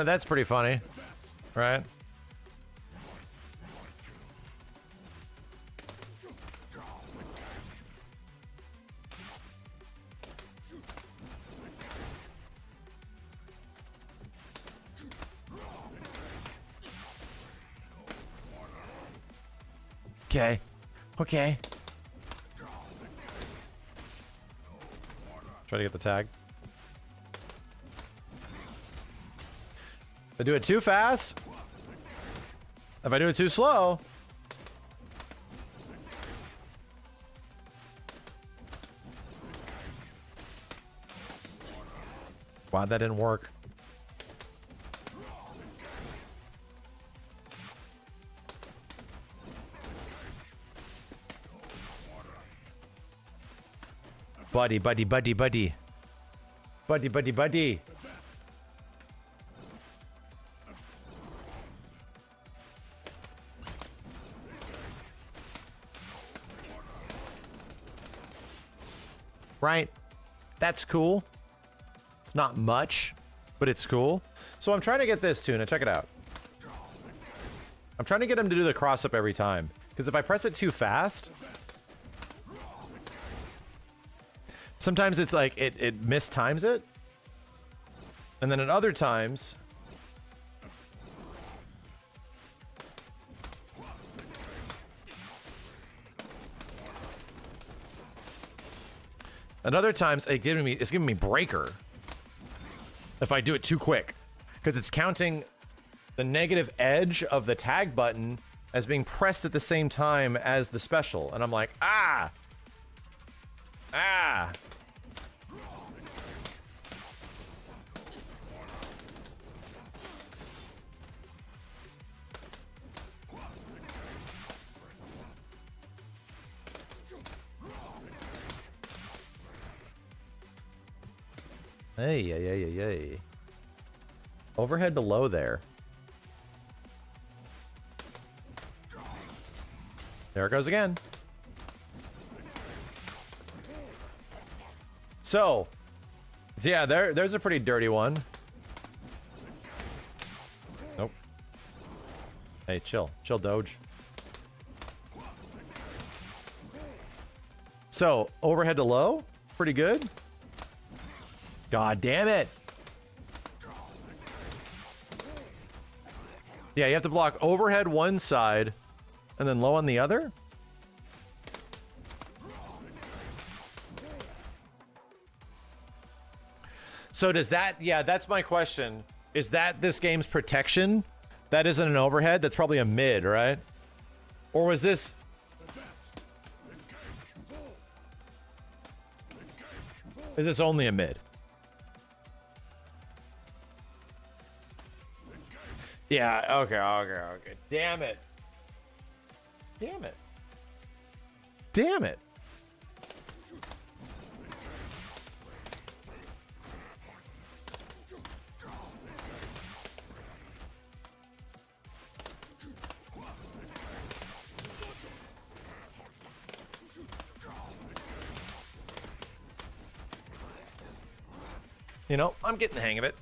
[SPEAKER 2] That's pretty funny, right? Okay. Okay. Try to get the tag. If I do it too fast, if I do it too slow, wow, that didn't work. Buddy, buddy, buddy, buddy. Buddy, buddy, buddy. Right? That's cool. It's not much, but it's cool. So I'm trying to get this tuna. Check it out. I'm trying to get him to do the cross up every time. Because if I press it too fast, sometimes it's like it mistimes it. And then at other times, And other times it's giving me breaker if I do it too quick, because it's counting the negative edge of the tag button as being pressed at the same time as the special, and I'm like, ah. Hey. Overhead to low there. There it goes again. So, yeah, there's a pretty dirty one. Nope. Hey, chill, Doge. So, overhead to low, pretty good. God damn it. Yeah, you have to block overhead one side and then low on the other. So does that, yeah, that's my question. Is that this game's protection? That isn't an overhead? That's probably a mid, right? Or was this... Is this only a mid? Yeah, okay. Damn it. You know, I'm getting the hang of it.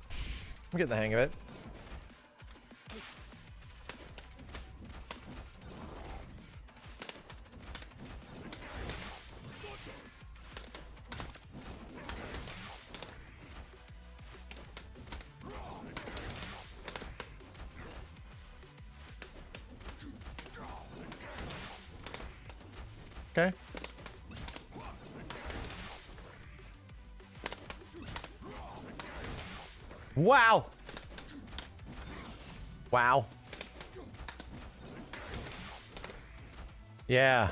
[SPEAKER 2] Okay. Wow. Yeah.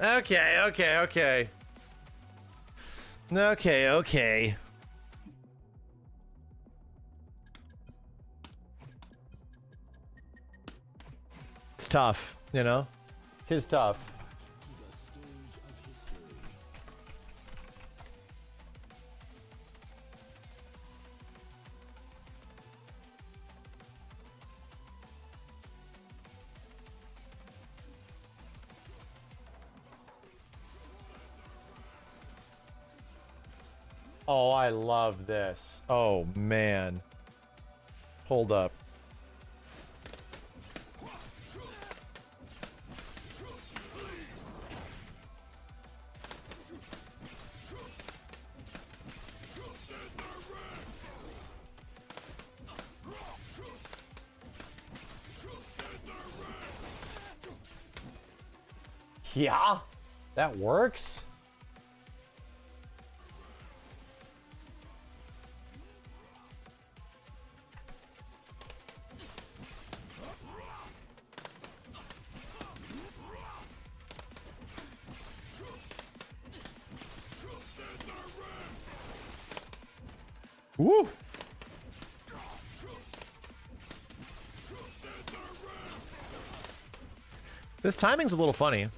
[SPEAKER 2] Okay. It's tough, you know? 'Tis tough. Oh, I love this. Oh, man. Hold up. Yeah, that works. Woo! This timing's a little funny.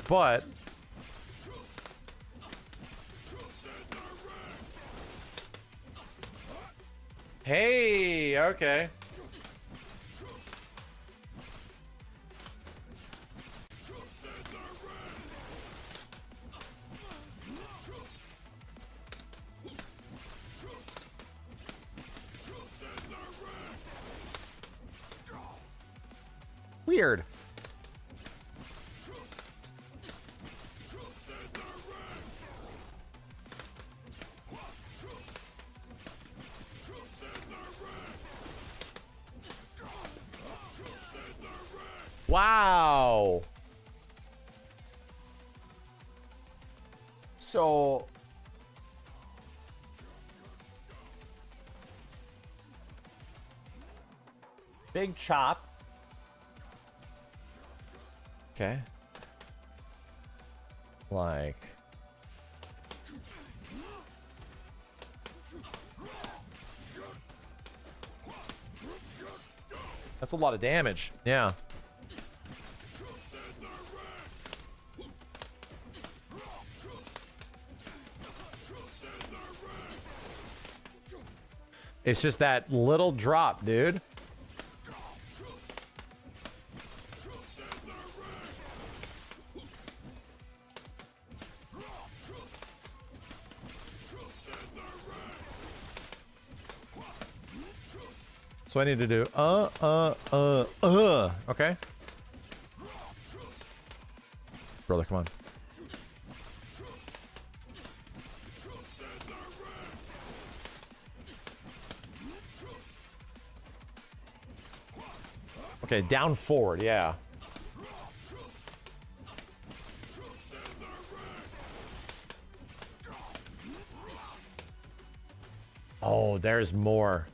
[SPEAKER 2] But hey, okay. Weird. Wow. So big chop. Okay. Like that's a lot of damage. Yeah. It's just that little drop, dude. So I need to do okay. Brother, come on. Okay, down forward, yeah. Oh, there's more.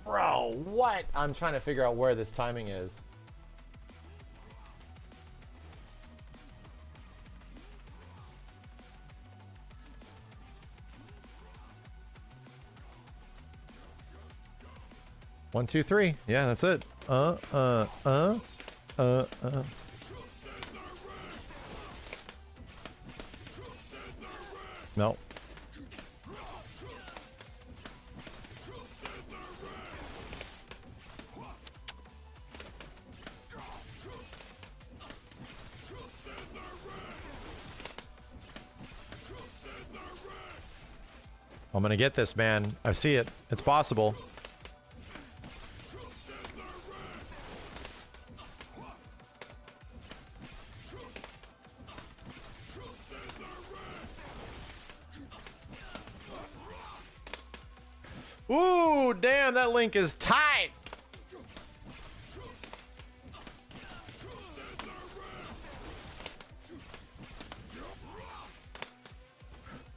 [SPEAKER 2] Bro, what? I'm trying to figure out where this timing is. One, two, three. Yeah, that's it. No. I'm gonna get this, man. I see it. It's possible. Ooh, damn, that link is tight.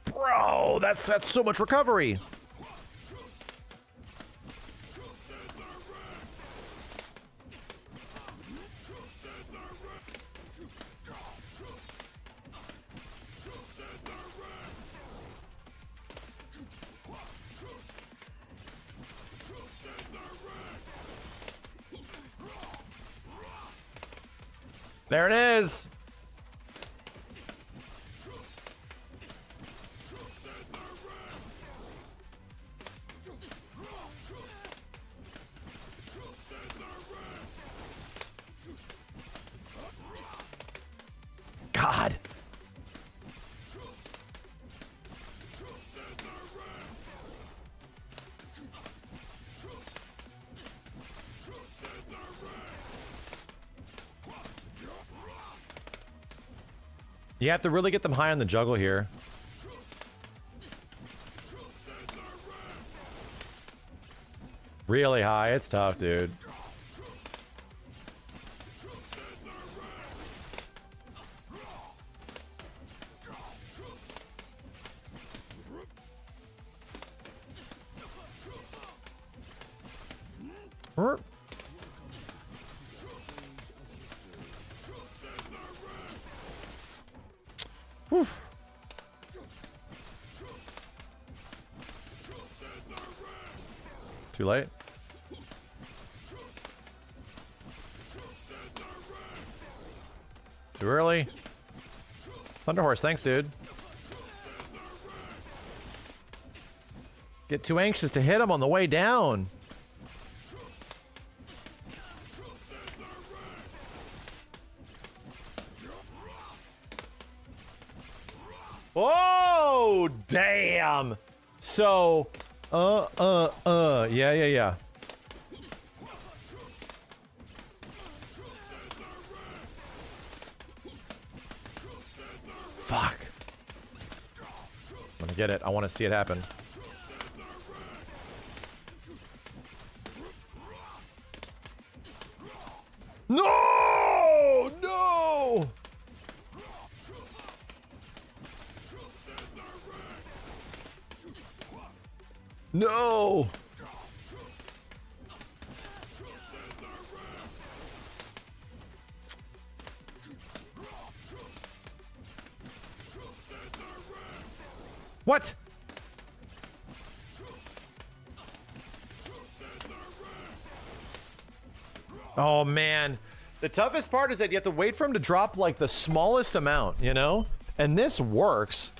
[SPEAKER 2] Bro, that's so much recovery. There it is. God. You have to really get them high on the juggle here. Really high. It's tough, dude. Oof. Too late. Too early. Thunderhorse, thanks, dude. Get too anxious to hit him on the way down. Oh, damn. So, yeah. Fuck. I'm gonna get it. I want to see it happen. No! No! No! What? Oh man. The toughest part is that you have to wait for him to drop like the smallest amount, you know? And this works.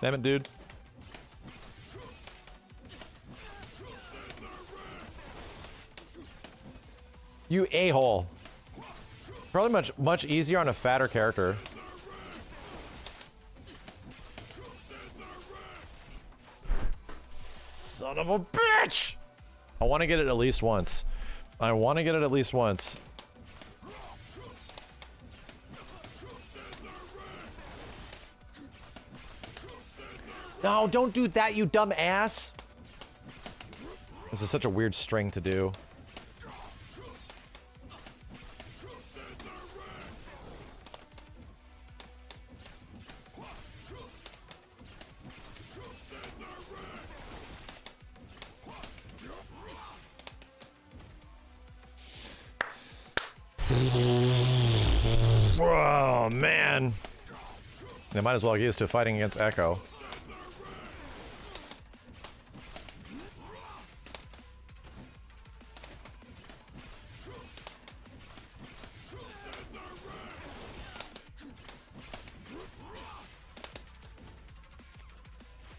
[SPEAKER 2] Damn it, dude. You a-hole. Probably much easier on a fatter character. Son of a bitch! I want to get it at least once. I want to get it at least once. No, don't do that, you dumb ass. This is such a weird string to do. Oh, man. They might as well get used to fighting against Echo.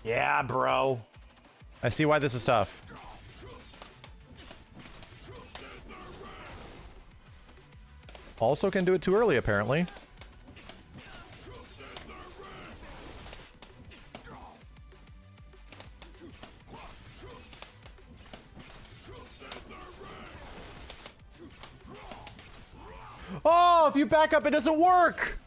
[SPEAKER 2] Yeah, bro. I see why this is tough. Also can do it too early, apparently. Oh, if you back up, it doesn't work!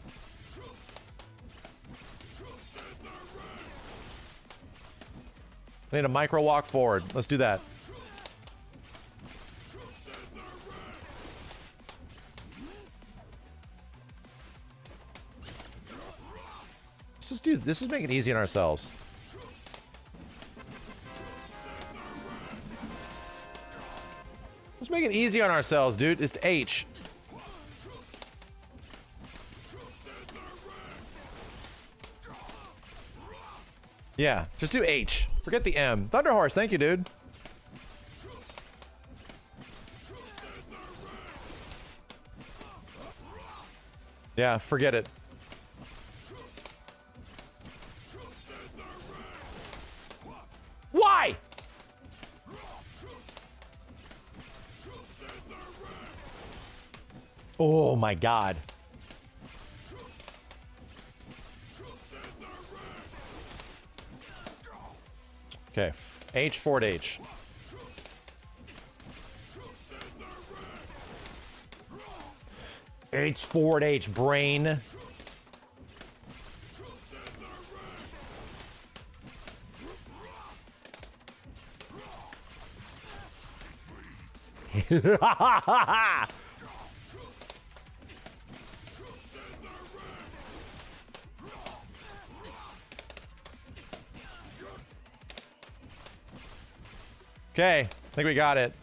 [SPEAKER 2] I need a micro walk forward. Let's do that. Let's just do this. Is make it easy on ourselves. Let's make it easy on ourselves, dude. It's H. Yeah, just do H. Forget the M. Thunderhorse, thank you, dude. Yeah, forget it. Why? Oh my god. Okay, H forward H. H forward H, brain. Okay, I think we got it.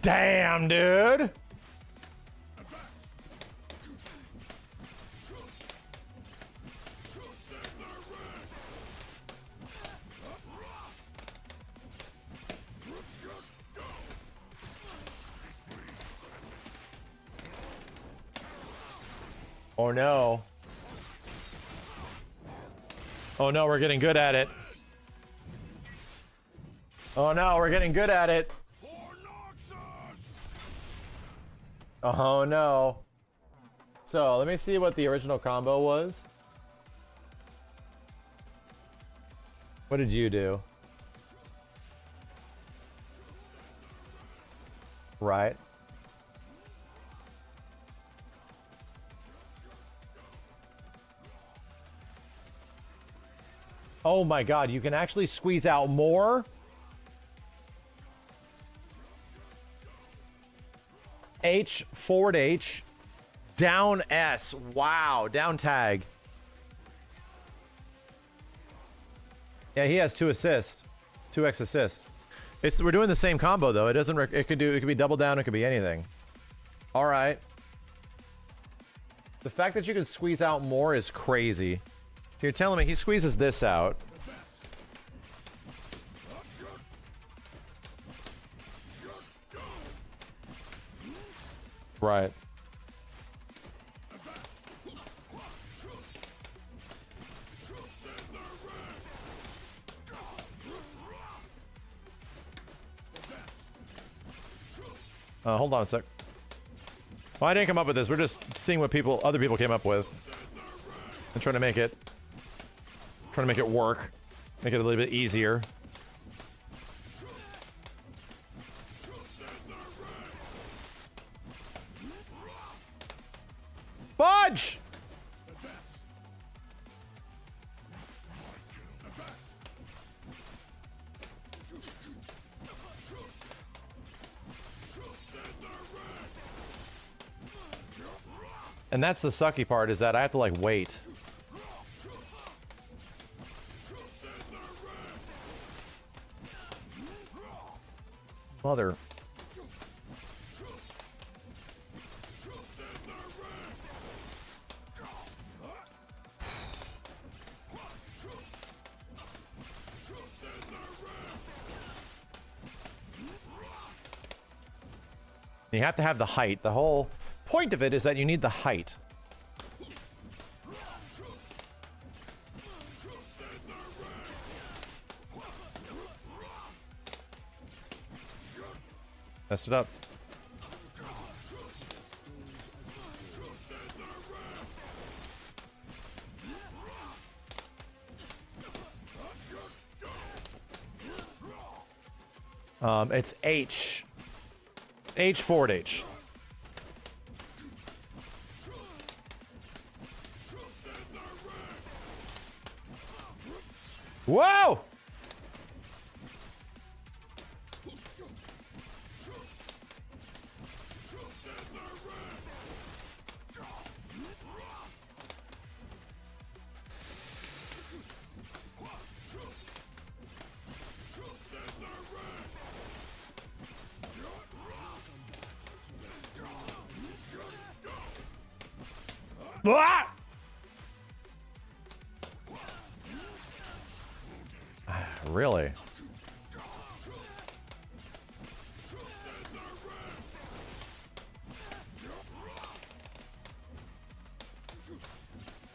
[SPEAKER 2] Damn, dude. Oh no. Oh no, we're getting good at it. Oh no, we're getting good at it. Oh no. So, let me see what the original combo was. What did you do? Right. Oh my god, you can actually squeeze out more? H, forward H, down S. Wow, down tag. Yeah, he has 2 assists. 2x assist. We're doing the same combo though. It doesn't it could be double down, it could be anything. All right. The fact that you can squeeze out more is crazy. So you're telling me he squeezes this out. Right. Hold on a sec. Well, I didn't come up with this. We're just seeing what other people came up with, and trying to make it work, make it a little bit easier. Fudge! And that's the sucky part, is that I have to, like, wait. Mother. You have to have the height. The whole point of it is that you need the height. Messed it up. It's H. H forward H. Whoa! Ah! Really?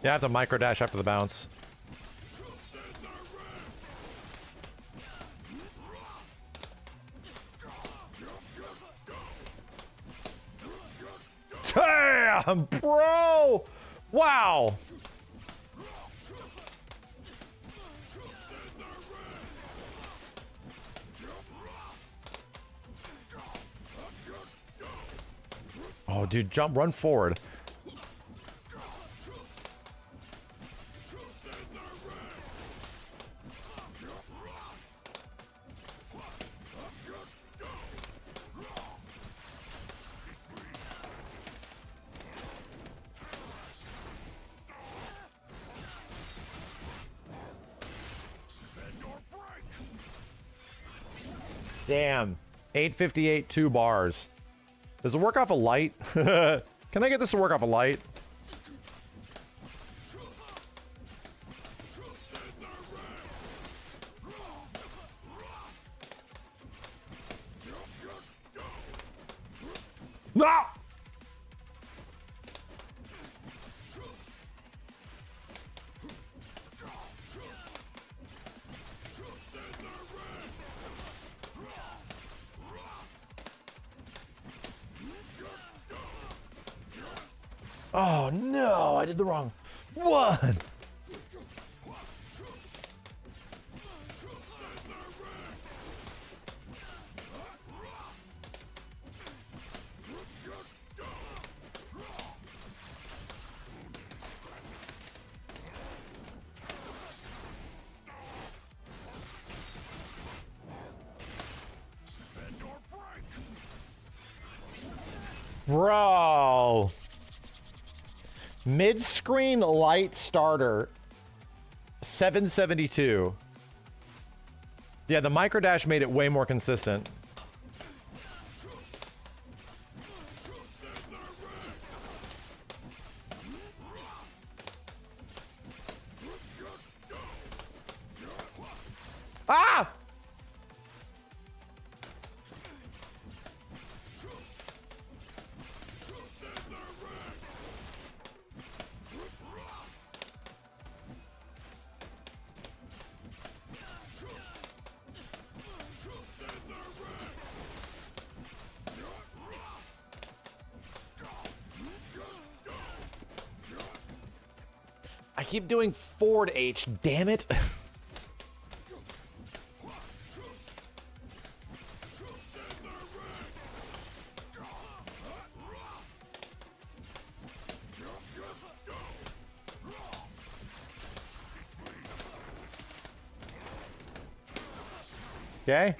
[SPEAKER 2] Yeah, I have to micro dash after the bounce. Damn, bro! Wow! Oh, dude, jump, run forward. Damn. 858, 2 bars. Does it work off a light? Can I get this to work off a light? No! Oh no, I did the wrong one. Bro. Mid-screen light starter. 772. Yeah, the micro dash made it way more consistent. Ah! I keep doing forward H, damn it. Okay.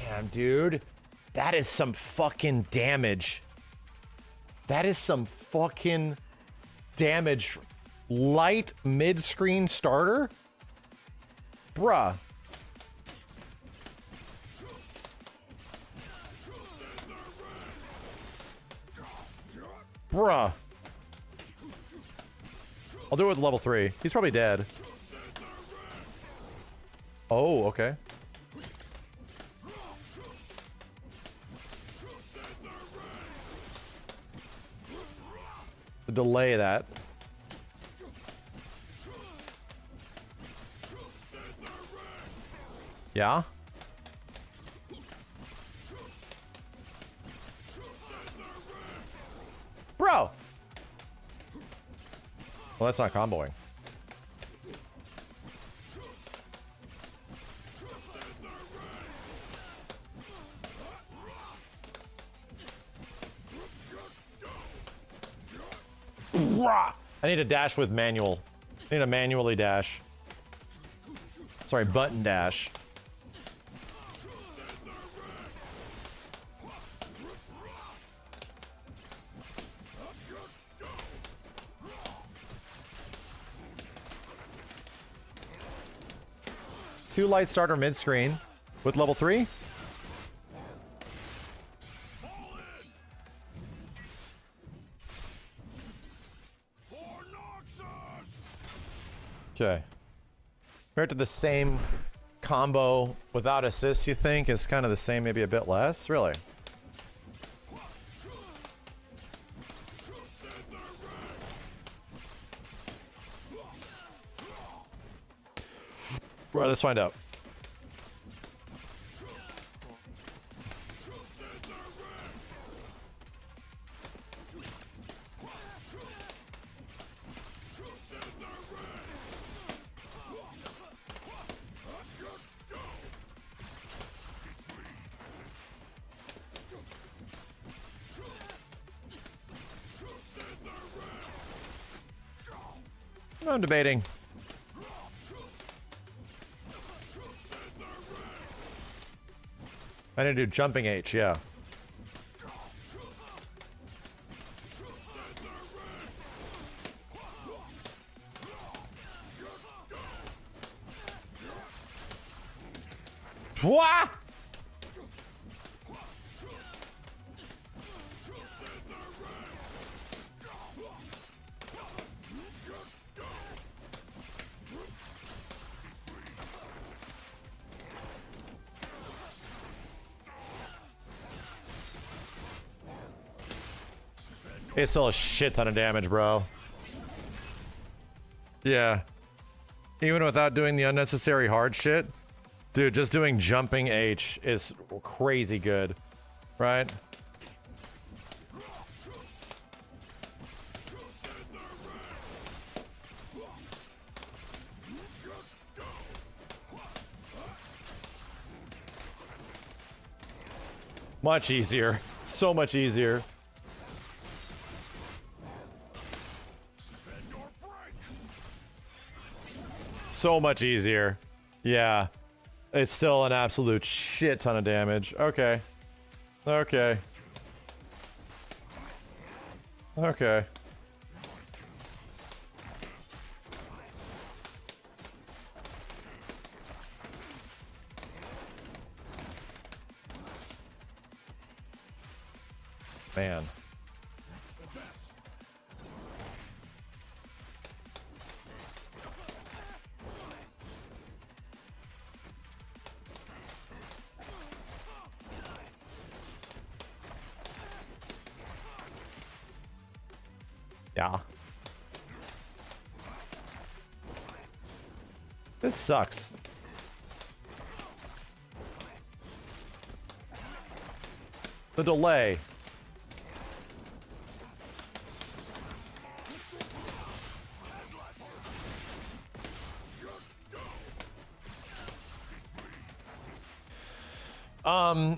[SPEAKER 2] Damn, dude. That is some fucking damage. That is some fucking damage. Light mid-screen starter? Bruh. Bruh. I'll do it with level 3. He's probably dead. Oh, okay. Delay that. Yeah? Bro! Well, that's not comboing. I need a dash with manual. I need to manually dash. Sorry, button dash. Two light starter mid-screen with level 3. Okay. Compared to the same combo without assists, you think is kind of the same, maybe a bit less? Really? Right, let's find out. I'm debating. I need to do jumping H, yeah. Wah! It's still a shit ton of damage, bro. Yeah. Even without doing the unnecessary hard shit. Dude, just doing jumping H is crazy good, right? Much easier. So much easier. So much easier. Yeah. It's still an absolute shit ton of damage. Okay. Okay. Okay. Man. Yeah. This sucks. The delay.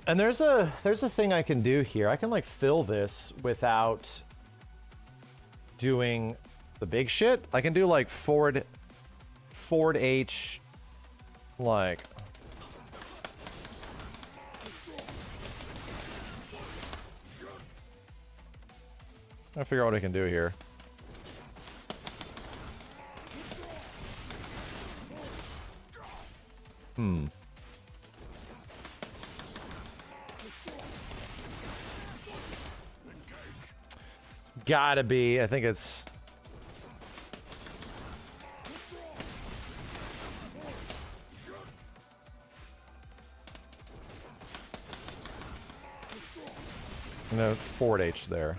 [SPEAKER 2] And there's a thing I can do here. I can like fill this without doing the big shit. I can do like forward H, like I figure out what I can do here. It's gotta be. I think it's. No, forward H there.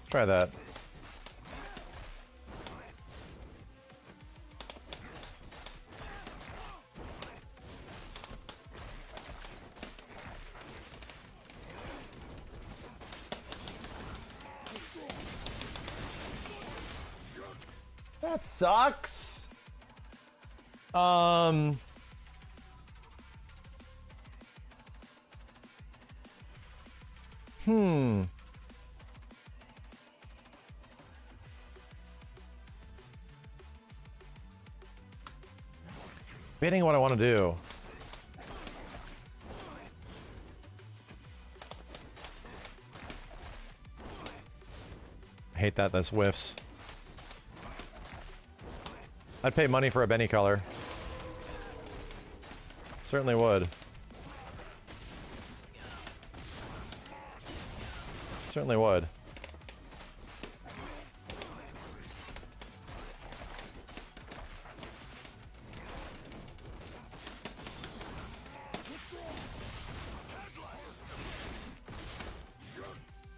[SPEAKER 2] Try that. That sucks. Debating what I want to do. I hate that. That's whiffs. I'd pay money for a Benny color. Certainly would. Certainly would.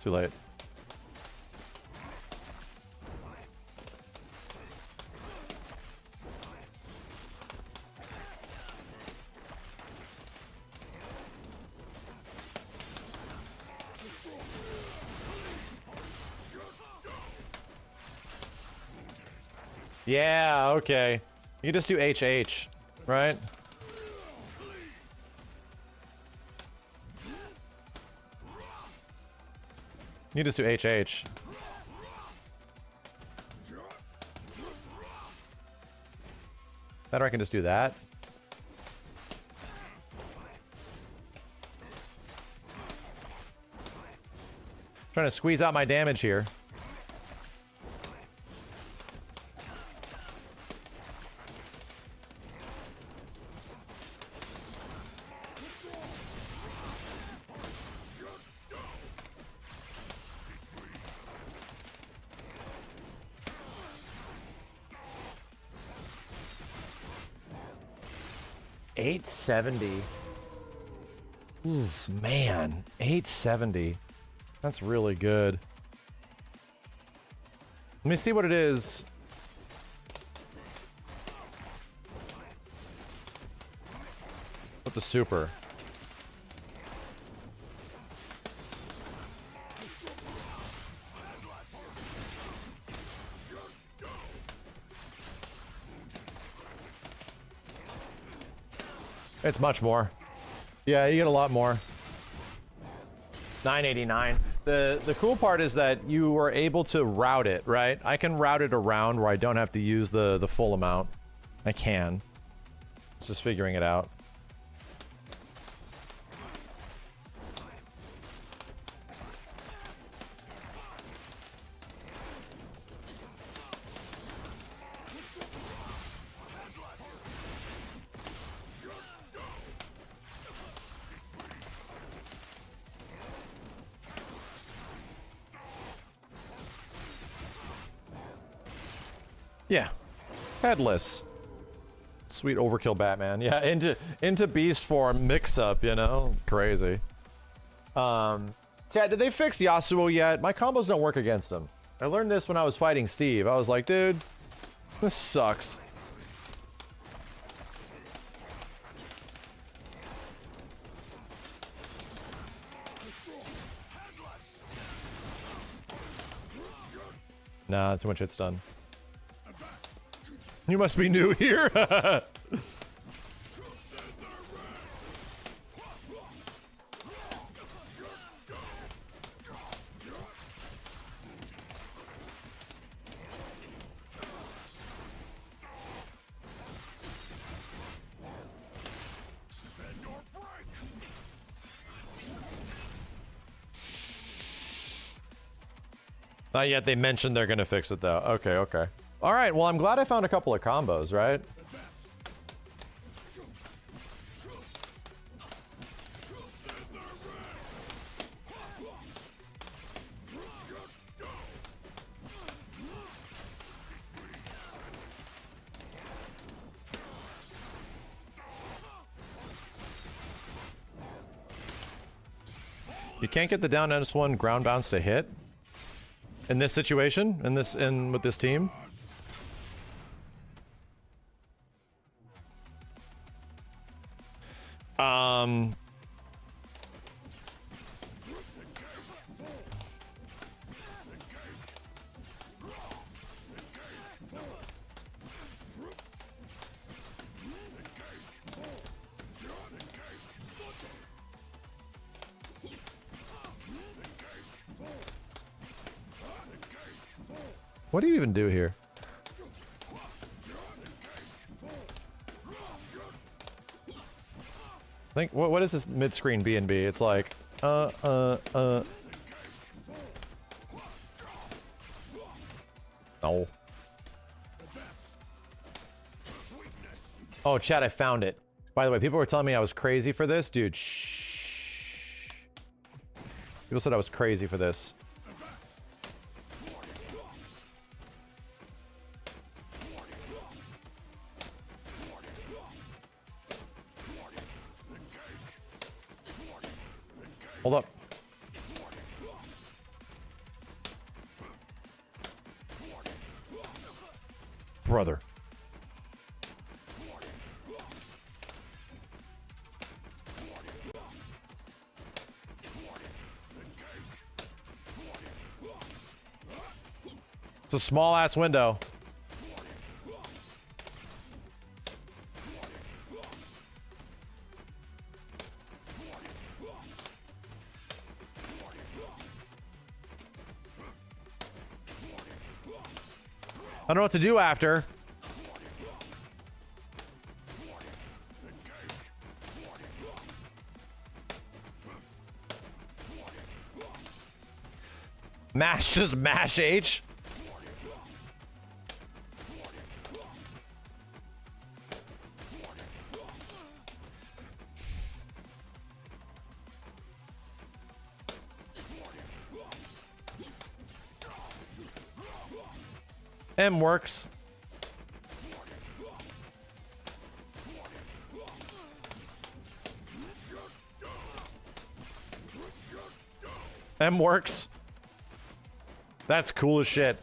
[SPEAKER 2] Too late. Yeah, okay. You can just do HH, right? You just do HH. Better I can just do that. Trying to squeeze out my damage here. $870. Oof, man, 870. That's really good. Let me see what it is. With the super. It's much more. Yeah, you get a lot more. 989. The cool part is that you are able to route it, right? I can route it around where I don't have to use the full amount. I can. It's just figuring it out. Yeah. Headless. Sweet overkill Batman. Yeah, into beast form mix-up, you know? Crazy. Chad, did they fix Yasuo yet? My combos don't work against him. I learned this when I was fighting Steve. I was like, dude, this sucks. Nah, too much hit stun. You must be new here. Not yet. They mentioned they're gonna fix it though. Okay, okay. All right, well, I'm glad I found a couple of combos, right? You can't get the down S1 ground bounce to hit in this situation, with this team. What do you even do here? I think, what is this mid-screen B&B? It's like, No. Oh, chat, I found it. By the way, people were telling me I was crazy for this. Dude, shh. People said I was crazy for this. Hold up. Brother. It's a small ass window. I don't know what to do after. Mash, just mash H. M works. M works. That's cool as shit.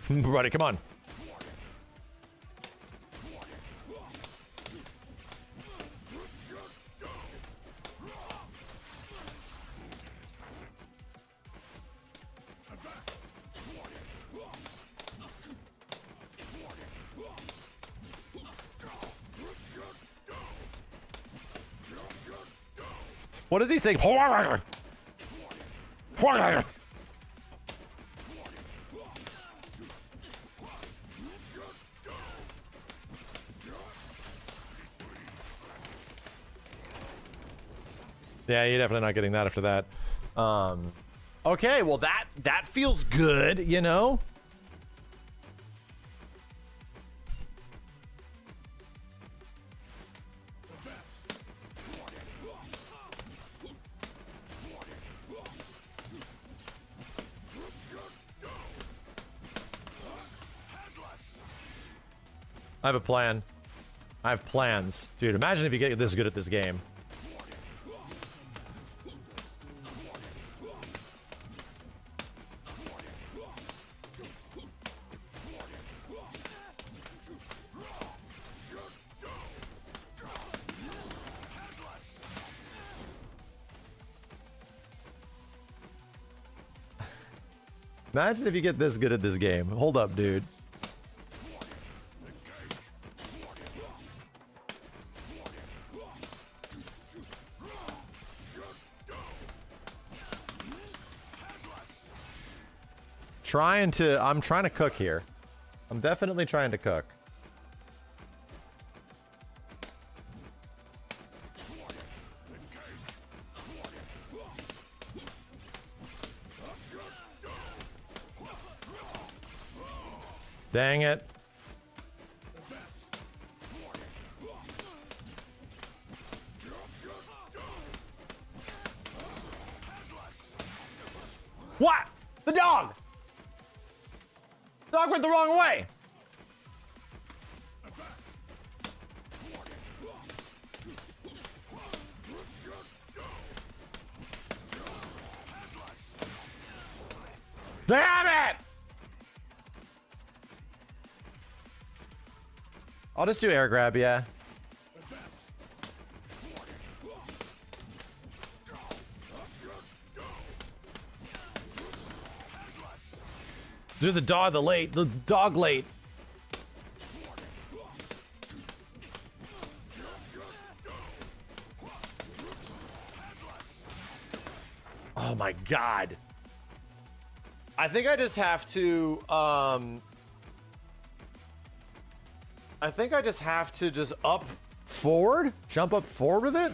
[SPEAKER 2] Buddy, come on. What does he say? Yeah, you're definitely not getting that after that. Okay, well that feels good, you know? I have a plan. I have plans. Dude, imagine if you get this good at this game. Imagine if you get this good at this game. Hold up, dude. I'm trying to cook here. I'm definitely trying to cook. Dang it. What? The dog! Dog went the wrong way! Damn it! I'll just do air grab, yeah. Do the dog late. Oh my god. I think I just have to just up forward, jump up forward with it.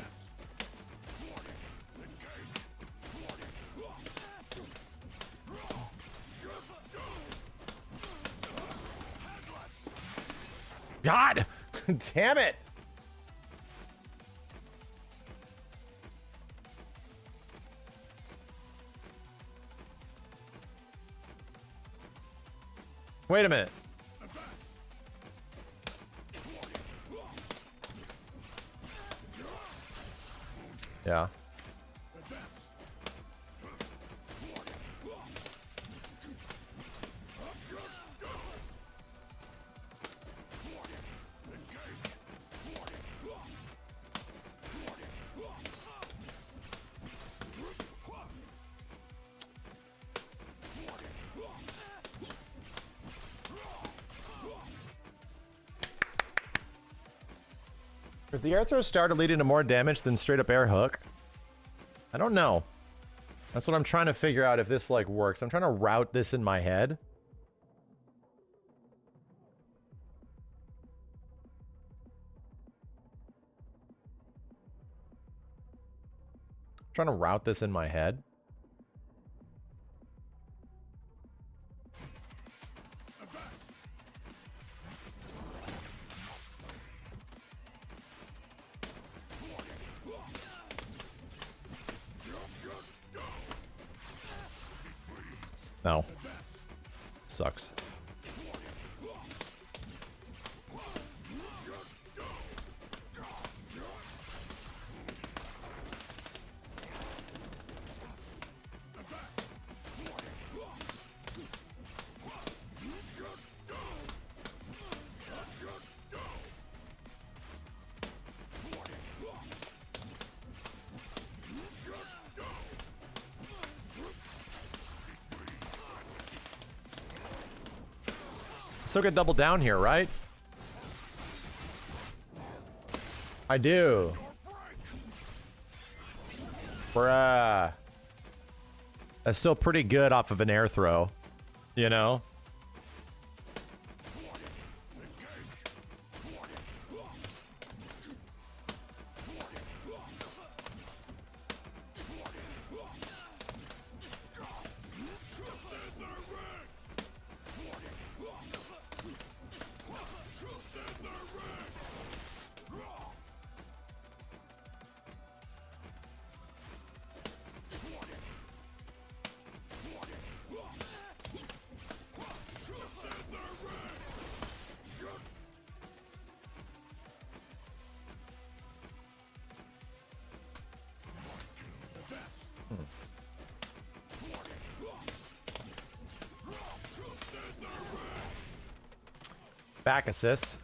[SPEAKER 2] God, damn it. Wait a minute. Yeah. Is the air throw starter leading to more damage than straight up air hook? I don't know. That's what I'm trying to figure out if this like works. I'm trying to route this in my head. I'm trying to route this in my head. No. Sucks. Still get double down here, right? I do. Bruh. That's still pretty good off of an air throw, you know? Back assist.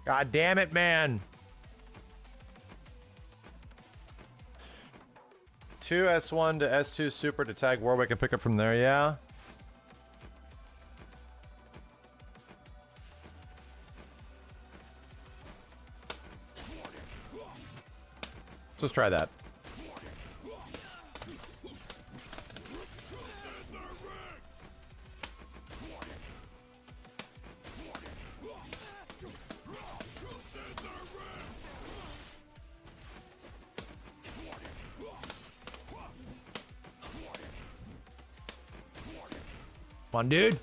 [SPEAKER 2] God damn it, man. 2 S1 to S2 super to tag Warwick and pick up from there, yeah? Let's try that. Come on, dude.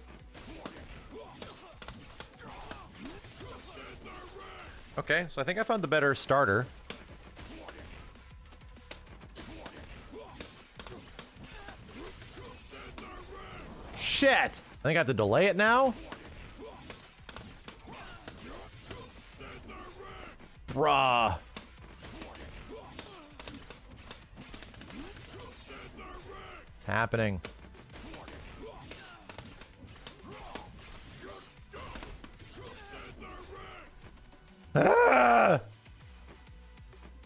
[SPEAKER 2] Okay, so I think I found the better starter. Shit! I think I have to delay it now? Bruh. It's happening. Ah!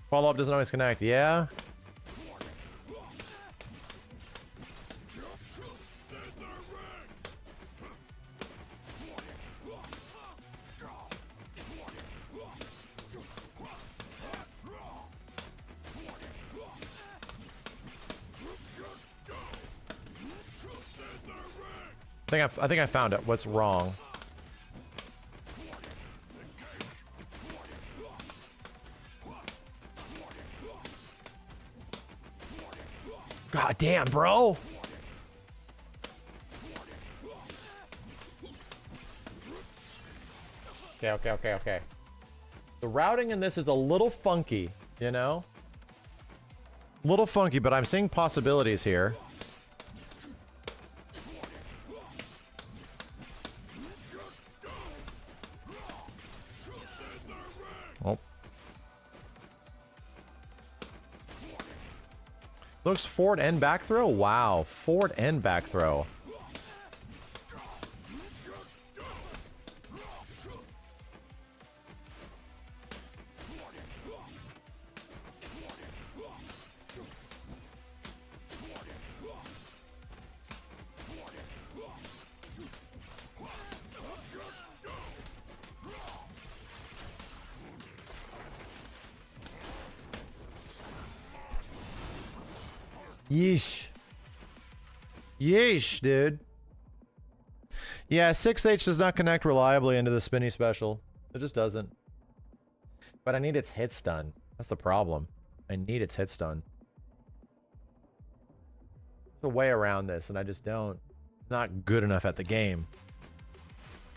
[SPEAKER 2] Follow-up doesn't always connect, yeah? I think I found it. What's wrong? God damn, bro. Okay. The routing in this is a little funky, you know? A little funky, but I'm seeing possibilities here. Looks forward and back throw? Wow. Forward and back throw. Yeesh. Yeesh, dude. Yeah, 6H does not connect reliably into the spinny special. It just doesn't. But I need its hit stun. That's the problem. I need its hit stun. There's a way around this, and I just don't. Not good enough at the game.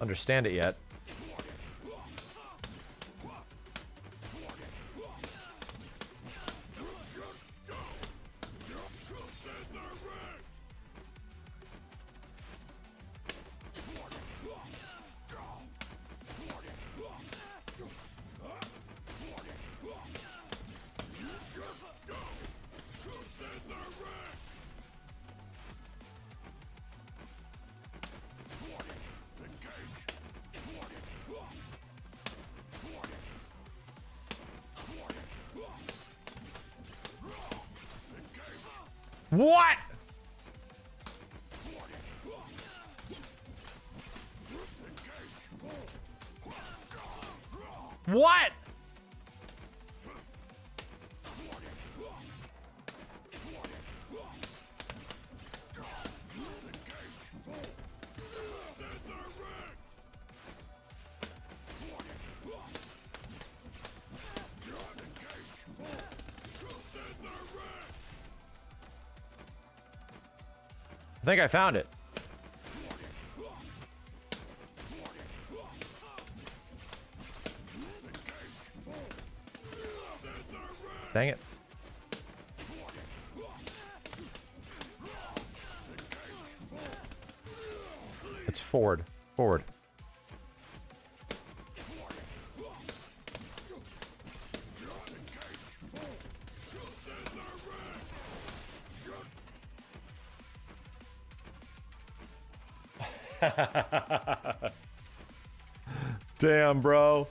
[SPEAKER 2] Understand it yet. What? What? I think I found it. Dang it. It's forward. Forward. Damn, bro.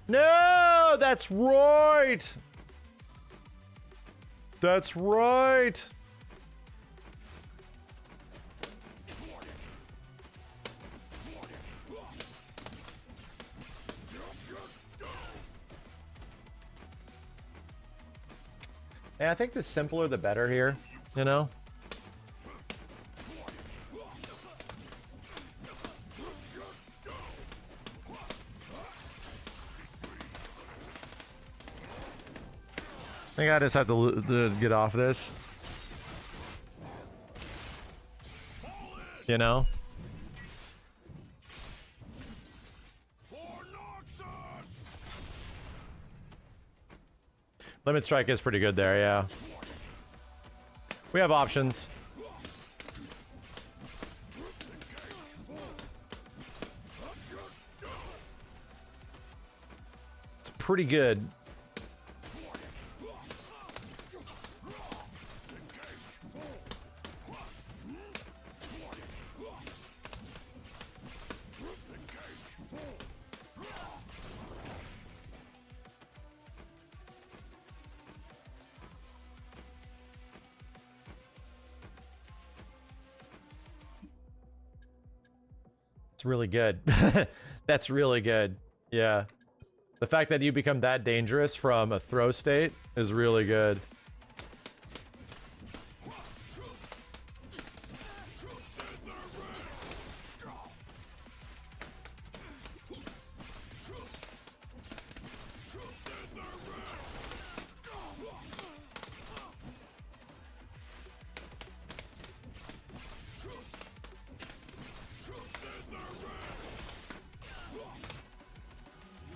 [SPEAKER 2] No, that's right. That's right. Yeah, I think the simpler the better here, you know? I think I just have to get off this. You know? Limit Strike is pretty good there, yeah. We have options. It's pretty good. Really good. That's really good. Yeah. The fact that you become that dangerous from a throw state is really good.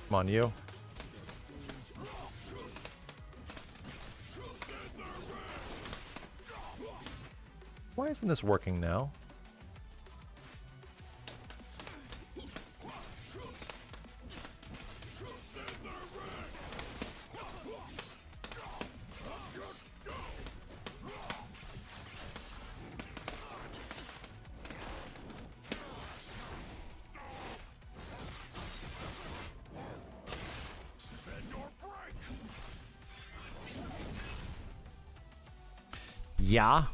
[SPEAKER 2] Come on, you. isn't this working now? Yeah.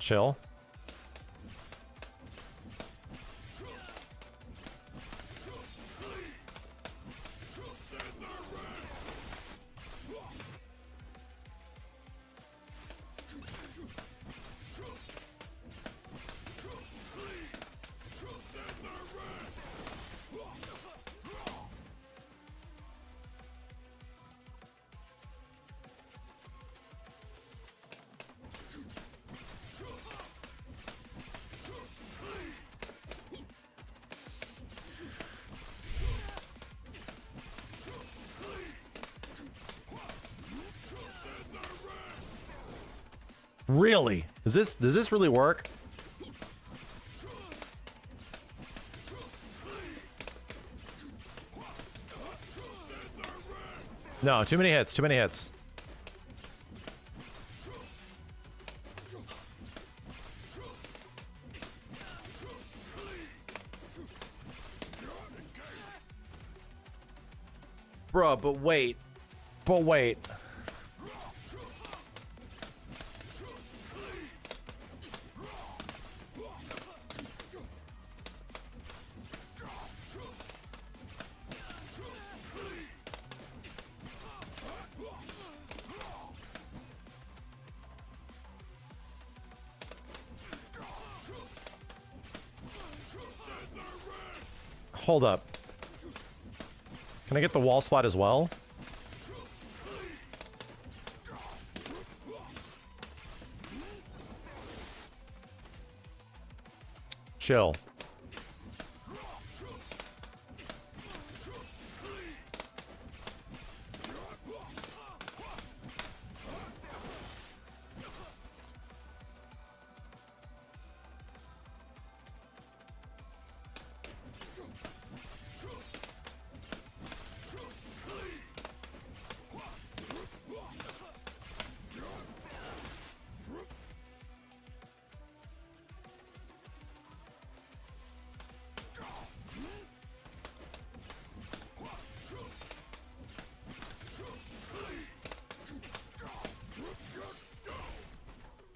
[SPEAKER 2] Chill. Really? Does this really work? No, too many hits, too many hits. Bruh, but wait. But wait. Hold up. Can I get the wall splat as well? Chill.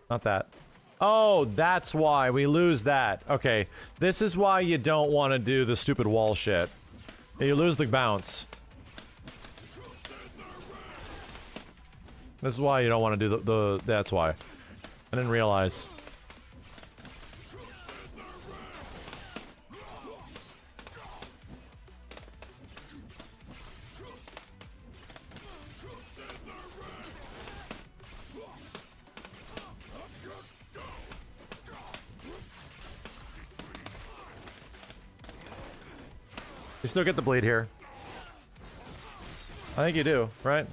[SPEAKER 2] Not that. Oh, that's why we lose that. Okay, this is why you don't want to do the stupid wall shit. You lose the bounce. This is why you don't want to do the that's why. I didn't realize. You still get the bleed here. I think you do, right?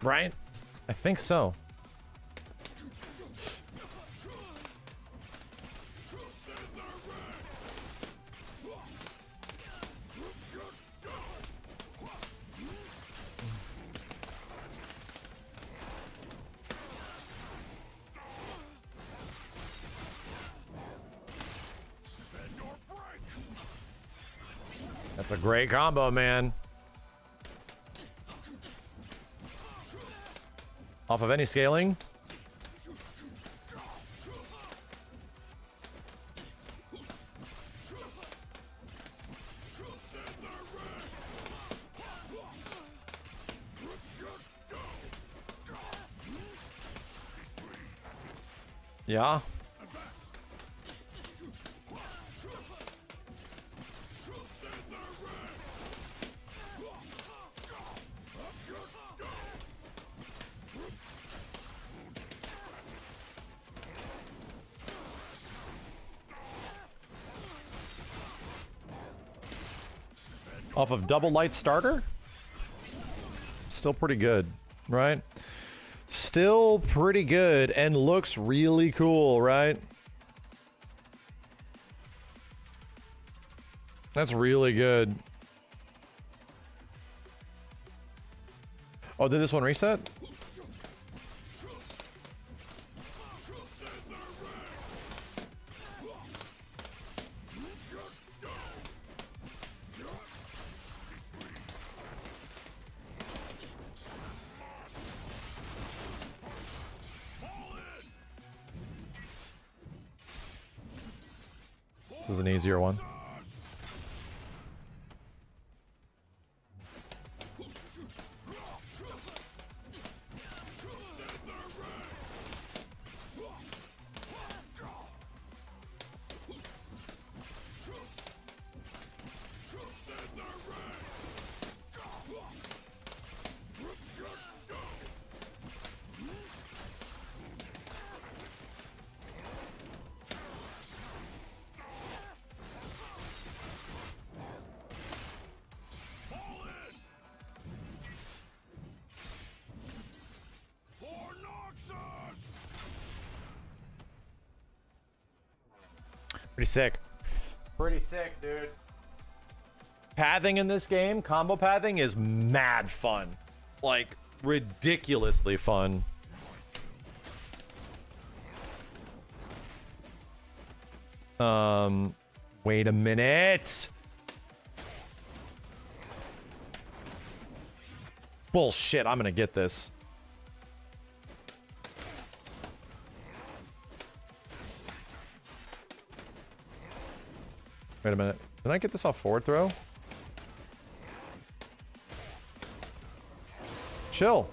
[SPEAKER 2] Right? I think so. That's a great combo, man. Off of any scaling. Yeah. Off of double light starter? Still pretty good, right? Still pretty good and looks really cool, right? That's really good. Oh, did this one reset? This is an easier one. Pretty sick. Pretty sick, dude. Pathing in this game, combo pathing, is mad fun. Like, ridiculously fun. Wait a minute. Bullshit, I'm gonna get this. Wait a minute. Did I get this off forward throw? Chill.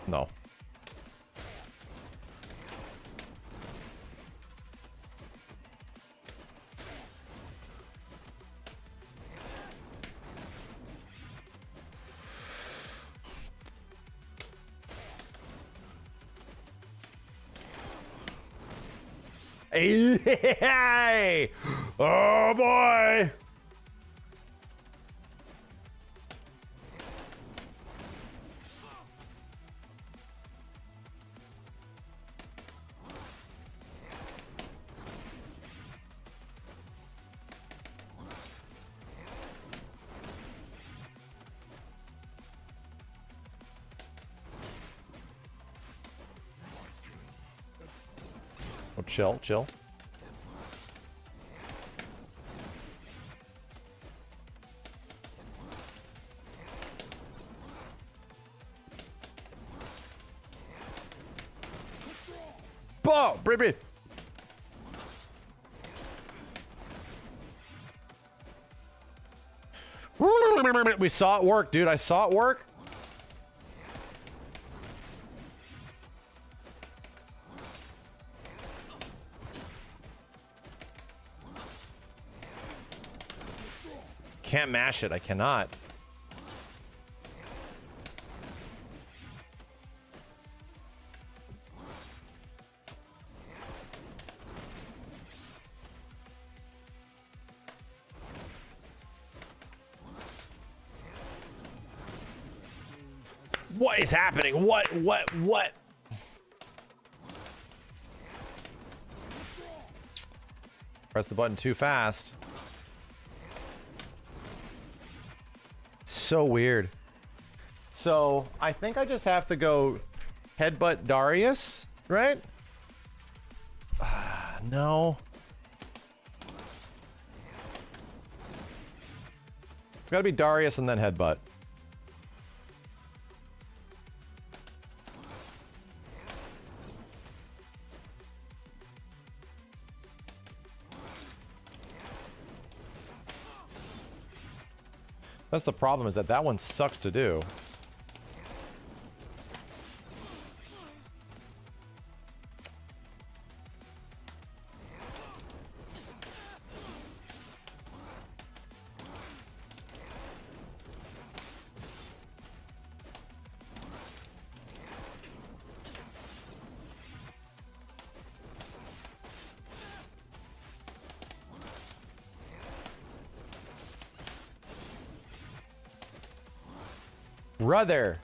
[SPEAKER 2] No. Hey! Oh boy! Oh, chill, chill. Bow, baby. We saw it work, dude. I saw it work. Can't mash it. I cannot. What is happening? What? Press the button too fast. So weird. So I think I just have to go headbutt Darius, right? No. It's gotta be Darius and then headbutt. That's the problem, is that one sucks to do. Brother.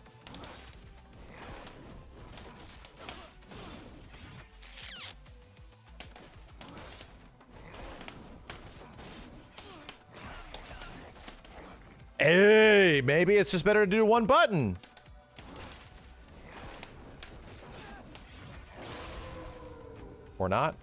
[SPEAKER 2] Hey, maybe it's just better to do one button. Or not.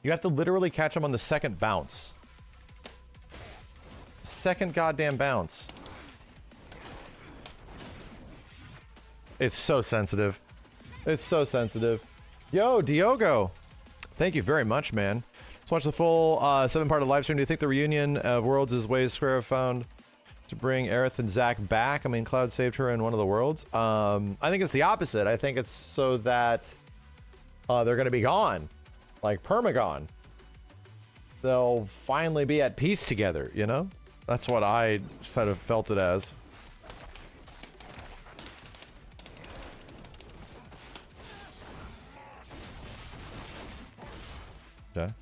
[SPEAKER 2] You have to literally catch them on the second bounce. Second goddamn bounce. It's so sensitive. It's so sensitive. Yo, Diogo. Thank you very much, man. Let's watch the full 7-part live stream. Do you think the reunion of worlds is ways Square have found to bring Aerith and Zack back? I mean, Cloud saved her in one of the worlds. I think it's the opposite. I think it's so that they're going to be gone. Like Permagon. They'll finally be at peace together, you know? That's what I kind of felt it as. Okay.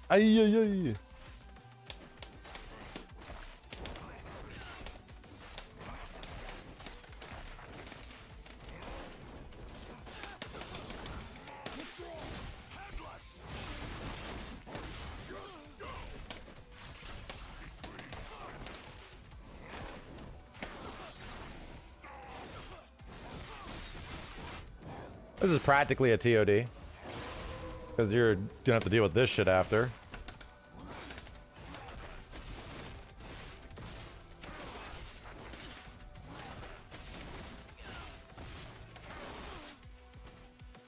[SPEAKER 2] Ay, ay, ay. This is practically a TOD. Because you're gonna have to deal with this shit after.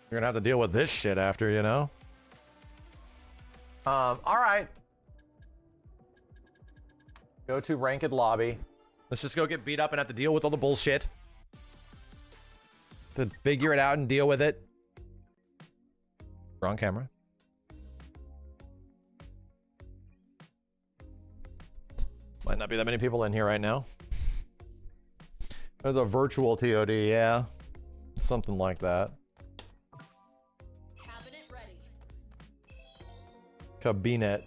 [SPEAKER 2] You're gonna have to deal with this shit after, you know? Alright. Go to ranked lobby. Let's just go get beat up and have to deal with all the bullshit. To figure it out and deal with it. We're on camera. Might not be that many people in here right now. There's a virtual TOD, yeah. Something like that.
[SPEAKER 6] Cabinet ready.
[SPEAKER 2] Cabinet.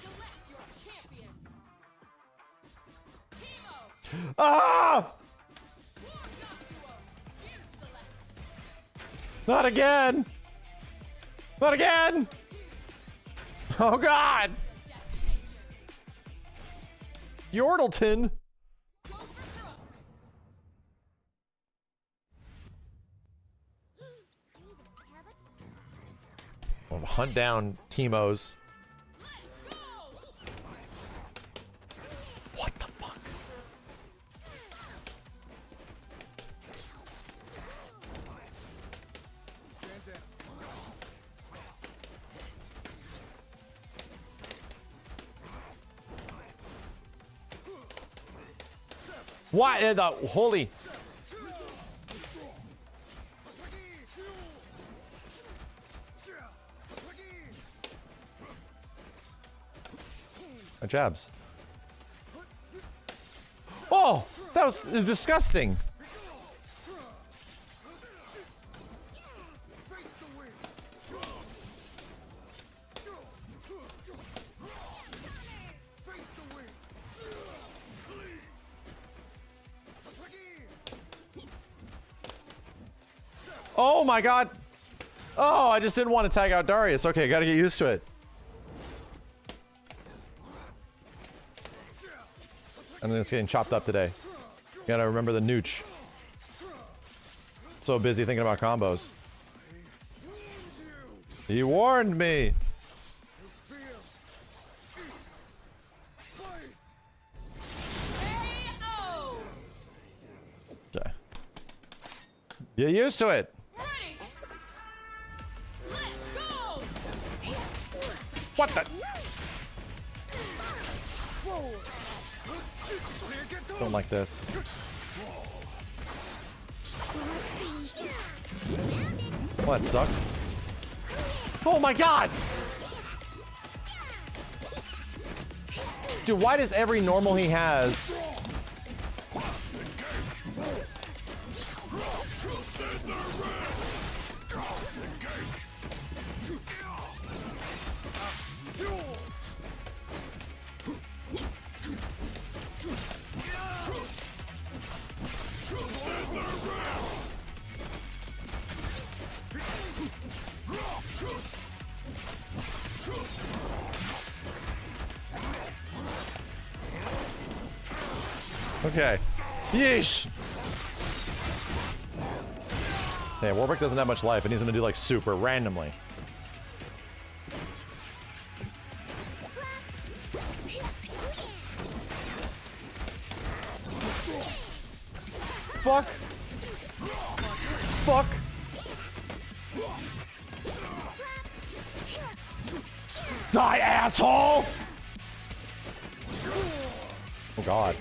[SPEAKER 6] Select your champions.
[SPEAKER 2] Ah! Not again! Not again! Oh god! Yordleton! I'll hunt down Teemos. What the fuck? What in the holy? My jabs. Oh, that was disgusting. Oh my god. Oh, I just didn't want to tag out Darius. Okay, gotta get used to it. And then it's getting chopped up today. Gotta remember the nooch. So busy thinking about combos. He warned me. Get used to it. What the? Don't like this. Well, that sucks. Oh my god! Dude, why does every normal he has... Okay. Yeesh! Yeah, Warwick doesn't have much life, and he's gonna do like super randomly. Fuck! Fuck! Die, asshole! Oh god.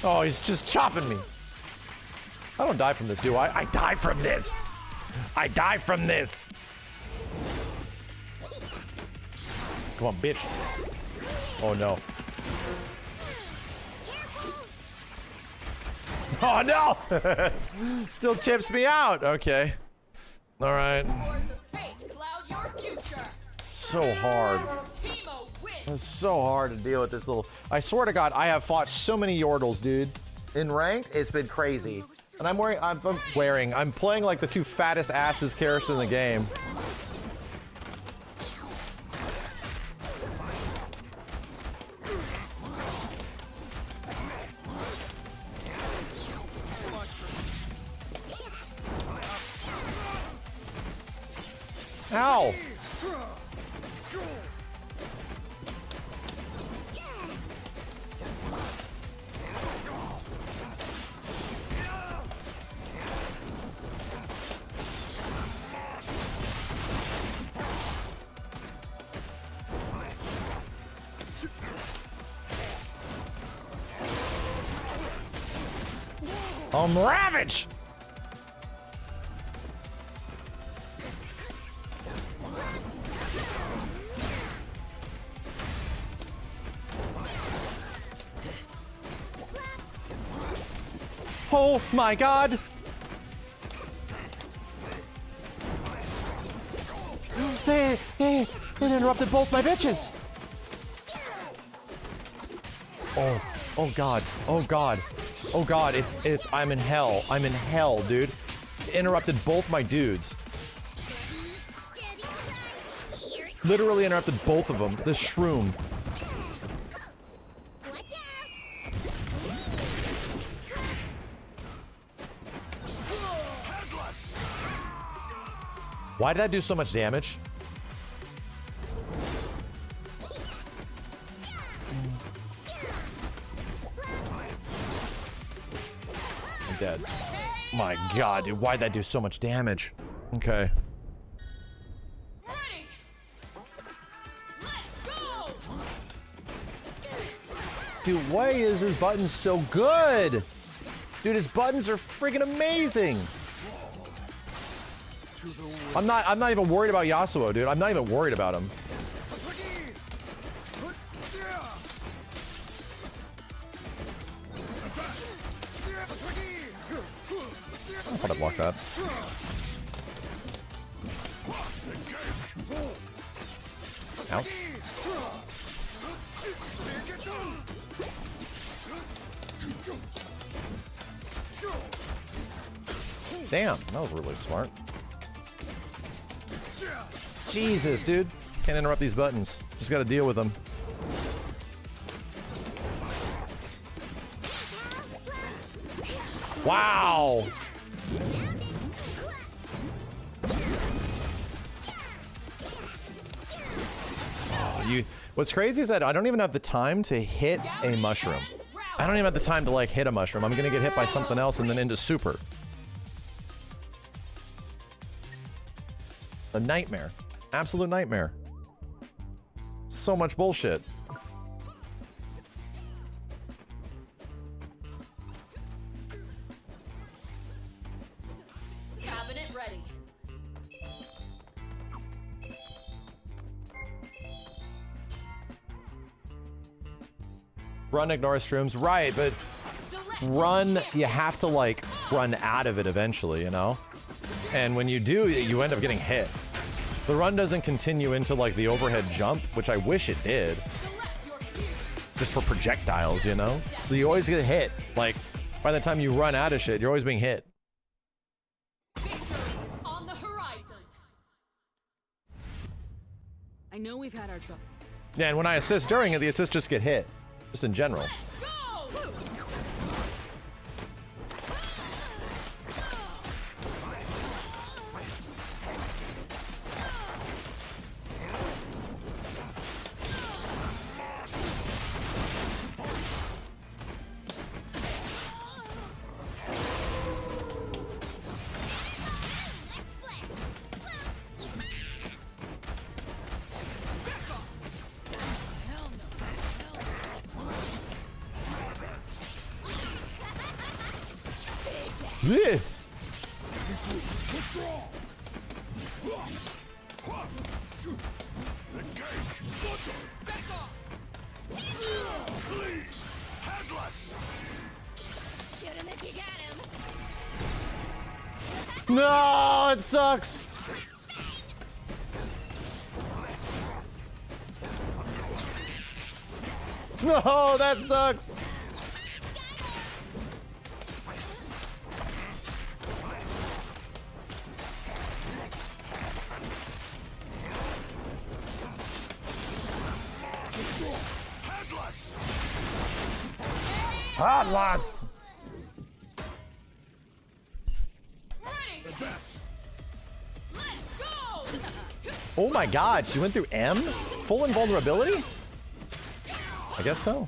[SPEAKER 2] Oh, he's just chopping me. I don't die from this, do I? I die from this. I die from this. Come on, bitch. Oh, no. Oh, no. Still chips me out. Okay. All right. So hard. It's so hard to deal with this little... I swear to God, I have fought so many Yordles, dude. In ranked, it's been crazy. And I'm playing like the two fattest asses characters in the game. Ow! Ravage! Oh my god! It interrupted both my bitches! Oh god, oh god. Oh god, I'm in hell. I'm in hell, dude. It interrupted both my dudes. Literally interrupted both of them. The shroom. Why did that do so much damage? Dead. My god, dude, why'd that do so much damage? Okay. Dude, why is his buttons so good? Dude, his buttons are freaking amazing. I'm not even worried about Yasuo, dude. I'm not even worried about him. I thought I blocked that. Ouch. Damn, that was really smart. Jesus, dude. Can't interrupt these buttons. Just gotta deal with them. Wow! Oh, What's crazy is that I don't even have the time to hit a mushroom. I don't even have the time to like hit a mushroom. I'm gonna get hit by something else and then into super. A nightmare. Absolute nightmare. So much bullshit.
[SPEAKER 6] Cabinet ready.
[SPEAKER 2] Run, ignore streams. Right, but run, you have to like run out of it eventually, you know? And when you do, you end up getting hit. The run doesn't continue into like the overhead jump, which I wish it did. Just for projectiles, you know? So you always get hit. Like, by the time you run out of shit, you're always being hit.
[SPEAKER 6] On the horizon.
[SPEAKER 8] I know we've had our trouble.
[SPEAKER 2] Yeah, and when I assist during it, the assists just get hit. Just in general. Yeah. No, it sucks. No, that sucks. Hot lots. Oh my god, she went through M? Full invulnerability? I guess so.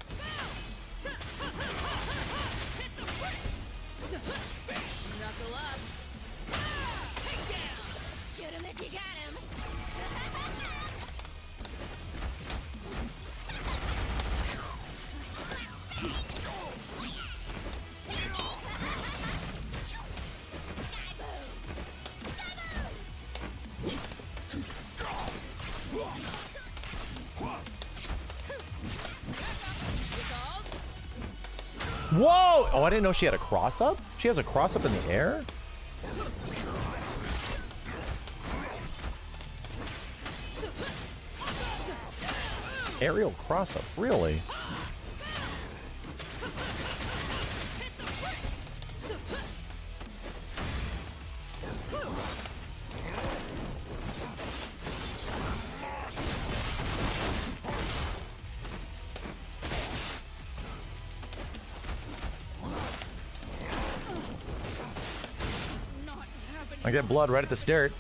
[SPEAKER 2] Whoa! Oh, I didn't know she had a cross-up? She has a cross-up in the air? Aerial cross-up, really? I get blood right at the start.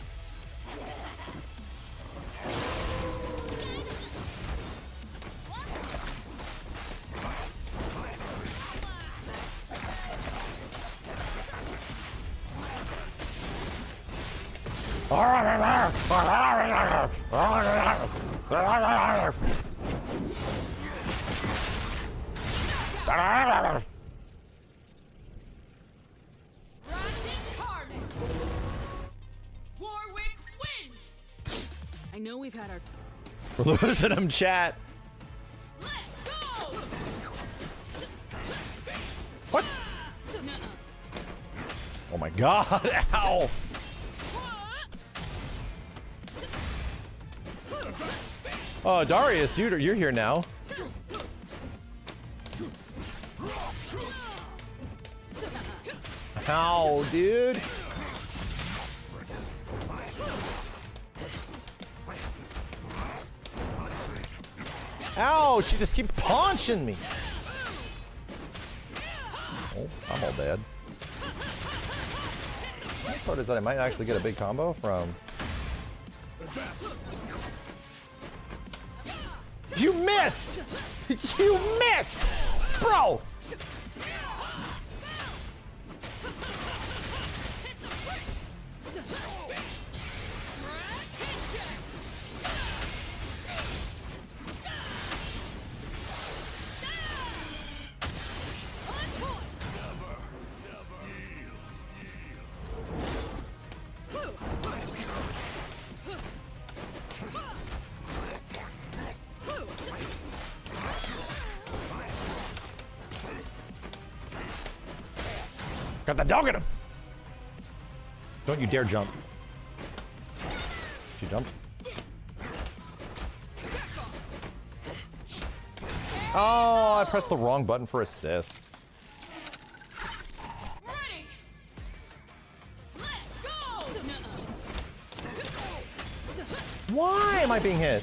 [SPEAKER 8] I know we've had our...
[SPEAKER 2] We're losing them, chat. What? Oh my god, ow! Oh, Darius, you're here now. Ow, dude. Ow, she just keeps punching me. Oh, I'm all dead. My thought is that I might actually get a big combo from... You missed! You missed! Bro! Got the dog in him! Don't you dare jump. She jumped. Oh, I pressed the wrong button for assist. Why am I being hit?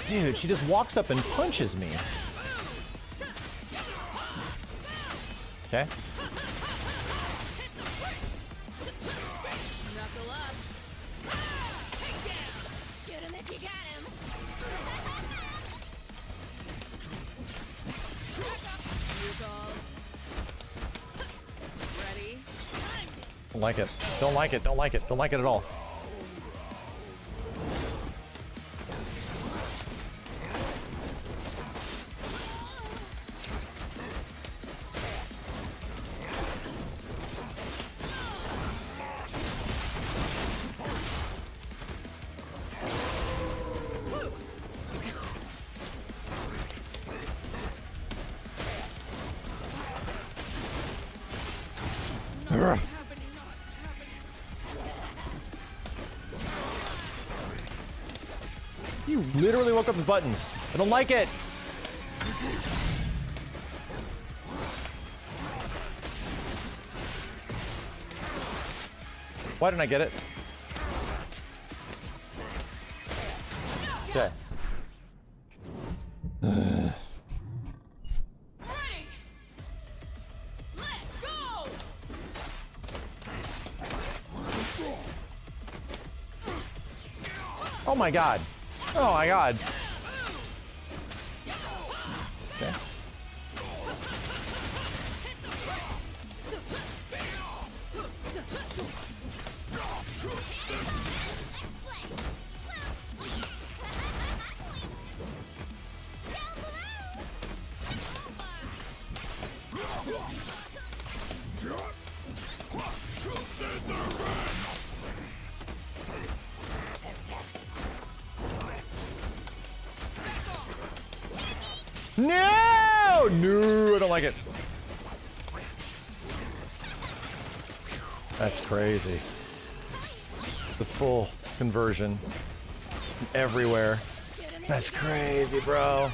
[SPEAKER 2] Dude, she just walks up and punches me. Okay.
[SPEAKER 6] Knuckle up. Shoot him if you got him. Ready?
[SPEAKER 2] Don't like it. Don't like it. Don't like it. Don't like it at all. You literally woke up the buttons. I don't like it. Why didn't I get it? Okay. Oh my god. Oh my god. Okay. No! No, I don't like it. That's crazy. The full conversion everywhere. That's crazy, bro.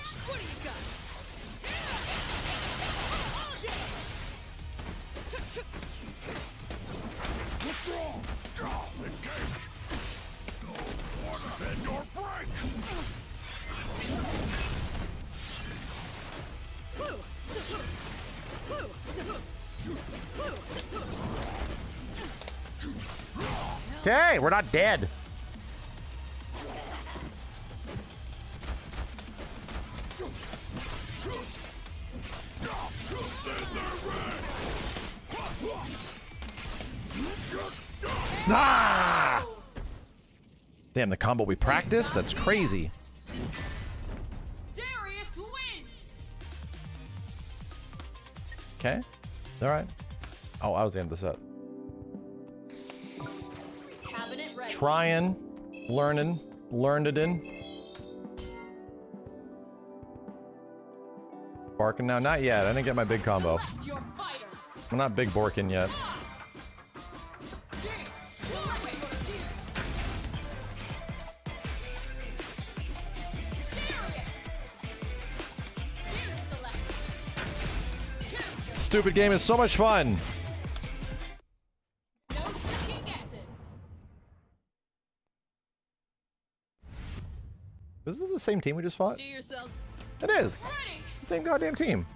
[SPEAKER 2] Okay, we're not dead. Ah! Damn, the combo we practiced? That's crazy.
[SPEAKER 6] Darius wins.
[SPEAKER 2] Okay. All right. Oh, I was the end of the set.
[SPEAKER 6] Cabinet ready.
[SPEAKER 2] Trying, learning, learned it in. Barking now? Not yet. I didn't get my big combo. I'm not big Borkin yet. Stupid game is so much fun. This is the same team we just fought? It is. Same goddamn team.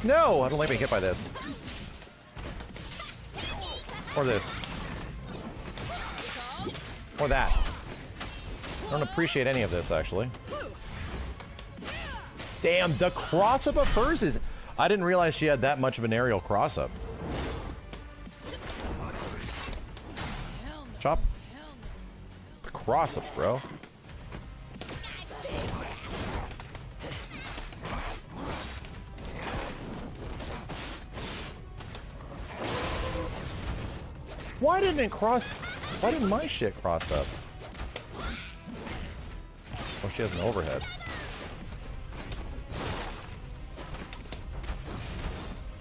[SPEAKER 2] No, I don't like being hit by this. Or this. Or that. I don't appreciate any of this, actually. Damn, the cross-up of hers is... I didn't realize she had that much of an aerial cross-up. Chop. The cross-ups, bro. Why didn't it cross... Why didn't my shit cross up? Oh, she has an overhead.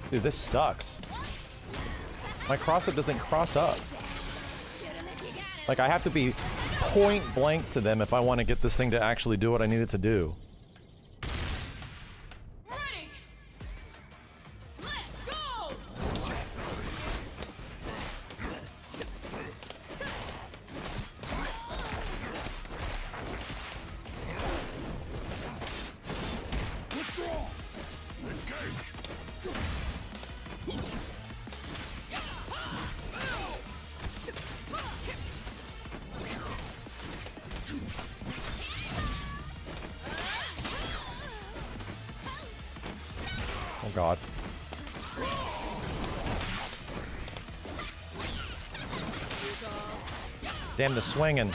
[SPEAKER 2] Dude, this sucks. My cross-up doesn't cross up. Like, I have to be point blank to them if I want to get this thing to actually do what I need it to do. Oh god. Damn the swinging.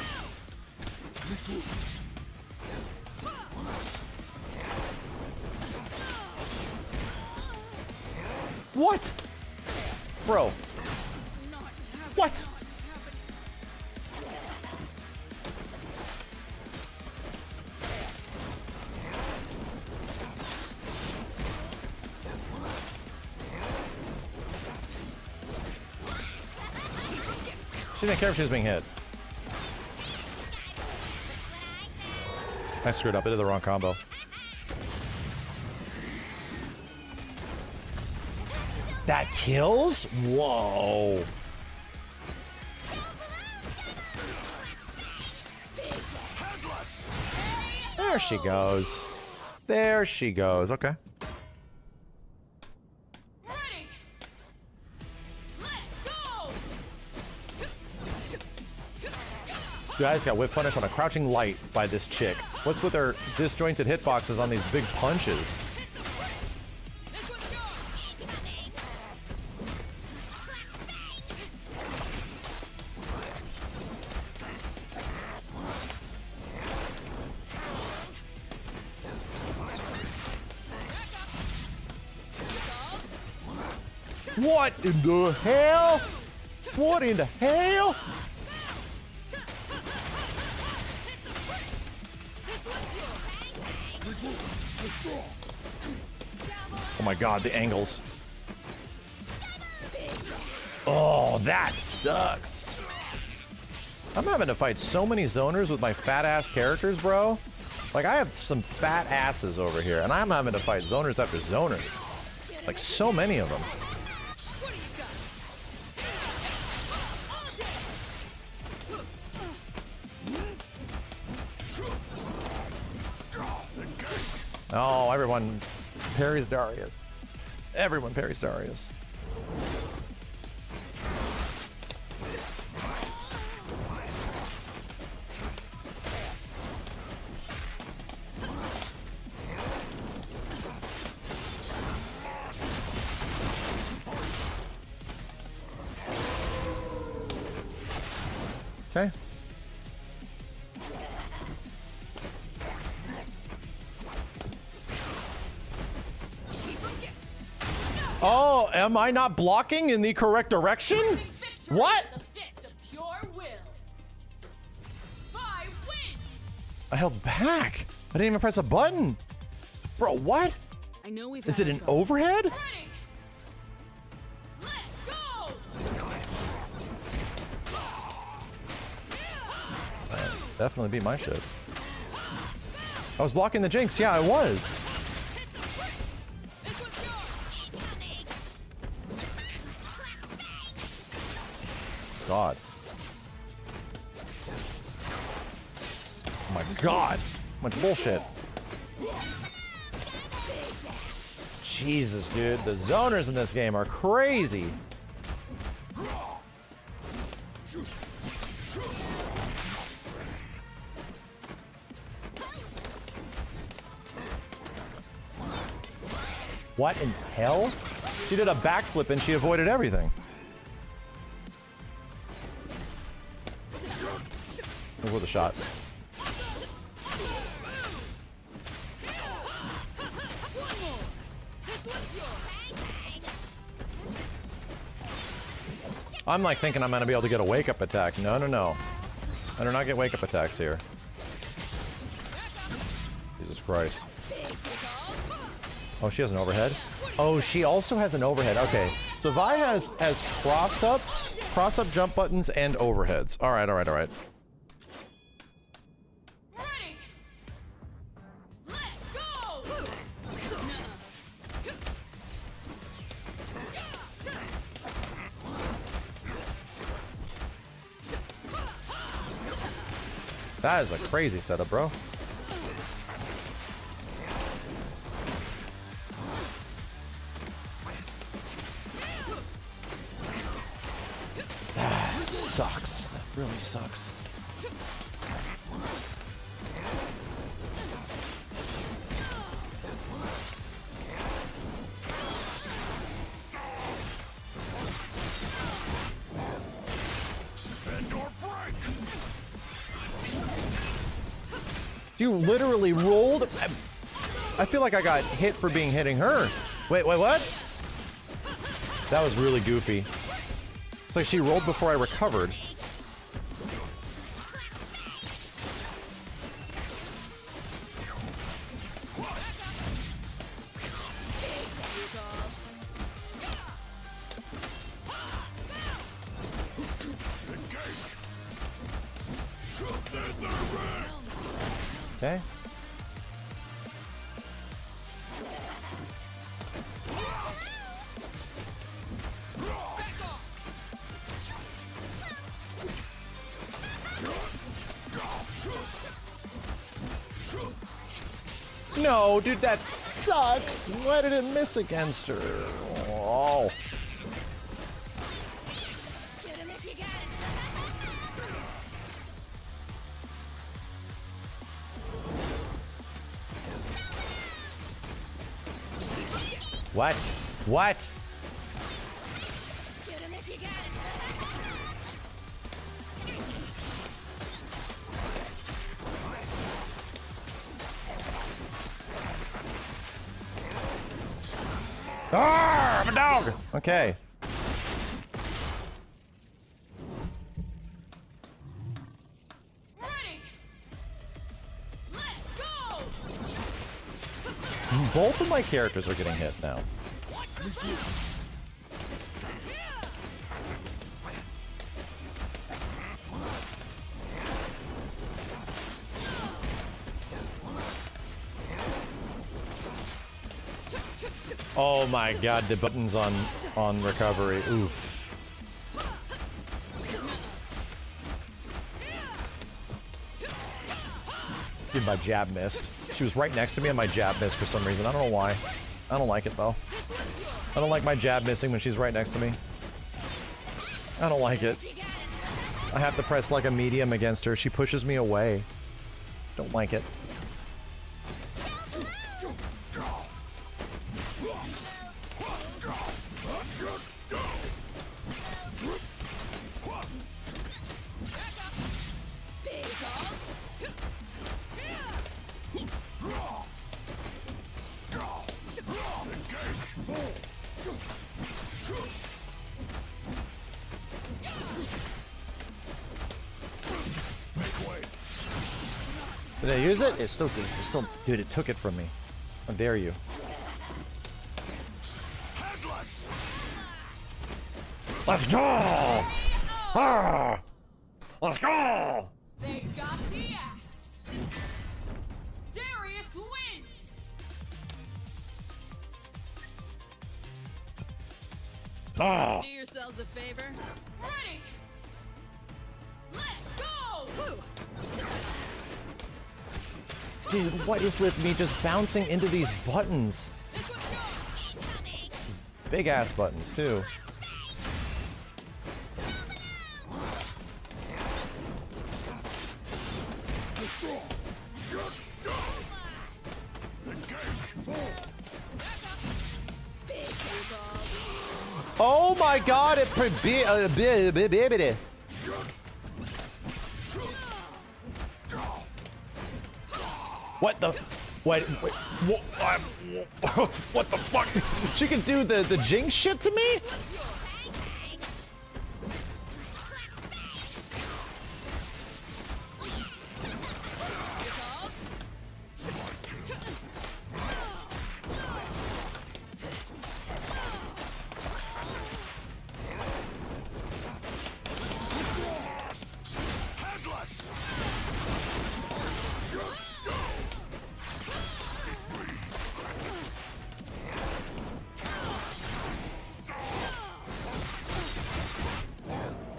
[SPEAKER 2] What? Bro. What? She didn't care if she was being hit. I screwed up. I did the wrong combo. That kills? Whoa. There she goes. There she goes. Okay. Dude, I just got whip punished on a crouching light by this chick. What's with her disjointed hitboxes on these big punches? What in the hell? What in the hell? Oh my god, the angles. Oh, that sucks. I'm having to fight so many zoners with my fat ass characters, bro. Like, I have some fat asses over here, and I'm having to fight zoners after zoners. Like, so many of them. Oh, everyone parries Darius. Everyone parries Darius. Okay. Oh, am I not blocking in the correct direction? What? I held back. I didn't even press a button. Bro, what?
[SPEAKER 8] I know we've
[SPEAKER 2] Is it an overhead? Definitely beat my shit. I was blocking the Jinx. Yeah, I was. God. Oh my god. Much bullshit. Jesus, dude. The zoners in this game are crazy. What in hell? She did a backflip and she avoided everything. With a shot. I'm like thinking I'm gonna be able to get a wake-up attack. No, no, no. I do not get wake-up attacks here. Jesus Christ. Oh, she has an overhead? Oh, she also has an overhead. Okay. So Vi has cross-ups, cross-up jump buttons, and overheads. Alright, alright, alright. That is a crazy setup, bro. That sucks. That really sucks. You literally rolled. I feel like I got hit for hitting her. Wait, what? That was really goofy. It's like she rolled before I recovered. Okay. No, dude, that sucks. Why did it miss against her? Oh. What? What? Ah, I'm a dog. Okay. Both of my characters are getting hit now. Oh my god, the buttons on recovery. Oof. Dude, my jab missed. She was right next to me and my jab missed for some reason. I don't know why. I don't like it though. I don't like my jab missing when she's right next to me. I don't like it. I have to press like a medium against her. She pushes me away. Don't like it. Did I use it? It's still good. It's still, dude, it took it from me. How dare you? Let's go! Ah! Let's go!
[SPEAKER 6] They got the axe. Darius wins.
[SPEAKER 2] Ah!
[SPEAKER 8] Do yourselves a favor.
[SPEAKER 6] Ready. Let's go. Woo.
[SPEAKER 2] Dude, what is with me just bouncing into these buttons? big ass buttons too. Oh my god, it what the wait, what the fuck? She can do the jinx shit to me?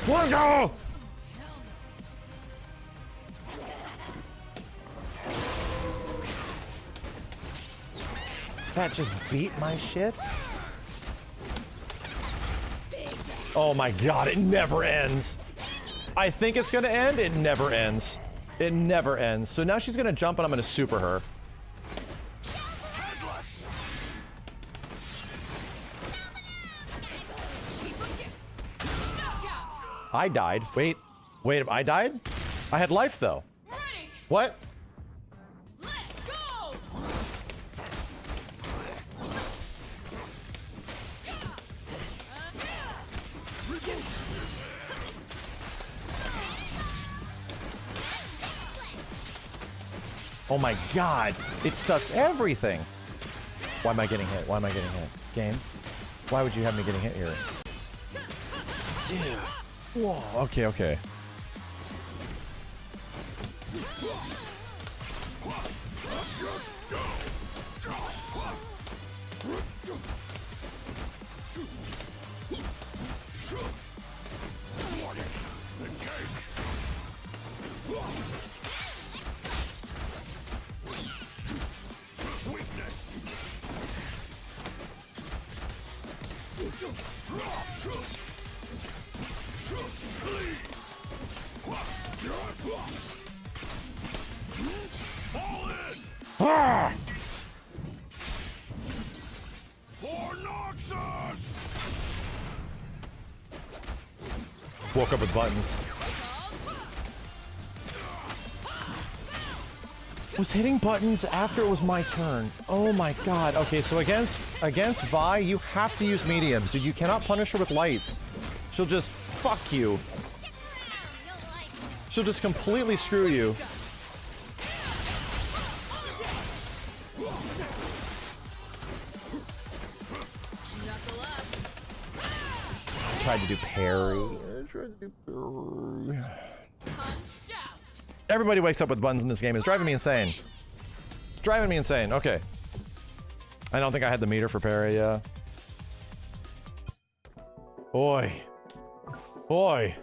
[SPEAKER 2] Let's go! That just beat my shit? Oh my god, it never ends. I think it's gonna end, it never ends. It never ends. So now she's gonna jump and I'm gonna super her. I died. Wait, I died? I had life though. What? Oh my god, it stuffs everything. Why am I getting hit? Why am I getting hit? Game? Why would you have me getting hit here? Dude. Whoa, okay, okay. Ah! Woke up with buttons. Was hitting buttons after it was my turn. Oh my god. Okay, so against Vi, you have to use mediums, dude. You cannot punish her with lights. She'll just fuck you. She'll just completely screw you. Tried to do parry. Everybody wakes up with buttons in this game. It's driving me insane. It's driving me insane. Okay. I don't think I had the meter for parry, yeah. Oi. Oi.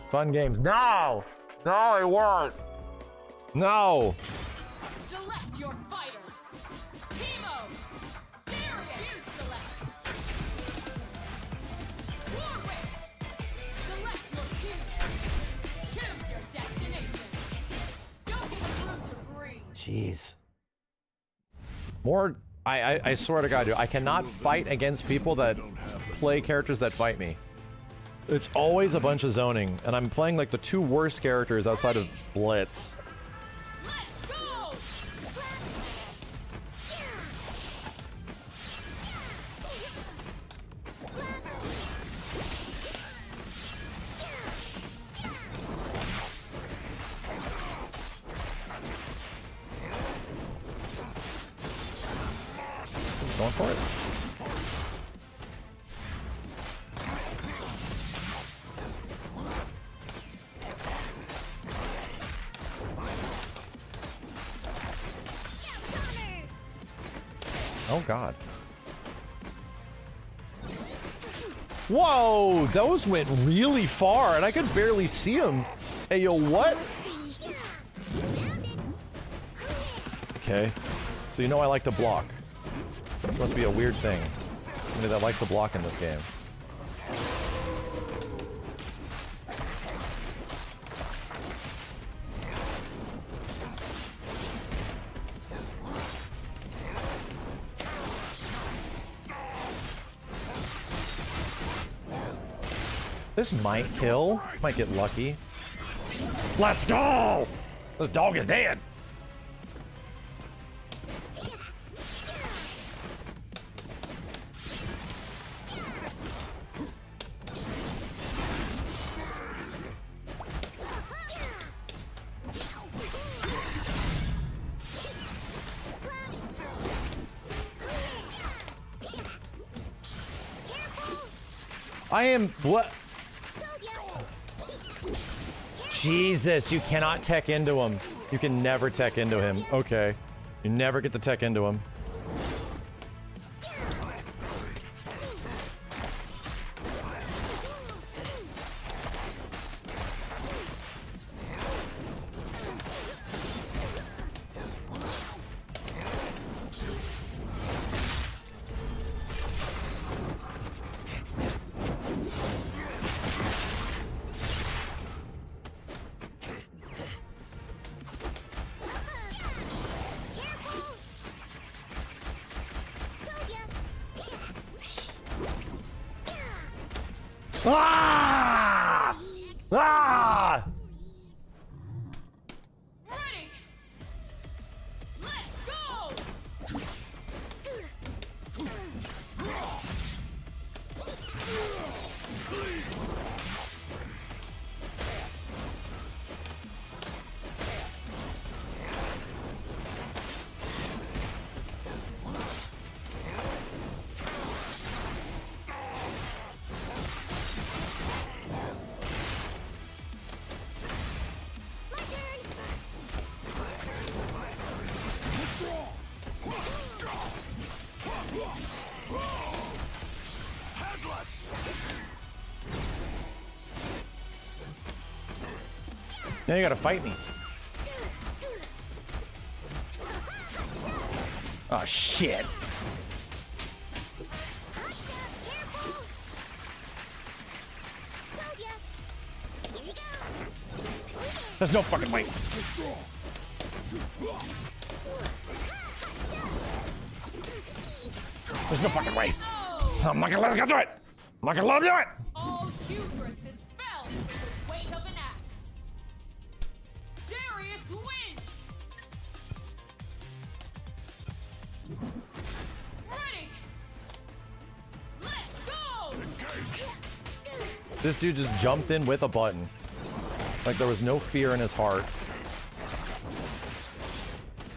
[SPEAKER 2] Fun games. No! No, it won't. No!
[SPEAKER 6] Select your fighters. Teemo. Darius. Select. Warwick. Select your fuse. Choose your destination. Don't give us room to breathe.
[SPEAKER 2] Jeez. More. I swear to God, dude. I cannot fight against people that play characters that fight me. It's always a bunch of zoning, and I'm playing like the two worst characters outside of Blitz. Going for it. Oh god. Whoa, those went really far and I could barely see them. Hey, yo, what? Okay. So you know I like to block. It must be a weird thing. Somebody that likes to block in this game. This might kill. Might get lucky. Let's go! This dog is dead. I am what? Jesus, you cannot tech into him. You can never tech into him. Okay. You never get to tech into him. Ah! Ah!
[SPEAKER 6] Ready. Let's go.
[SPEAKER 2] Now you gotta fight me. Oh shit. There's no fucking way. There's no fucking way. I'm not gonna let him do it. I'm not gonna let him do it.
[SPEAKER 6] All hubris is felled with the weight of an axe. Darius wins. Ready. Let's go.
[SPEAKER 2] This dude just jumped in with a button. Like there was no fear in his heart.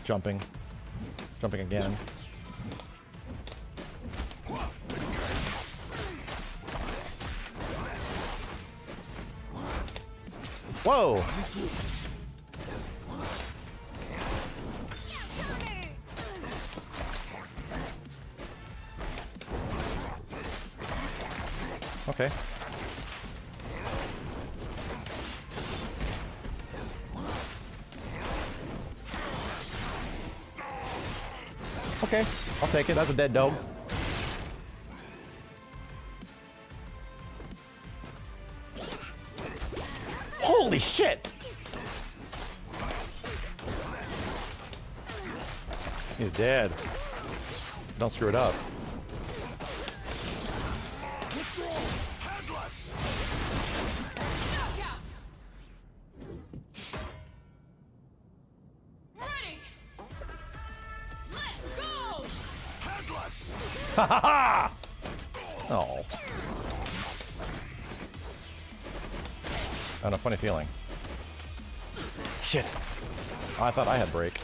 [SPEAKER 2] Jumping. Jumping again. Whoa! Okay. Okay, I'll take it. That's a dead dog. Holy shit! He's dead. Don't screw it up. Ha ha ha! Oh. I had a funny feeling. Shit. Oh, I thought I had break.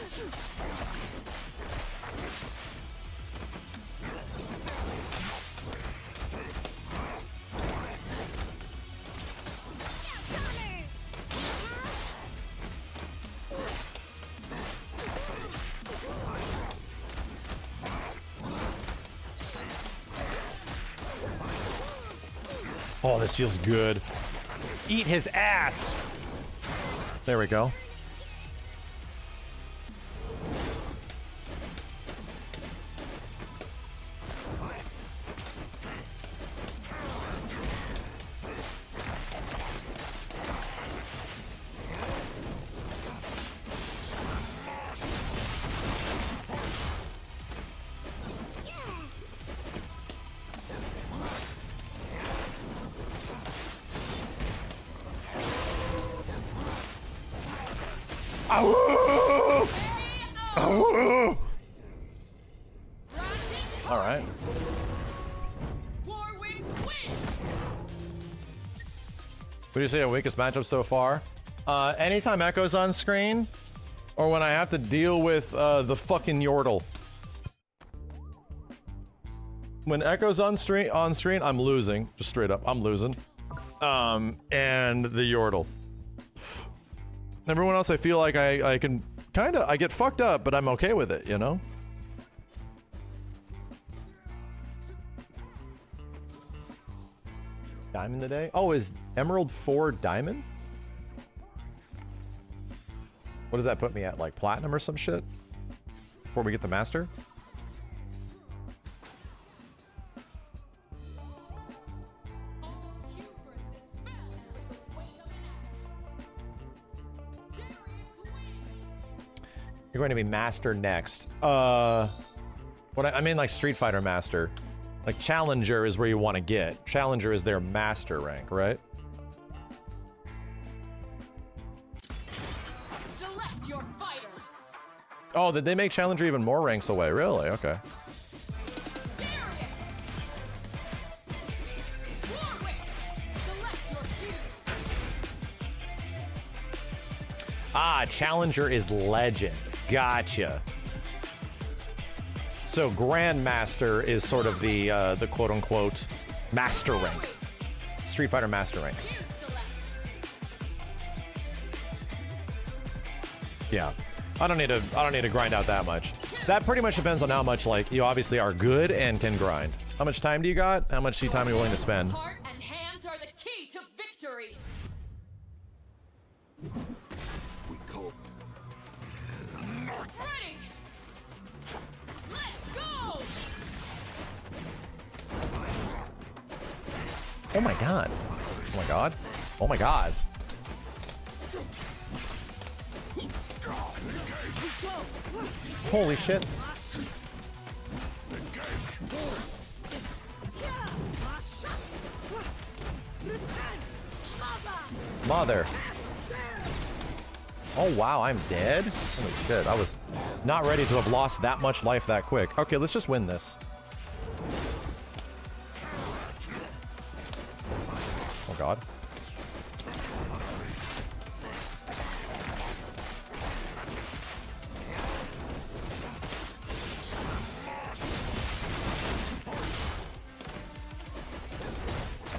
[SPEAKER 2] Oh, this feels good. Eat his ass! There we go. Ow! Ow! All right. What do you say, our weakest matchup so far? Anytime Echo's on screen, or when I have to deal with the fucking Yordle. When Echo's on screen, I'm losing. Just straight up, I'm losing. And the Yordle. Everyone else, I feel like I can I get fucked up, but I'm okay with it, you know? Diamond today? Oh, is Emerald 4 Diamond? What does that put me at? Like Platinum or some shit? Before we get to Master? You're going to be Master next. I mean like Street Fighter Master. Like Challenger is where you want to get. Challenger is their Master rank, right?
[SPEAKER 6] Select your fighters.
[SPEAKER 2] Oh, did they make Challenger even more ranks away? Really? Okay. Ah, Challenger is Legend. Gotcha. So Grandmaster is sort of the quote-unquote Master rank. Street Fighter Master rank. Yeah. I don't need to grind out that much. That pretty much depends on how much, like, you obviously are good and can grind. How much time do you got? How much time are you willing to spend?
[SPEAKER 6] Heart and hands are the key to victory. Ready. Let's go.
[SPEAKER 2] Oh my god. Oh my god. Oh my god. Holy shit. Mother. Oh wow, I'm dead? Holy shit, I was not ready to have lost that much life that quick. Okay, let's just win this. Oh god.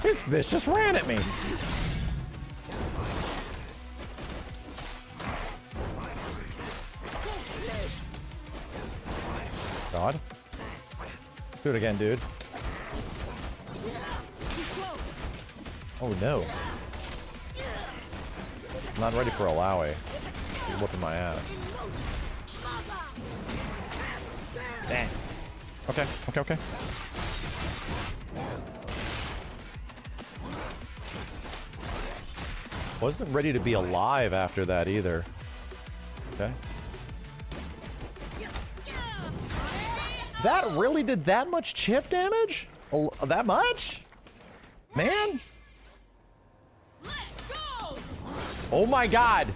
[SPEAKER 2] This bitch just ran at me. God. Do it again, dude. Oh no. I'm not ready for a Lowy. He's whooping my ass. Dang. Okay, okay, okay. Wasn't ready to be alive after that either. Okay. That really did that much chip damage? That much? Man? Oh my god!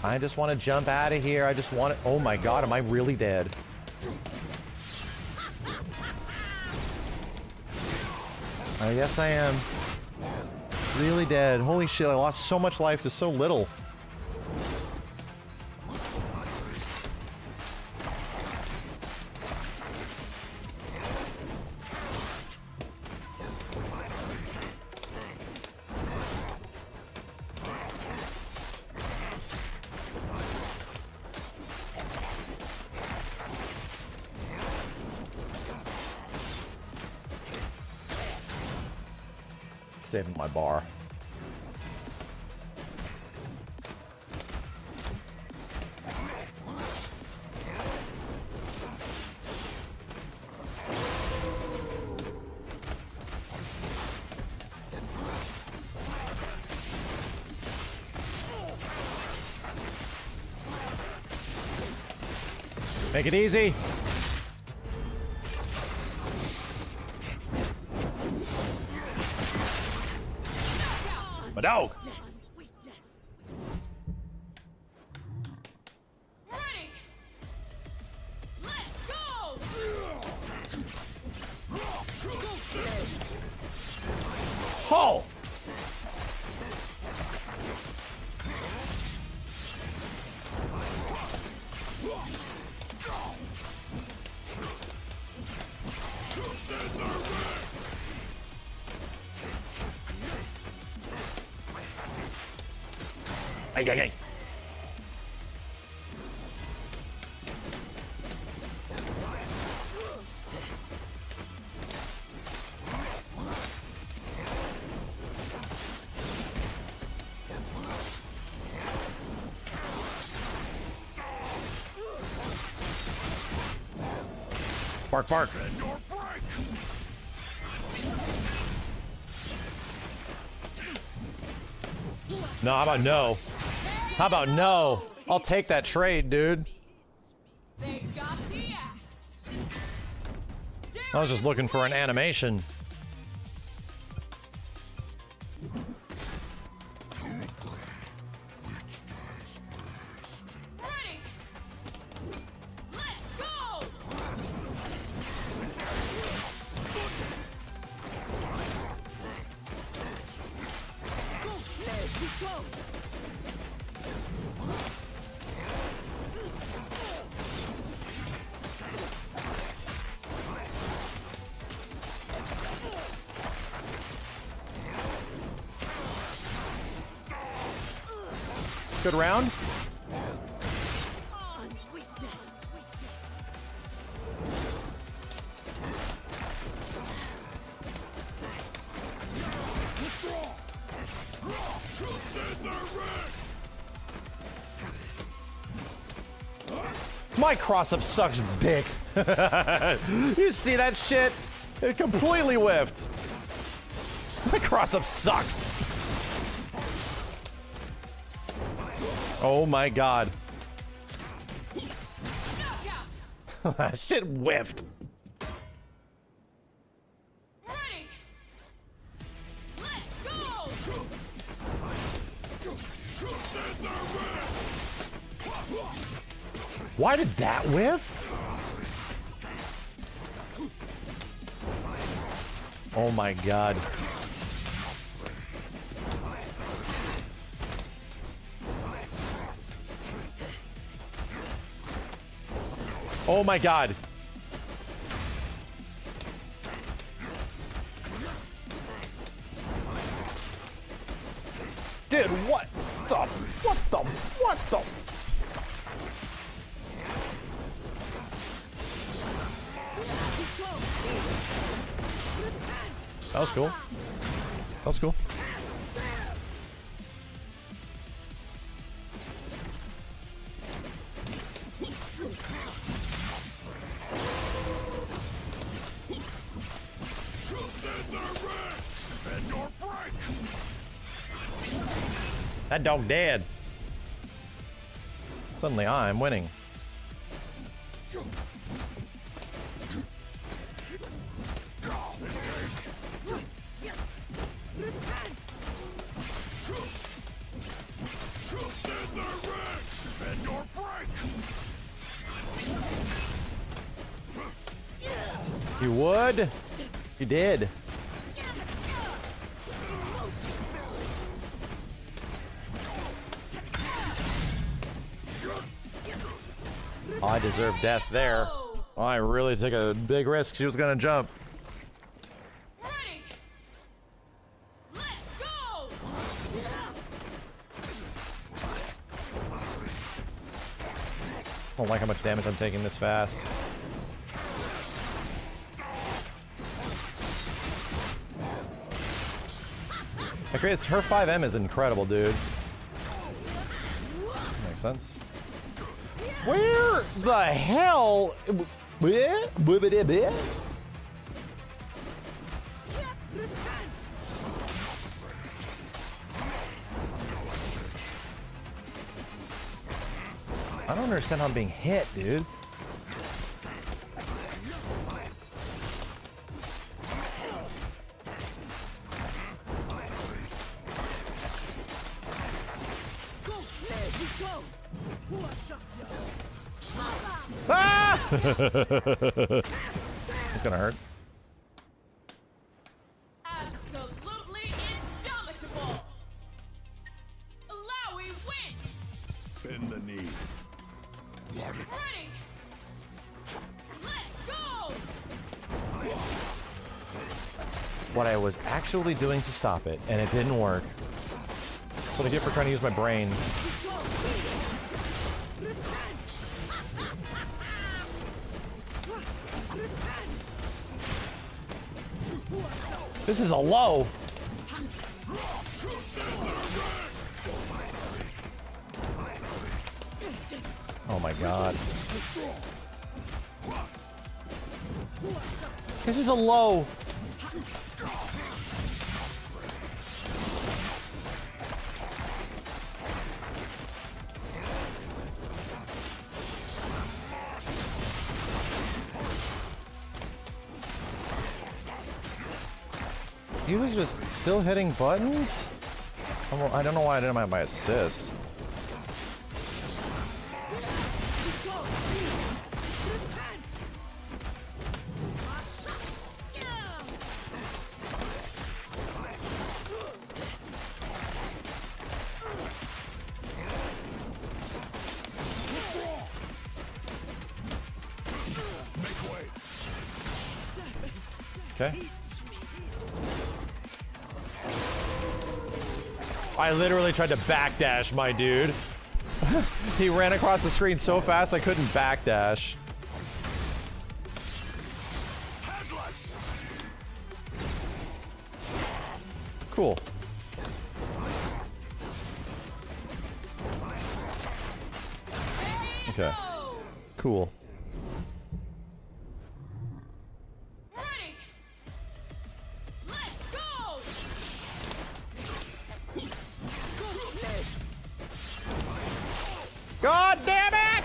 [SPEAKER 2] I just want to jump out of here. I just want to... Oh my god, am I really dead? Yes, I am. Really dead. Holy shit, I lost so much life to so little. Saving my bar. Make it easy. My dog.
[SPEAKER 6] Ready? Let's go!
[SPEAKER 2] Oh! Ay, ay, ay. Bark, bark. No, how about no? How about no? I'll take that trade, dude.
[SPEAKER 6] They got the axe.
[SPEAKER 2] I was just looking for an animation.
[SPEAKER 6] Ready? Let's go!
[SPEAKER 2] Good round. My cross-up sucks dick. You see that shit? It completely whiffed. My cross-up sucks. Oh my god. That shit whiffed.
[SPEAKER 6] Ready? Let's go!
[SPEAKER 2] Why did that whiff? Oh my god. Oh my god. Dude, what the? That was cool. That was cool. That dog dead. Suddenly I'm winning. You would? You did. I deserve death there. Oh, I really took a big risk. She was gonna jump.
[SPEAKER 6] Ready? Let's go!
[SPEAKER 2] I don't like how much damage I'm taking this fast. Okay, it's her 5M is incredible, dude. Makes sense. Where the hell? I don't understand how I'm being hit, dude. It's gonna hurt.
[SPEAKER 6] Absolutely indomitable. Alawi wins.
[SPEAKER 13] Bend the knee.
[SPEAKER 6] Ready. Let's go.
[SPEAKER 2] What I was actually doing to stop it, and it didn't work. That's what I get for trying to use my brain. This is a low. Oh my god. This is a low. He was just still hitting buttons? I don't know why I didn't have my assist. Okay. I literally tried to backdash my dude. He ran across the screen so fast I couldn't backdash. Cool. Okay. Cool. God damn it!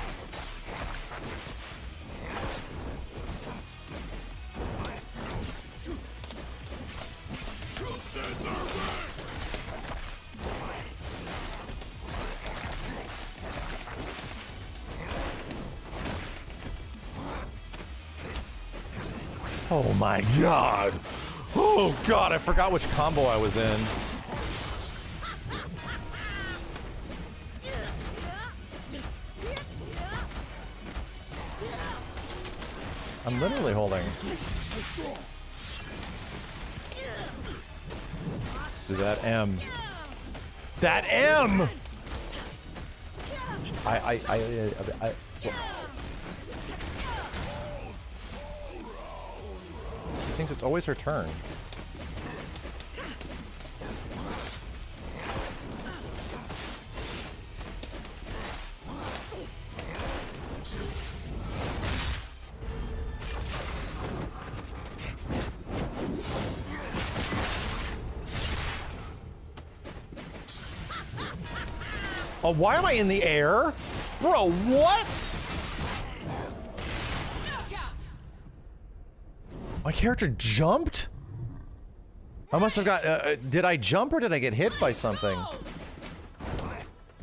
[SPEAKER 2] Oh my god! Oh god, I forgot which combo I was in. I'm literally holding. Do that M. That M! She thinks it's always her turn. Oh, why am I in the air? Bro, what? My character jumped? I must have got, did I jump or did I get hit by something?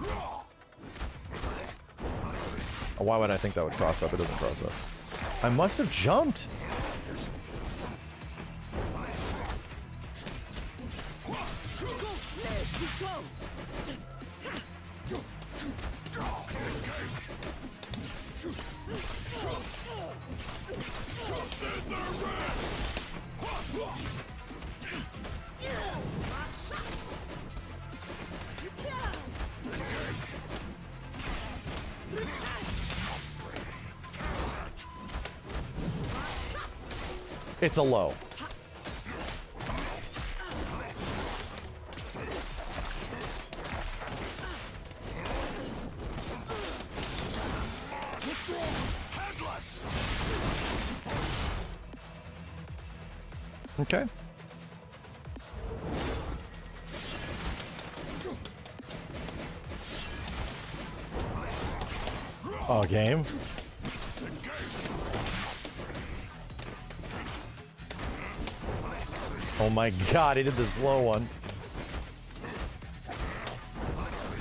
[SPEAKER 2] Oh, why would I think that would cross up? It doesn't cross up. I must have jumped. It's a low. Okay. Oh, game. Oh my god, he did the slow one.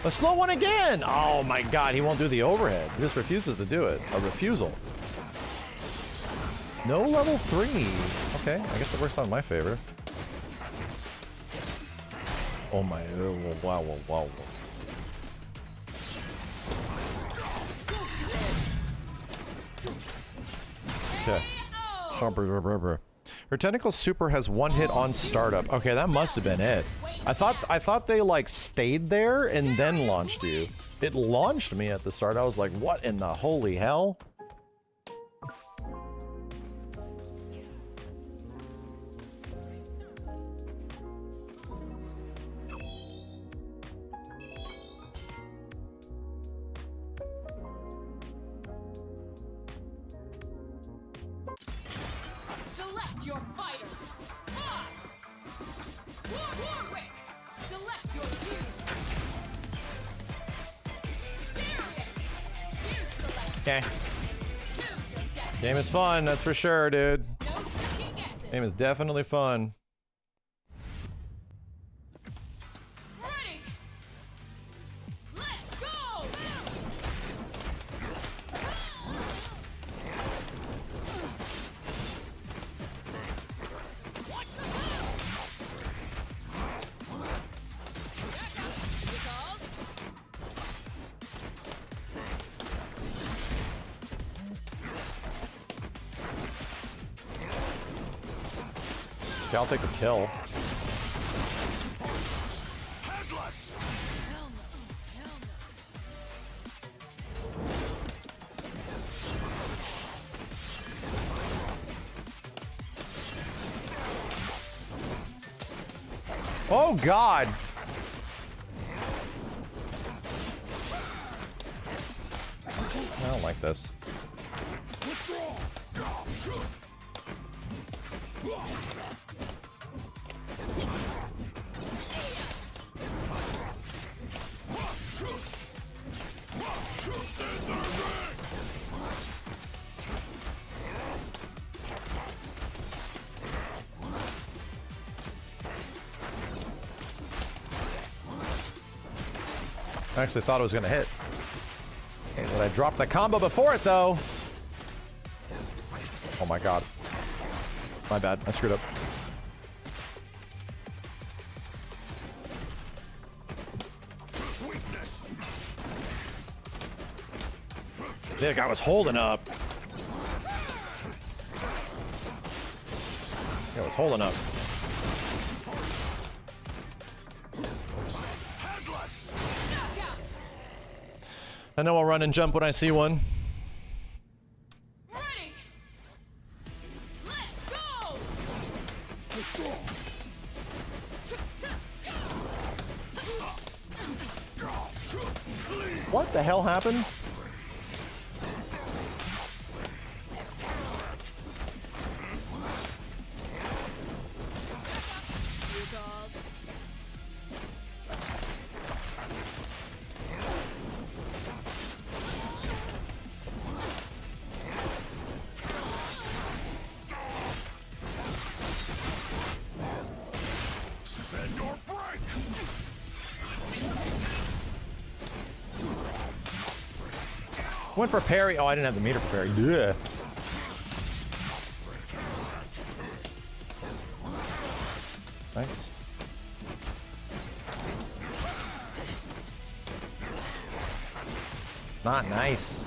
[SPEAKER 2] A slow one again! Oh my god, he won't do the overhead. He just refuses to do it. A refusal. No level 3. Okay, I guess it works out in my favor. Oh my, wow, wow, wow. Okay. Her tentacle super has one hit on startup. Okay, that must have been it. I thought they like stayed there and then launched you. It launched me at the start. I was like, what in the holy hell?
[SPEAKER 6] Select your fighters. Warwick, select your views.
[SPEAKER 2] Okay. Game is fun, that's for sure, dude. Game is definitely fun.
[SPEAKER 6] Ready. Let's go.
[SPEAKER 2] Okay, I'll take the kill. Oh God! I don't like this. I actually thought it was gonna hit. Okay, but I dropped the combo before it though. Oh my God. My bad, I screwed up. Yeah, the guy was holding up. Yeah, was holding up. I know I'll run and jump when I see one.
[SPEAKER 6] Ready. Let's go.
[SPEAKER 2] What the hell happened? Went for parry. Oh, I didn't have the meter for parry. Yeah. Nice. Not nice.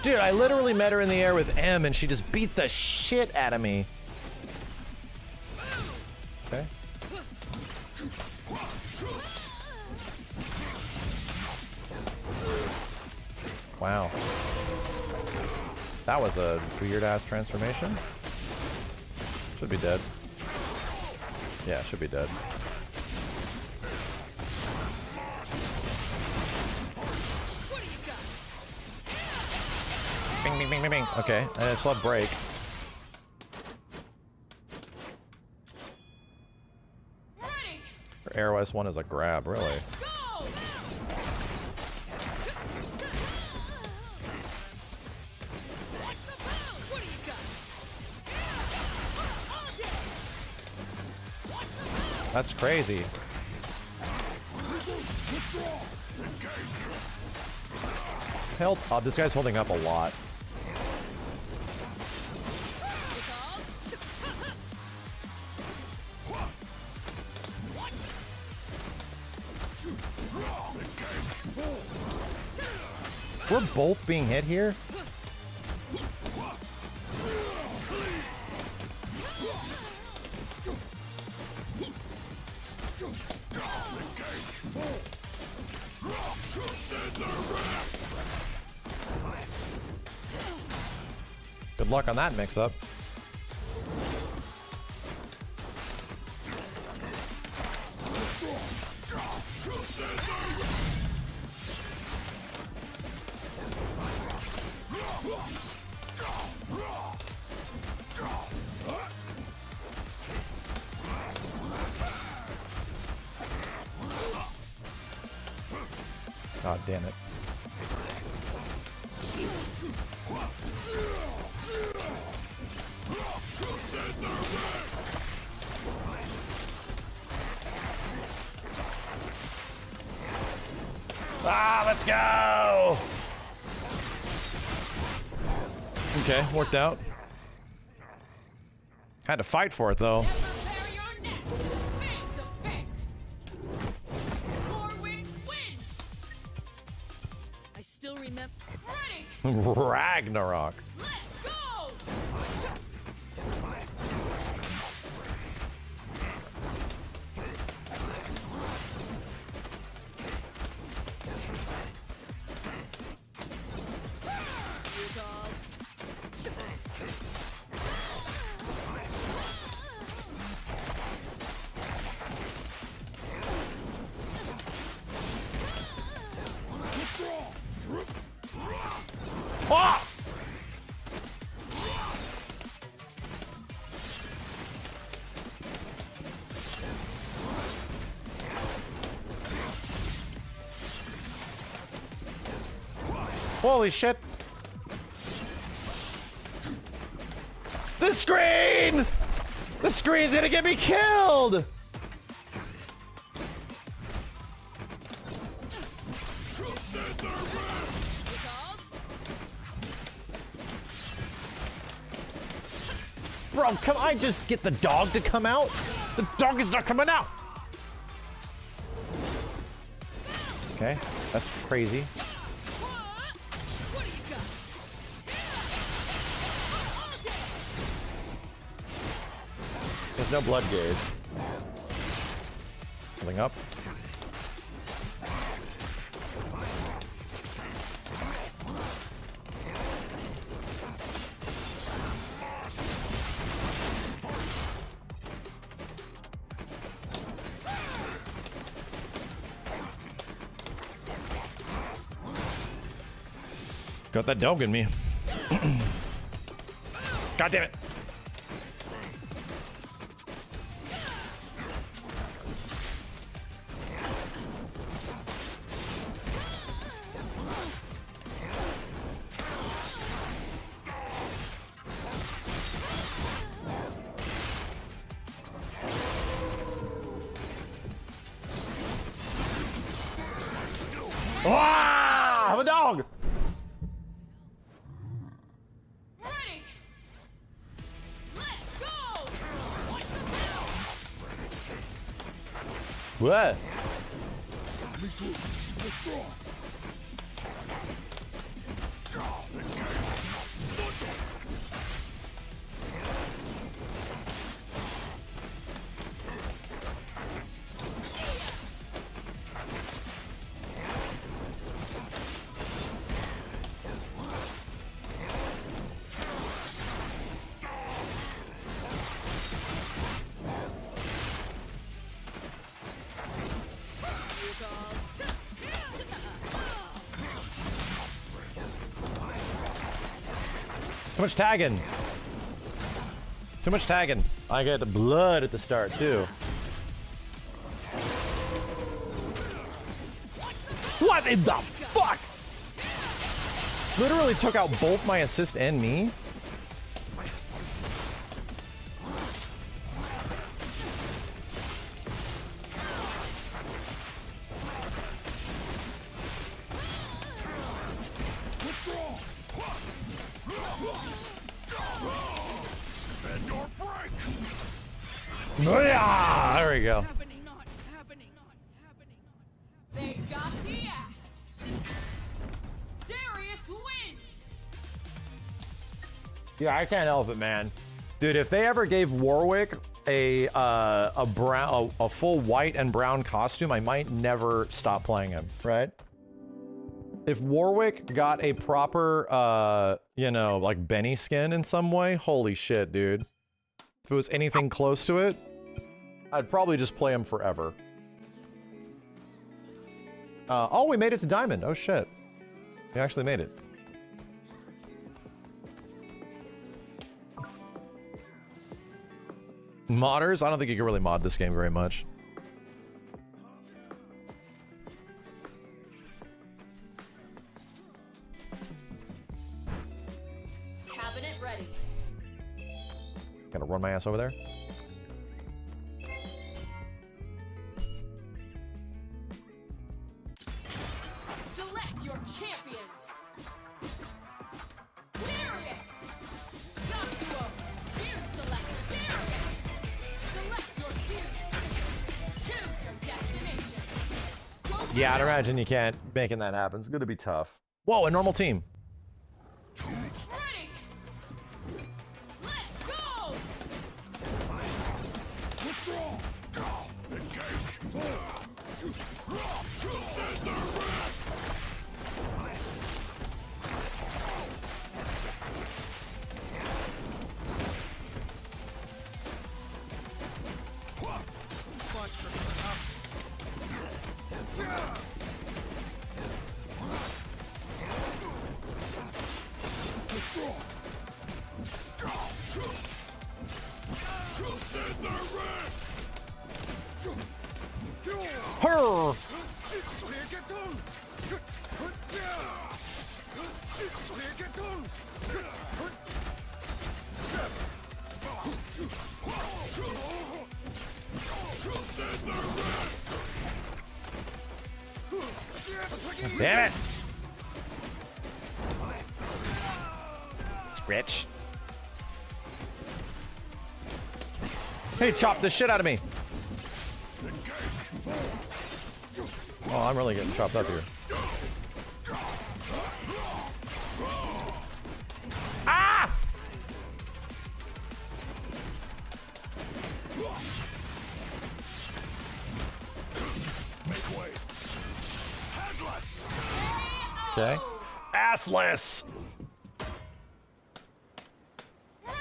[SPEAKER 2] Dude, I literally met her in the air with M and she just beat the shit out of me. Okay. Wow. That was a weird-ass transformation. Should be dead. Yeah, should be dead. Bing, bing, bing, bing, bing. Okay, and I saw break. Her Air S1 is a grab, really. That's crazy. Hell, this guy's holding up a lot. We're both being hit here? Good luck on that mix-up. God damn it. Ah, let's go! Okay, worked out. Had to fight for it, though.
[SPEAKER 8] I still remember.
[SPEAKER 2] Ragnarok. Ah! Holy shit! The screen! The screen's gonna get me killed! Bro, can I just get the dog to come out? The dog is not coming out! Okay, that's crazy. There's no blood gauge. Coming up. Got that dog in me. God damn it. Ah! I'm a dog! What? Too much tagging. Too much tagging. I get blood at the start too. What in the fuck? Literally took out both my assist and me. Yeah, there we go.
[SPEAKER 6] They got the axe. Darius wins.
[SPEAKER 2] Yeah, I can't help it, man. Dude, if they ever gave Warwick a full white and brown costume, I might never stop playing him, right? If Warwick got a proper, you know, like Benny skin in some way, holy shit, dude. If it was anything close to it, I'd probably just play him forever. Oh, we made it to Diamond. Oh, shit. We actually made it. Modders? I don't think you can really mod this game very much.
[SPEAKER 6] Cabinet ready.
[SPEAKER 2] Gotta run my ass over there.
[SPEAKER 6] Select your champions. Darius. Yasuo. Fuse select Darius. Select your fuse. Choose your destination.
[SPEAKER 2] Yeah, I'd imagine you can't making that happen. It's gonna be tough. Whoa, a normal team.
[SPEAKER 6] Ready. Let's go.
[SPEAKER 13] Withdraw.
[SPEAKER 2] Her. Damn it! Scratch. Hey, chop the shit out of me! Oh, I'm really getting chopped up here. Ah! Okay. Assless!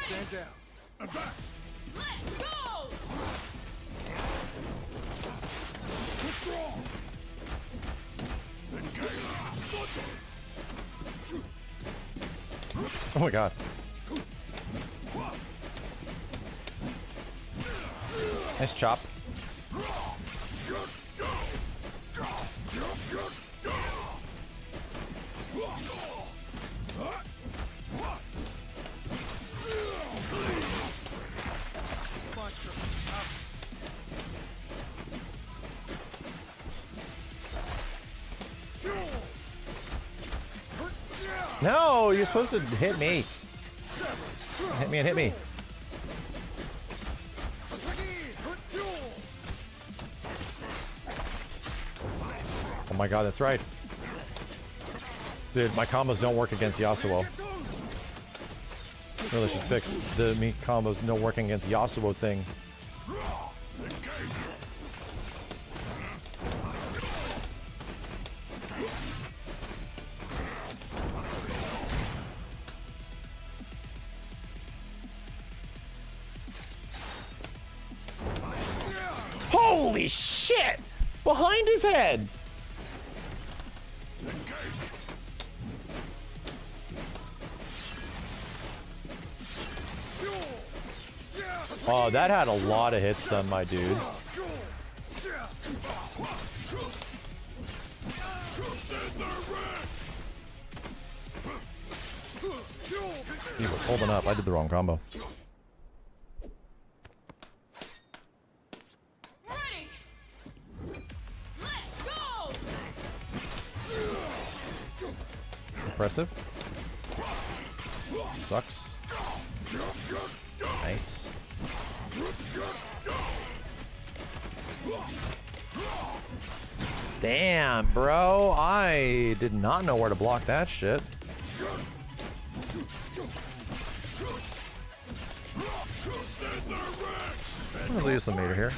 [SPEAKER 13] Stand down. Advance.
[SPEAKER 6] Let's go.
[SPEAKER 13] Withdraw.
[SPEAKER 2] Oh my god. Nice chop. No, you're supposed to hit me. Hit me and hit me. Oh my god, that's right. Dude, my combos don't work against Yasuo. Really should fix the me combos no working against Yasuo thing. Holy shit! Behind his head! Oh, that had a lot of hits done, my dude. He was holding up. I did the wrong combo. Impressive. Sucks. Nice. Damn, bro. I did not know where to block that shit. I'm gonna use some meter here.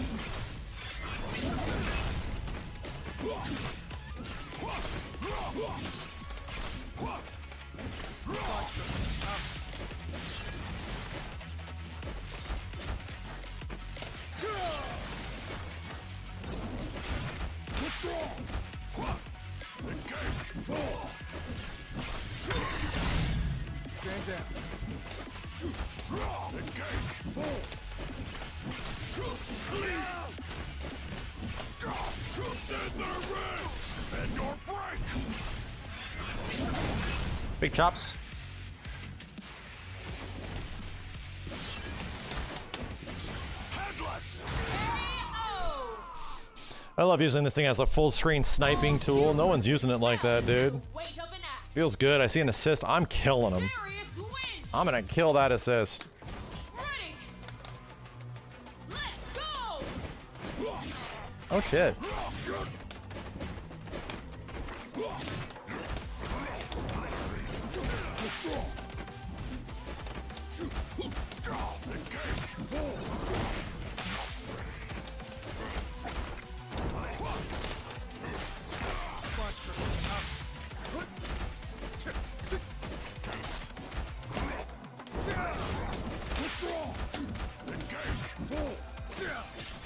[SPEAKER 1] Stand down. Engage. Fall. Stand there, Red. And your break.
[SPEAKER 2] Big chops. I love using this thing as a full screen sniping tool. No one's using it like that, dude. Feels good. I see an assist. I'm killing him. I'm gonna kill that assist. Oh shit.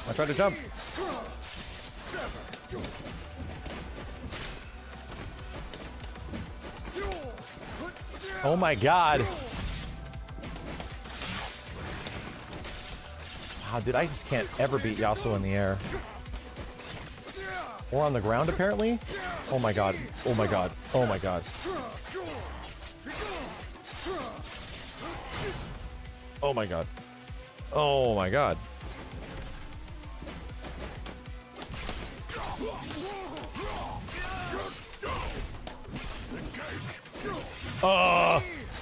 [SPEAKER 2] I tried to jump. Oh my god. Wow, dude, I just can't ever beat Yasuo in the air. Or on the ground, apparently? Oh my god. Oh my god. Oh my god. Oh my god. Oh my god.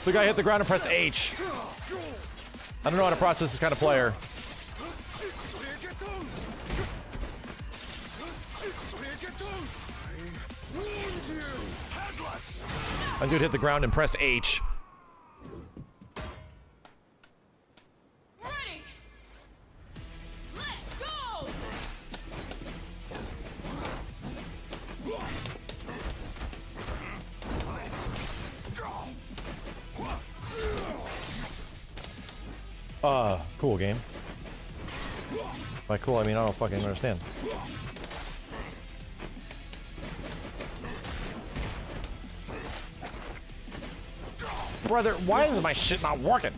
[SPEAKER 2] The guy hit the ground and pressed H. I don't know how to process this kind of player. My dude hit the ground and pressed H. Cool game. By cool, I mean I don't fucking understand. Brother, why is my shit not working?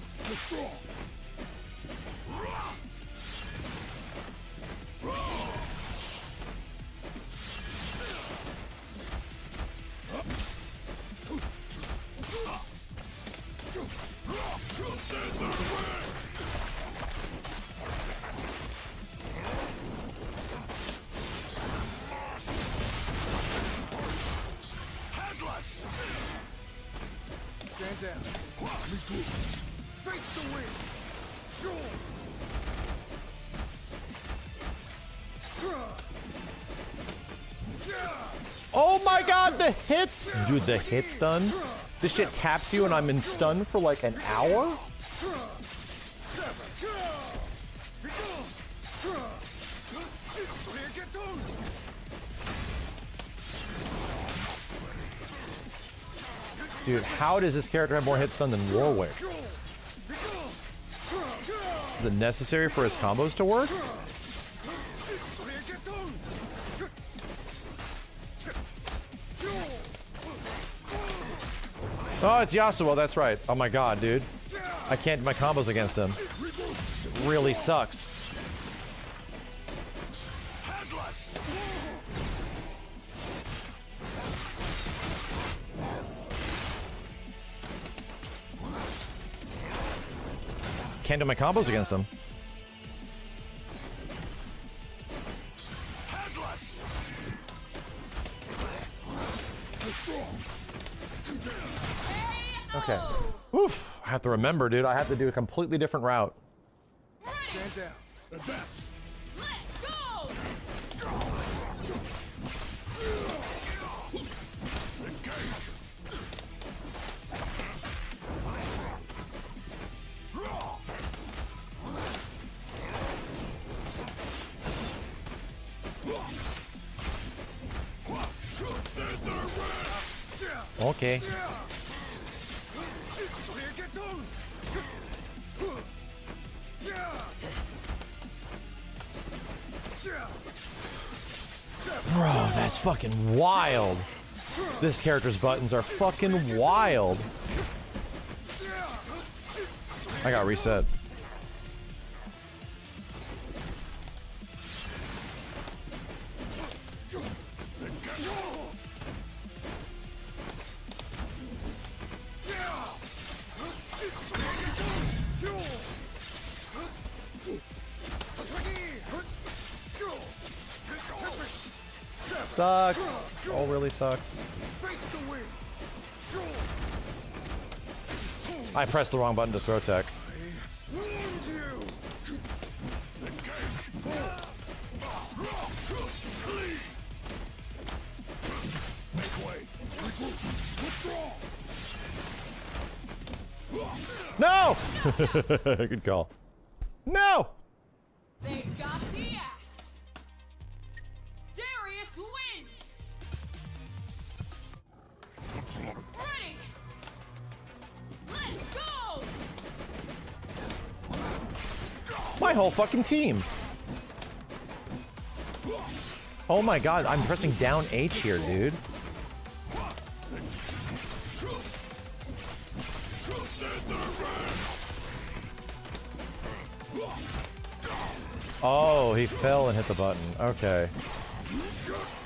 [SPEAKER 1] Stand down. Face the wind.
[SPEAKER 2] Oh my god, the hits! Dude, the hit stun? This shit taps you and I'm in stun for like an hour? Dude, how does this character have more hit stun than Warwick? Is it necessary for his combos to work? Oh, it's Yasuo, that's right. Oh my god, dude. I can't do my combos against him. It really sucks. Can't do my combos against him. Okay. Oof. I have to remember, dude. I have to do a completely different route.
[SPEAKER 1] Stand down. Advance. Let's go.
[SPEAKER 2] Okay. Bro, that's fucking wild. This character's buttons are fucking wild. I got reset. Sucks. Oh, really sucks. I pressed the wrong button to throw tech. No! Good call. No!
[SPEAKER 6] They got the axe. Darius wins. Ready. Let's go.
[SPEAKER 2] My whole fucking team. Oh my god, I'm pressing down H here, dude. Oh, he fell and hit the button. Okay.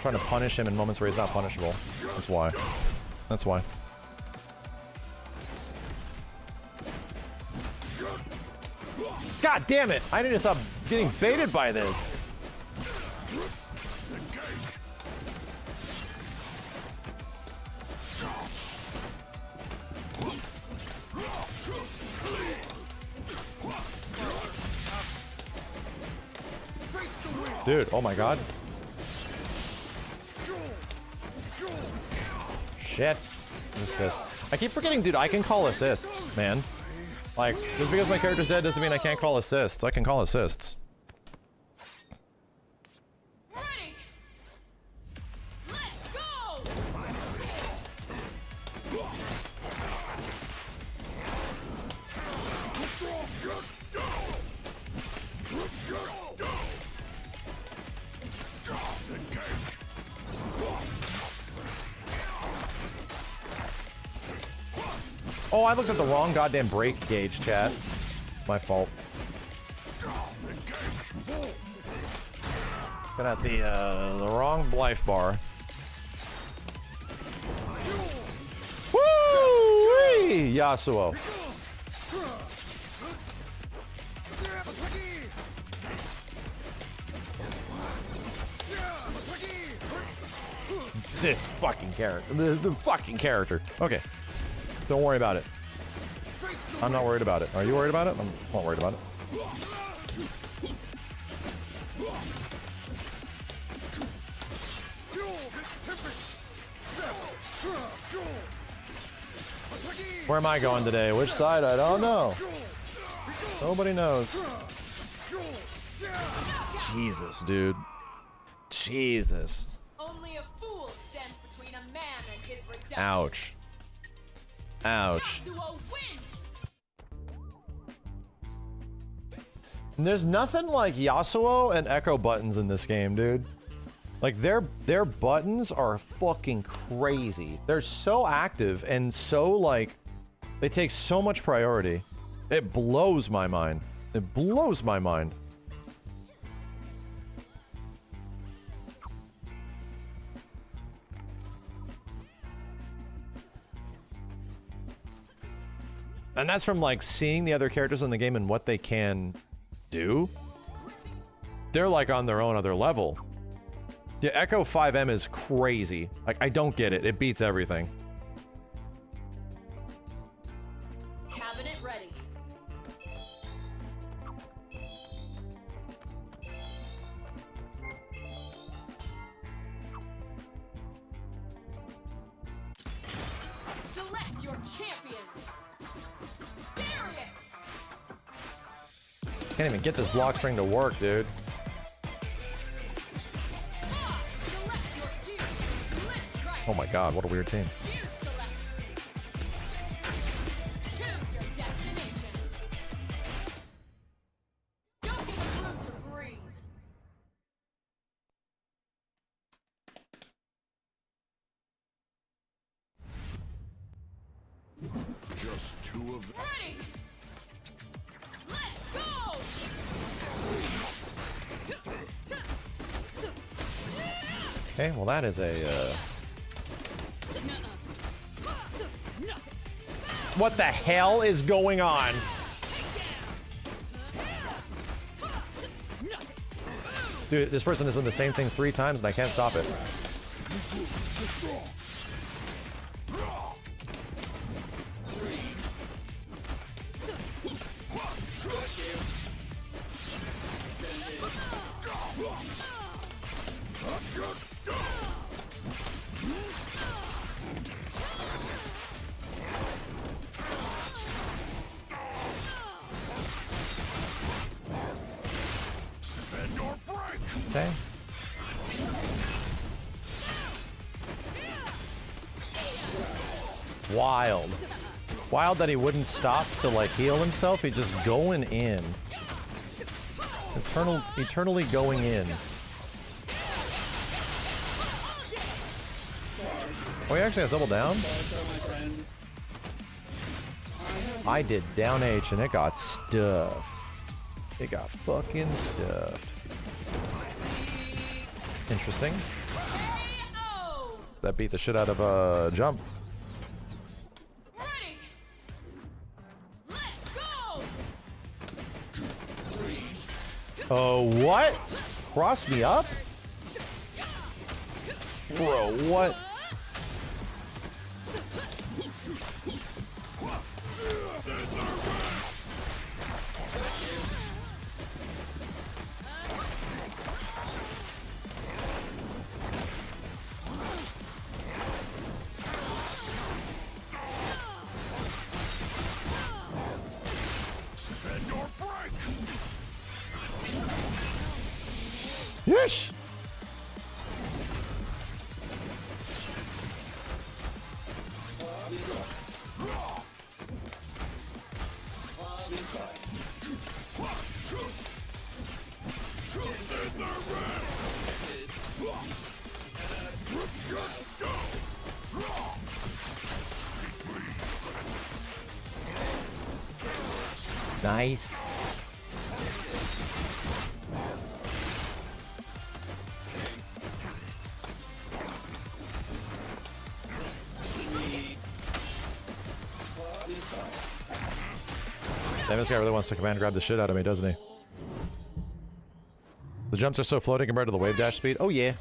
[SPEAKER 2] Trying to punish him in moments where he's not punishable. That's why. That's why. God damn it! I need to stop getting baited by this. Dude, oh my god. Shit. Assist. I keep forgetting, dude, I can call assists, man. Like, just because my character's dead doesn't mean I can't call assists. I can call assists.
[SPEAKER 6] Ready. Let's go.
[SPEAKER 2] Oh, I looked at the wrong goddamn break gauge, chat. My fault. Got at the wrong life bar. Woo! Yasuo. This fucking character. The fucking character. Okay. Don't worry about it. I'm not worried about it. Are you worried about it? I'm not worried about it. Where am I going today? Which side? I don't know. Nobody knows. Jesus, dude. Jesus.
[SPEAKER 6] Only a fool stands between a man and his redemption.
[SPEAKER 2] Ouch. Ouch.
[SPEAKER 6] Yasuo wins.
[SPEAKER 2] There's nothing like Yasuo and Echo buttons in this game, dude. Like, their buttons are fucking crazy. They're so active and so, like, they take so much priority. It blows my mind. It blows my mind. And that's from, like, seeing the other characters in the game and what they can do. They're, like, on their own other level. Yeah, Echo 5M is crazy. Like, I don't get it. It beats everything.
[SPEAKER 6] Cabinet ready. Select your champions. Darius.
[SPEAKER 2] Can't even get this block string to work, dude. Oh my god, what a weird team.
[SPEAKER 6] You
[SPEAKER 1] two of them.
[SPEAKER 6] Ready! Let's go!
[SPEAKER 2] Okay, well that is a. What the hell is going on? Dude, this person is doing the same thing 3 times and I can't stop it. Okay. Wild. Wild that he wouldn't stop to like heal himself. He's just going in. Eternally going in. Oh, he actually has double down? I did down H and it got stuffed. It got fucking stuffed. Interesting. That beat the shit out of a jump.
[SPEAKER 6] Ready! Let's go!
[SPEAKER 2] Oh, what? Cross me up? Bro, what? Yes! Nice. Damn, this guy really wants to command grab the shit out of me, doesn't he? The jumps are so floating compared to the wave dash speed. Oh yeah.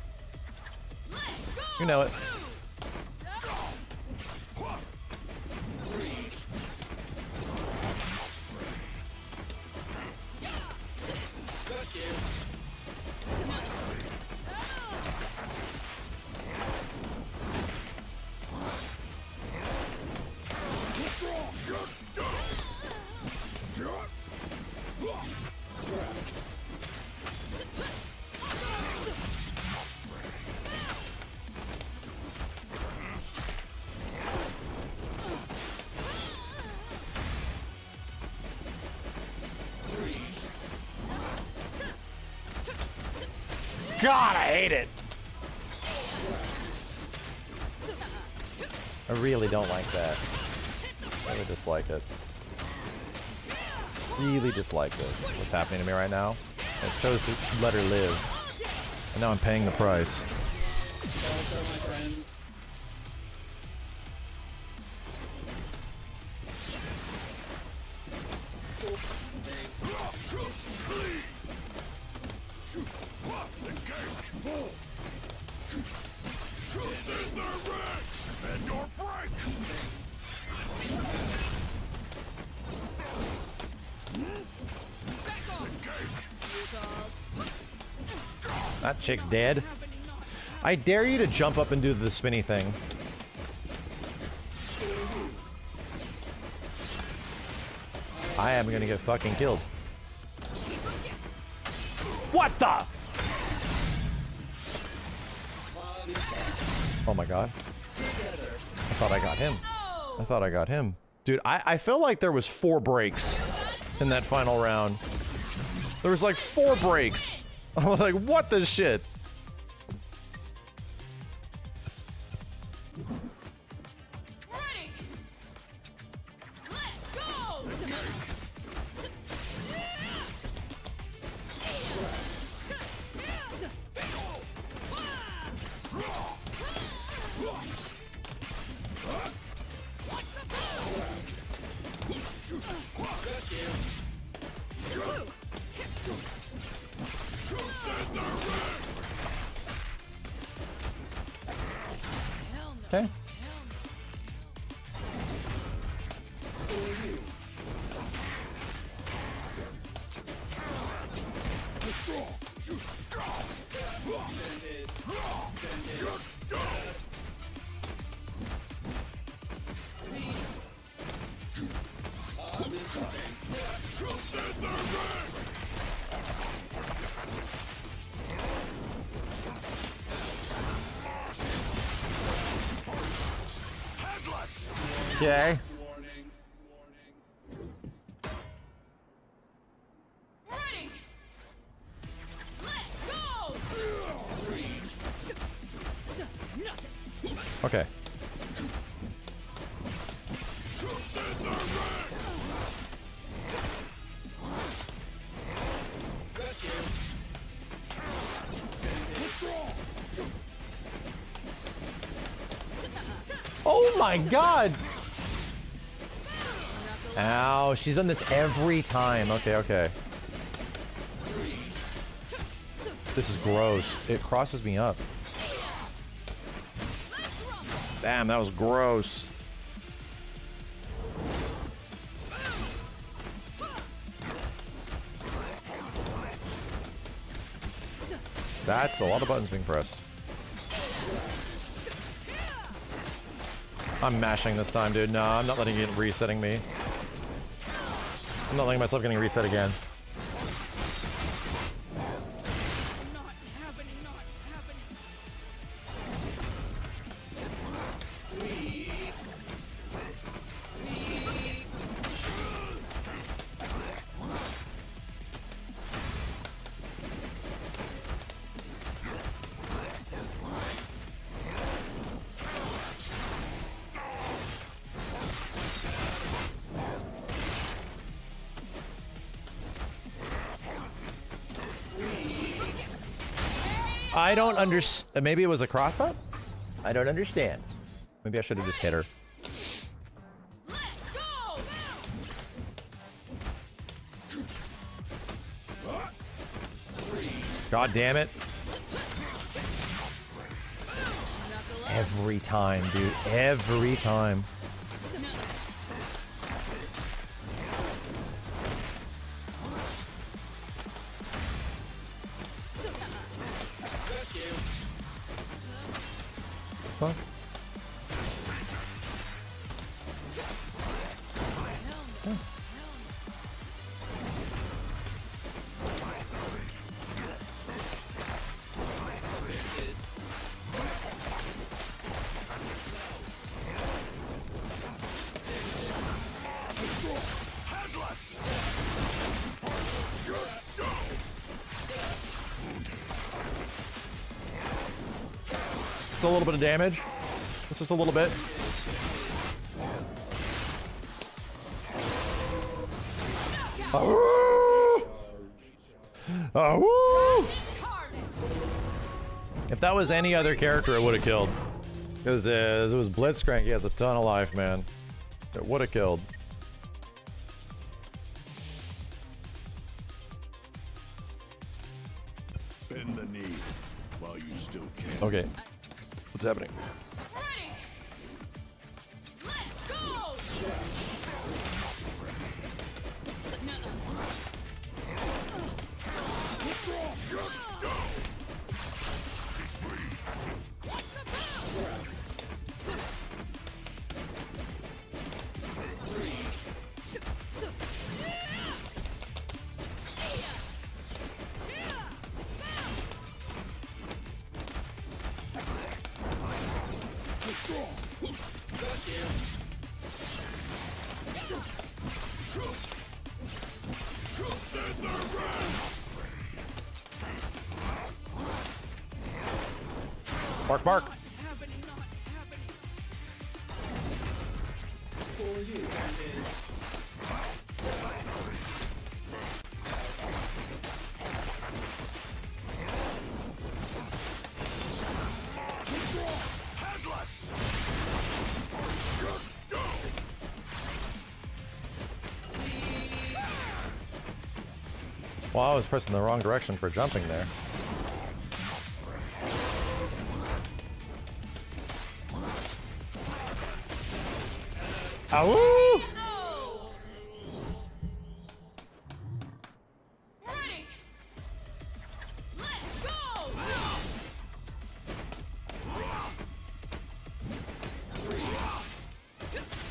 [SPEAKER 2] You know it. God, I hate it. I really don't like that. I really dislike it. Really dislike this. What's happening to me right now? I chose to let her live. And now I'm paying the price. That chick's dead. I dare you to jump up and do the spinny thing. I am gonna get fucking killed. What the? Oh my god. I thought I got him. I thought I got him. Dude, I feel like there was 4 breaks in that final round. There was like 4 breaks. I was like, what the shit?
[SPEAKER 6] Ready. Let's
[SPEAKER 2] Okay. Okay.
[SPEAKER 6] Ready. Let's go.
[SPEAKER 2] Okay. Oh my god! Ow, she's done this every time. Okay, okay. This is gross. It crosses me up. Damn, that was gross. That's a lot of buttons being pressed. I'm mashing this time, dude. No, I'm not letting it resetting me. I'm not letting myself getting reset again. I don't understand. Maybe it was a cross-up? I don't understand. Maybe I should have just hit her. God damn it. Every time, dude. Every time. Huh? It's a little bit of damage. It's just a little bit. If that was any other character, it would have killed. Because it was Blitzcrank, he has a ton of life, man. It would have killed.
[SPEAKER 13] Bend the knee while you still can.
[SPEAKER 2] Okay. What's happening? Bark, bark. Well, I was pressing the wrong direction for jumping there. Ow!
[SPEAKER 6] Ready. Let's go.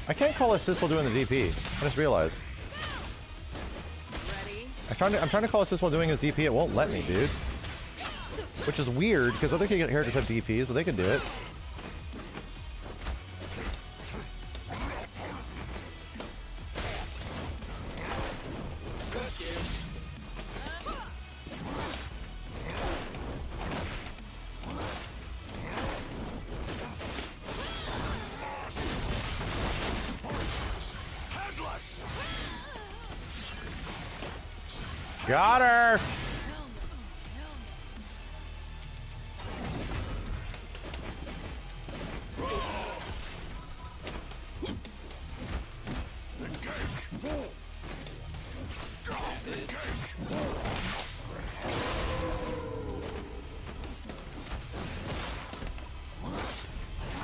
[SPEAKER 2] I can't call assist while doing the DP. I just realized. I'm trying to call assist while doing his DP. It won't let me, dude. Which is weird because other characters have DPs, but they can do it. Got her!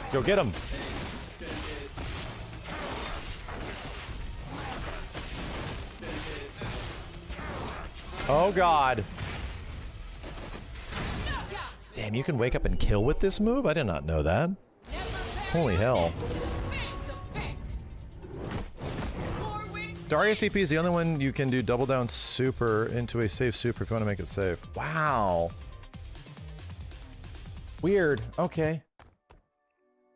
[SPEAKER 2] Let's go get him. Oh god. Damn, you can wake up and kill with this move? I did not know that. Holy hell. Darius DP is the only one you can do double down super into a safe super if you want to make it safe. Wow. Weird. Okay.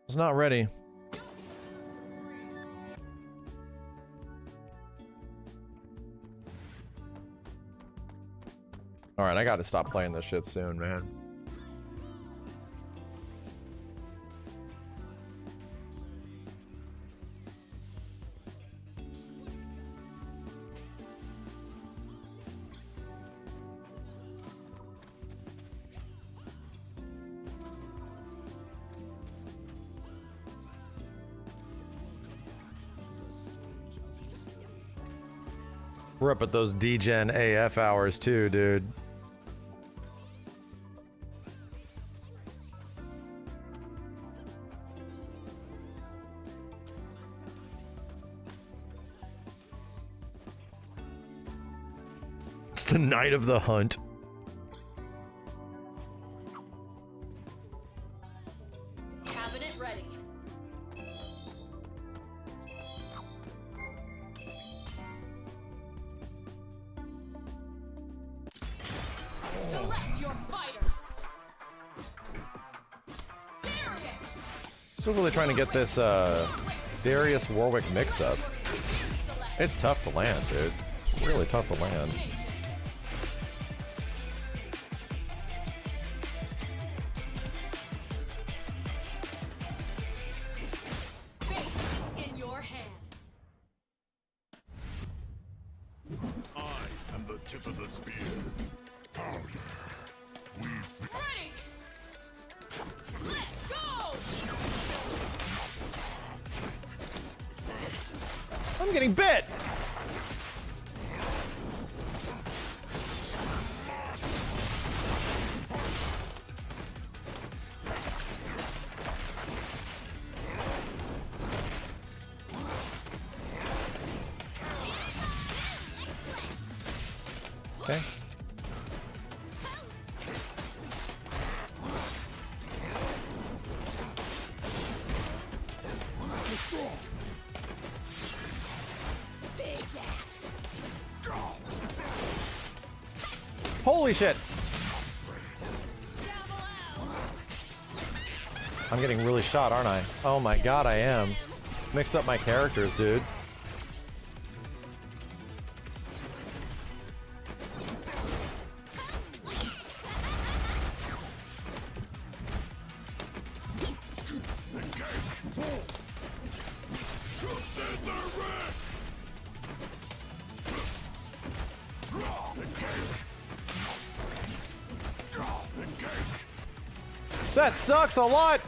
[SPEAKER 2] Was not ready. Alright, I gotta stop playing this shit soon, man. We're up at those DGen AF hours too, dude. It's the night of the hunt.
[SPEAKER 6] Cabinet ready. Select your fighters.
[SPEAKER 2] Still really trying to get this Darius Warwick mix-up. It's tough to land, dude. It's really tough to land.
[SPEAKER 6] In your hands.
[SPEAKER 1] I am the tip of the spear. Powder.
[SPEAKER 6] Ready. Let's go.
[SPEAKER 2] I'm getting bit! Okay. Holy shit! I'm getting really shot, aren't I? Oh my god, I am. Mixed up my characters, dude. That sucks a lot!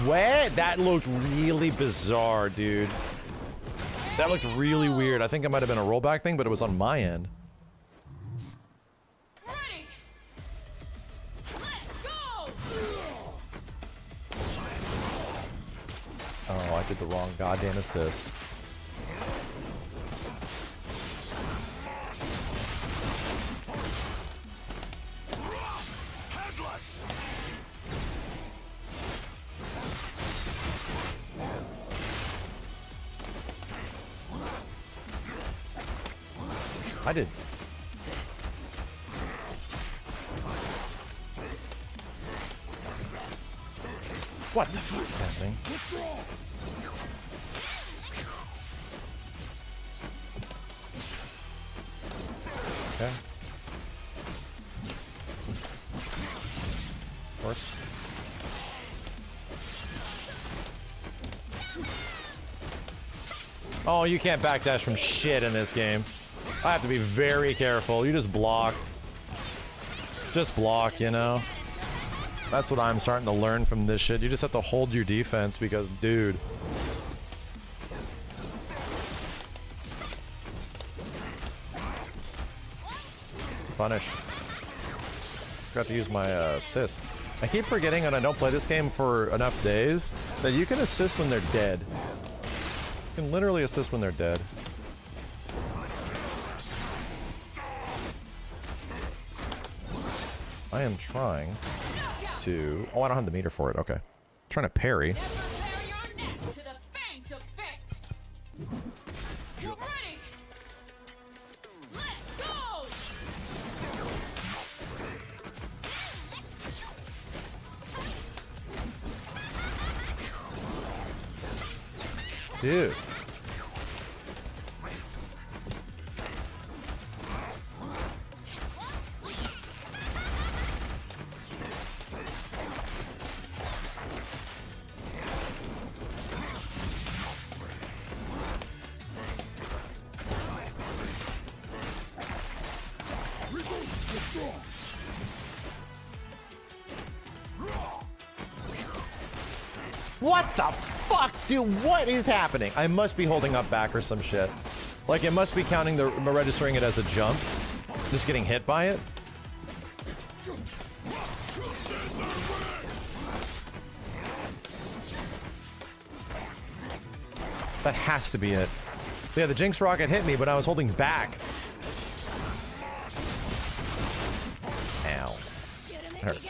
[SPEAKER 2] What? That looked really bizarre, dude. That looked really weird. I think it might have been a rollback thing, but it was on my end.
[SPEAKER 6] Ready. Let's go.
[SPEAKER 2] Oh, I did the wrong goddamn assist. I did. What the fuck is happening? Okay. Of course. Oh, you can't backdash from shit in this game. I have to be very careful. You just block. Just block, you know? That's what I'm starting to learn from this shit. You just have to hold your defense because, dude. Punish. Forgot to use my assist. I keep forgetting when I don't play this game for enough days that you can assist when they're dead. You can literally assist when they're dead. I am trying to... Oh, I don't have the meter for it. Okay. I'm trying to parry. Dude. What the fuck, dude? What is happening? I must be holding up back or some shit. Like, it must be counting the registering it as a jump. Just getting hit by it. That has to be it. Yeah, the Jinx rocket hit me, but I was holding back. Ow. It hurts.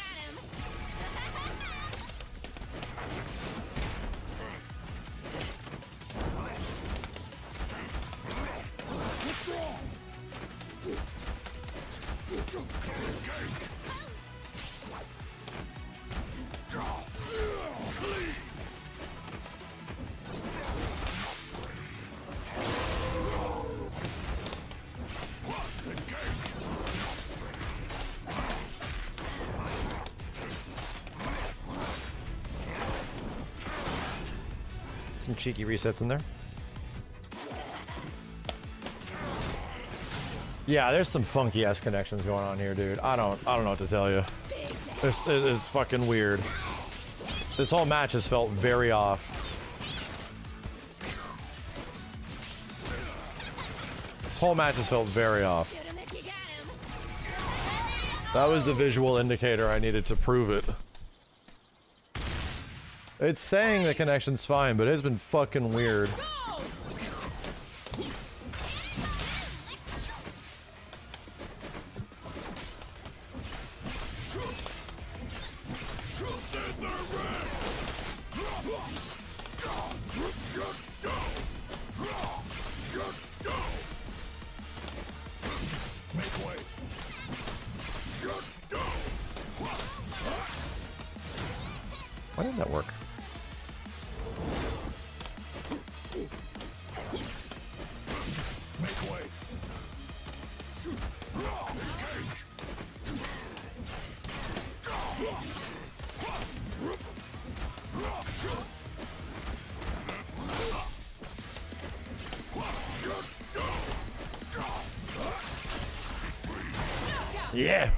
[SPEAKER 2] Some cheeky resets in there. Yeah, there's some funky ass connections going on here, dude. I don't know what to tell you. This is fucking weird. This whole match has felt very off. This whole match has felt very off. That was the visual indicator I needed to prove it. It's saying the connection's fine, but it's been fucking weird. Why didn't that work? Yeah.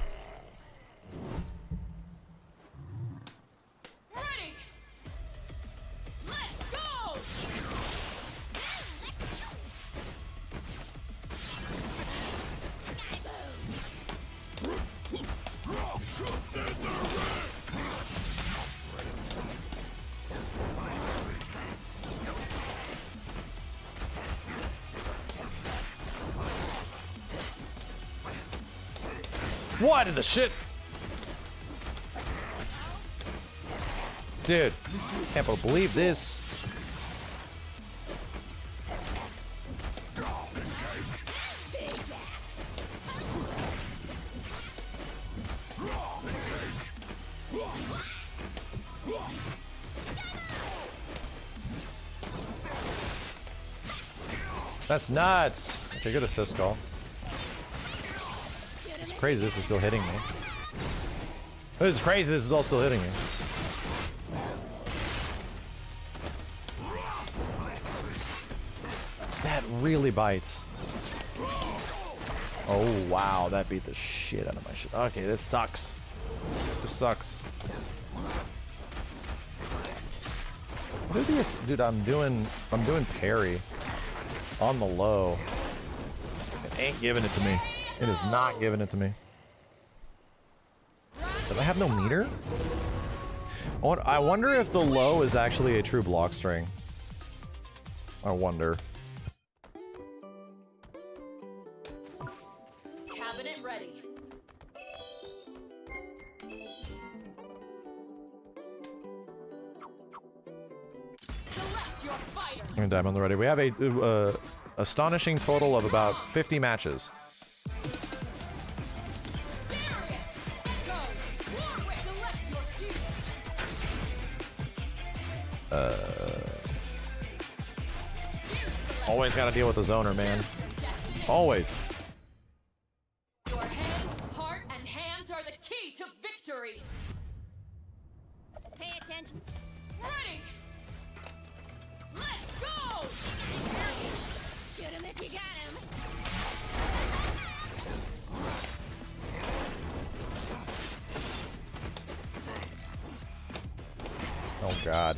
[SPEAKER 2] What in the shit? Dude, can't believe this. That's nuts. Okay, good assist call. It's crazy this is still hitting me. This is crazy this is all still hitting me. That really bites. Oh wow, that beat the shit out of my shit. Okay, this sucks. This sucks. What is this? Dude, I'm doing parry on the low. It ain't giving it to me. It is not giving it to me. Does I have no meter? I wonder if the low is actually a true block string. I wonder.
[SPEAKER 6] Cabinet ready. Select your fighter.
[SPEAKER 2] And I'm on the ready. We have a astonishing total of about 50 matches. Always gotta deal with the zoner, man. Always.
[SPEAKER 6] Your head, heart, and hands are the key to victory. Pay attention. Ready. Let's go. Shoot him if you got him.
[SPEAKER 2] Oh god.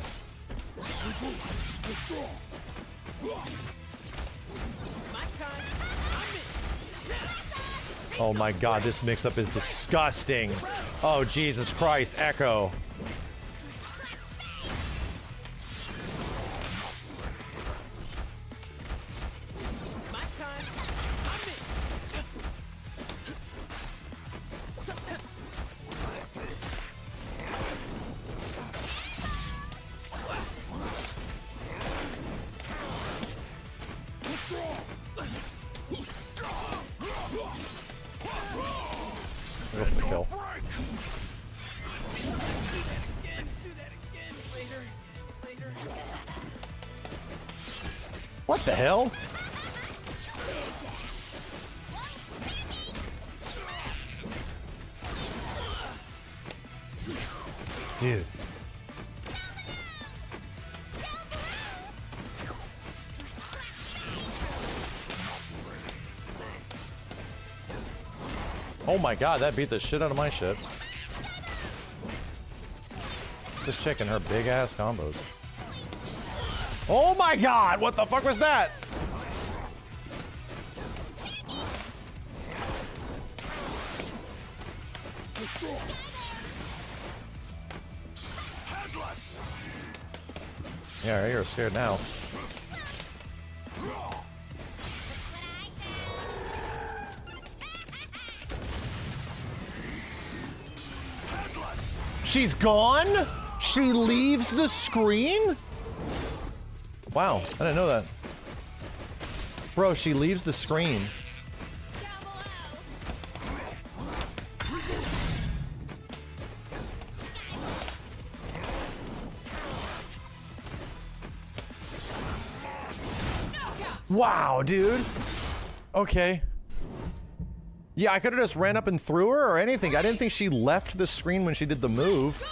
[SPEAKER 2] Oh my god, this mix-up is disgusting. Oh Jesus Christ, Echo. Go for the kill. What the hell? Dude. Oh my god, that beat the shit out of my shit. This chick and her big ass combos. Oh my god, what the fuck was that? Yeah, you're scared now. She's gone? She leaves the screen? Wow, I didn't know that. Bro, she leaves the screen. Wow, dude. Okay. Yeah, I could have just ran up and threw her or anything. I didn't think she left the screen when she did the move.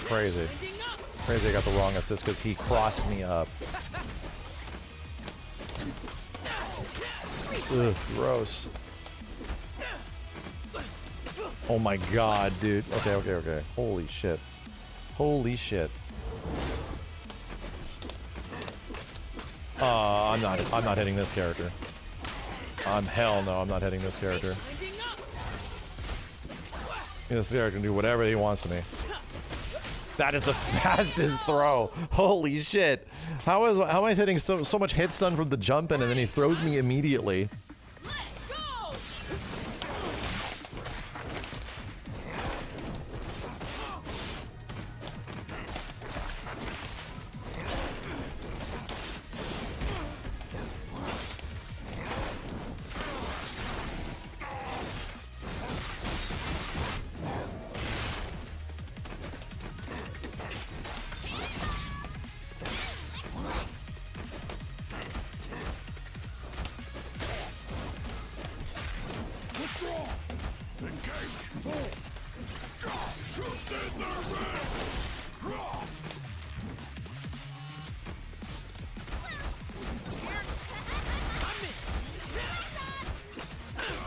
[SPEAKER 2] Crazy. Crazy I got the wrong assist because he crossed me up. Ugh, gross. Oh my god, dude. Okay, okay, okay. Holy shit. Holy shit. I'm not hitting this character. Hell no, I'm not hitting this character. This guy can do whatever he wants to me. That is the fastest throw. Holy shit. How am I hitting so much hit stun from the jump in and then he throws me immediately?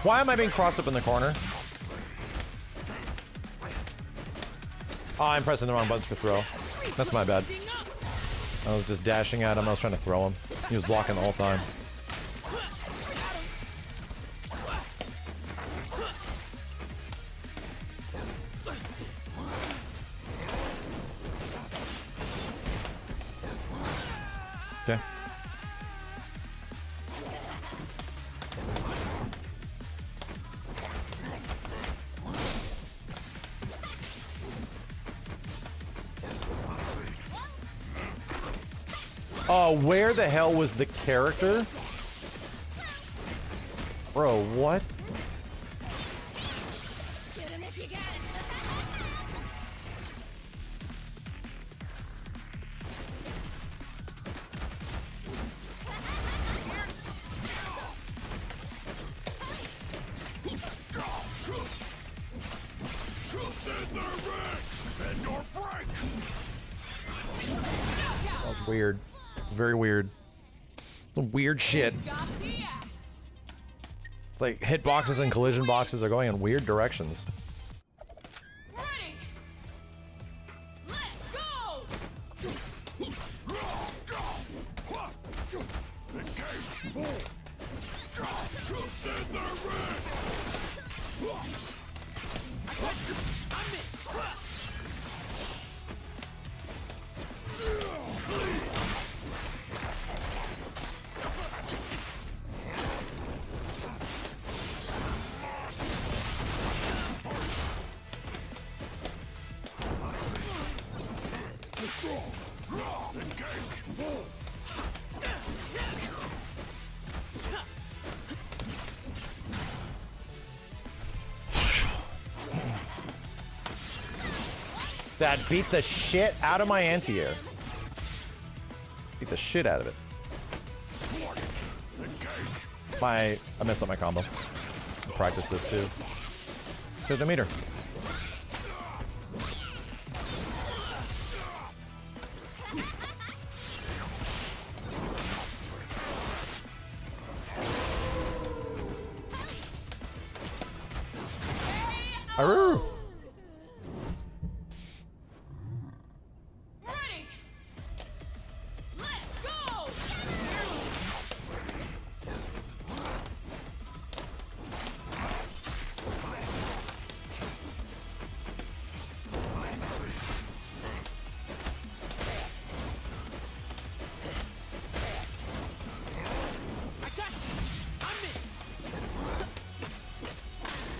[SPEAKER 2] Why am I being crossed up in the corner? Oh, I'm pressing the wrong buttons for throw. That's my bad. I was just dashing at him. I was trying to throw him. He was blocking the whole time. Okay. Where the hell was the character? Bro, what? That's weird. Very weird. Some weird shit. It's like hitboxes and collision boxes are going in weird directions. That beat the shit out of my anti-air. Beat the shit out of it. I messed up my combo. I'll practice this too. There's no meter. Aroo!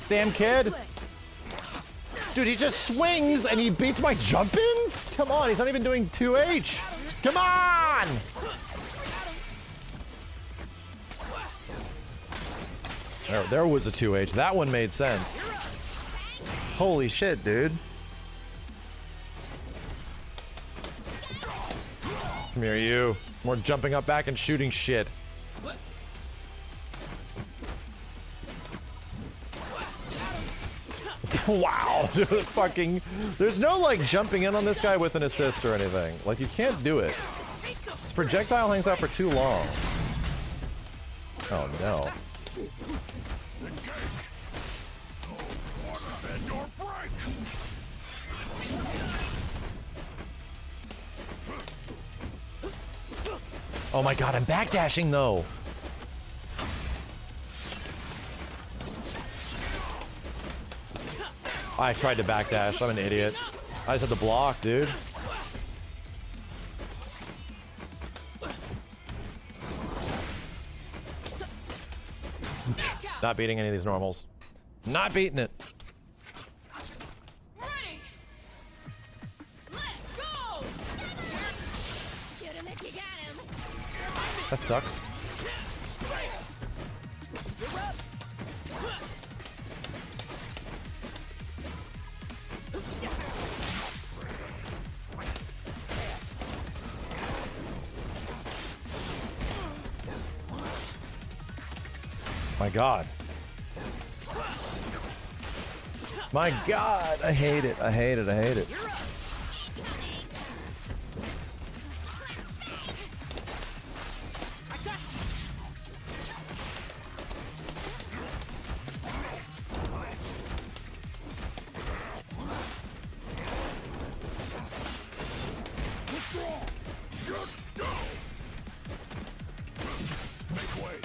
[SPEAKER 2] Damn kid. Dude, he just swings and he beats my jump-ins? Come on, he's not even doing 2H. Come on! There was a 2H. That one made sense. Holy shit, dude. Come here, you. More jumping up back and shooting shit. Wow, fucking, there's no like jumping in on this guy with an assist or anything. Like you can't do it. This projectile hangs out for too long. Oh no. Oh my god, I'm backdashing though. I tried to backdash. I'm an idiot. I just had to block, dude. Not beating any of these normals. Not beating it.
[SPEAKER 6] Ready. Let's go. Shoot him if you got him.
[SPEAKER 2] That sucks. My God. My God, I hate it. I hate it. I hate it.
[SPEAKER 1] Make way.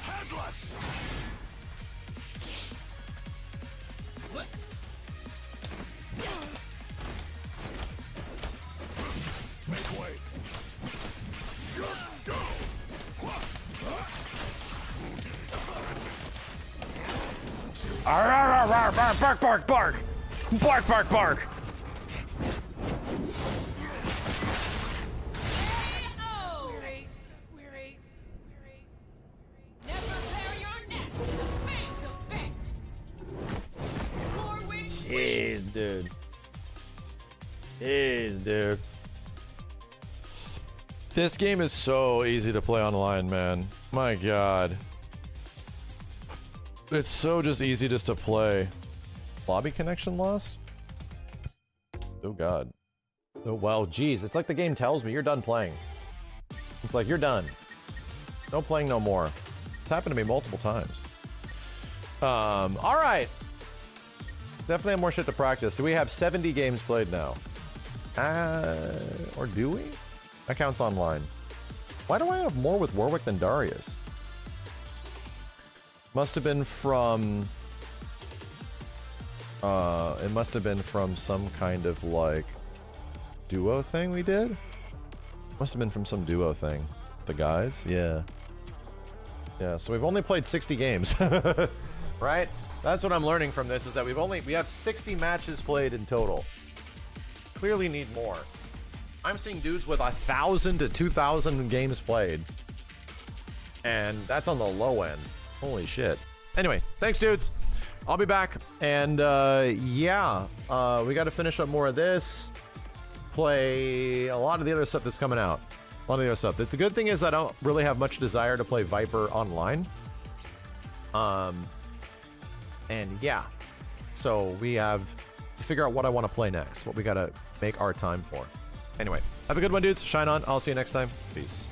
[SPEAKER 1] Headless. Make way. Go.
[SPEAKER 2] Bark, bark, bark. Bark, bark, bark. Jeez, dude. Jeez, dude. This game is so easy to play online, man. My God. It's so just easy just to play. Lobby connection lost? Oh God. Oh wow, geez. It's like the game tells me you're done playing. It's like you're done. No playing no more. It's happened to me multiple times. Alright. Definitely have more shit to practice. So we have 70 games played now. Or do we? That counts online. Why do I have more with Warwick than Darius? Must have been from... it must have been from some kind of, like, duo thing we did? Must have been from some duo thing. The guys? Yeah. Yeah, so we've only played 60 games. Right? That's what I'm learning from this, is that we have 60 matches played in total. Clearly need more. I'm seeing dudes with 1,000 to 2,000 games played. And that's on the low end. Holy shit. Anyway, thanks dudes. I'll be back. And yeah, we got to finish up more of this. Play a lot of the other stuff that's coming out. A lot of the other stuff. The good thing is I don't really have much desire to play Viper online. And yeah, so we have to figure out what I want to play next, what we got to make our time for. Anyway, have a good one, dudes. Shine on. I'll see you next time. Peace.